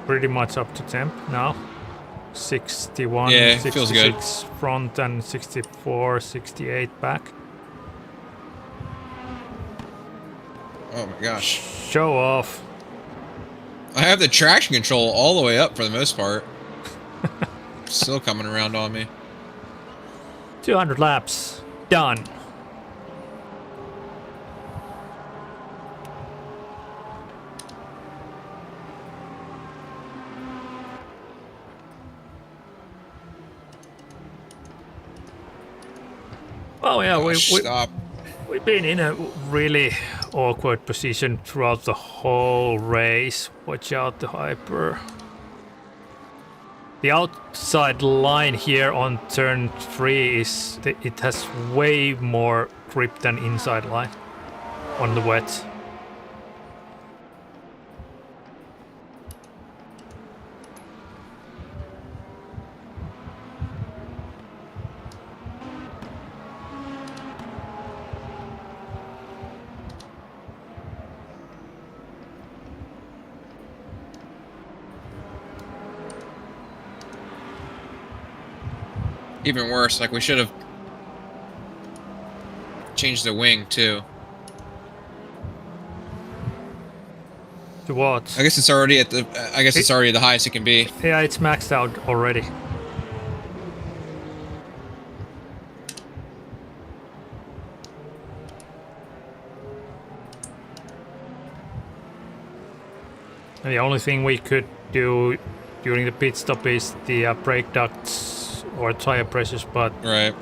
pretty much up to temp now. 61, Yeah, it feels good. 66 front and 64, 68 back. Oh my gosh. Show off. I have the traction control all the way up for the most part. Still coming around on me. 200 laps. Done. Oh yeah, we've been in a really awkward position throughout the whole race. Watch out, the Hyper. The outside line here on turn 3 is it has way more grip than inside line on the wet. Even worse, like we should have changed the wing too. To what? I guess it's already at the. I guess it's already the highest it can be. Yeah, it's maxed out already. And the only thing we could do during the pit stop is the brake ducts or tire pressures, but Right.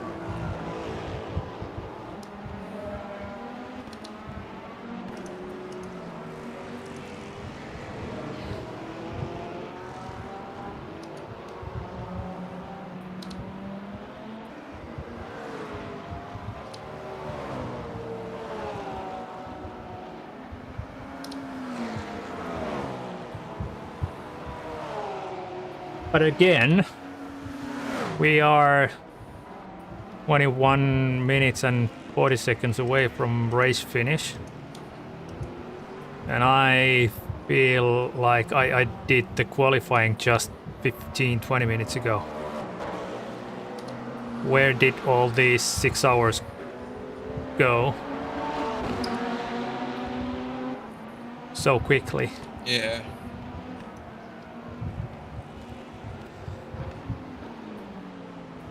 But again, we are 21 minutes and 40 seconds away from race finish. And I feel like I did the qualifying just 15-20 minutes ago. Where did all these 6 hours go? So quickly. Yeah.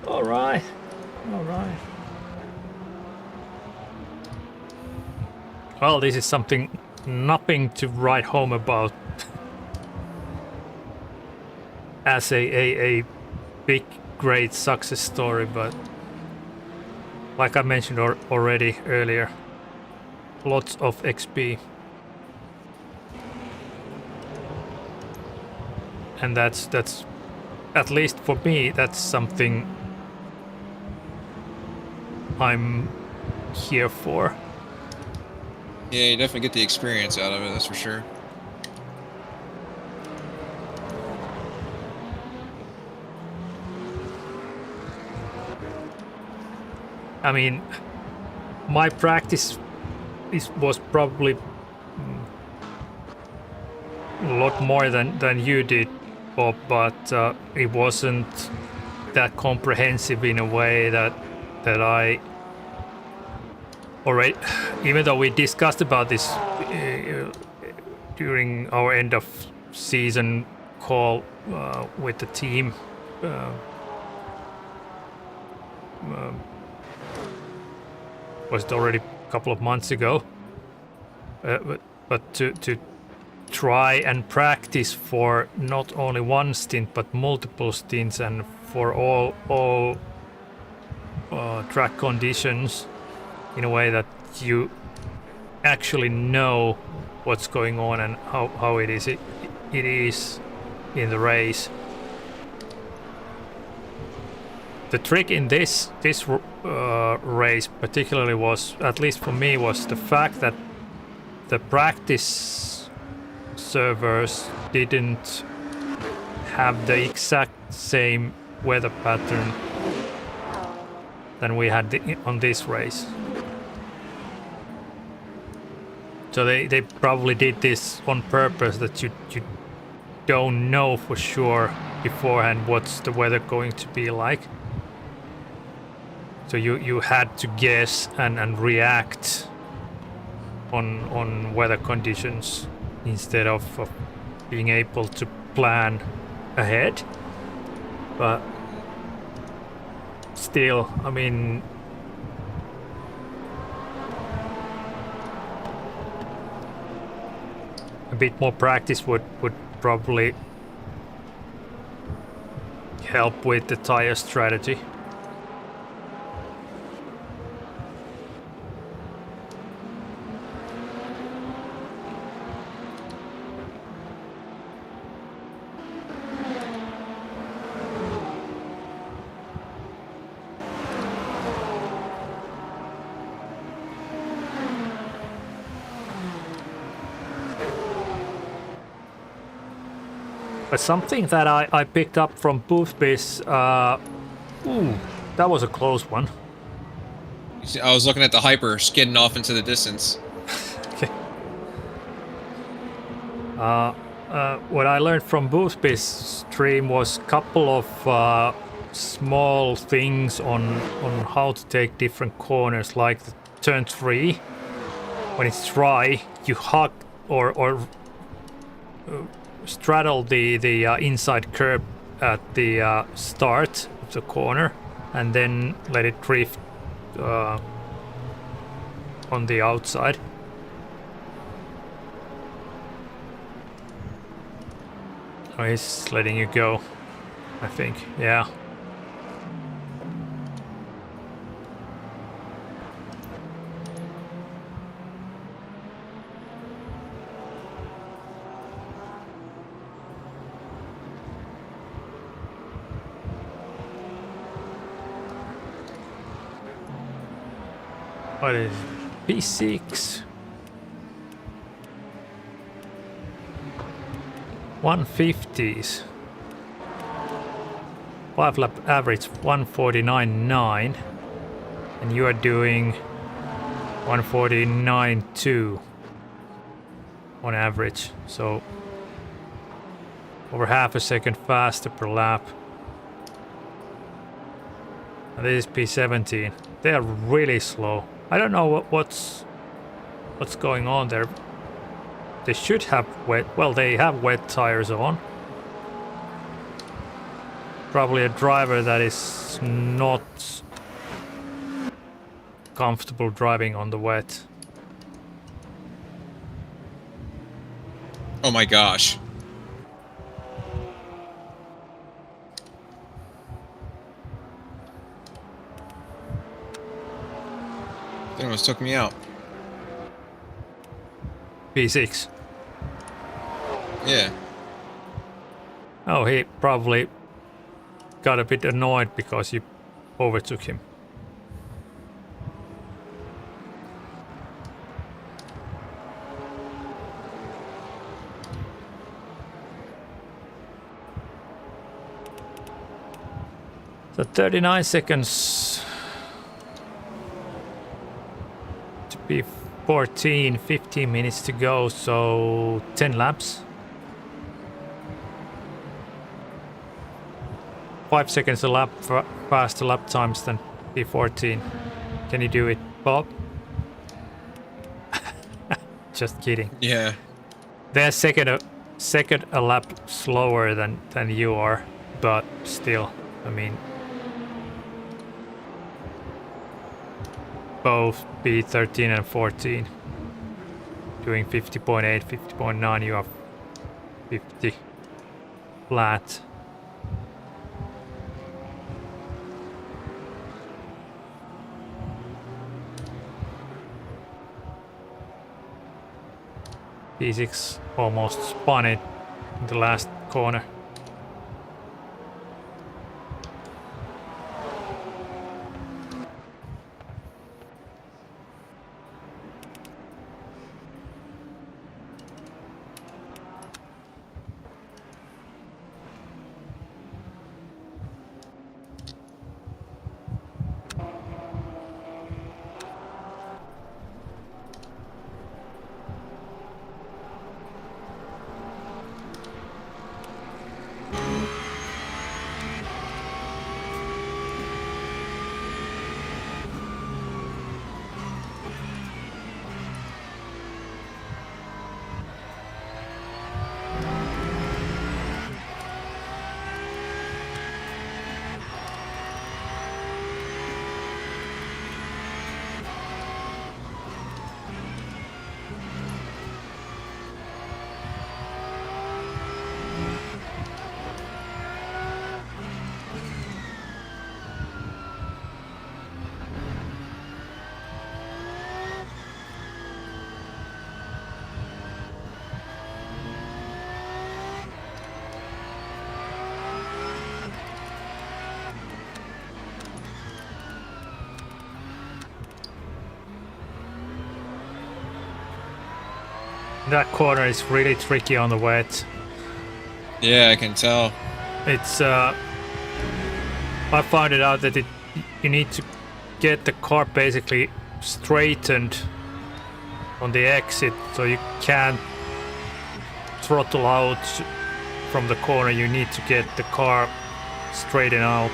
Alright. Alright. Well, this is nothing to write home about as a big, great success story, but like I mentioned already earlier, lots of XP. And that's at least for me, that's something I'm here for. Yeah, you definitely get the experience out of it, that's for sure. I mean, my practice was probably a lot more than you did, Bob, but it wasn't that comprehensive in a way that I already, even though we discussed about this during our end of season call with the team was it already a couple of months ago, but to try and practice for not only one stint but multiple stints and for all track conditions in a way that you actually know what's going on and how it is in the race. The trick in this race particularly was, at least for me, was the fact that the practice servers didn't have the exact same weather pattern than we had on this race. So they probably did this on purpose, that you don't know for sure beforehand what's the weather going to be like. So you had to guess and react on weather conditions instead of being able to plan ahead. But still, I mean, a bit more practice would probably help with the tire strategy. But something that I picked up from Boothby's, ooh, that was a close one. I was looking at the Hyper skidding off into the distance. Okay. What I learned from Boothby's stream was a couple of small things on how to take different corners, like the turn 3. When it's dry, you hug or straddle the inside curb at the start of the corner and then let it drift on the outside. Oh, he's letting you go, I think. Yeah. What is it? P6? 150s. 5 lap average 149.9, and you are doing 149.2 on average, so over half a second faster per lap. And this is P17. They are really slow. I don't know what's going on there. They should have wet, well, they have wet tires on. Probably a driver that is not comfortable driving on the wet. Oh my gosh. They almost took me out. P6. Yeah. Oh, he probably got a bit annoyed because you overtook him. So 39 seconds to be 14, 15 minutes to go, so 10 laps. 5 seconds a lap faster lap times than P14. Can you do it, Bob? Just kidding. Yeah. They're second a lap slower than you are, but still, I mean, both P13 and 14 doing 50.8, 50.9. You have 50 flat. P6 almost spun it in the last corner. That corner is really tricky on the wet. Yeah, I can tell. It's I found it out that you need to get the car basically straightened on the exit, so you can't throttle out from the corner. You need to get the car straightened out.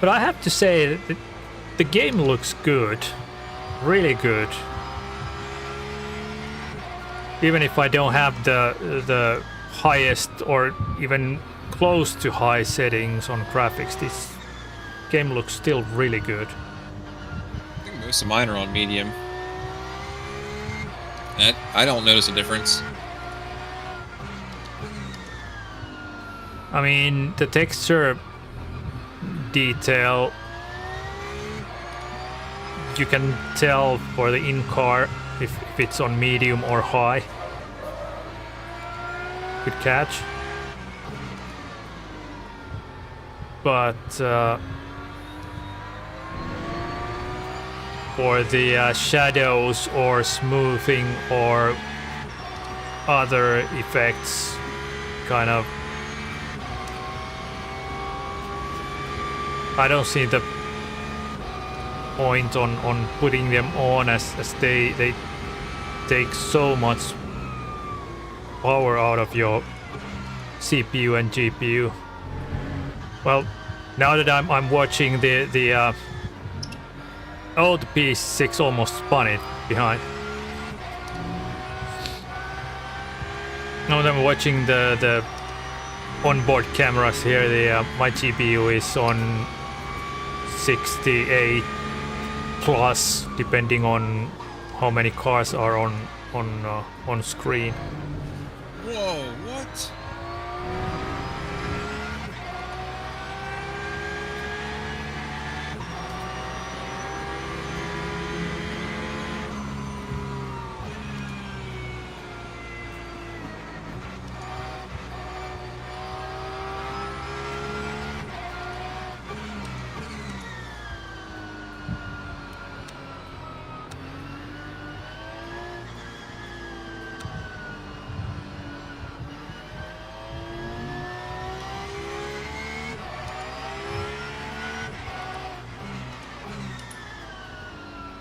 But I have to say that the game looks good, really good. Even if I don't have the highest or even close to high settings on graphics, this game looks still really good. I think most of mine are on medium. And I don't notice a difference. I mean, the texture detail, you can tell for the in-car if it's on medium or high. Good catch. But for the shadows or smoothing or other effects, kind of, I don't see the point on putting them on as they take so much power out of your CPU and GPU. Well, now that I'm watching the oh, the P6 almost spun it behind. Now that I'm watching the onboard cameras here, my GPU is on 68 plus, depending on how many cars are on screen. Whoa, what?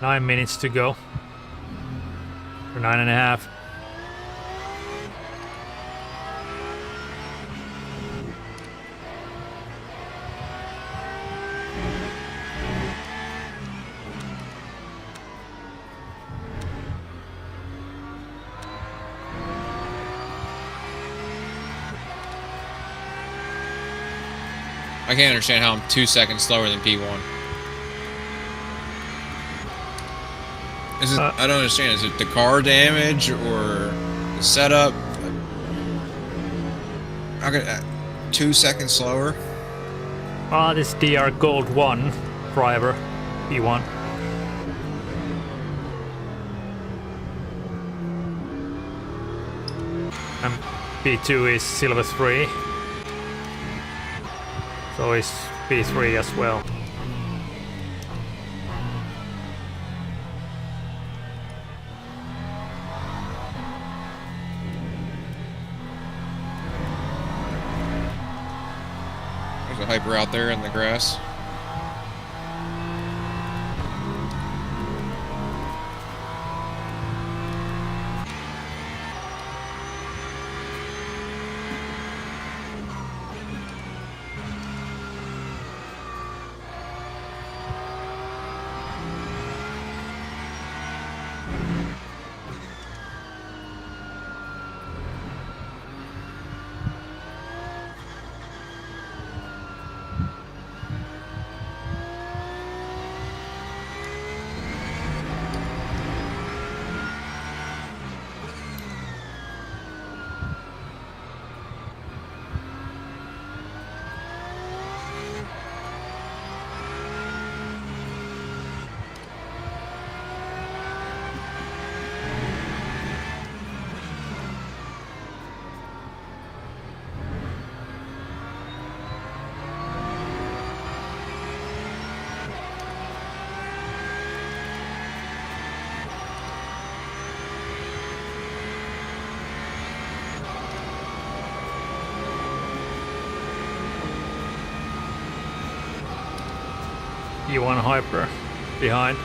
Nine minutes to go. Or 9.5. I can't understand how I'm 2 seconds slower than P1. Is it, I don't understand. Is it the car damage or the setup? How could 2 seconds slower? This DR Gold 1 driver, P1. And P2 is Silver 3. So is P3 as well. There's a Hyper out there in the grass. P1 Hyper behind.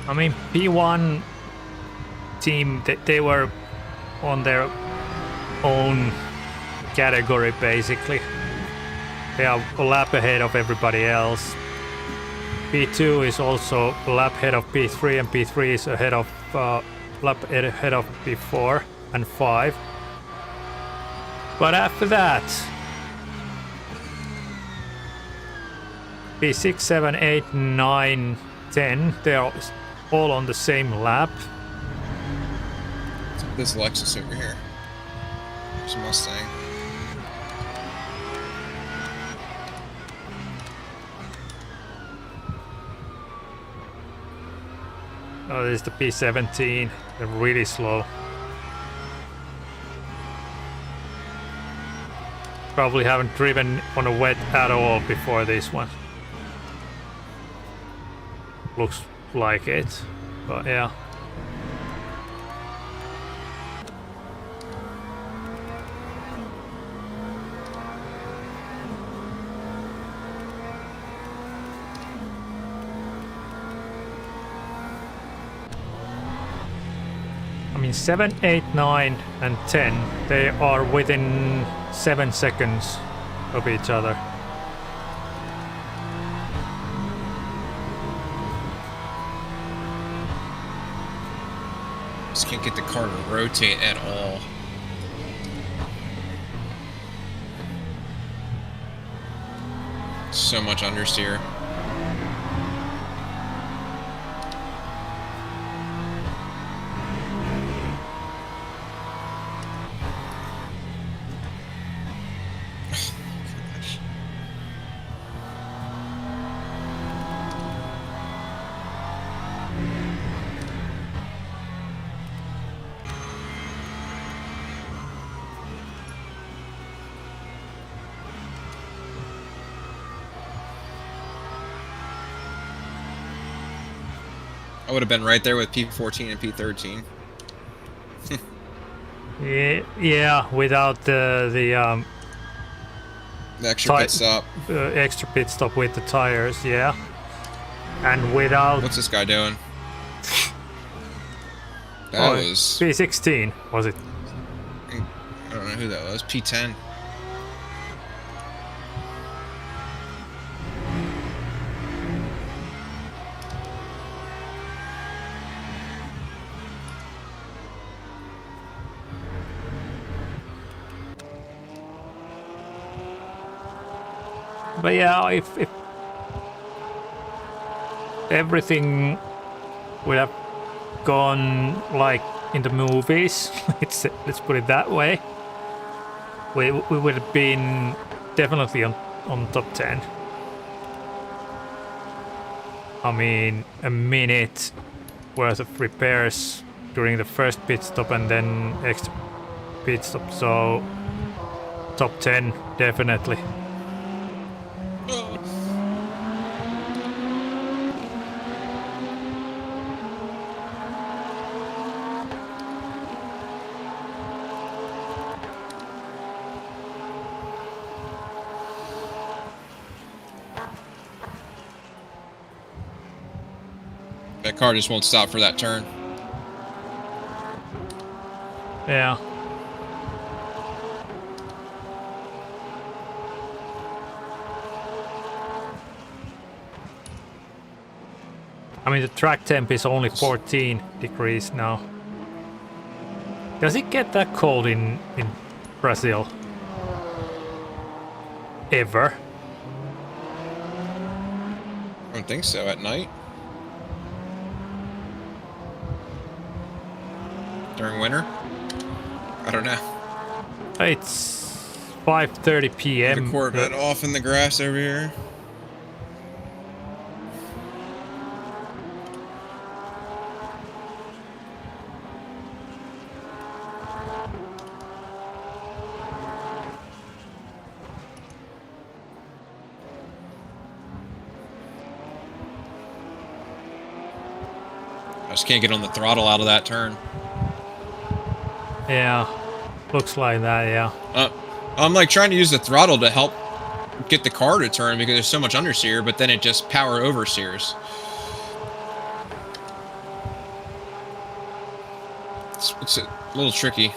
I mean, P1 team, they were on their own category basically. They are a lap ahead of everybody else. P2 is also a lap ahead of P3, and P3 is ahead of lap ahead of P4 and 5. But after that, P6, 7, 8, 9, 10, they are all on the same lap. This Lexus over here. There's a Mustang. Oh, this is the P17. They're really slow. Probably haven't driven on a wet at all before this one. Looks like it, but yeah. I mean, 7, 8, 9, and 10, they are within 7 seconds of each other. Just can't get the car to rotate at all. So much understeer. I would have been right there with P14 and P13. Yeah, without the extra pit stop. Extra pit stop with the tires, yeah. And without... What's this guy doing? That was... P16, was it? I don't know who that was. P10. But yeah, if everything would have gone like in the movies, let's put it that way, we would have been definitely on top 10. I mean, a minute worth of repairs during the first pit stop and then extra pit stop, so top 10 definitely. That car just won't stop for that turn. Yeah. I mean, the track temp is only 14 degrees now. Does it get that cold in Brazil? Ever? I don't think so. At night? During winter? I don't know. It's 5:30 p.m. The Corvette off in the grass over here. just can't get on the throttle out of that turn. Yeah, looks like that, yeah. I'm like trying to use the throttle to help get the car to turn because there's so much understeer, but then it just power oversteers. It's a little tricky.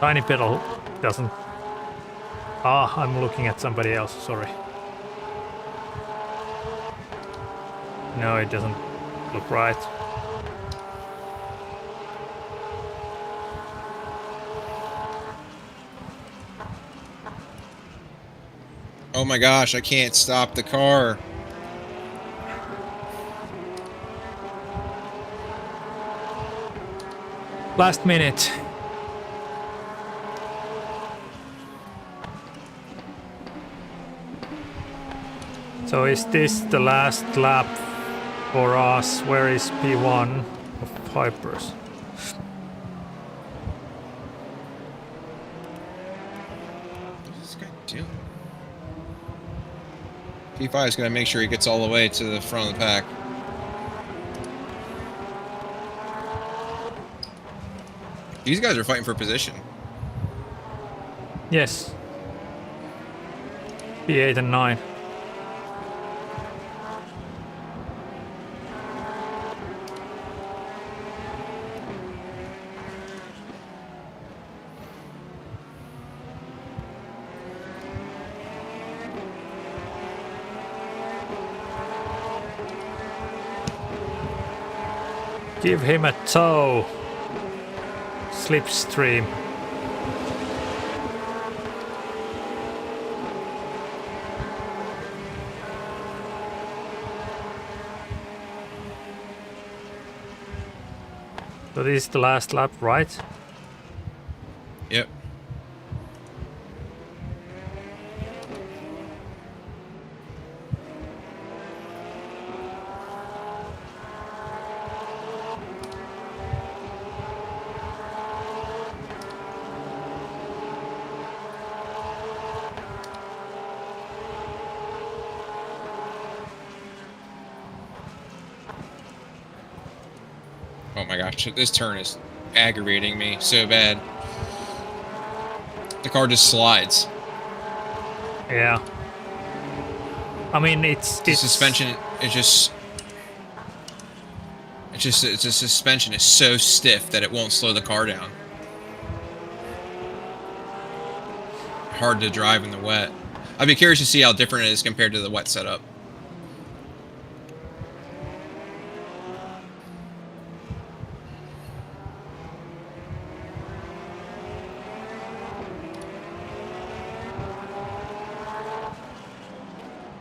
Tiny pedal doesn't... Ah, I'm looking at somebody else, sorry. No, it doesn't look right. Oh my gosh, I can't stop the car. Last minute. So is this the last lap for us? Where is P1 of Hypers? What's this guy doing? P5 is going to make sure he gets all the way to the front of the pack. These guys are fighting for position. Yes. P8 and 9. Give him a tow. Slipstream. So this is the last lap, right? Yep. Oh my gosh, this turn is aggravating me so bad. The car just slides. Yeah. I mean, it's The suspension is just... It's the suspension is so stiff that it won't slow the car down. Hard to drive in the wet. I'd be curious to see how different it is compared to the wet setup.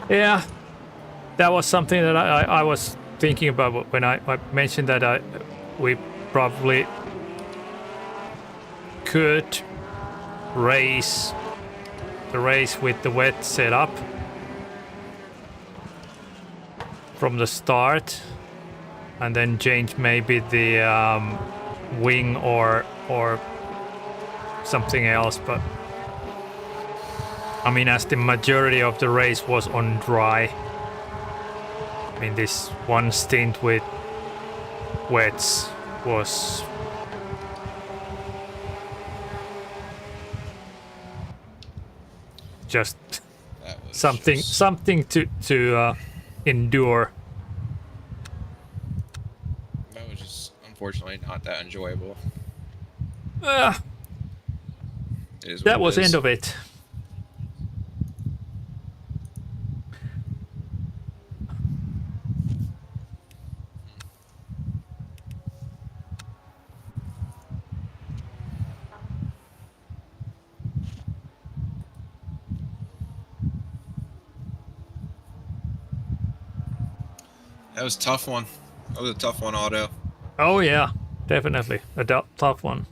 Yeah, that was something that I was thinking about when I mentioned that we probably could race the race with the wet setup from the start, and then change maybe the wing or something else, but. I mean, as the majority of the race was on dry, I mean, this one stint with wets was just something to endure. That was just unfortunately not that enjoyable. That was the end of it. That was a tough one. That was a tough one, Otto. Oh yeah, definitely a tough one.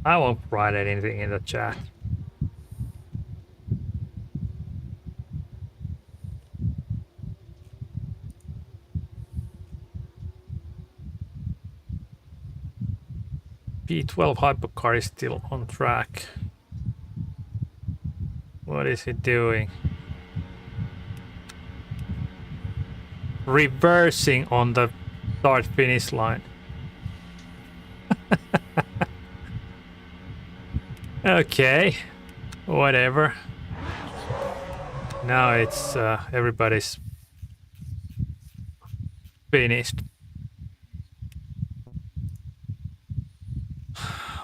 I won't write anything in the chat. P12 Hypercar is still on track. What is he doing? Reversing on the start finish line. Okay, whatever. Now it's everybody's finished.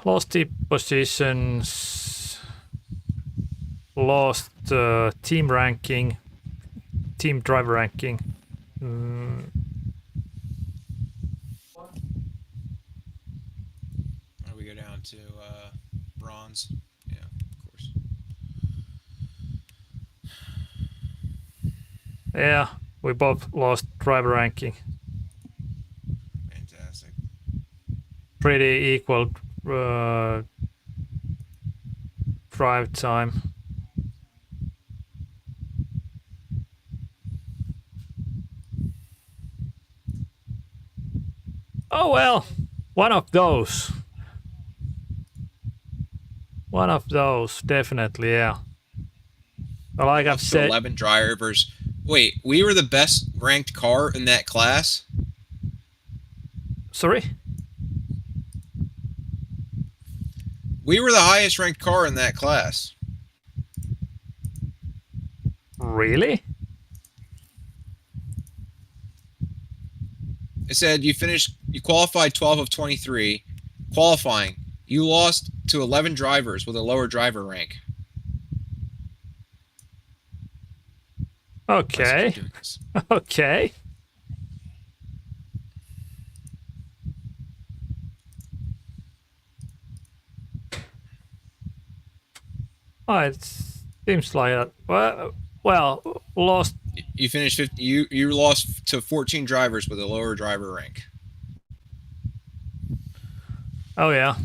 Lost the positions. Lost team ranking. Team driver ranking. We go down to bronze. Yeah, of course. Yeah, we both lost driver ranking. Fantastic. Pretty equal drive time. Oh well, one of those. One of those, definitely, yeah. But like I've said, 11 drivers. Wait, we were the best ranked car in that class? Sorry? We were the highest ranked car in that class. Really? It said you qualified 12 of 23. Qualifying, you lost to 11 drivers with a lower driver rank. Okay. Okay. Oh, it seems like that. Well, lost. You finished 50, you lost to 14 drivers with a lower driver rank. Oh yeah.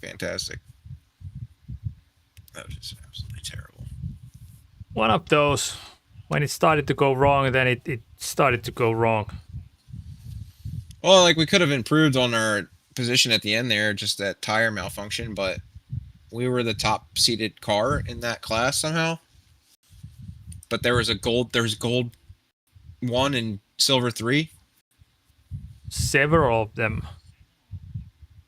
Fantastic. That was just absolutely terrible. One of those. When it started to go wrong, then it started to go wrong. Well, like we could have improved on our position at the end there, just that tire malfunction, but we were the top seated car in that class somehow. But there's gold 1 and silver 3. Several of them.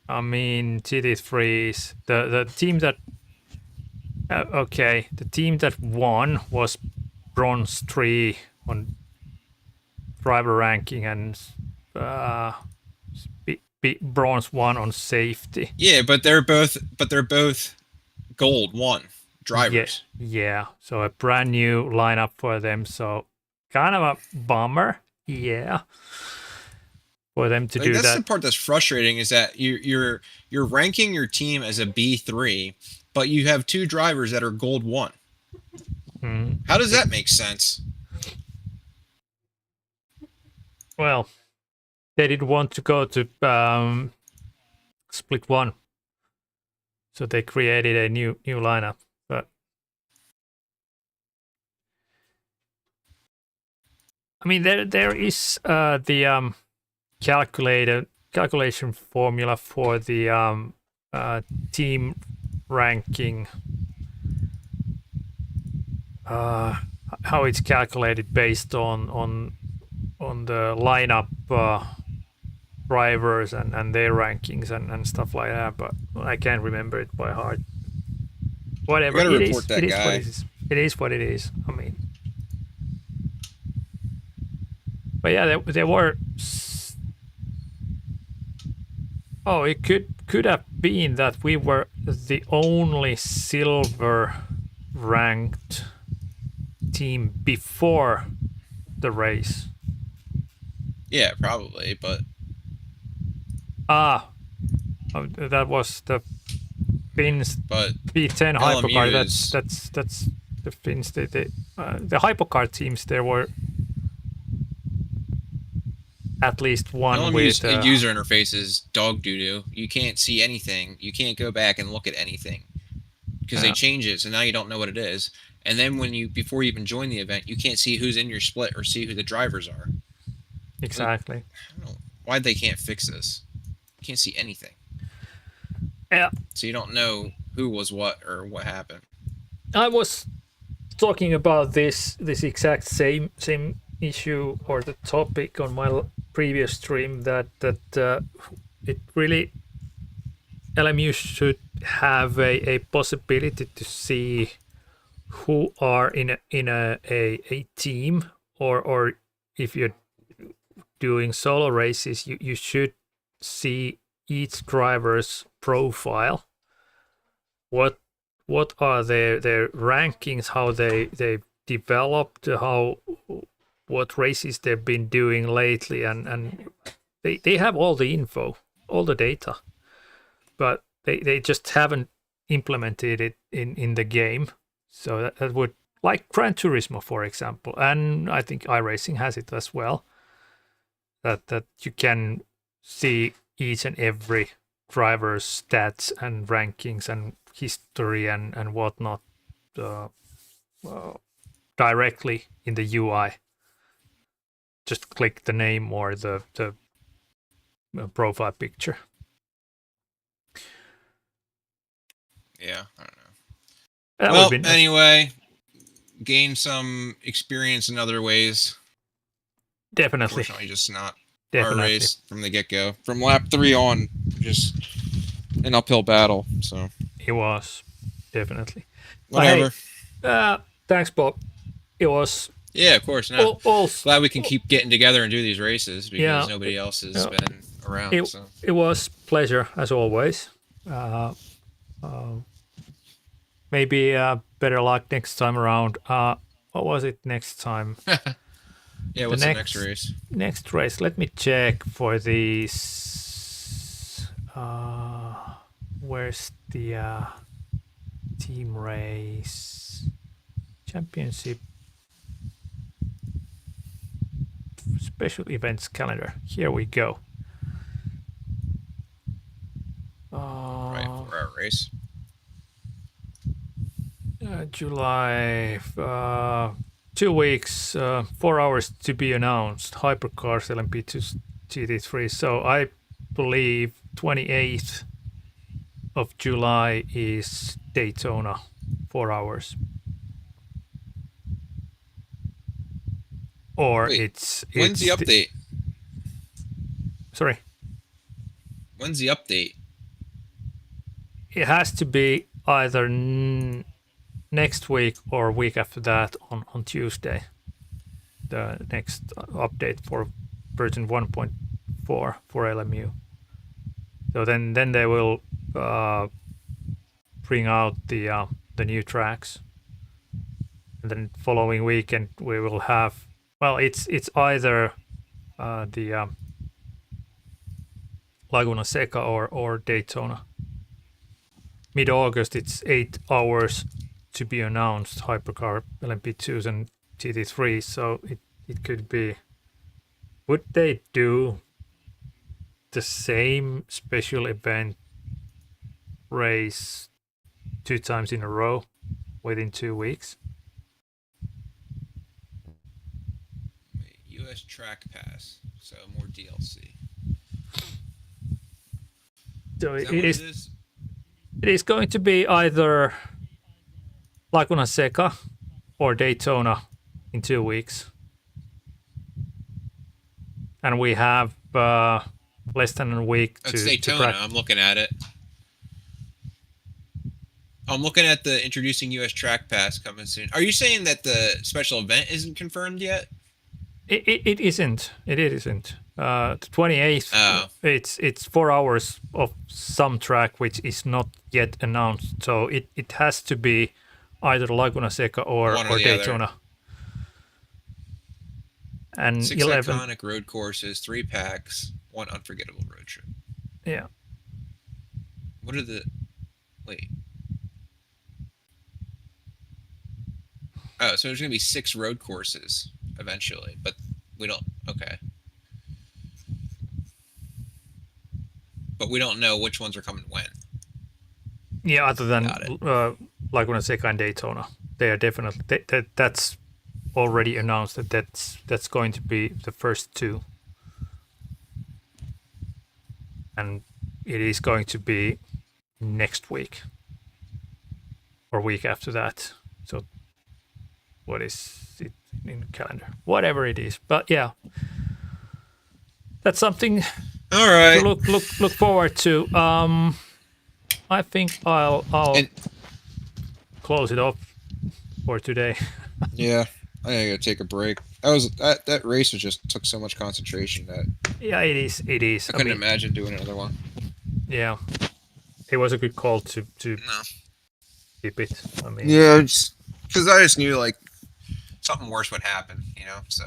I mean, GT3s. The team that okay, the team that won was bronze 3 on driver ranking and bronze 1 on safety. Yeah, but they're both gold 1 drivers. Yeah. So a brand new lineup for them. So kind of a bummer. Yeah. For them to do that. That's the part that's frustrating, is that you're ranking your team as a B3, but you have 2 drivers that are gold 1. How does that make sense? Well, they didn't want to go to split 1, so they created a new lineup. But I mean, there is the calculation formula for the team ranking. How it's calculated based on the lineup drivers and their rankings and stuff like that, but I can't remember it by heart. Whatever, it is what it is. It is what it is. I mean, but yeah, there were. Oh, it could have been that we were the only silver ranked team before the race. Yeah, probably, but that was the Finns. But B10 Hypercar. That's the Finns. The Hypercar teams. There were at least one LMU's with user interface is dog doo-doo. You can't see anything. You can't go back and look at anything because they change it, so now you don't know what it is. And then before you even join the event, you can't see who's in your split or see who the drivers are. exactly. Like, I don't know why they can't fix this. You can't see anything. Yeah, So you don't know who was what or what happened. I was talking about this exact same issue or the topic on my previous stream that it really LMU should have a possibility to see who are in a team, or if you're doing solo races, you should see each driver's profile. What are their rankings, how they developed, what races they've been doing lately, and they have all the info, all the data, but they just haven't implemented it in the game. So that would, like Gran Turismo, for example, and I think iRacing has it as well, that you can see each and every driver's stats and rankings and history and whatnot directly in the UI. Just click the name or the profile picture. Yeah, I don't know. That Well, would be nice. anyway, gain some experience in other ways. Definitely. Unfortunately, just not Definitely. our race from the get-go. From lap 3 on, just an uphill battle. So It was definitely. whatever. Hey, thanks, Bob. It was. Yeah, of course. No. All, Glad we can keep getting together and do these races because nobody else has been around. It was pleasure as always. Maybe better luck next time around. What was it next time? Yeah, what's the next race? Next race. Let me check for these. Where's the team race? Championship special events calendar. Here we go. Right, 4-hour race. July, 2 weeks, 4 hours to be announced. Hypercars LMP2 GT3. So I believe 28th of July is Daytona, 4 hours. Or Wait, when's the update? Sorry. When's the update? It has to be either next week or week after that on Tuesday. The next update for version 1.4 for LMU. So then they will bring out the new tracks, and then following weekend we will have. Well, it's either the Laguna Seca or Daytona. Mid-August, it's 8 hours to be announced, Hypercar LMP2s and GT3, so it could be. Would they do the same special event race 2 times in a row within 2 weeks? US Track Pass, so more DLC. So it is going to be either Laguna Seca or Daytona in 2 weeks. And we have less than a week to Daytona. I'm looking at it. I'm looking at the introducing US Track Pass coming soon. Are you saying that the special event isn't confirmed yet? It isn't. It isn't. The 28th. Oh. It's 4 hours of some track which is not yet announced. So it has to be either Laguna Seca or Daytona. And 6 11 iconic road courses, 3 packs, 1 unforgettable road trip. Yeah. What are the? Wait. Oh, so there's gonna be 6 road courses eventually, but we don't. Okay. but we don't know which ones are coming when. Yeah, other than Got it. Laguna Seca and Daytona, they are definitely that's already announced that's going to be the first two, and it is going to be next week or week after that. So what is it in the calendar? Whatever it is, but yeah, that's something All right. to look forward to. I think I'll And close it off for today. yeah, I gotta take a break. That race was just took so much concentration that Yeah, it is. It is. I couldn't imagine doing another one. Yeah, it was a good call to No. keep it. I mean, Yeah, because I just knew like something worse would happen, you know. So,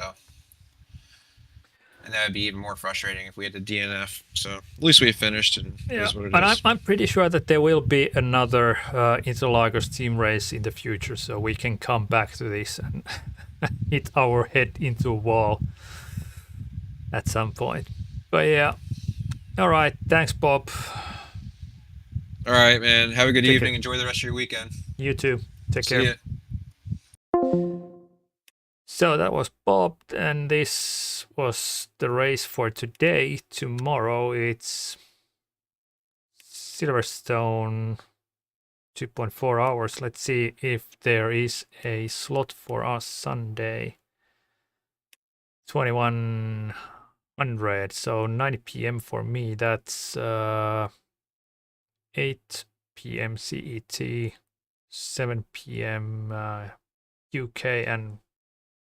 and that would be even more frustrating if we had to DNF. So at least we finished, and it is what it and is. I'm pretty sure that there will be another Interlagos team race in the future, so we can come back to this and hit our head into a wall at some point. But yeah, all right. Thanks, Bob. All right, man. Have a good Take evening. care. Enjoy the rest of your weekend. You too. Take See care. ya. So that was Bob, and this was the race for today. Tomorrow it's Silverstone, 2.4 hours. Let's see if there is a slot for us Sunday. 2100, so 9 p.m. for me. That's 8 p.m. CET, 7 p.m. UK, and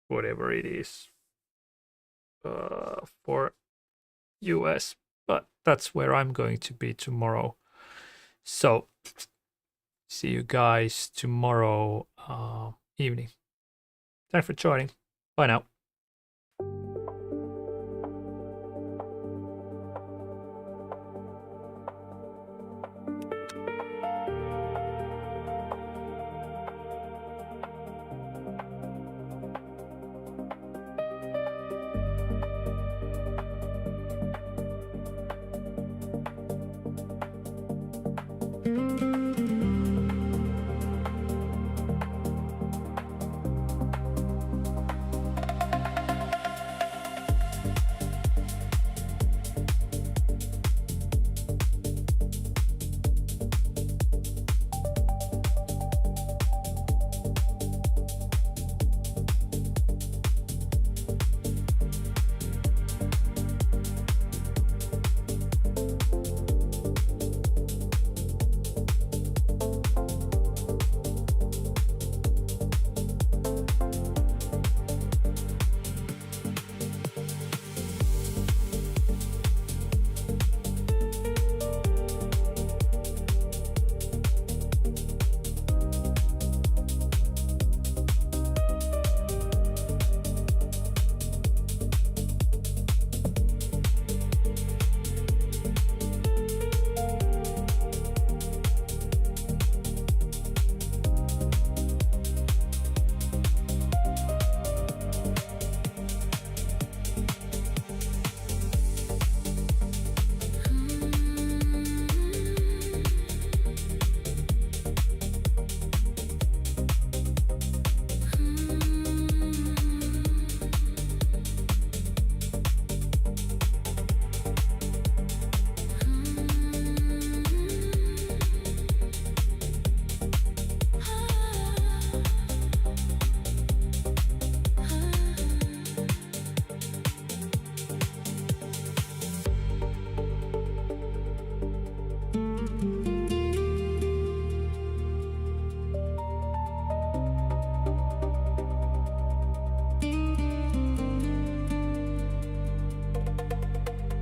whatever it is for US, but that's where I'm going to be tomorrow. So see you guys tomorrow evening. Thanks for joining. Bye now.